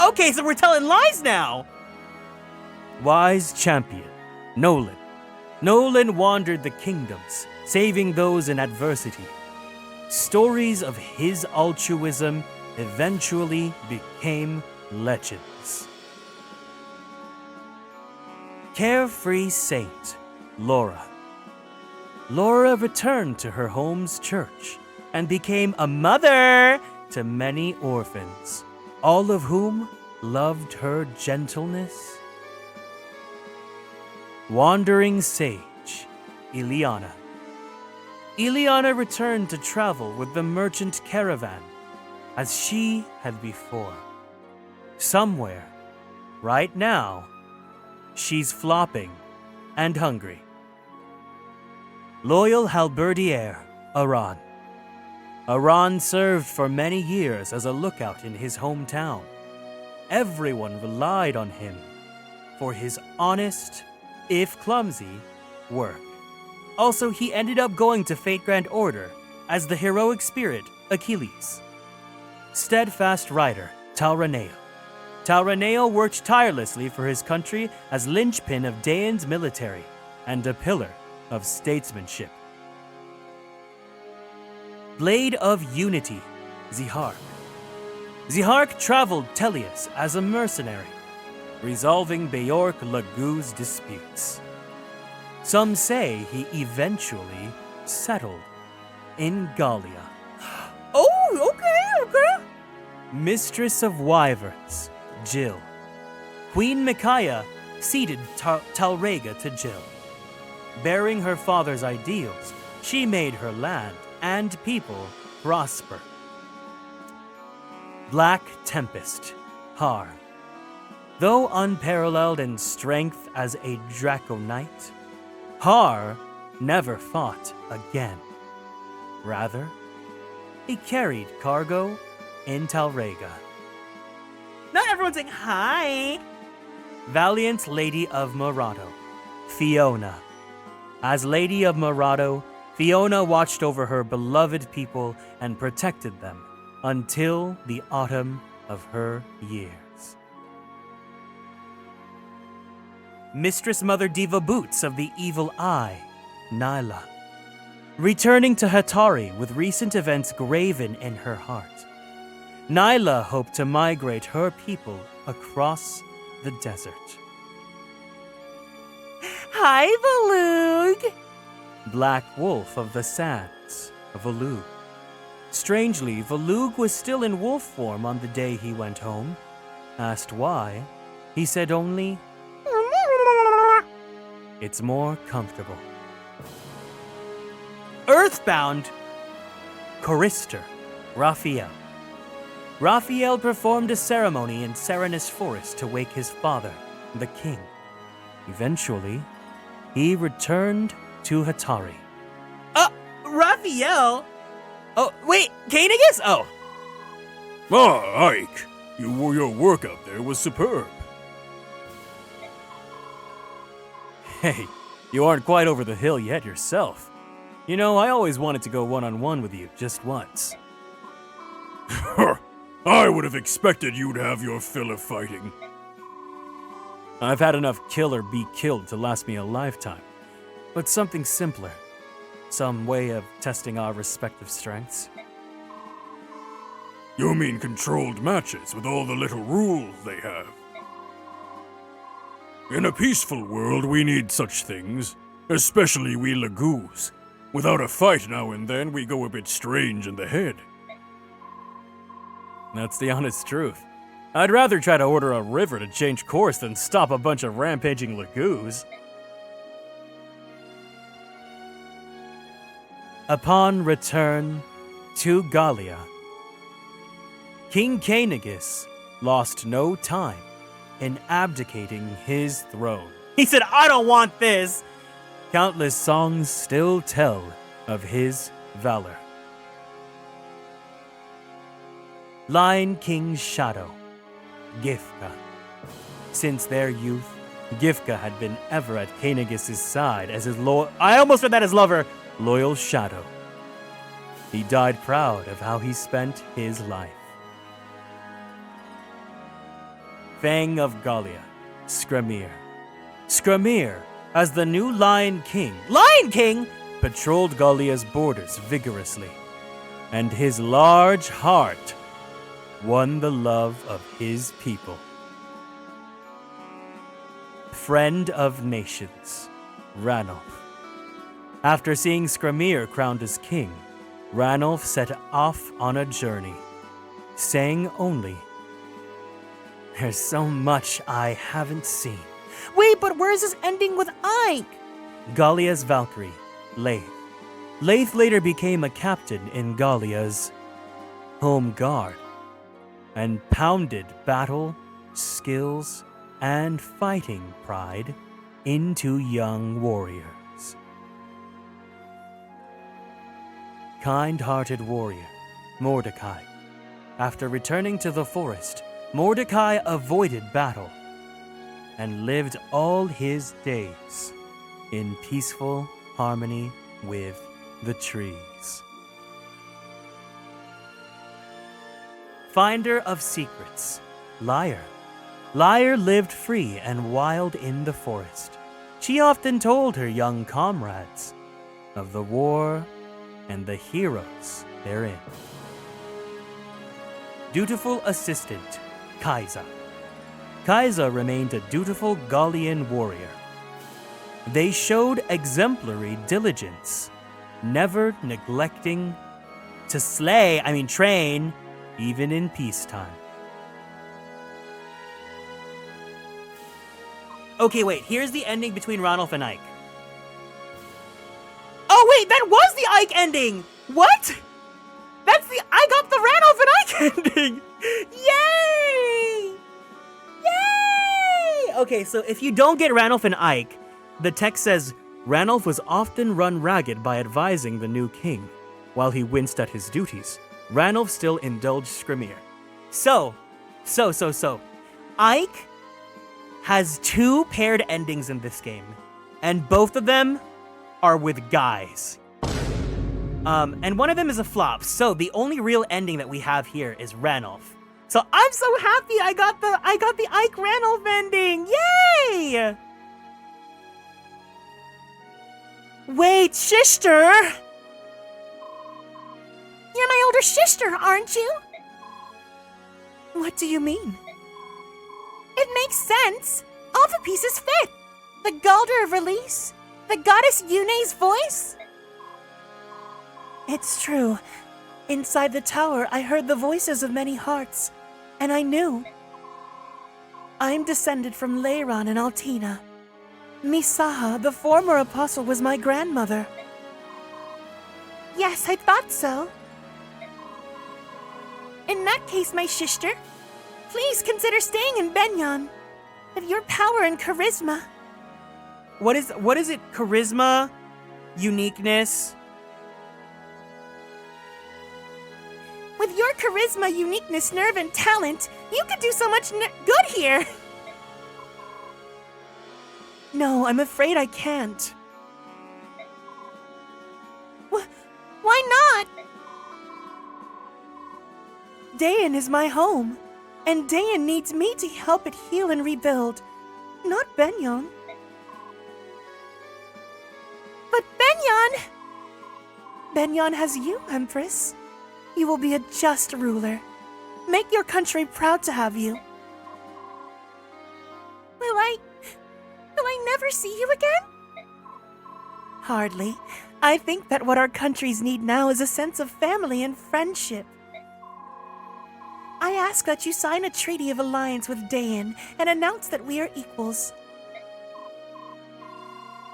Okay, so we're telling lies now! Wise champion, Nolan. Nolan wandered the kingdoms, saving those in adversity. Stories of his altruism eventually became legends. Carefree saint, Laura. Laura returned to her home's church and became a mother to many orphans, all of whom loved her gentleness. Wandering sage, Ileana. Ileana returned to travel with the merchant caravan, as she had before. Somewhere, right now, she's flopping and hungry. Loyal halberdier, Aran. Aran served for many years as a lookout in his hometown. Everyone relied on him for his honest, if clumsy, work. Also, he ended up going to Fate Grand Order as the heroic spirit Achilles. Steadfast rider, Talraneo. Talraneo worked tirelessly for his country as linchpin of Daeon's military and a pillar of statesmanship. Blade of Unity, Zihark. Zihark traveled Tellius as a mercenary, resolving Beork Lagoo's disputes. Some say he eventually settled in Gallia. Oh, okay. Mistress of Wyverns, Jill. Queen Micaiah ceded Talrega to Jill. Bearing her father's ideals, she made her land and people prosper. Black Tempest, Har. Though unparalleled in strength as a Draco Knight, Har never fought again. Rather, he carried cargo in Talrega. Not everyone's saying hi. Valiant Lady of Morado, Fiona. As Lady of Morado, Fiona watched over her beloved people and protected them until the autumn of her years. Mistress Mother Diva Boots of the Evil Eye, Nyla. Returning to Hatari with recent events graven in her heart, Nyla hoped to migrate her people across the desert. Hi, Valug. Black Wolf of the Sands, Valug. Strangely, Valug was still in wolf form on the day he went home. Asked why, he said only, "It's more comfortable." Earthbound, Chorister, Raphael. Raphael performed a ceremony in Serenus Forest to wake his father, the king. Eventually, he returned to Hatari. Raphael? Oh, wait, Kainigus? Oh. Ah, Ike, your work out there was superb. Hey, you aren't quite over the hill yet yourself. You know, I always wanted to go one-on-one with you just once. I would have expected you to have your fill of fighting. I've had enough kill or be killed to last me a lifetime. But something simpler. Some way of testing our respective strengths. You mean controlled matches with all the little rules they have? In a peaceful world, we need such things, especially we Lagoos. Without a fight now and then, we go a bit strange in the head. That's the honest truth. I'd rather try to order a river to change course than stop a bunch of rampaging Lagoos. Upon return to Gallia, King Kainigus lost no time in abdicating his throne. He said, "I don't want this." Countless songs still tell of his valor. Lion King's shadow, Gifka. Since their youth, Gifka had been ever at Kainigus' side as his I almost read that as lover, loyal shadow. He died proud of how he spent his life. Fang of Gallia, Skramir. Skramir, as the new Lion King, patrolled Gallia's borders vigorously, and his large heart won the love of his people. Friend of Nations, Ranulf. After seeing Skramir crowned as king, Ranulf set off on a journey, saying only, "There's so much I haven't seen." Wait, but where's this ending with Ike? Gallia's Valkyrie, Leith. Leith later became a captain in Gallia's home guard and pounded battle, skills, and fighting pride into young warriors. Kind-hearted warrior, Mordecai. After returning to the forest, Mordecai avoided battle and lived all his days in peaceful harmony with the trees. Finder of secrets, liar, Lyre lived free and wild in the forest. She often told her young comrades of the war and the heroes therein. Dutiful assistant, Kaisa. Kaisa remained a dutiful Gallian warrior. They showed exemplary diligence, never neglecting to train, even in peacetime. Okay, wait, here's the ending between Ranulf and Ike. Oh, wait, that was the Ike ending! What? I got the Ranulf and Ike ending! Yay! Yay! Okay, so if you don't get Ranulf and Ike, the text says, Ranulf was often run ragged by advising the new king. While he winced at his duties, Ranulf still indulged Scrimir. So, Ike has 2 paired endings in this game, and both of them are with guys. And one of them is a flop, so the only real ending that we have here is Ranulf. So I'm so happy I got the Ike Ranulf ending! Yay! Wait, sister! You're my older sister, aren't you? What do you mean? It makes sense. All the pieces fit. The Galder of Release, the goddess Yune's voice. It's true. Inside the tower, I heard the voices of many hearts, and I knew. I'm descended from Leiron and Altina. Misaha, the former apostle, was my grandmother. Yes, I thought so. In that case, my sister, please consider staying in Benyon. With your power and charisma. What is it? Charisma? Uniqueness? With your charisma, uniqueness, nerve, and talent, you could do so much good here. No, I'm afraid I can't. Why not? Dayan is my home, and Dayan needs me to help it heal and rebuild, not Benyon. But Benyon! Benyon has you, Empress. You will be a just ruler. Make your country proud to have you. Will I never see you again? Hardly. I think that what our countries need now is a sense of family and friendship. I ask that you sign a treaty of alliance with Dayan and announce that we are equals.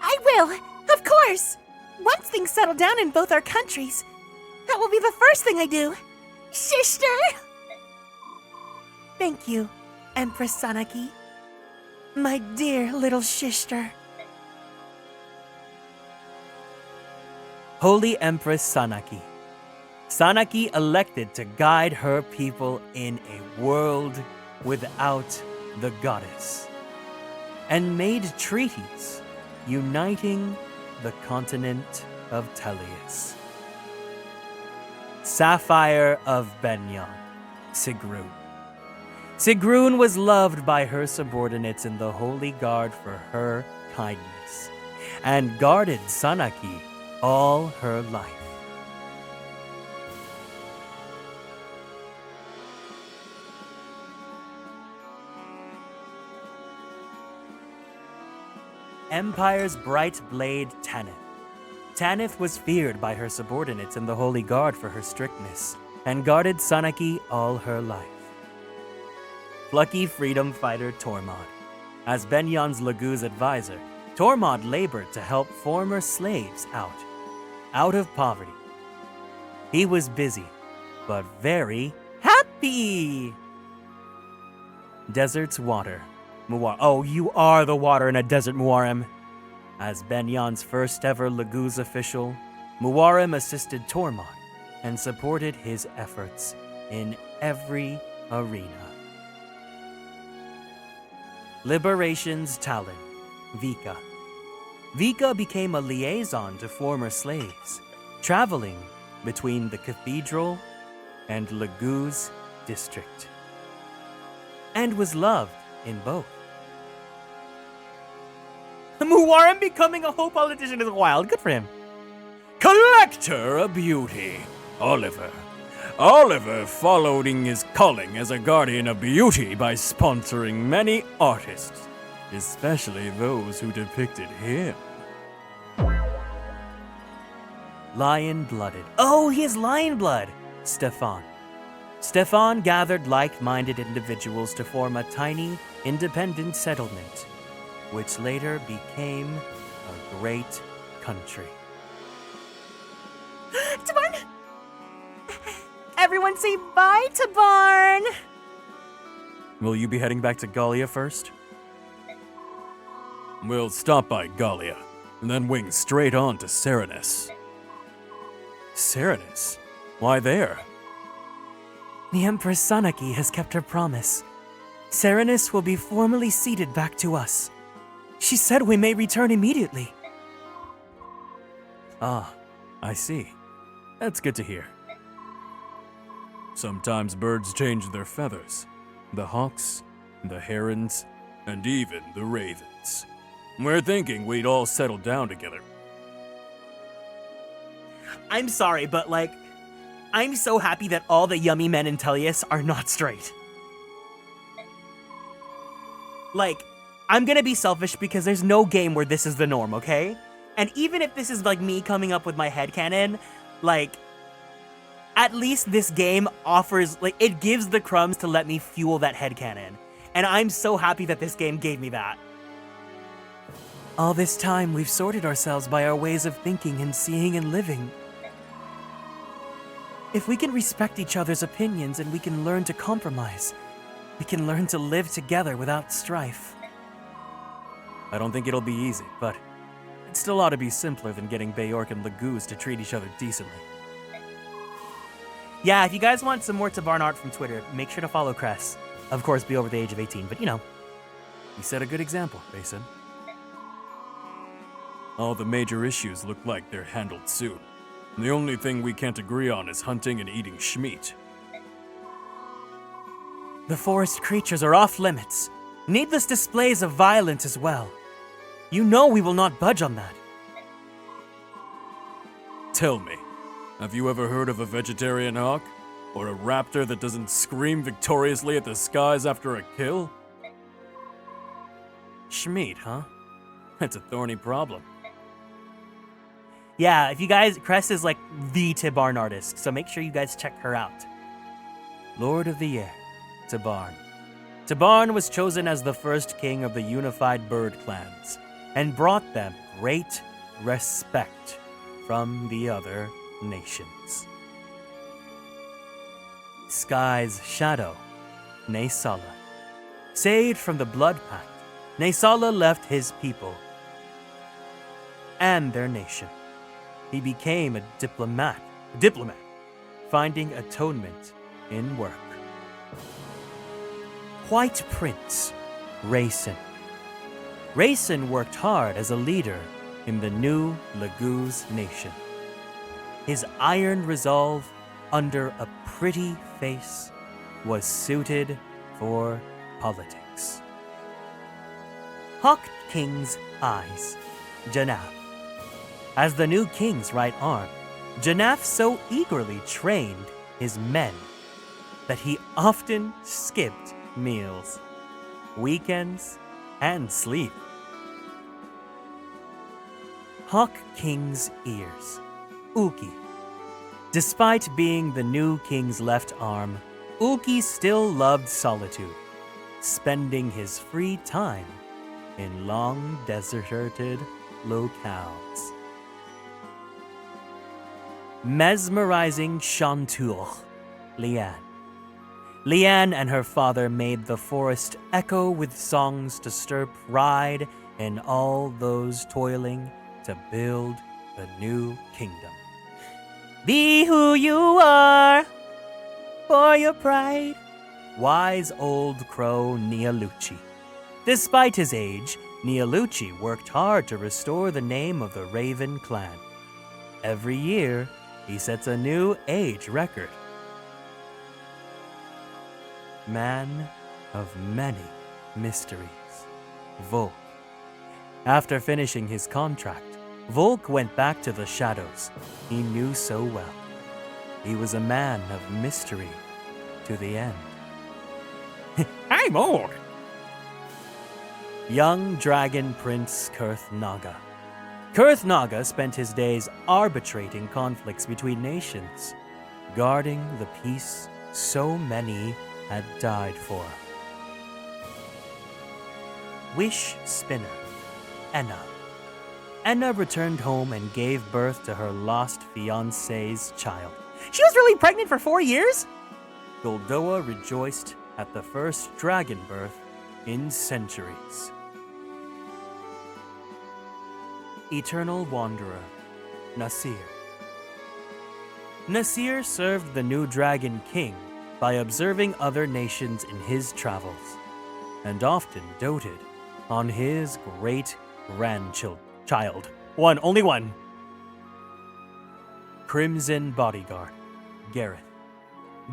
I will, of course. Once things settle down in both our countries, that will be the first thing I do. Sister! Thank you, Empress Sanaki. My dear little sister. Holy Empress Sanaki. Sanaki elected to guide her people in a world without the goddess, and made treaties uniting the continent of Tellius. Sapphire of Benyon, Sigrun. Sigrun was loved by her subordinates in the Holy Guard for her kindness, and guarded Sanaki all her life. Empire's bright blade Tanith. Tanith was feared by her subordinates in the Holy Guard for her strictness, and guarded Sanaki all her life. Plucky freedom fighter Tormod. As Benyon's Lagoo's advisor, Tormod labored to help former slaves out of poverty. He was busy, but very happy. Desert's water. Oh, you are the water in a desert, Muarim. As Benyon's first ever Lagoo's official, Muarim assisted Tormod and supported his efforts in every arena. Liberation's Talon, Vika. Vika became a liaison to former slaves, traveling between the cathedral and Lagoo's district, and was loved in both. Muwarem becoming a whole politician is wild. Good for him. Collector of beauty, Oliver. Oliver following his calling as a guardian of beauty by sponsoring many artists, especially those who depicted him. Lion-blooded. Oh, he is lion-blood. Stefan. Stefan gathered like-minded individuals to form a tiny, independent settlement, which later became a great country. Tabarn! Everyone say bye to Barn! Will you be heading back to Gallia first? We'll stop by Gallia, and then wing straight on to Serenus. Serenus? Why there? The Empress Sanaki has kept her promise. Serenus will be formally ceded back to us. She said we may return immediately. Ah, I see. That's good to hear. Sometimes birds change their feathers. The hawks, the herons, and even the ravens. We're thinking we'd all settle down together. I'm sorry, but I'm so happy that all the yummy men in Tellius are not straight. I'm gonna be selfish because there's no game where this is the norm, okay? And even if this is me coming up with my headcanon, at least this game offers, it gives the crumbs to let me fuel that headcanon. And I'm so happy that this game gave me that. All this time, we've sorted ourselves by our ways of thinking and seeing and living. If we can respect each other's opinions and we can learn to compromise, we can learn to live together without strife. I don't think it'll be easy, but it still ought to be simpler than getting Bayork and Laguz to treat each other decently. Yeah, if you guys want some more Tabarn art from Twitter, make sure to follow Cress. Of course, be over the age of 18, but You set a good example, Basin. All the major issues look like they're handled soon. The only thing we can't agree on is hunting and eating schmeat. The forest creatures are off limits. Needless displays of violence as well. You know we will not budge on that. Tell me, have you ever heard of a vegetarian hawk? Or a raptor that doesn't scream victoriously at the skies after a kill? Schmeat, huh? That's a thorny problem. Yeah, if you guys, Cress is the Tabarn artist, so make sure you guys check her out. Lord of the Air, Tabarn. Tabarn was chosen as the first king of the unified bird clans, and brought them great respect from the other nations. Sky's shadow, Naysala. Saved from the Blood Pact, Naysala left his people and their nation. He became a diplomat, finding atonement in work. White Prince, Rayson. Rayson worked hard as a leader in the new Laguz nation. His iron resolve under a pretty face was suited for politics. Hawk King's eyes, Janaf. As the new king's right arm, Janaf so eagerly trained his men that he often skipped meals, weekends, and sleep. Hawk King's ears, Uki. Despite being the new king's left arm, Uki still loved solitude, spending his free time in long deserted locales. Mesmerizing Chanture, Liane. Liane and her father made the forest echo with songs to stir pride in all those toiling to build the new kingdom. Be who you are, for your pride. Wise old crow Nialuchi. Despite his age, Nialuchi worked hard to restore the name of the Raven clan. Every year, he sets a new age record. Man of many mysteries. Volk. After finishing his contract, Volk went back to the shadows he knew so well. He was a man of mystery to the end. I'm old. Young Dragon Prince Kurth Naga. Kurth Naga spent his days arbitrating conflicts between nations, guarding the peace so many had died for. Wish Spinner. Enna. Enna returned home and gave birth to her lost fiancé's child. She was really pregnant for 4 years? Goldoa rejoiced at the first dragon birth in centuries. Eternal Wanderer. Nasir. Nasir served the new Dragon King by observing other nations in his travels, and often doted on his great-grandchild. Only one. Crimson Bodyguard. Gareth.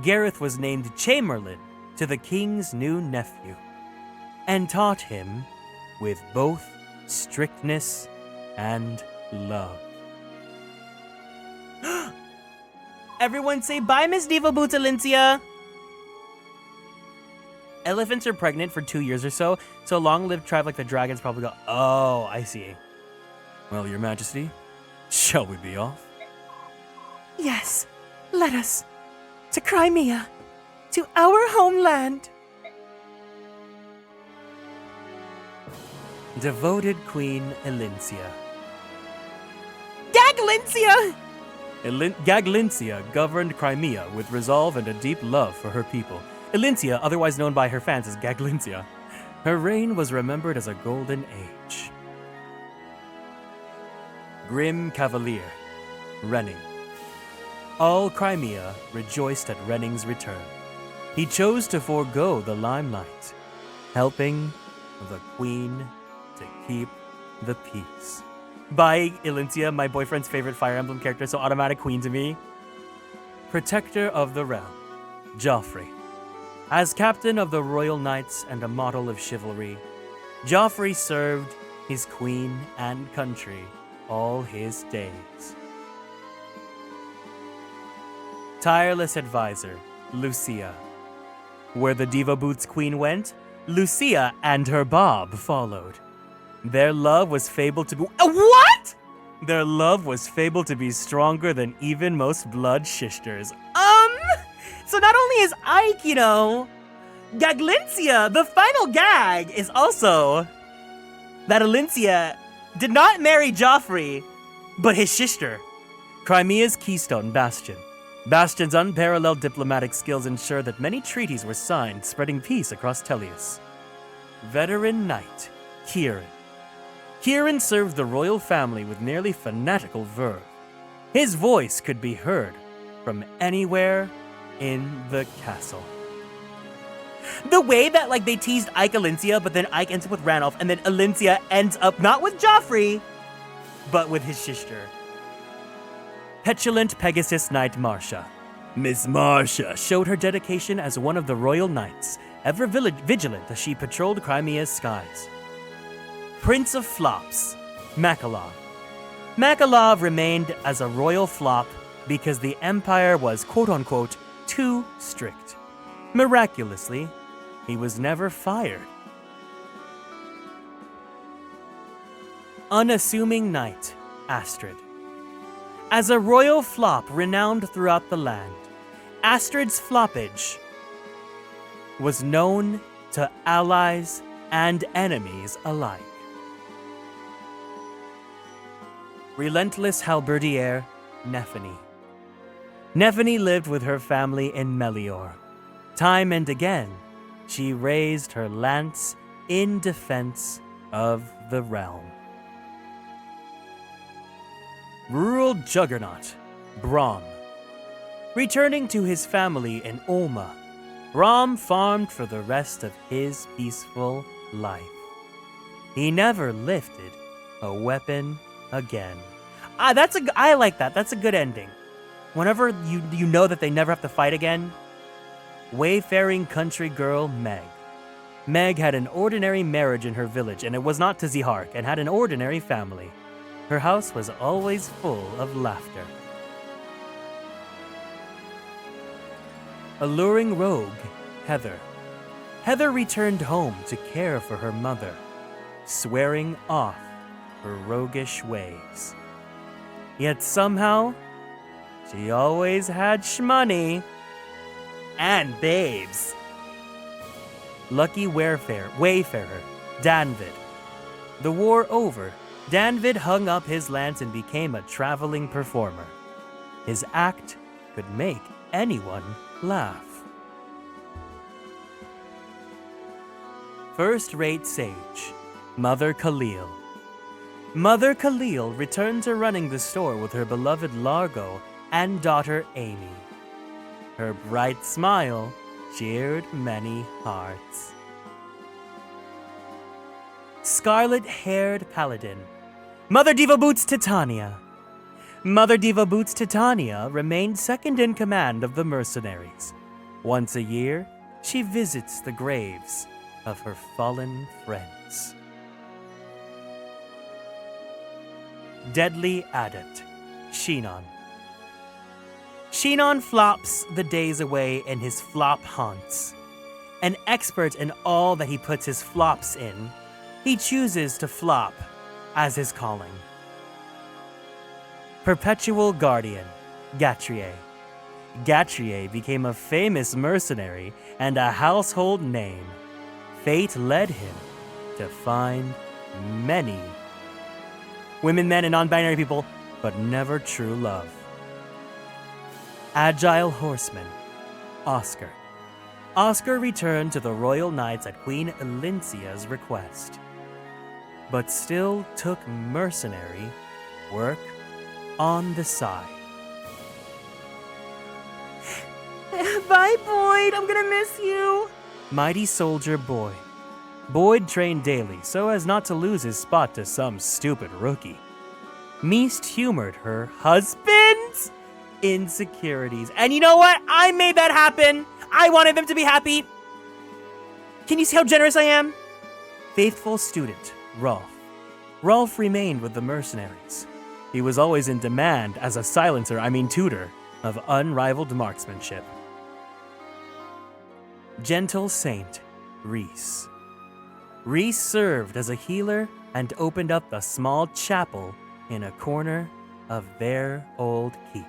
Gareth was named Chamberlain to the king's new nephew, and taught him with both strictness and love. Everyone say bye, Miss Diva Boots Alincia. Elephants are pregnant for 2 years or so, so long-lived tribe like the dragons probably go, oh, I see. Well, Your Majesty, shall we be off? Yes, let us. To Crimea. To our homeland. Devoted Queen Elincia. Gaglincia! Gaglincia governed Crimea with resolve and a deep love for her people. Elincia, otherwise known by her fans as Gaglincia. Her reign was remembered as a golden age. Grim Cavalier. Renning. All Crimea rejoiced at Renning's return. He chose to forego the limelight, helping the queen to keep the peace. By Elincia, my boyfriend's favorite Fire Emblem character, so automatic queen to me. Protector of the realm. Joffrey. As captain of the Royal Knights and a model of chivalry, Joffrey served his queen and country all his days. Tireless advisor, Lucia. Where the Diva Boots queen went, Lucia and her Bob followed. Their love was fabled to be— What?! Their love was fabled to be stronger than even most blood shisters. So not only is Ike, Gaglincia, the final gag is also that Elincia did not marry Joffrey, but his sister. Crimea's keystone, Bastion. Bastion's unparalleled diplomatic skills ensured that many treaties were signed, spreading peace across Tellius. Veteran Knight, Kieran. Kieran served the royal family with nearly fanatical verve. His voice could be heard from anywhere in the castle. The way that they teased Ike Elincia, but then Ike ends up with Ranulph, and then Elincia ends up not with Joffrey, but with his sister. Petulant Pegasus Knight Marcia. Miss Marcia showed her dedication as one of the royal knights, ever vigilant as she patrolled Crimea's skies. Prince of Flops, Makalov. Makalov remained as a royal flop because the empire was quote-unquote too strict. Miraculously, he was never fired. Unassuming Knight, Astrid. As a royal flop renowned throughout the land, Astrid's floppage was known to allies and enemies alike. Relentless halberdier, Nephany. Nephany lived with her family in Melior. Time and again, she raised her lance in defense of the realm. Rural juggernaut, Braum. Returning to his family in Ulma, Braum farmed for the rest of his peaceful life. He never lifted a weapon again. I like that. That's a good ending. Whenever you know that they never have to fight again. Wayfaring country girl, Meg. Meg had an ordinary marriage in her village, and it was not to Zihark, and had an ordinary family. Her house was always full of laughter. Alluring rogue, Heather. Heather returned home to care for her mother, swearing off her roguish ways. Yet somehow, she always had shmoney and babes. Lucky wayfarer, Danvid. The war over, Danvid hung up his lance and became a traveling performer. His act could make anyone laugh. First-rate sage, Mother Khalil. Mother Khalil returned to running the store with her beloved Largo and daughter Amy. Her bright smile cheered many hearts. Scarlet-haired paladin, Mother Diva Boots Titania. Mother Diva Boots Titania remained second in command of the mercenaries. Once a year, she visits the graves of her fallen friends. Deadly Adept, Shinon. Shinon flops the days away in his flop haunts. An expert in all that he puts his flops in, he chooses to flop as his calling. Perpetual Guardian, Gatrier. Gatrier became a famous mercenary and a household name. Fate led him to find many women, men, and non-binary people, but never true love. Agile Horseman, Oscar. Oscar returned to the Royal Knights at Queen Elincia's request, but still took mercenary work on the side. Bye, Boyd. I'm gonna miss you. Mighty Soldier Boyd. Boyd trained daily so as not to lose his spot to some stupid rookie. Meest humored her husband's insecurities. And you know what? I made that happen. I wanted them to be happy. Can you see how generous I am? Faithful student, Rolf. Rolf remained with the mercenaries. He was always in demand as a tutor of unrivaled marksmanship. Gentle Saint, Reese. Reese served as a healer and opened up a small chapel in a corner of their old keep.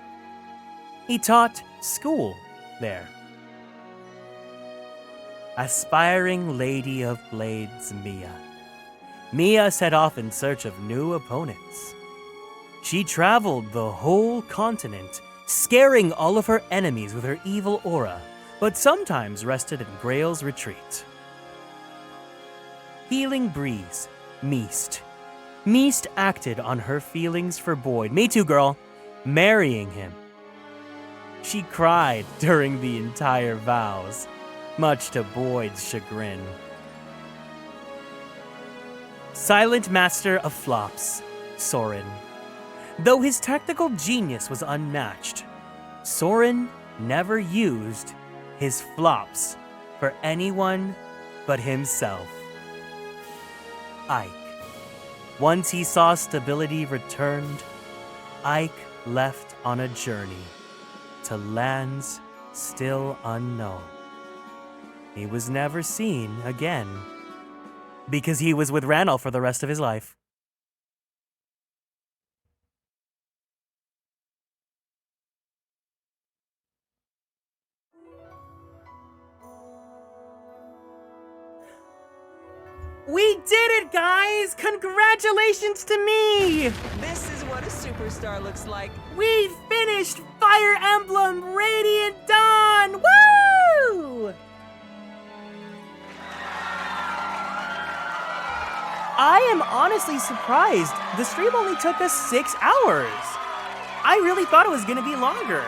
He taught school there. Aspiring Lady of Blades, Mia. Mia set off in search of new opponents. She traveled the whole continent, scaring all of her enemies with her evil aura, but sometimes rested in Grail's retreat. Healing Breeze, Meest. Meest acted on her feelings for Boyd, me too girl, marrying him. She cried during the entire vows, much to Boyd's chagrin. Silent Master of Flops, Soren. Though his technical genius was unmatched, Soren never used his flops for anyone but himself. Ike. Once he saw stability returned, Ike left on a journey to lands still unknown. He was never seen again because he was with Randall for the rest of his life. We did it, guys! Congratulations to me! This is what a superstar looks like. We finished Fire Emblem Radiant Dawn! Woo! I am honestly surprised. The stream only took us 6 hours. I really thought it was going to be longer.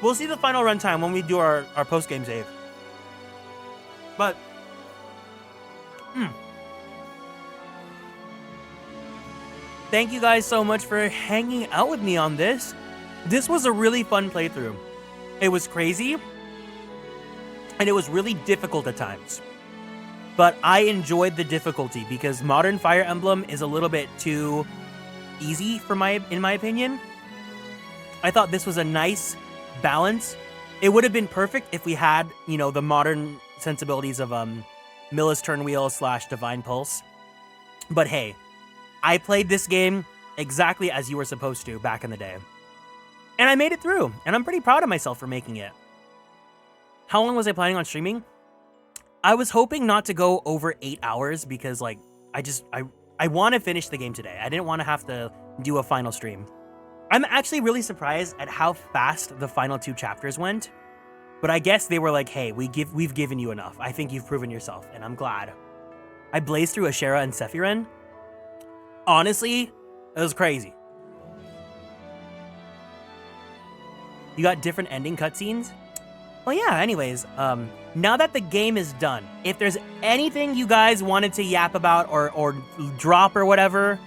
We'll see the final runtime when we do our post-game save. But, thank you guys so much for hanging out with me on this. This was a really fun playthrough. It was crazy, and it was really difficult at times. But I enjoyed the difficulty because modern Fire Emblem is a little bit too easy in my opinion. I thought this was a nice balance. It would have been perfect if we had, you know, the modern sensibilities of Millis Turnwheel / Divine Pulse. But hey, I played this game exactly as you were supposed to back in the day. And I made it through, and I'm pretty proud of myself for making it. How long was I planning on streaming? I was hoping not to go over 8 hours because, like, I want to finish the game today. I didn't want to have to do a final stream. I'm actually really surprised at how fast the final 2 chapters went. But I guess they were like, hey, we've given you enough. I think you've proven yourself, and I'm glad. I blazed through Ashera and Sephiroth. Honestly, it was crazy. You got different ending cutscenes? Well, yeah, anyways, now that the game is done, if there's anything you guys wanted to yap about or drop or whatever,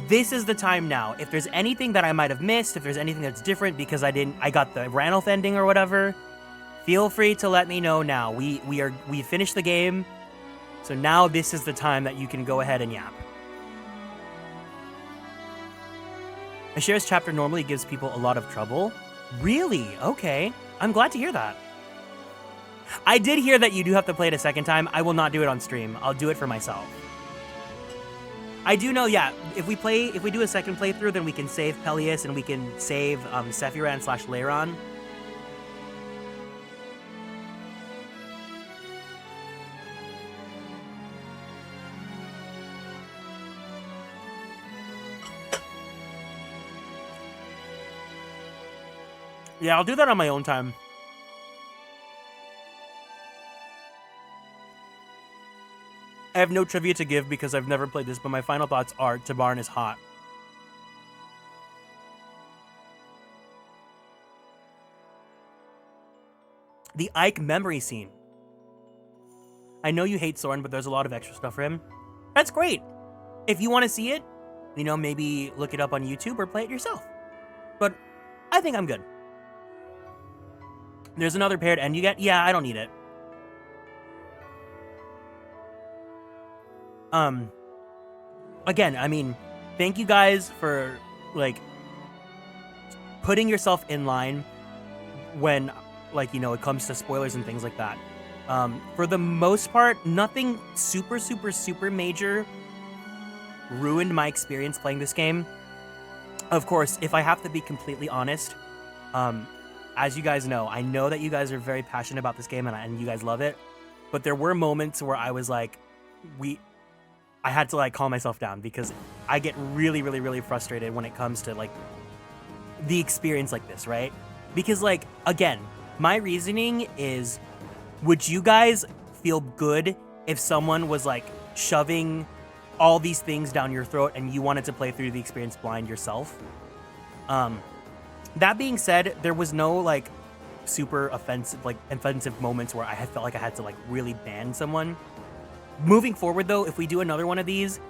this is the time now. If there's anything that I might have missed, if there's anything that's different because I got the Ranulf ending or whatever, feel free to let me know now. We finished the game, so now this is the time that you can go ahead and yap. Ashera's chapter normally gives people a lot of trouble. Really? Okay. I'm glad to hear that. I did hear that you do have to play it a second time. I will not do it on stream. I'll do it for myself. I do know, yeah, if we do a second playthrough, then we can save Tellius and we can save Sephiroth / Leiron. Yeah, I'll do that on my own time. I have no trivia to give because I've never played this, but my final thoughts are Tabarn is hot. The Ike memory scene. I know you hate Soren, but there's a lot of extra stuff for him. That's great. If you want to see it, you know, maybe look it up on YouTube or play it yourself. But I think I'm good. There's another paired end you get? Yeah, I don't need it. Again, I mean, thank you guys for, like, putting yourself in line when, like, you know, it comes to spoilers and things like that. For the most part, nothing super major ruined my experience playing this game. Of course, if I have to be completely honest, as you guys know, I know that you guys are very passionate about this game and you guys love it, but there were moments where I was like, I had to, like, calm myself down because I get really frustrated when it comes to, like, the experience like this, right? Because, like, again, my reasoning is, would you guys feel good if someone was, like, shoving all these things down your throat and you wanted to play through the experience blind yourself? That being said, there was no, like, super offensive moments where I had felt like I had to, like, really ban someone. Moving forward, though, if we do another one of these,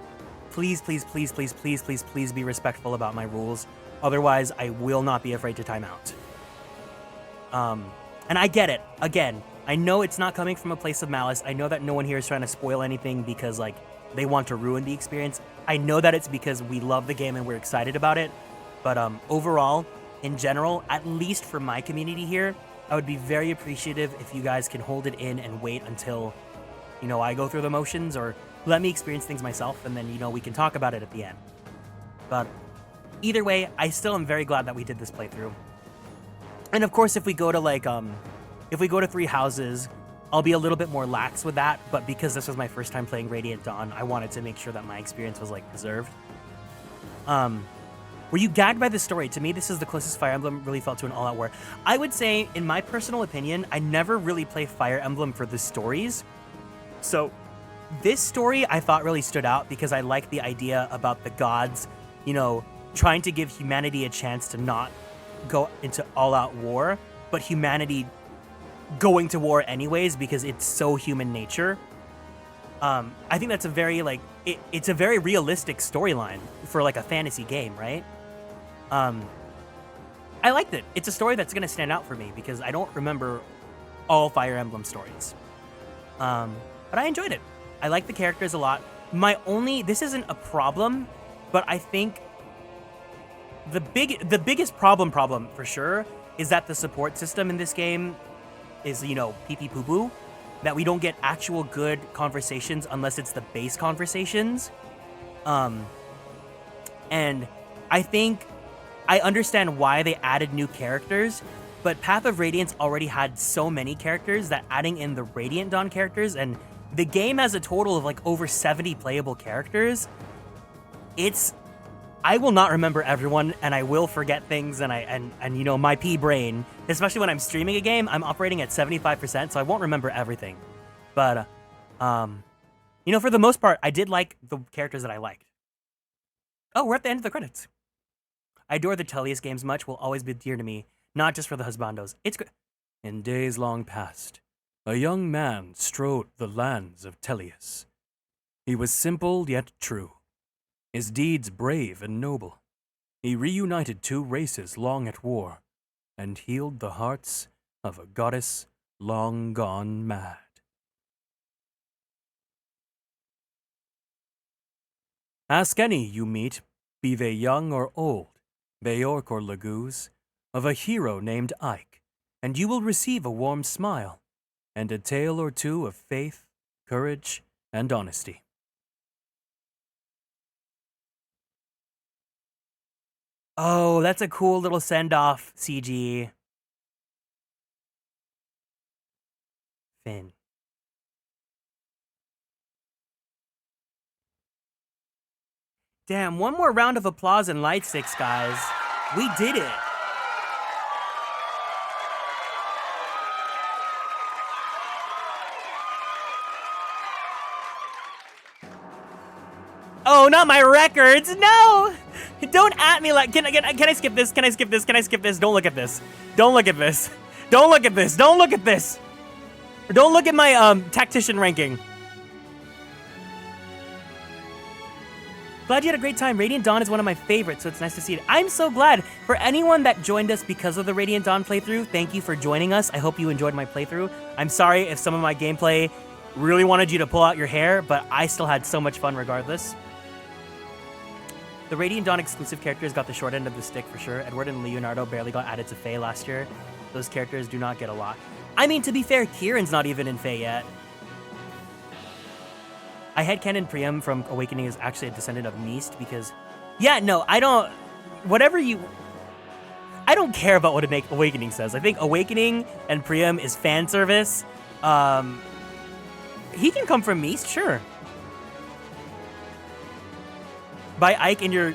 please be respectful about my rules. Otherwise, I will not be afraid to time out. And I get it. Again, I know it's not coming from a place of malice. I know that no one here is trying to spoil anything because, like, they want to ruin the experience. I know that it's because we love the game and we're excited about it. But overall, in general, at least for my community here, I would be very appreciative if you guys can hold it in and wait until, you know, I go through the motions, or let me experience things myself, and then, you know, we can talk about it at the end. But either way, I still am very glad that we did this playthrough. And of course, if we go to, like, if we go to 3 houses, I'll be a little bit more lax with that, but because this was my first time playing Radiant Dawn, I wanted to make sure that my experience was, like, preserved. Were you gagged by the story? To me, this is the closest Fire Emblem really felt to an all-out war. I would say, in my personal opinion, I never really play Fire Emblem for the stories. So this story I thought really stood out because I like the idea about the gods, you know, trying to give humanity a chance to not go into all-out war, but humanity going to war anyways because it's so human nature. I think that's a very like it's a very realistic storyline for like a fantasy game, right? I liked it. It's a story that's gonna stand out for me because I don't remember all Fire Emblem stories. But I enjoyed it. I like the characters a lot. This isn't a problem, but I think the biggest problem for sure is that the support system in this game is, you know, pee-pee poo-poo, that we don't get actual good conversations unless it's the base conversations. And I think I understand why they added new characters, but Path of Radiance already had so many characters that adding in the Radiant Dawn characters, and the game has a total of like over 70 playable characters. I will not remember everyone, and I will forget things, and you know, my pea brain, especially when I'm streaming a game, I'm operating at 75%, so I won't remember everything. But, you know, for the most part, I did like the characters that I liked. Oh, we're at the end of the credits. I adore the Tellius games much, will always be dear to me, not just for the husbandos. It's good. In days long past, a young man strode the lands of Tellius. He was simple yet true, his deeds brave and noble. He reunited two races long at war, and healed the hearts of a goddess long gone mad. Ask any you meet, be they young or old, Beork or Laguz, of a hero named Ike, and you will receive a warm smile, and a tale or two of faith, courage, and honesty. Oh, that's a cool little send-off, CG. Finn. Damn, one more round of applause and light sticks, guys. We did it. Oh, not my records. No. Don't at me like, can I skip this? Can I skip this? Can I skip this? Don't look at this. Don't look at this. Don't look at this. Don't look at this. Don't look at my tactician ranking. Glad you had a great time. Radiant Dawn is one of my favorites, so it's nice to see it. I'm so glad. For anyone that joined us because of the Radiant Dawn playthrough, thank you for joining us. I hope you enjoyed my playthrough. I'm sorry if some of my gameplay really wanted you to pull out your hair, but I still had so much fun regardless. The Radiant Dawn exclusive characters got the short end of the stick for sure. Edward and Leonardo barely got added to Fae last year. Those characters do not get a lot. I mean, to be fair, Kieran's not even in Fae yet. I headcanon Priam from Awakening is actually a descendant of Meest because... Yeah, no, I don't... I don't care about what Awakening says. I think Awakening and Priam is fan service. He can come from Meest, sure. By Ike in your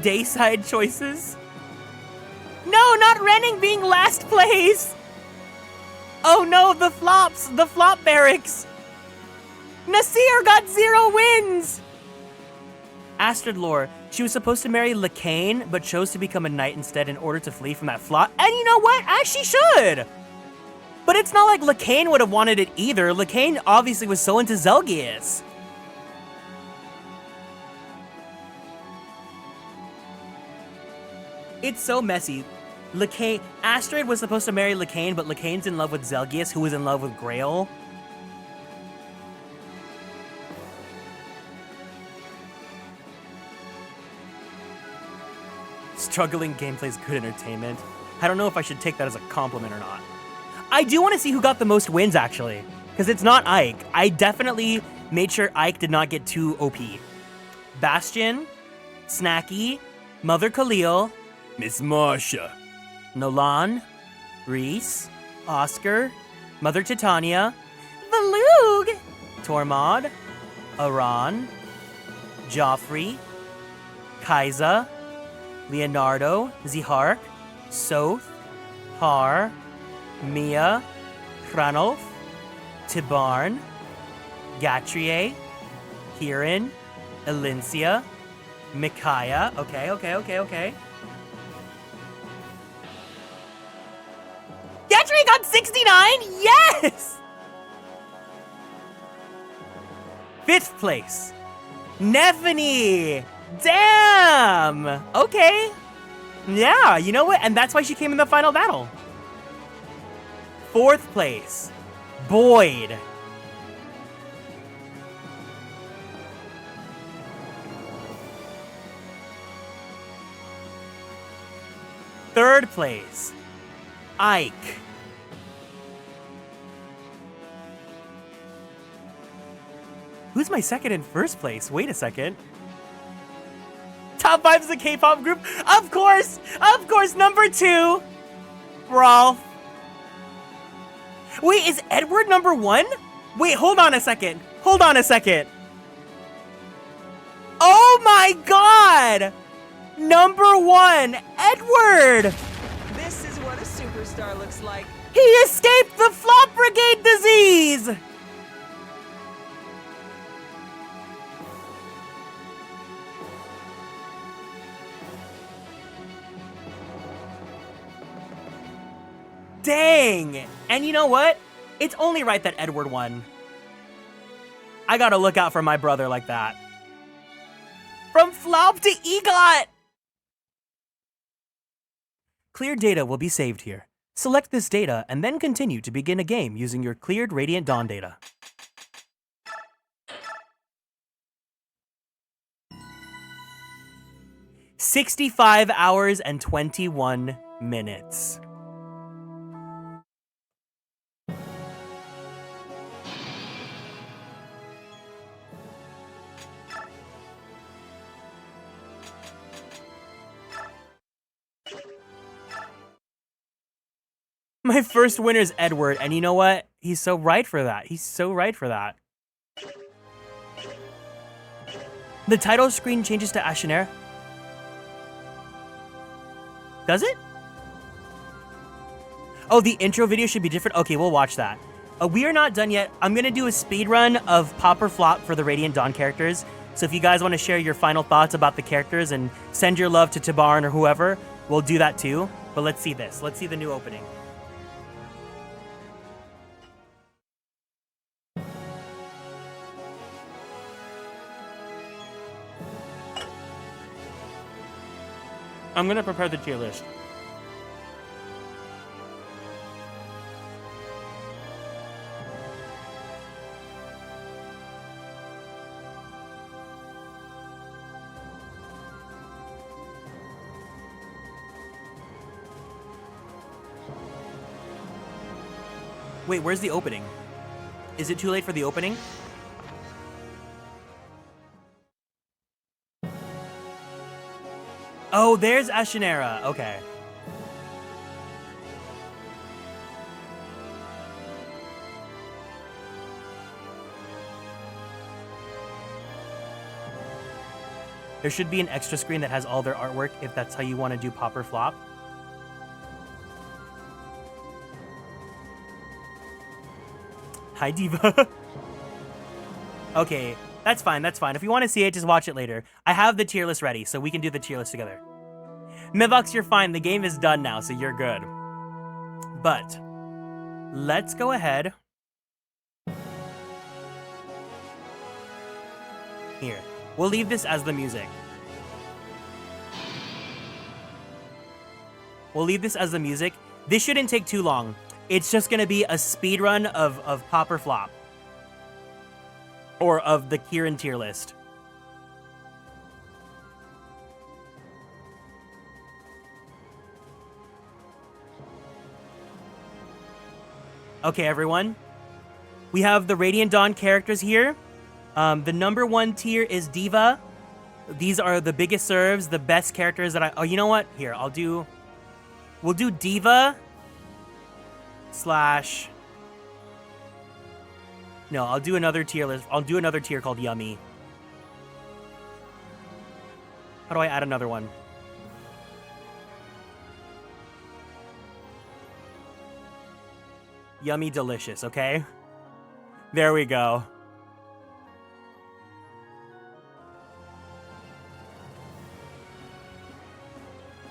dayside choices? No, not Renning being last place! Oh no, the flops! The flop barracks! Nasir got 0 wins! Astrid lore. She was supposed to marry Lacane, but chose to become a knight instead in order to flee from that flop. And you know what? As she should! But it's not like Lacane would have wanted it either. Lacane obviously was so into Zelgius. It's so messy. Astrid was supposed to marry Lacane, but Lacane's in love with Zelgius, who was in love with Grail. Struggling gameplay is good entertainment. I don't know if I should take that as a compliment or not. I do want to see who got the most wins, actually, because it's not Ike. I definitely made sure Ike did not get too OP. Bastion, Snacky, Mother Khalil, Miss Marsha, Nolan, Reese, Oscar, Mother Titania, Valug, Tormod, Aran, Joffrey, Kaiza, Leonardo, Zihark, Soth, Har, Mia, Kranulf, Tibarn, Gatrier, Kieran, Elincia, Micaiah. Okay. Gatrier got 69? Yes! 5th place, Neffany. Damn. Okay. Yeah, you know what? And that's why she came in the final battle. 4th place, Boyd. Third place, Ike. Who's my second and first place? Wait a second. Top 5 is a K-pop group? Of course! Of course, number 2, Rolf. Wait, is Edward number 1? Wait, hold on a second. Hold on a second. Oh my god! Number 1, Edward! This is what a superstar looks like. He escaped the Flop Brigade disease! Dang! And you know what? It's only right that Edward won. I gotta look out for my brother like that. From Flop to EGOT! Cleared data will be saved here. Select this data and then continue to begin a game using your cleared Radiant Dawn data. "65 hours and 21 minutes. My first winner is Edward, and you know what? He's so right for that. He's so right for that. The title screen changes to Ashenera. Does it? Oh, the intro video should be different? Okay, we'll watch that. We are not done yet. I'm going to do a speed run of Pop or Flop for the Radiant Dawn characters. So if you guys want to share your final thoughts about the characters and send your love to Tabaran or whoever, we'll do that too. But let's see this. Let's see the new opening. I'm gonna prepare the tier list. Wait, where's the opening? Is it too late for the opening? Oh, there's Ashenera. Okay. There should be an extra screen that has all their artwork if that's how you want to do Pop or Flop. Hi, Diva. Okay. That's fine, that's fine. If you want to see it, just watch it later. I have the tier list ready, so we can do the tier list together. Mivox, you're fine. The game is done now, so you're good. But, let's go ahead. Here. We'll leave this as the music. We'll leave this as the music. This shouldn't take too long. It's just going to be a speed run of Pop or Flop. Or of the Kieran tier list. Okay, everyone. We have the Radiant Dawn characters here. The number 1 tier is Diva. These are the biggest serves, the best characters that I... Oh, you know what? Here, we'll do Diva / No, I'll do another tier list. I'll do another tier called Yummy. How do I add another one? Yummy Delicious, okay? There we go.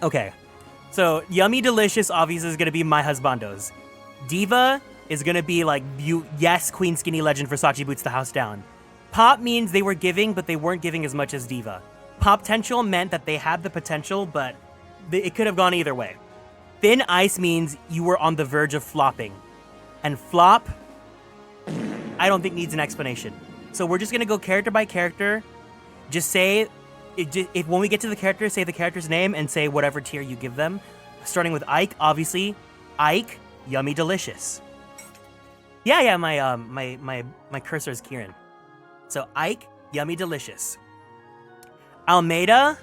Okay. So, Yummy Delicious obviously is going to be my husbandos. Diva is gonna be like, yes, Queen Skinny Legend Versace Boots the House Down. Pop means they were giving, but they weren't giving as much as diva. Poptential meant that they had the potential, but it could have gone either way. Thin ice means you were on the verge of flopping. And flop, I don't think needs an explanation. So we're just gonna go character by character. Just say, if when we get to the character, say the character's name and say whatever tier you give them. Starting with Ike, obviously. Ike, yummy delicious. Yeah, my cursor is Kieran. So Ike, yummy delicious. Almeida,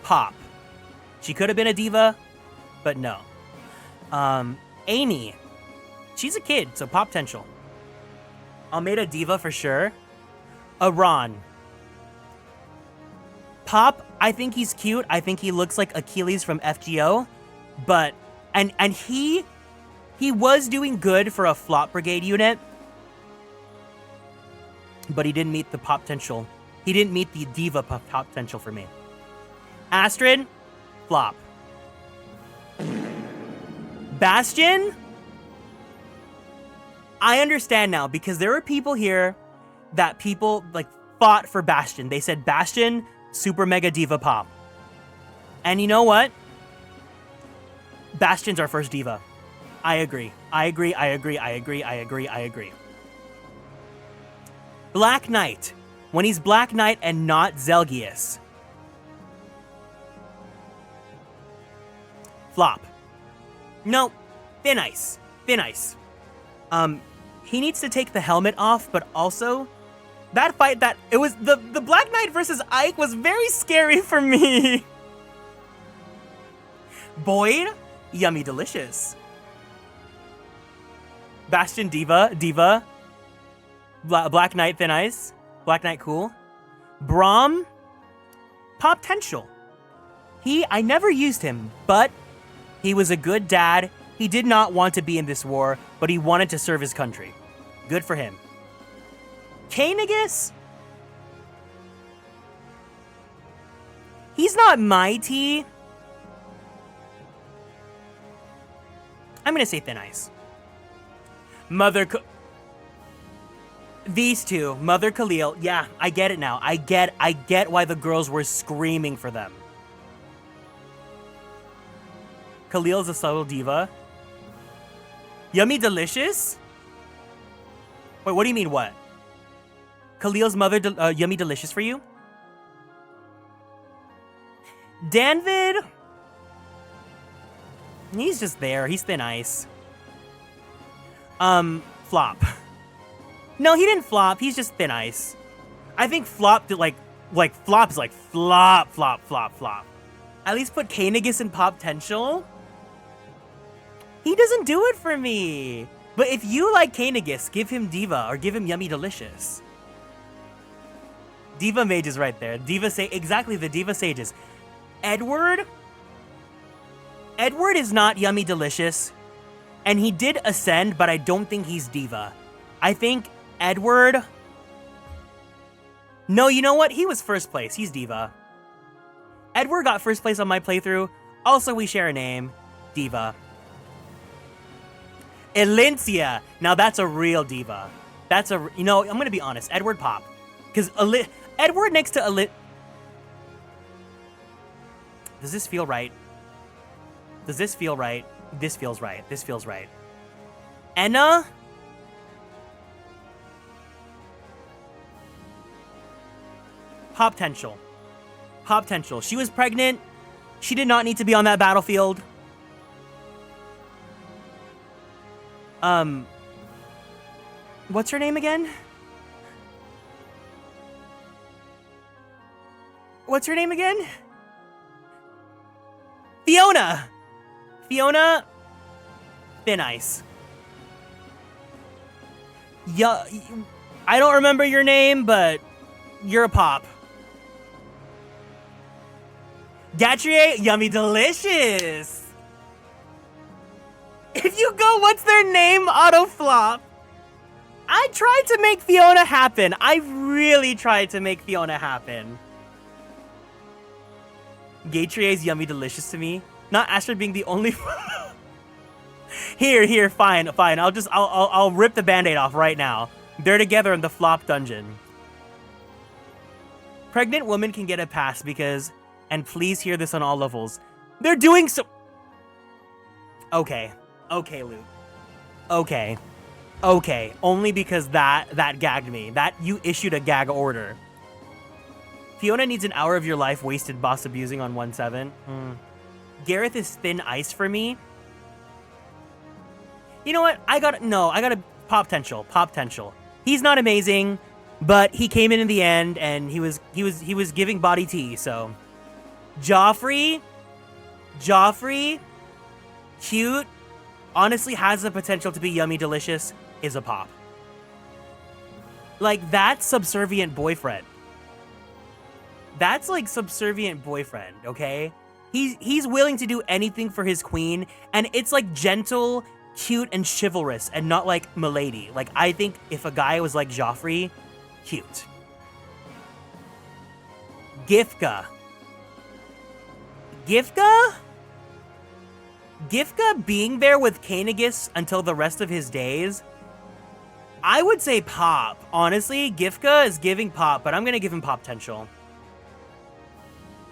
pop. She could have been a diva, but no. Amy, she's a kid, so poptential. Almeida, diva for sure. Iran. Pop, I think he's cute. I think he looks like Achilles from FGO, but and he was doing good for a flop brigade unit, but he didn't meet the potential. He didn't meet the diva potential for me. Astrid, flop. Bastion, I understand now because there were people here that people like fought for Bastion. They said Bastion, super mega diva pop. And you know what? Bastion's our first diva. I agree. Black Knight. When he's Black Knight and not Zelgius. Flop. No. Thin ice. He needs to take the helmet off, but also that fight it was the Black Knight versus Ike was very scary for me. Boyd, yummy delicious. Bastion, diva. Black Knight, thin ice. Black Knight, cool. Braum, potential. I never used him, but he was a good dad. He did not want to be in this war, but he wanted to serve his country. Good for him. Kainigus? He's not my tea. I'm gonna say thin ice. These two, Mother Khalil. Yeah, I get it now. I get why the girls were screaming for them. Khalil's a subtle diva. Yummy delicious? Wait, what do you mean what? Khalil's mother, yummy delicious for you? Danvid? He's just there. He's thin ice. Flop. No, he didn't flop. He's just thin ice. I think flop did like flop is like flop. At least put Kainigus in potential. He doesn't do it for me. But if you like Kainigus, give him diva or give him yummy delicious. Diva mage is right there. Exactly, the diva sages. Edward is not yummy delicious. And he did ascend, but I don't think he's diva. I think Edward... No, you know what? He was first place. He's diva. Edward got first place on my playthrough. Also, we share a name. Diva. Elincia. Now, that's a real diva. I'm going to be honest. Edward pop. Because Edward next to Does this feel right? This feels right. Enna? Potential. She was pregnant. She did not need to be on that battlefield. What's her name again? Fiona, thin ice. Yeah, I don't remember your name, but you're a pop. Gatrier, yummy delicious. If you go, what's their name, auto flop. I tried to make Fiona happen. I really tried to make Fiona happen. Gatrier's yummy delicious to me. Not Astrid being the only... Here, fine. I'll rip the band-aid off right now. They're together in the flop dungeon. Pregnant woman can get a pass because, and please hear this on all levels, they're doing so... Okay. Okay, Luke. Okay. Okay. Only because that gagged me. That you issued a gag order. Fiona needs an hour of your life wasted boss abusing on 1-7. Gareth is thin ice for me. You know what? I got a potential. He's not amazing, but he came in the end and he was giving body tea, so Joffrey, cute, honestly has the potential to be yummy delicious, is a pop. Like, that's subservient boyfriend. That's like subservient boyfriend, okay? He's willing to do anything for his queen, and it's like gentle, cute, and chivalrous, and not like milady. Like, I think if a guy was like Joffrey, cute. Gifka being there with Kaenagus until the rest of his days, I would say pop. Honestly, Gifka is giving pop, but I'm gonna give him pop potential.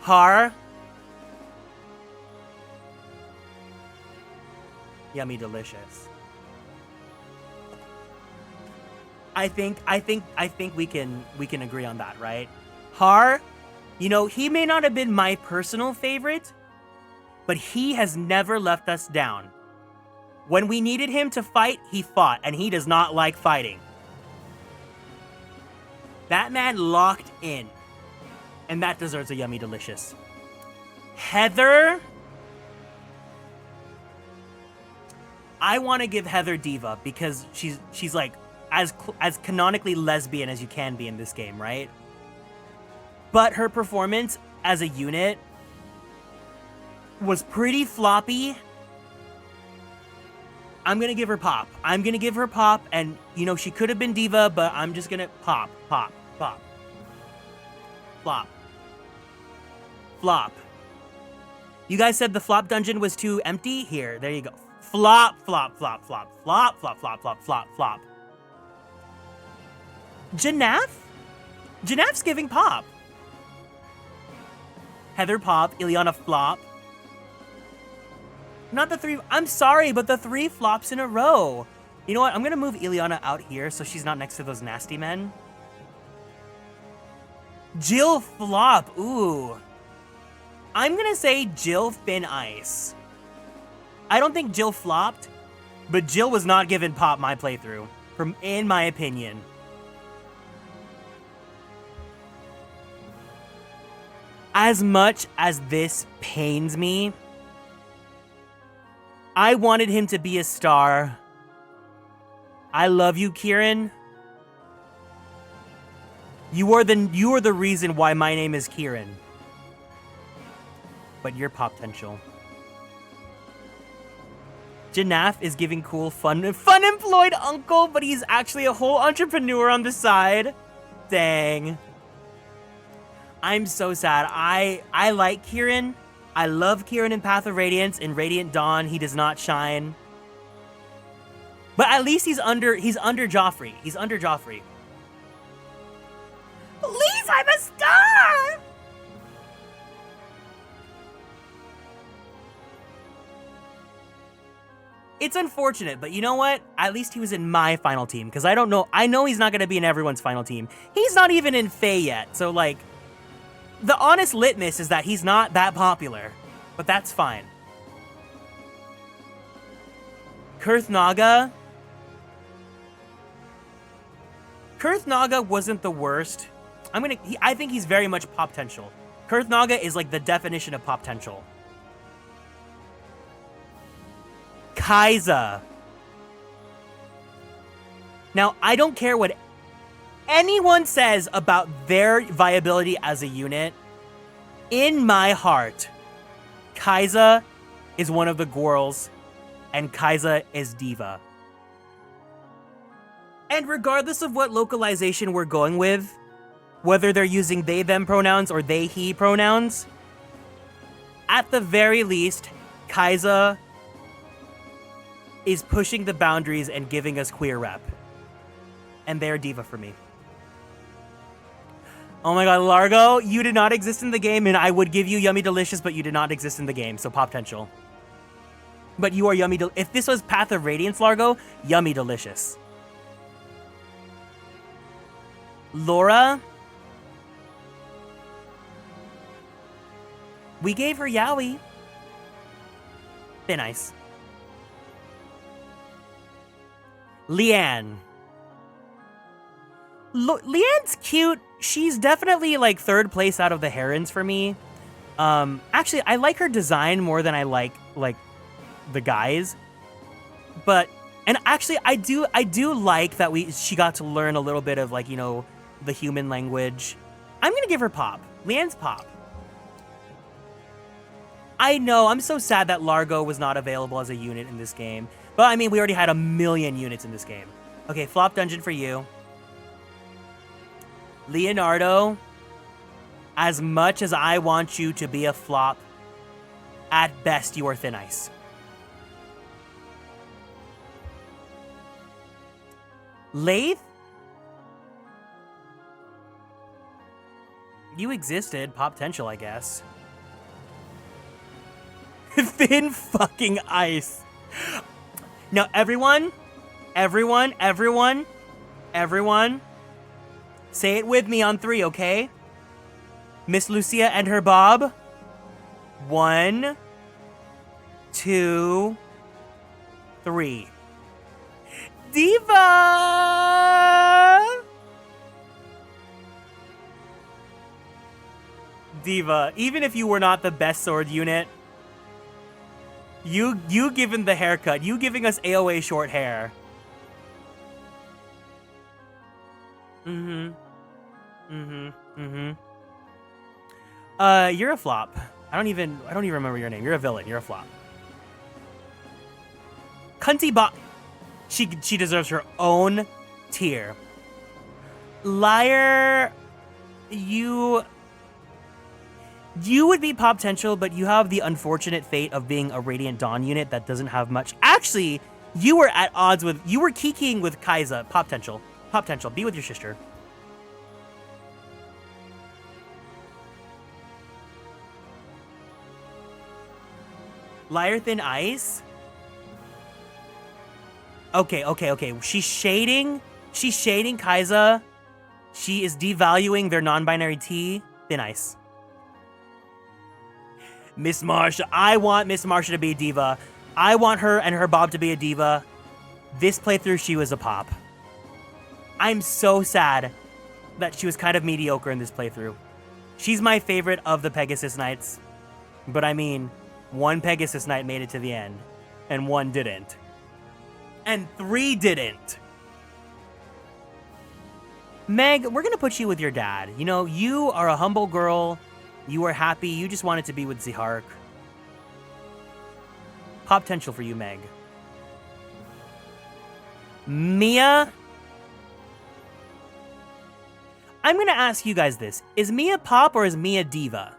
Har. Yummy delicious. I think we can agree on that, right? Har, you know, he may not have been my personal favorite, but he has never left us down. When we needed him to fight, he fought, and he does not like fighting. That man locked in, and that deserves a yummy delicious. Heather, I want to give Heather Diva because she's like as canonically lesbian as you can be in this game, right? But her performance as a unit was pretty floppy. I'm gonna give her pop. And you know, she could have been Diva, but I'm just gonna pop. Flop. You guys said the flop dungeon was too empty? Here, there you go. Flop. Janaf's giving pop. Heather pop, Ileana flop. Not the three, I'm sorry, but the 3 flops in a row. You know what, I'm gonna move Ileana out here so she's not next to those nasty men. Jill flop, ooh. I'm gonna say Jill thin ice. I don't think Jill flopped, but Jill was not given pop my playthrough, in my opinion. As much as this pains me, I wanted him to be a star. I love you, Kieran. You are the reason why my name is Kieran. But you're potential. Janaf is giving cool, fun employed uncle, but he's actually a whole entrepreneur on the side. Dang. I'm so sad. I like Kieran. I love Kieran in Path of Radiance. In Radiant Dawn, he does not shine. But at least he's under Joffrey. He's under Joffrey. Please, I'm a star! It's unfortunate, but you know what? At least he was in my final team, because I know he's not going to be in everyone's final team. He's not even in Fae yet, so like, the honest litmus is that he's not that popular, but that's fine. Kurth Naga wasn't the worst. I think he's very much pop-tential. Kurth Naga is like the definition of pop-tential. Kaiza. Now, I don't care what anyone says about their viability as a unit. In my heart, Kaiza is one of the girls, and Kaiza is Diva. And regardless of what localization we're going with, whether they're using they, them pronouns or they, he pronouns, at the very least, Kaiza is pushing the boundaries and giving us queer rep. and they're diva for me. Oh my god, Largo, you did not exist in the game, and I would give you Yummy Delicious, but you did not exist in the game, so Potential. But you are Yummy if this was Path of Radiance, Largo, Yummy Delicious. Laura? We gave her Yowie. Been nice. Leanne. Leanne's cute. She's definitely like third place out of the herons for me. Actually, I like her design more than I like the guys. But and actually, I do like that she got to learn a little bit of like, you know, the human language. I'm gonna give her pop. Leanne's pop. I know, I'm so sad that Largo was not available as a unit in this game. But I mean, we already had 1 million units in this game. Okay, flop dungeon for you. Leonardo, as much as I want you to be a flop, at best you are thin ice. Lathe? You existed, Potential, I guess. Thin fucking ice. Now, everyone, say it with me on 3, okay? Miss Lucia and her Bob. 1, 2, 3. Diva! Diva, even if you were not the best sword unit, you giving the haircut, you giving us AOA short hair. You're a flop. I don't even remember your name. You're a villain. You're a flop. Cunty bot. She deserves her own tier. Liar, you would be Potential, but you have the unfortunate fate of being a Radiant Dawn unit that doesn't have much. Actually, you were at odds with, you were kikiing with Kaiza. Potential, be with your sister. Liar Thin Ice? Okay. She's shading Kaiza. She is devaluing their non-binary T. Thin Ice. Miss Marsha. I want Miss Marsha to be a diva. I want her and her Bob to be a diva. This playthrough, she was a pop. I'm so sad that she was kind of mediocre in this playthrough. She's my favorite of the Pegasus Knights. But I mean, 1 Pegasus Knight made it to the end, and 1 didn't. And 3 didn't. Meg, we're gonna put you with your dad. You know, you are a humble girl. You are happy. You just wanted to be with Zihark. Potential for you, Meg. Mia? I'm gonna ask you guys this. Is Mia pop or is Mia diva?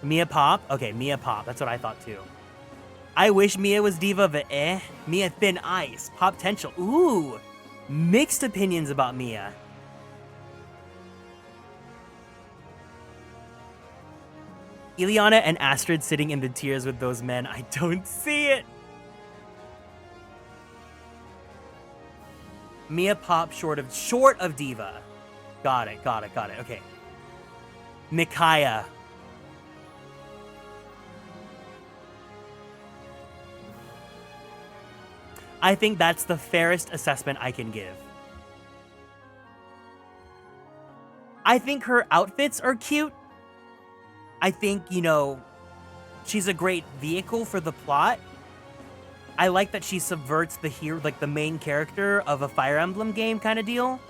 Mia pop? Okay, Mia pop. That's what I thought too. I wish Mia was diva, but Mia Thin Ice. Potential. Ooh. Mixed opinions about Mia. Ileana and Astrid sitting in the tiers with those men. I don't see it. Mia pop short of diva. Got it. Okay. Micaiah. I think that's the fairest assessment I can give. I think her outfits are cute. I think, you know, she's a great vehicle for the plot. I like that she subverts the hero, like the main character of a Fire Emblem game kind of deal.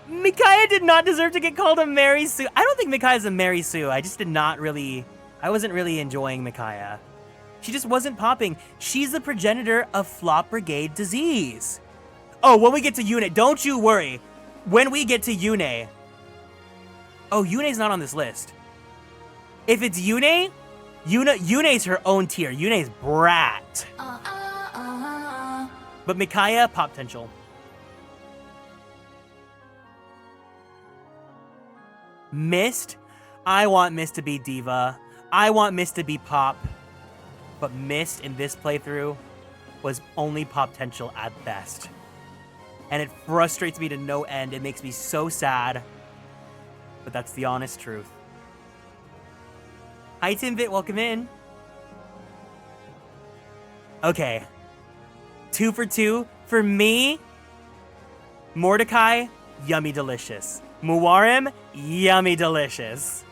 Micaiah did not deserve to get called a Mary Sue. I don't think Micaiah's a Mary Sue. I wasn't really enjoying Micaiah. She just wasn't popping. She's the progenitor of Flop Brigade disease. Oh, when we get to Yune, don't you worry. When we get to Yune. Oh, Yune's not on this list. If it's Yune's her own tier. Yune's brat. But Micaiah, pop potential. Mist, I want Mist to be Diva. I want Mist to be Pop. But Mist in this playthrough was only pop potential at best. And it frustrates me to no end. It makes me so sad. But that's the honest truth. Hi, Timbit. Welcome in. Okay. 2 for 2. For me, Mordecai, yummy delicious. Muwarim, yummy delicious.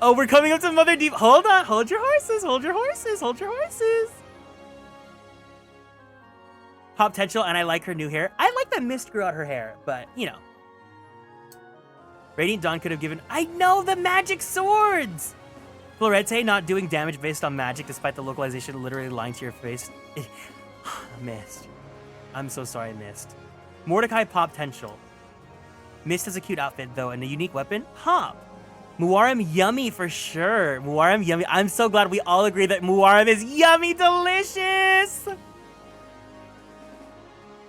Oh, we're coming up to Mother Deep. Hold on. Hold your horses. Hold your horses. Hold your horses. Pop potential, and I like her new hair. I like that Mist grew out her hair, but, you know. Radiant Dawn could have given... I know, the magic swords! Florete not doing damage based on magic despite the localization literally lying to your face. Mist. I'm so sorry, Mist. Mordecai, pop potential. Mist has a cute outfit, though, and a unique weapon. Pop. Muwarim, yummy for sure. Muwarim, yummy. I'm so glad we all agree that Muwarim is yummy delicious.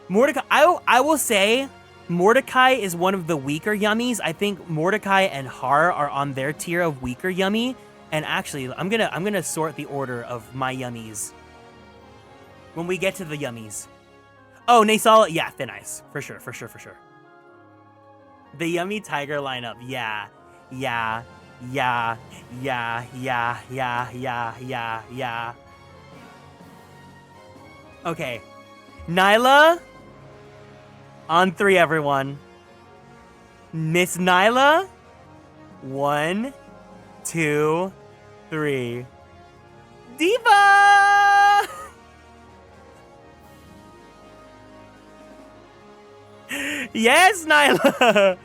Mordecai, I will say, Mordecai is one of the weaker yummies. I think Mordecai and Har are on their tier of weaker yummy. And actually, I'm gonna sort the order of my yummies when we get to the yummies. Oh, Nasal, yeah, Thin Ice, for sure. The yummy tiger lineup, yeah. Okay, Nyla, on 3, everyone. Miss Nyla, 1, 2, 3. Diva! Yes, Nyla!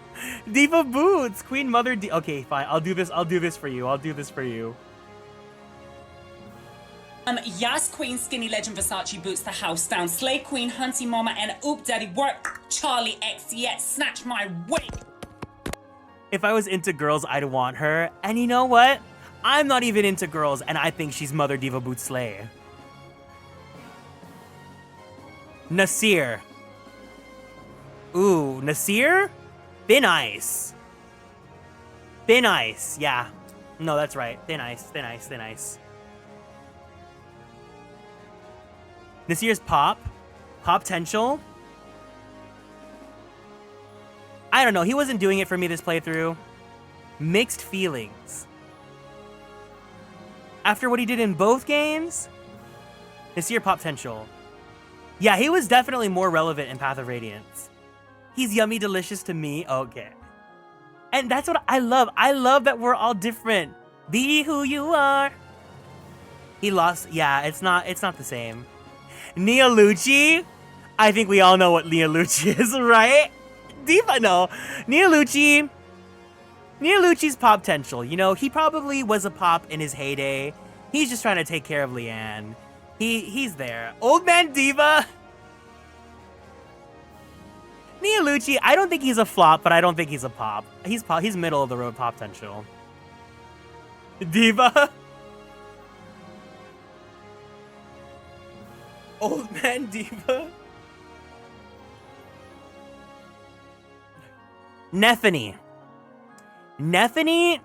Diva boots, Queen Mother okay, fine. I'll do this for you. Yas Queen Skinny Legend Versace boots the house down. Slay Queen Hunty Mama and Oop Daddy work. Charlie X yet snatch my wig. If I was into girls, I'd want her. And you know what? I'm not even into girls, and I think she's Mother Diva Boot Slay. Nasir. Ooh, Nasir? Thin Ice. Thin Ice, yeah. No, that's right. Thin Ice. Nasir's Pop. Pop potential. I don't know. He wasn't doing it for me this playthrough. Mixed feelings. After what he did in both games, Nasir pop potential. Yeah, he was definitely more relevant in Path of Radiance. He's yummy delicious to me. Okay. And that's what I love. I love that we're all different. Be who you are. He lost. Yeah, it's not the same. Nia Lucci. I think we all know what Nia Lucci is, right? Diva, no. Nia Lucci's pop potential. You know, he probably was a pop in his heyday. He's just trying to take care of Leanne. He's there. Old Man Diva. Nia Lucci, I don't think he's a flop, but I don't think he's a pop. He's middle of the road pop potential. Diva. Old Man Diva. Neffany. Neffany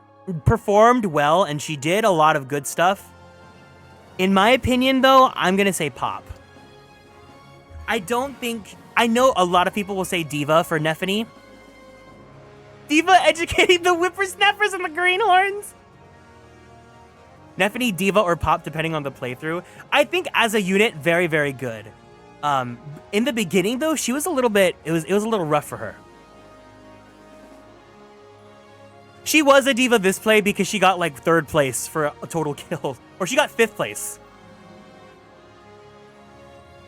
performed well, and she did a lot of good stuff. In my opinion, though, I'm gonna say pop. I know a lot of people will say Diva for Neffany. Diva educating the whippersnappers and the greenhorns. Neffany, Diva, or Pop, depending on the playthrough. I think as a unit, very, very good. In the beginning, though, she was a little bit... It was a little rough for her. She was a Diva this play because she got, like, 3rd place for a total kill. Or she got 5th place.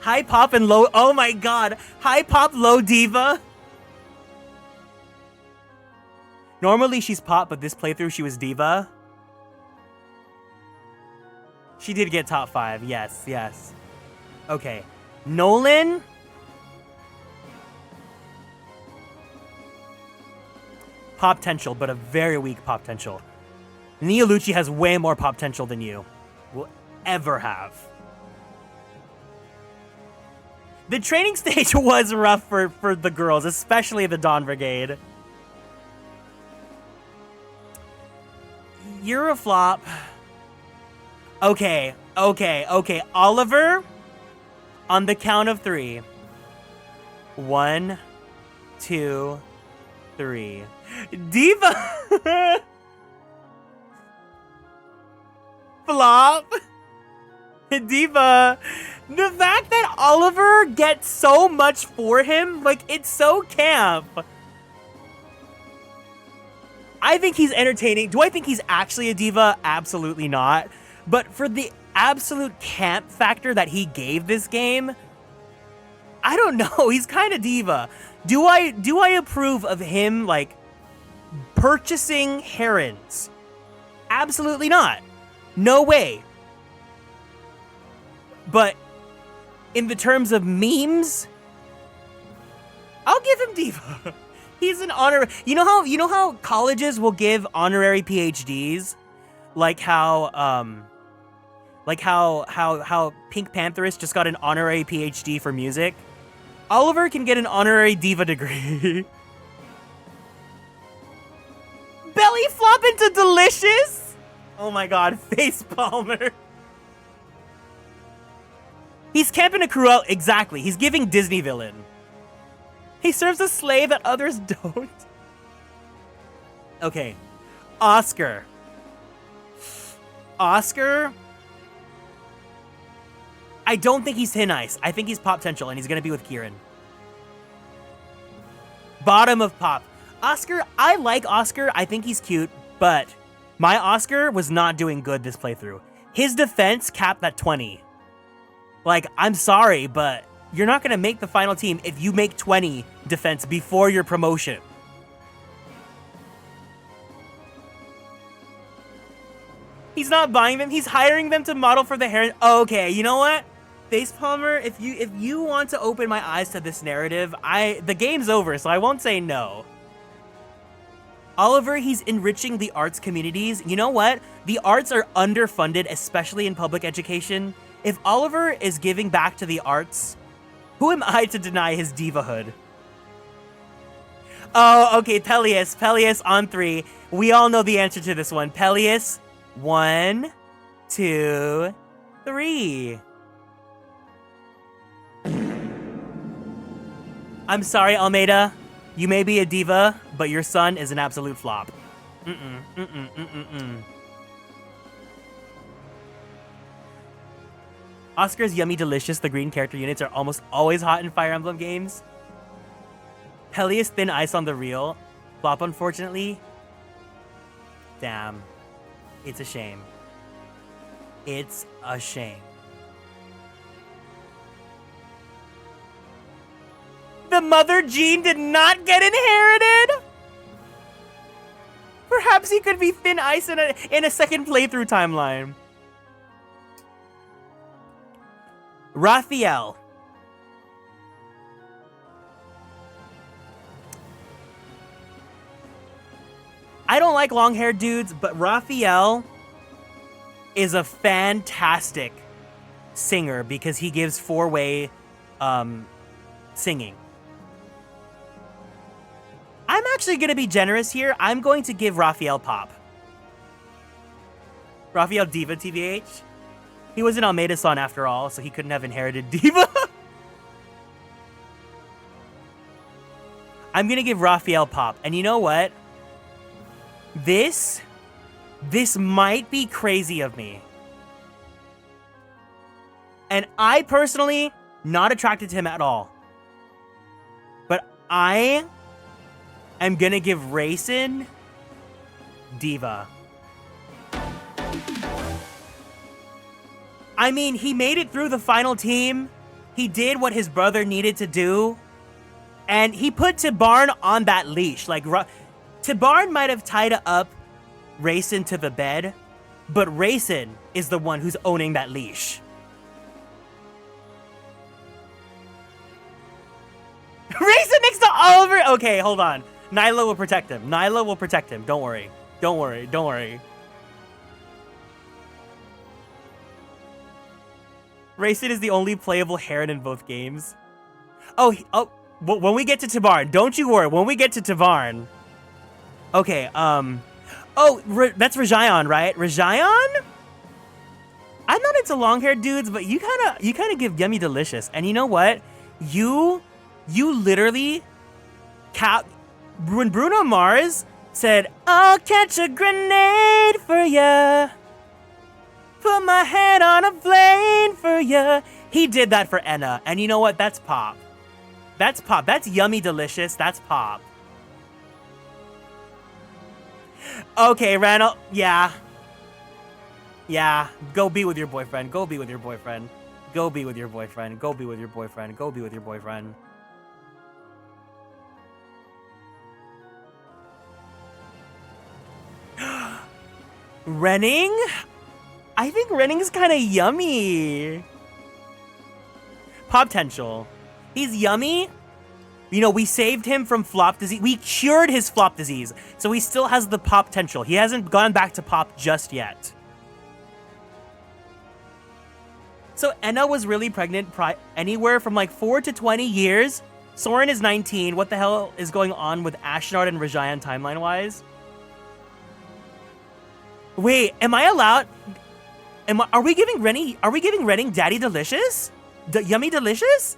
High Pop and low... Oh my god. High Pop, low Diva. Normally she's Pop, but this playthrough she was Diva. She did get top 5. Yes, yes. Okay. Nolan. Pop potential, but a very weak pop potential. Neolucci has way more potential than you will ever have. The training stage was rough for the girls, especially the Dawn Brigade. You're a flop. Okay. Oliver, on the count of 3. 1, 2, 3. Diva! Flop. Diva. The fact that Oliver gets so much for him, like, it's so camp. I think he's entertaining. Do I think he's actually a diva? Absolutely not. But for the absolute camp factor that he gave this game, I don't know. He's kind of diva. Do I approve of him, like, purchasing herons? Absolutely not. No way. But in the terms of memes, I'll give him diva. He's an honorary. You know how colleges will give honorary PhDs, like how Pink Pantherist just got an honorary PhD for music. Oliver can get an honorary diva degree. Belly flop into delicious. Oh my god, face palmer. He's camping a crew out. Exactly. He's giving Disney villain. He serves a slave that others don't. Okay. Oscar. I don't think he's thin ice. I think he's pop potential, and he's going to be with Kieran. Bottom of pop. Oscar, I like Oscar. I think he's cute, but my Oscar was not doing good this playthrough. His defense capped at 20. Like, I'm sorry, but you're not going to make the final team if you make 20 defense before your promotion. He's not buying them. He's hiring them to model for the hair. Okay, you know what? Face Palmer, if you want to open my eyes to this narrative, the game's over, so I won't say no. Oliver, he's enriching the arts communities. You know what? The arts are underfunded, especially in public education. If Oliver is giving back to the arts, who am I to deny his divahood? Oh, okay, Tellius on 3. We all know the answer to this one. Tellius, 1, 2, 3. I'm sorry, Almeida. You may be a diva, but your son is an absolute flop. Oscar's Yummy Delicious, the green character units are almost always hot in Fire Emblem games. Tellius Thin Ice on the real. Flop, unfortunately. Damn. It's a shame. It's a shame. The mother gene did not get inherited? Perhaps he could be Thin Ice in a second playthrough timeline. Raphael. I don't like long-haired dudes, but Raphael is a fantastic singer because he gives four-way singing. I'm actually going to be generous here. I'm going to give Raphael pop. Raphael Diva, TVH. He was an Almeida-san after all, so he couldn't have inherited Diva. I'm going to give Raphael pop. And you know what? This might be crazy of me. And I personally, not attracted to him at all. But I am going to give Raisin Diva. I mean, he made it through the final team. He did what his brother needed to do. And he put Tibarn on that leash. Like, Tibarn might have tied up Raisin to the bed, but Raisin is the one who's owning that leash. Raisin next to Oliver! Okay, hold on. Nyla will protect him. Nyla will protect him. Don't worry. Don't worry. Don't worry. Racing is the only playable Heron in both games. Oh, when we get to Tavarn, don't you worry. When we get to Tavarn. Okay, that's Rajayon, right? Rajayon? I'm not into long-haired dudes, but you kind of give Yummy Delicious. And you know what? You literally when Bruno Mars said, "I'll catch a grenade for ya. Put my head on a flame for ya." He did that for Enna. And you know what? That's pop. That's pop. That's Yummy Delicious. That's pop. Okay, Randall. Yeah. Yeah. Go be with your boyfriend. Go be with your boyfriend. Go be with your boyfriend. Go be with your boyfriend. Go be with your boyfriend. Renning? I think Renning's kind of yummy. Potential. He's yummy. You know, we saved him from flop disease. We cured his flop disease. So he still has the pop potential. He hasn't gone back to pop just yet. So Enna was really pregnant anywhere from like 4 to 20 years. Soren is 19. What the hell is going on with Ashnard and Rajayan timeline-wise? Wait, am I allowed? Are we giving Renning Daddy Delicious? Yummy Delicious?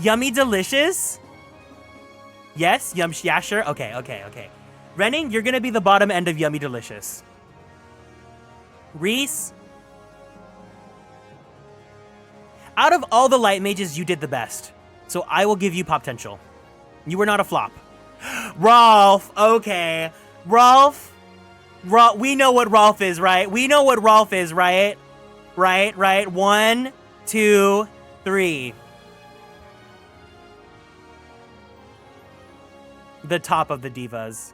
Yummy Delicious? Yes? Yeah, sure. Okay. Renning, you're gonna be the bottom end of Yummy Delicious. Reese? Out of all the light mages, you did the best. So I will give you potential. You were not a flop. Rolf, okay. Rolf, we know what Rolf is, right? We know what Rolf is, right? Right. 1, 2, 3. The top of the divas.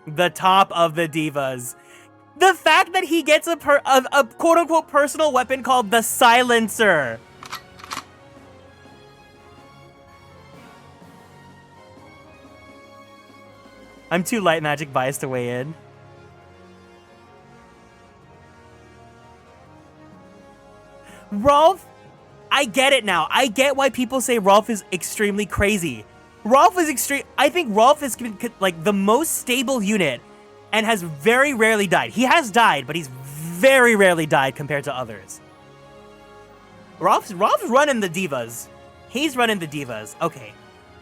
The top of the divas. The fact that he gets a quote-unquote personal weapon called the Silencer. I'm too light magic biased to weigh in. Rolf, I get it now. I get why people say Rolf is extremely crazy. Rolf is extreme. I think Rolf is like the most stable unit and has very rarely died. He has died, but he's very rarely died compared to others. Rolf's running the divas. He's running the divas. Okay.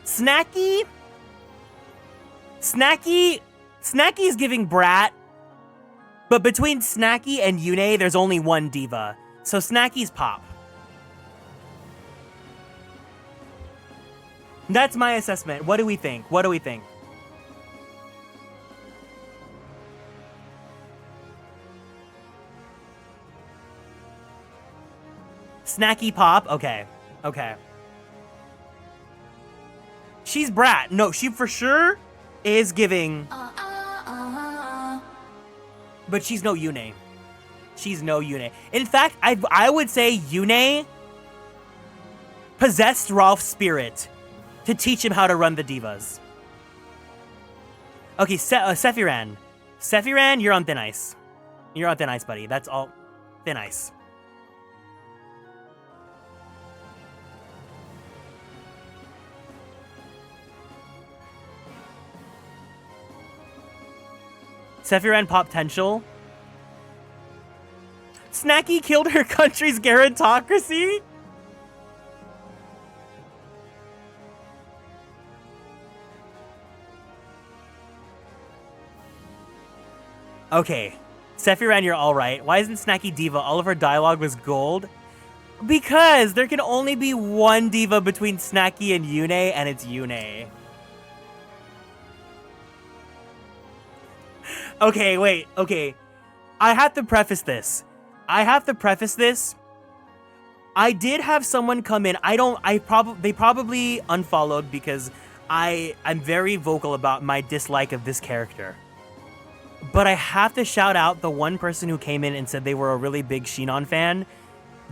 Snacky is giving Brat. But between Snacky and Yune, there's only one diva. So Snacky's pop. That's my assessment. What do we think? Snacky pop? Okay. She's Brat. No, she for sure is giving... But she's no Yune. In fact, I would say Yune possessed Rolf's spirit to teach him how to run the divas. Okay, Sephiran. Sephiran, you're on thin ice. You're on thin ice, buddy. That's all. Thin ice. Sephiran potential. Snacky killed her country's gerontocracy? Okay. Sephiran, you're alright. Why isn't Snacky diva? All of her dialogue was gold. Because there can only be one diva between Snacky and Yune, and it's Yune. Okay, wait. Okay. I have to preface this. I did have someone come in. They probably unfollowed because I'm very vocal about my dislike of this character. But I have to shout out the one person who came in and said they were a really big Shinon fan,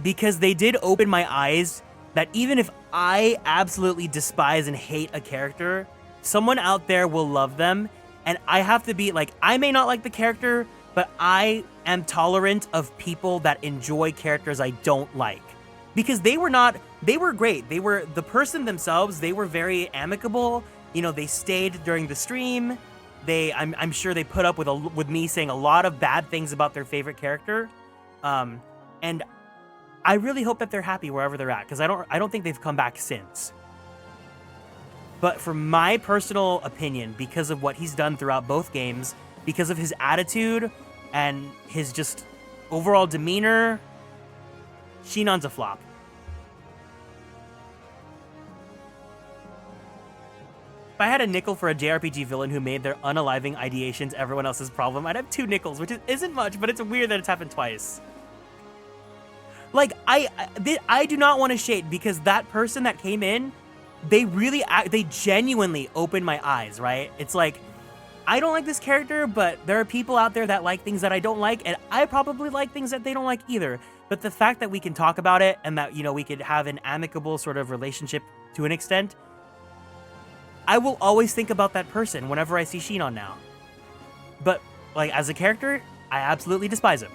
because they did open my eyes that even if I absolutely despise and hate a character, someone out there will love them, and I have to be like, I may not like the character, but I am tolerant of people that enjoy characters I don't like. Because they were great. They were the person themselves, they were very amicable. You know, they stayed during the stream. I'm sure they put up with me saying a lot of bad things about their favorite character. And I really hope that they're happy wherever they're at, because I don't think they've come back since. But for my personal opinion, because of what he's done throughout both games, because of his attitude and his just overall demeanor, Shinon's a flop. If I had a nickel for a JRPG villain who made their unaliving ideations everyone else's problem, I'd have 2 nickels, which isn't much, but it's weird that it's happened twice. Like, I do not want to shade, because that person that came in, they genuinely opened my eyes, right? It's like, I don't like this character, but there are people out there that like things that I don't like, and I probably like things that they don't like either. But the fact that we can talk about it, and that, you know, we could have an amicable sort of relationship to an extent, I will always think about that person whenever I see Shinon now. But, like, as a character, I absolutely despise him.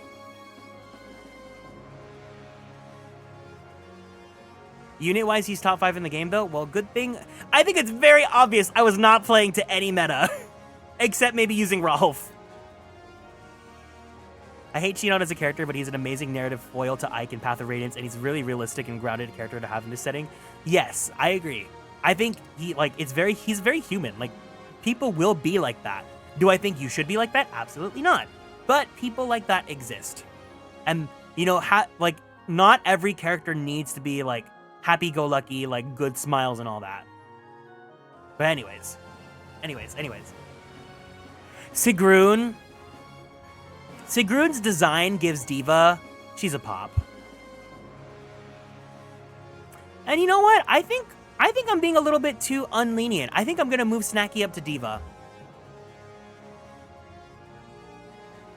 Unit-wise, he's top 5 in the game, though. Well, good thing. I think it's very obvious I was not playing to any meta. Except maybe using Rolf. I hate Shinon as a character, but he's an amazing narrative foil to Ike in Path of Radiance, and he's a really realistic and grounded character to have in this setting. Yes, I agree. I think he's very human. Like, people will be like that. Do I think you should be like that? Absolutely not. But people like that exist. And, you know, not every character needs to be, like, happy-go-lucky, like, good smiles and all that. But anyways. Sigrun. Sigrun's design gives Diva, she's a pop. And you know what? I think I'm being a little bit too unlenient. I think I'm gonna move Snacky up to Diva.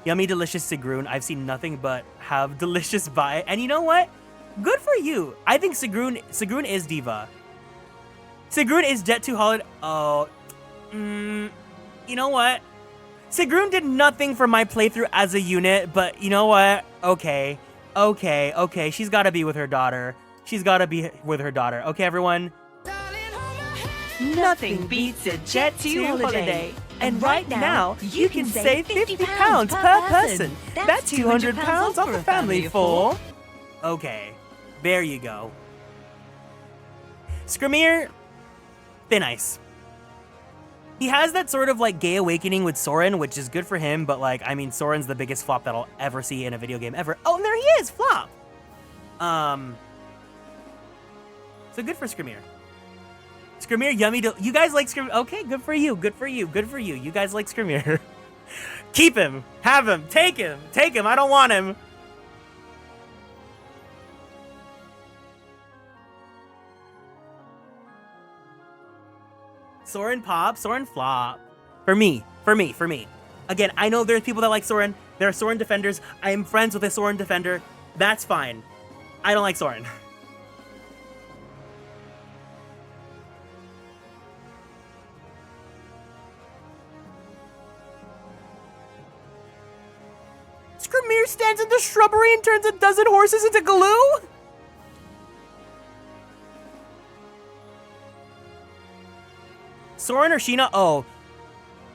Yummy, delicious Sigrun. I've seen nothing but have delicious vibe. And you know what? Good for you. I think Sigrun is Diva. Sigrun is Jet 2 Holiday. Oh, you know what? Sigrun did nothing for my playthrough as a unit, but you know what? Okay. She's gotta be with her daughter. Okay, everyone? Nothing beats a Jet 2 holiday. And right now, you can save 50 pounds per person. That's 200 pounds off the family of 4. Okay, there you go. Skrimir, thin ice. He has that sort of like gay awakening with Soren, which is good for him, but like, I mean, Soren's the biggest flop that I'll ever see in a video game ever. Oh, and there he is, flop. So good for Skrimir. Skrimir, yummy. You guys like Skrimir? Okay, good for you. You guys like Skrimir. Keep him. Have him. Take him. I don't want him. Soren pop, Soren flop. For me. Again, I know there's people that like Soren. There are Soren defenders. I am friends with a Soren defender. That's fine. I don't like Soren. Skrimir stands in the shrubbery and turns a dozen horses into glue? Soren or Shinon? Oh.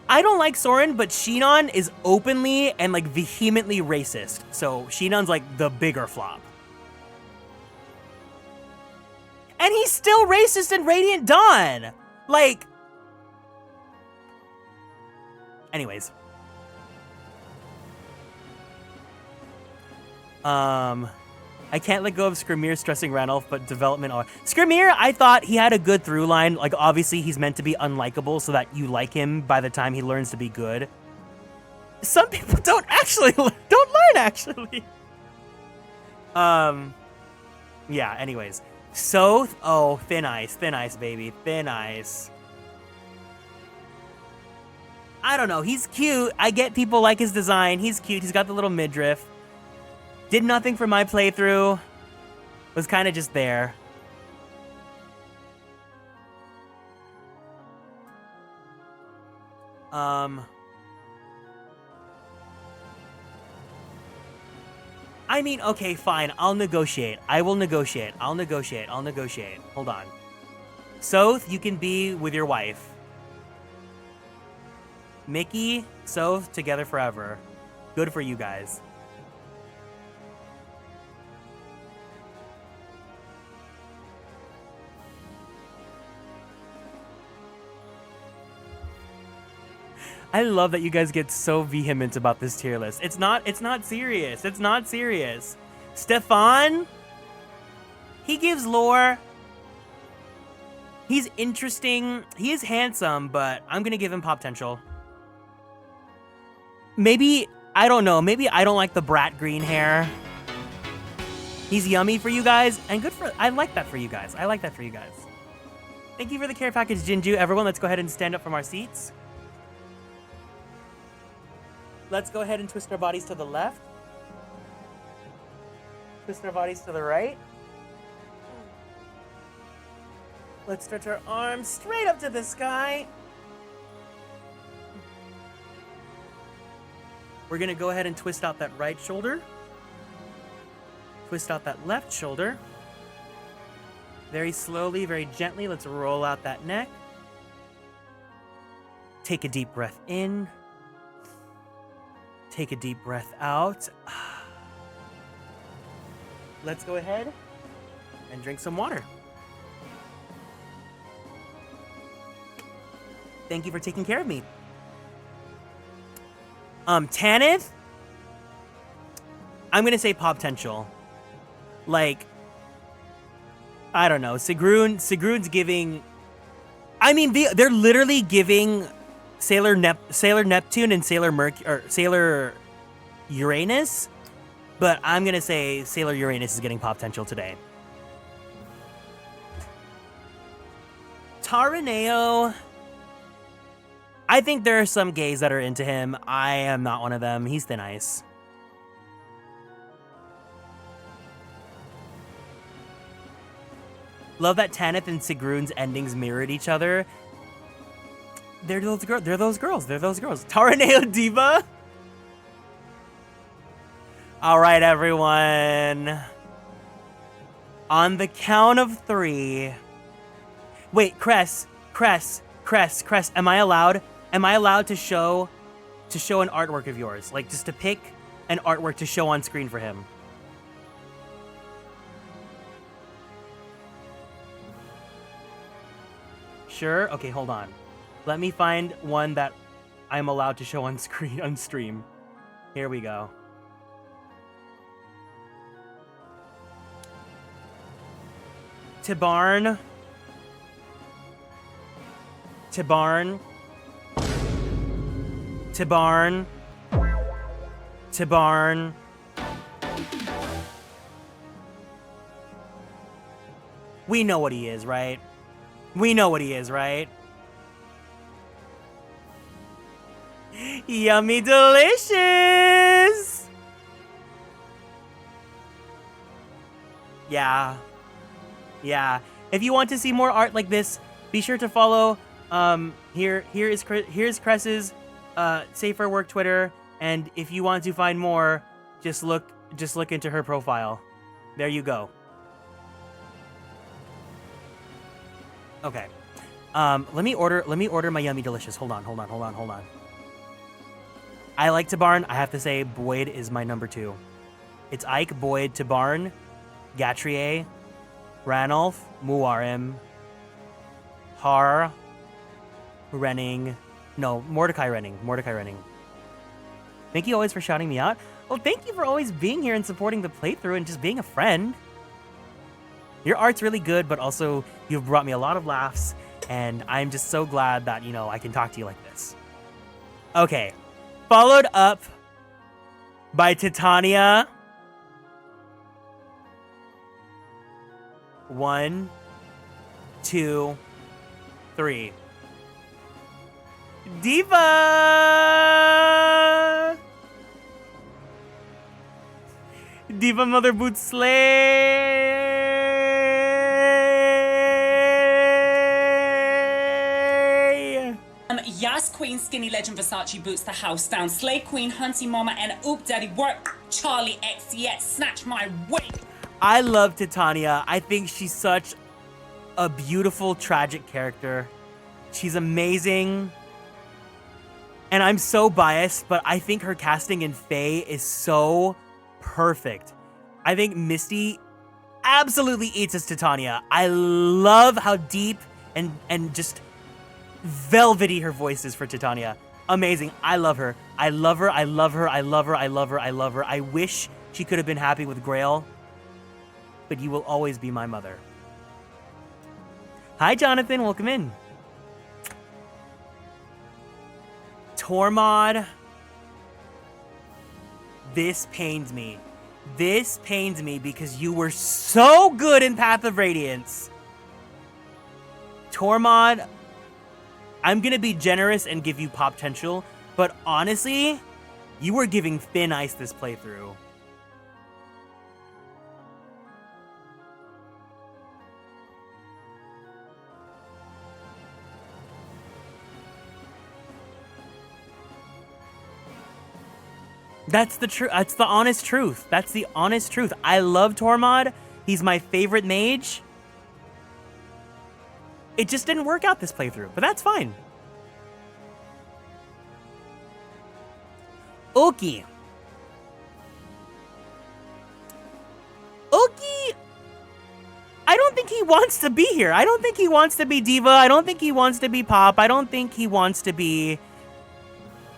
I don't like Soren, but Shinon is openly and like vehemently racist. So Shinon's like the bigger flop. And he's still racist in Radiant Dawn. Like. Anyways. I can't let go of Skrimir stressing Ranulf, but development. Skrimir, I thought he had a good through line. Like, obviously, he's meant to be unlikable so that you like him by the time he learns to be good. Some people don't learn, actually. Yeah, anyways. So, thin ice, baby, thin ice. I don't know, he's cute. I get people like his design. He's cute, he's got the little midriff. Did nothing for my playthrough. Was kind of just there. I mean, okay, fine. I'll negotiate. I will negotiate. I'll negotiate. Hold on. Soth, you can be with your wife. Mickey, Soth, together forever. Good for you guys. I love that you guys get so vehement about this tier list. It's not serious. It's not serious. Stefan, he gives lore. He's interesting. He is handsome, but I'm gonna give him potential. Maybe, I don't know, maybe I don't like the brat green hair. He's yummy for you guys, and good for, I like that for you guys. Thank you for the care package, Jinju. Everyone, let's go ahead and stand up from our seats. Let's go ahead and twist our bodies to the left. Twist our bodies to the right. Let's stretch our arms straight up to the sky. We're gonna go ahead and twist out that right shoulder. Twist out that left shoulder. Very slowly, very gently, let's roll out that neck. Take a deep breath in. Take a deep breath out. Let's go ahead and drink some water. Thank you for taking care of me. Tanith? I'm gonna say potential. Like, I don't know. Sigrun's giving... I mean, they're literally giving Sailor Neptune and Sailor Uranus, but I'm gonna say Sailor Uranus is getting potential today. Taraneo, I think there are some gays that are into him. I am not one of them. He's thin ice. Love that Tanith and Sigrun's endings mirrored each other. They're those girls. Taraneo Diva. All right, everyone. On the count of 3. Wait, Cress. Am I allowed to show an artwork of yours? Like, just to pick an artwork to show on screen for him? Sure? Okay, hold on. Let me find one that I'm allowed to show on stream. Here we go. Tibarn. We know what he is, right? Yummy delicious! Yeah. If you want to see more art like this, be sure to follow here's Cress's Safer Work Twitter, and if you want to find more, just look into her profile. There you go. Okay. Let me order my yummy delicious. Hold on. I like Tibarn. I have to say Boyd is my number 2. It's Ike, Boyd, Tibarn, Gatrier, Ranulph, Muarim, Har, Renning. No, Mordecai Renning. Thank you always for shouting me out. Well, thank you for always being here and supporting the playthrough and just being a friend. Your art's really good, but also you've brought me a lot of laughs, and I'm just so glad that, I can talk to you like this. Okay. Followed up by Titania. 1, 2, 3. Diva! Diva Mother Boot Slay! Yas Queen, Skinny Legend, Versace boots the house down. Slay Queen, Hunty Mama, and Oop Daddy work. Charlie X, yet snatch my wig. I love Titania. I think she's such a beautiful, tragic character. She's amazing. And I'm so biased, but I think her casting in Faye is so perfect. I think Misty absolutely eats as Titania. I love how deep and just velvety her voice is for Titania. Amazing. I love her. I love her. I love her. I love her. I love her. I love her. I wish she could have been happy with Grail, but you will always be my mother. Hi, Jonathan. Welcome in. Tormod. This pains me. This pains me because you were so good in Path of Radiance. Tormod, I'm going to be generous and give you potential, but honestly, you were giving thin ice this playthrough. That's the truth. That's the honest truth. That's the honest truth. I love Tormod. He's my favorite mage. It just didn't work out this playthrough, but that's fine. Oki. Oki, I don't think he wants to be here. I don't think he wants to be Diva. I don't think he wants to be Pop. I don't think he wants to be...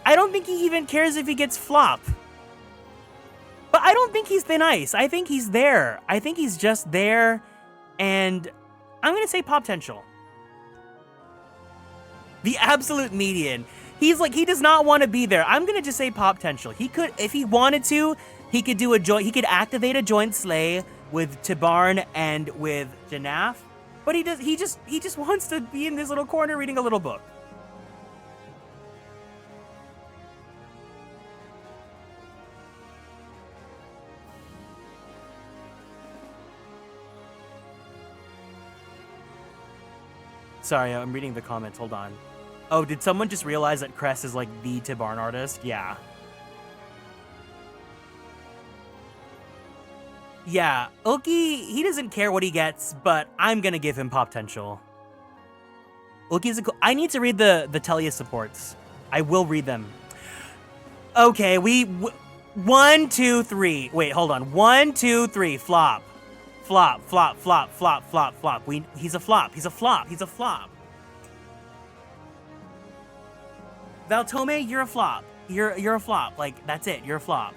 I don't think he even cares if he gets Flop. But I don't think he's thin ice. I think he's there. I think he's just there, and I'm going to say potential. The absolute median. He's like, he does not want to be there. I'm going to just say potential. He could, if he wanted to, he could do a joint, he could activate a joint slay with Tibarn and with Janaf, but he just wants to be in this little corner reading a little book. Sorry, I'm reading the comments. Hold on. Oh, did someone just realize that Cress is like the Tibarn artist? Yeah. Yeah, Oki, he doesn't care what he gets, but I'm gonna give him potential. Oki's I need to read the Tellius supports. I will read them. Okay, 1, 2, 3. Wait, hold on. 1, 2, 3. Flop. Flop, flop, flop, flop, flop, flop. He's a flop. He's a flop. He's a flop. Valtome, you're a flop. You're a flop. Like, that's it. You're a flop.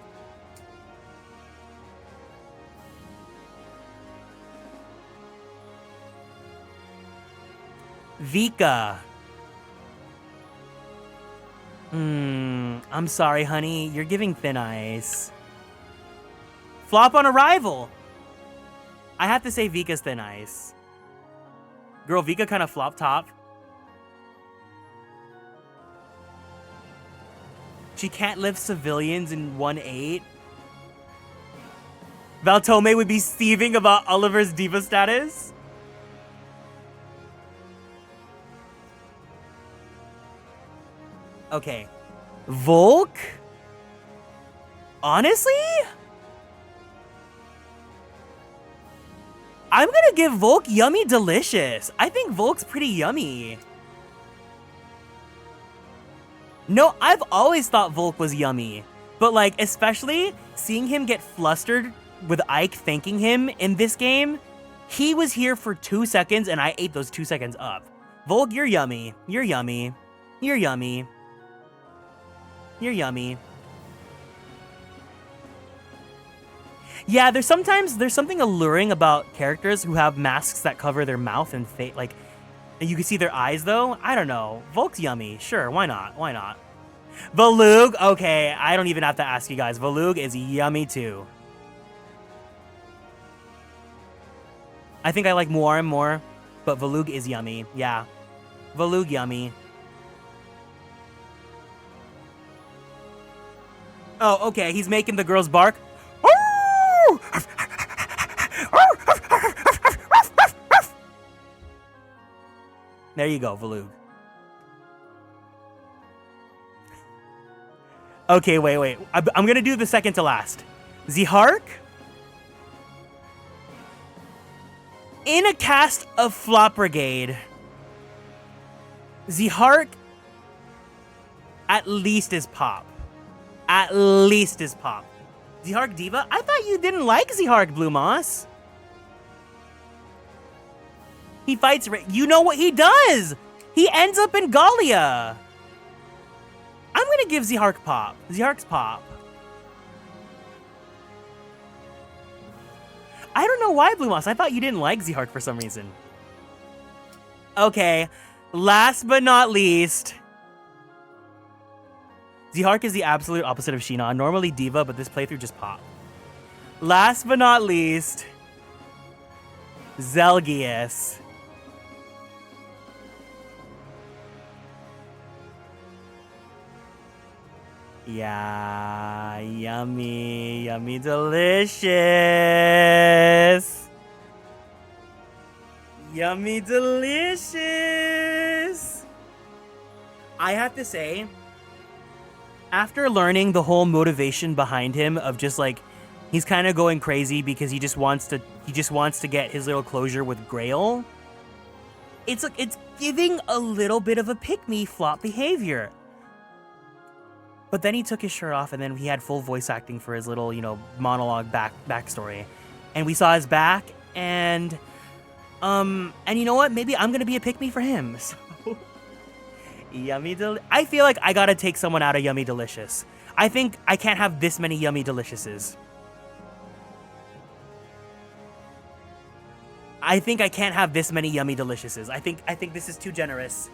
Vika. I'm sorry, honey. You're giving thin ice. Flop on arrival. I have to say Vika's thin ice. Girl, Vika kind of flop top. She can't lift civilians in 1-8. Valtome would be thieving about Oliver's diva status. Okay. Volk? Honestly? I'm gonna give Volk yummy delicious. I think Volk's pretty yummy. No, I've always thought Volk was yummy. But like, especially seeing him get flustered with Ike thanking him in this game, he was here for 2 seconds and I ate those 2 seconds up. Volk, you're yummy. You're yummy. You're yummy. You're yummy. Yeah, there's something alluring about characters who have masks that cover their mouth and face. Like, you can see their eyes though. I don't know. Volk's yummy. Sure, why not? Why not? Valug, okay, I don't even have to ask you guys. Valug is yummy too. I think I like Muarim more, but Valug is yummy. Yeah, Valug yummy. Oh, okay, he's making the girls bark. There you go, Valug. Okay, wait. I'm gonna do the second to last. Zihark. In a cast of Flop Brigade, Zihark at least is Pop. At least is Pop. Zihark Diva? I thought you didn't like Zihark, Blue Moss. He fights... You know what he does! He ends up in Gallia. I'm gonna give Zihark Pop. Zihark's Pop. I don't know why, Blue Moss. I thought you didn't like Zihark for some reason. Okay. Last but not least... Zihark is the absolute opposite of Sheena. Normally Diva, but this playthrough just Pop. Last but not least... Zelgius. Yeah, yummy, yummy, delicious. Yummy, delicious. I have to say, after learning the whole motivation behind him of just like, he's kind of going crazy because he just wants to get his little closure with Grail. It's giving a little bit of a pick-me flop behavior. But then he took his shirt off and then he had full voice acting for his little, monologue backstory. And we saw his back and you know what? Maybe I'm going to be a pick-me for him. So, Yummy I feel like I got to take someone out of Yummy Delicious. I think I can't have this many Yummy Deliciouses. I think I can't have this many Yummy Deliciouses. I think this is too generous.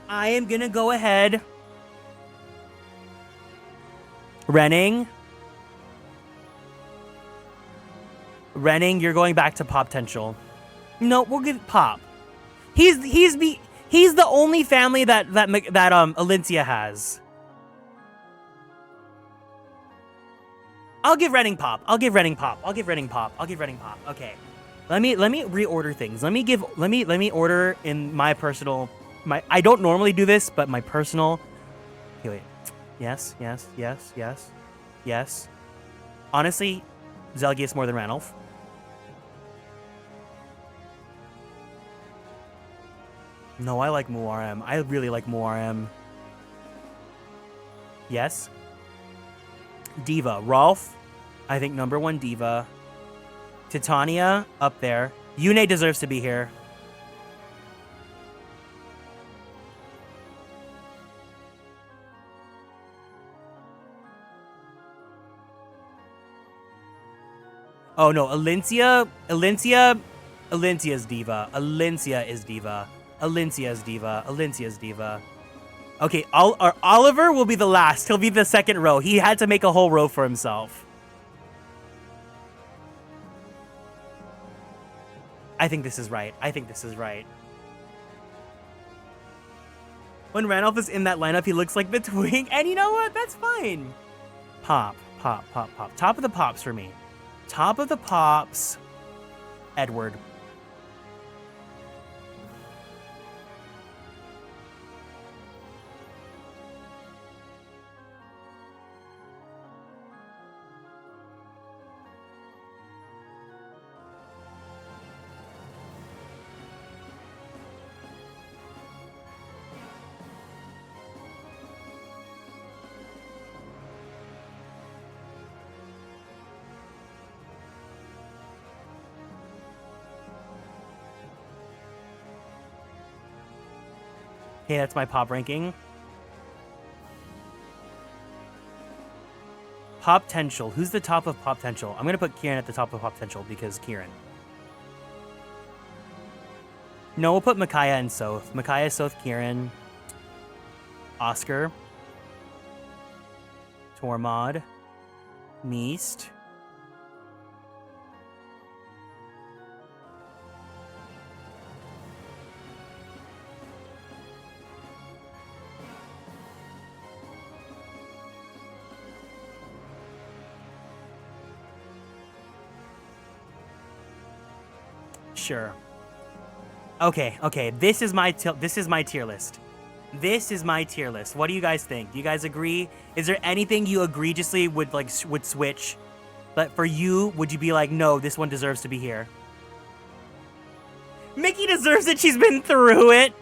I am going to go ahead... Renning, you're going back to Pop-tential. No, we'll give Pop. He's the only family that Alencia has. I'll give Renning Pop. Okay. Let me reorder things. Let me order in my personal I don't normally do this, but my personal. Okay, wait. Yes. Honestly, Zelgius more than Ranulf. No, I like Muarem. I really like Muarem. Yes. Diva. Rolf, I think #1 Diva. Titania, up there. Yune deserves to be here. Oh no, Alencia is Diva. Alencia is Diva. Okay, Oliver will be the last. He'll be the second row. He had to make a whole row for himself. I think this is right. When Ranulf is in that lineup, he looks like the twink. And you know what? That's fine. Pop. Top of the pops for me. Top of the pops, Edward. Okay, that's my pop ranking. Pop-tential. Who's the top of Pop-tential? I'm going to put Kieran at the top of Pop-tential because Kieran. No, we'll put Micaiah and Soth. Micaiah, Soth, Kieran. Oscar. Tormod. Meest. Sure. Okay. This is my tier list. This is my tier list. What do you guys think? Do you guys agree? Is there anything you egregiously would switch? But for you, would you be like, no, this one deserves to be here? Mickey deserves it. She's been through it.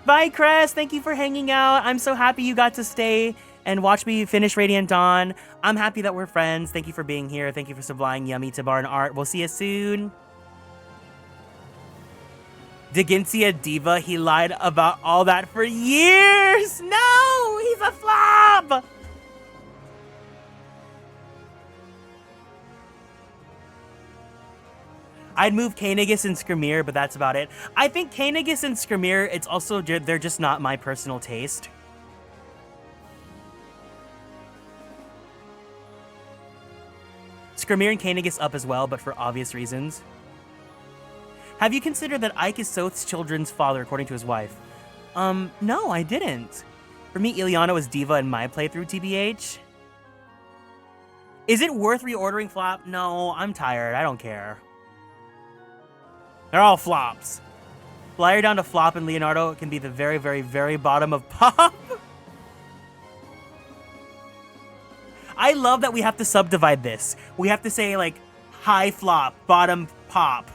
Bye, Crest. Thank you for hanging out. I'm so happy you got to stay and watch me finish Radiant Dawn. I'm happy that we're friends. Thank you for being here. Thank you for supplying yummy Tabar and art. We'll see you soon. Degincia Diva, he lied about all that for years. No, he's a flop. I'd move Kanegus and Skrimir, but that's about it. I think Kanegus and Skrimir, it's also, they're just not my personal taste. Skrimir and Kanegus up as well, but for obvious reasons. Have you considered that Ike is Soth's children's father, according to his wife? No, I didn't. For me, Ileana was Diva in my playthrough, TBH. Is it worth reordering Flop? No, I'm tired. I don't care. They're all flops. Flyer down to Flop and Leonardo can be the very, very, very bottom of Pop. I love that we have to subdivide this. We have to say, like, high Flop, bottom Pop.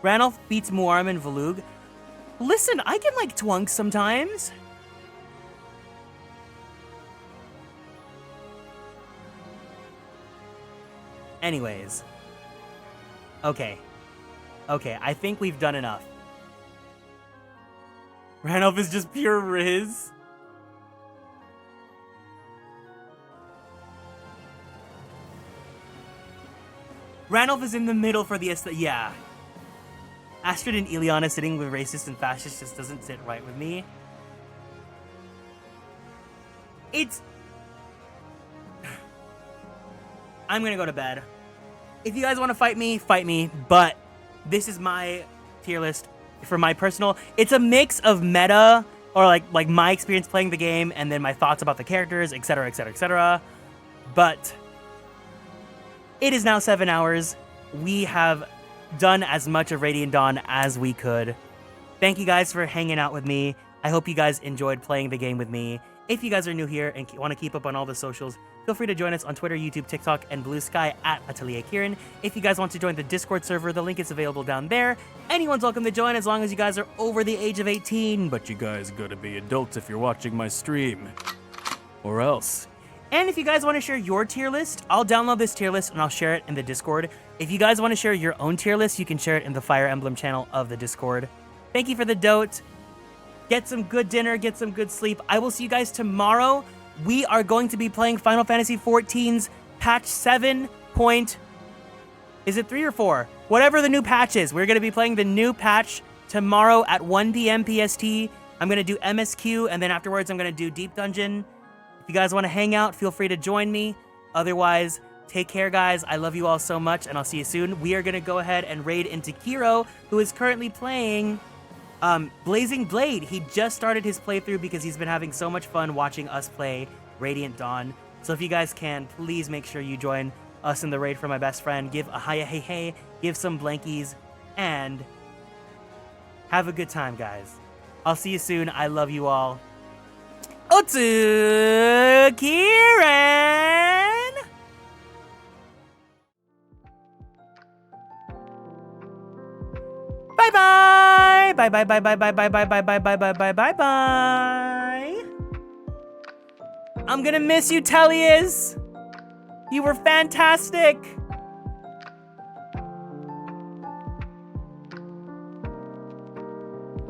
Ranulph beats Muaram and Valug. Listen, I can like Twunk sometimes. Anyways. Okay, I think we've done enough. Ranulph is just pure Riz. Ranulph is in the middle for the yeah. Astrid and Ileana sitting with racist and fascist just doesn't sit right with me. I'm gonna go to bed. If you guys want to fight me, but this is my tier list for my personal. It's a mix of meta, or like my experience playing the game, and then my thoughts about the characters, etc., etc., etc. But it is now 7 hours. We have done as much of Radiant Dawn as we could. Thank you guys for hanging out with me. I hope you guys enjoyed playing the game with me. If you guys are new here and want to keep up on all the socials, feel free to join us on Twitter, YouTube, TikTok, and Blue Sky at Atelier Kieran. If you guys want to join the Discord server, the link is available down there. Anyone's welcome to join as long as you guys are over the age of 18. But you guys gotta be adults if you're watching my stream. Or else. And if you guys want to share your tier list, I'll download this tier list and I'll share it in the Discord. If you guys want to share your own tier list, you can share it in the Fire Emblem channel of the Discord. Thank you for the dote. Get some good dinner, get some good sleep. I will see you guys tomorrow. We are going to be playing Final Fantasy XIV's patch 7. Is it 3 or 4? Whatever the new patch is, we're going to be playing the new patch tomorrow at 1 p.m. PST. I'm going to do MSQ, and then afterwards I'm going to do Deep Dungeon. If you guys want to hang out, feel free to join me. Otherwise, take care, guys. I love you all so much, and I'll see you soon. We are going to go ahead and raid into Kiro, who is currently playing Blazing Blade. He just started his playthrough because he's been having so much fun watching us play Radiant Dawn. So if you guys can, please make sure you join us in the raid for my best friend. Give a hiya hey hey, give some blankies, and have a good time, guys. I'll see you soon. I love you all. Otsu Kieran! Bye-bye! Bye-bye-bye-bye-bye-bye-bye-bye-bye-bye-bye! I'm gonna miss you, Tellius! You were fantastic!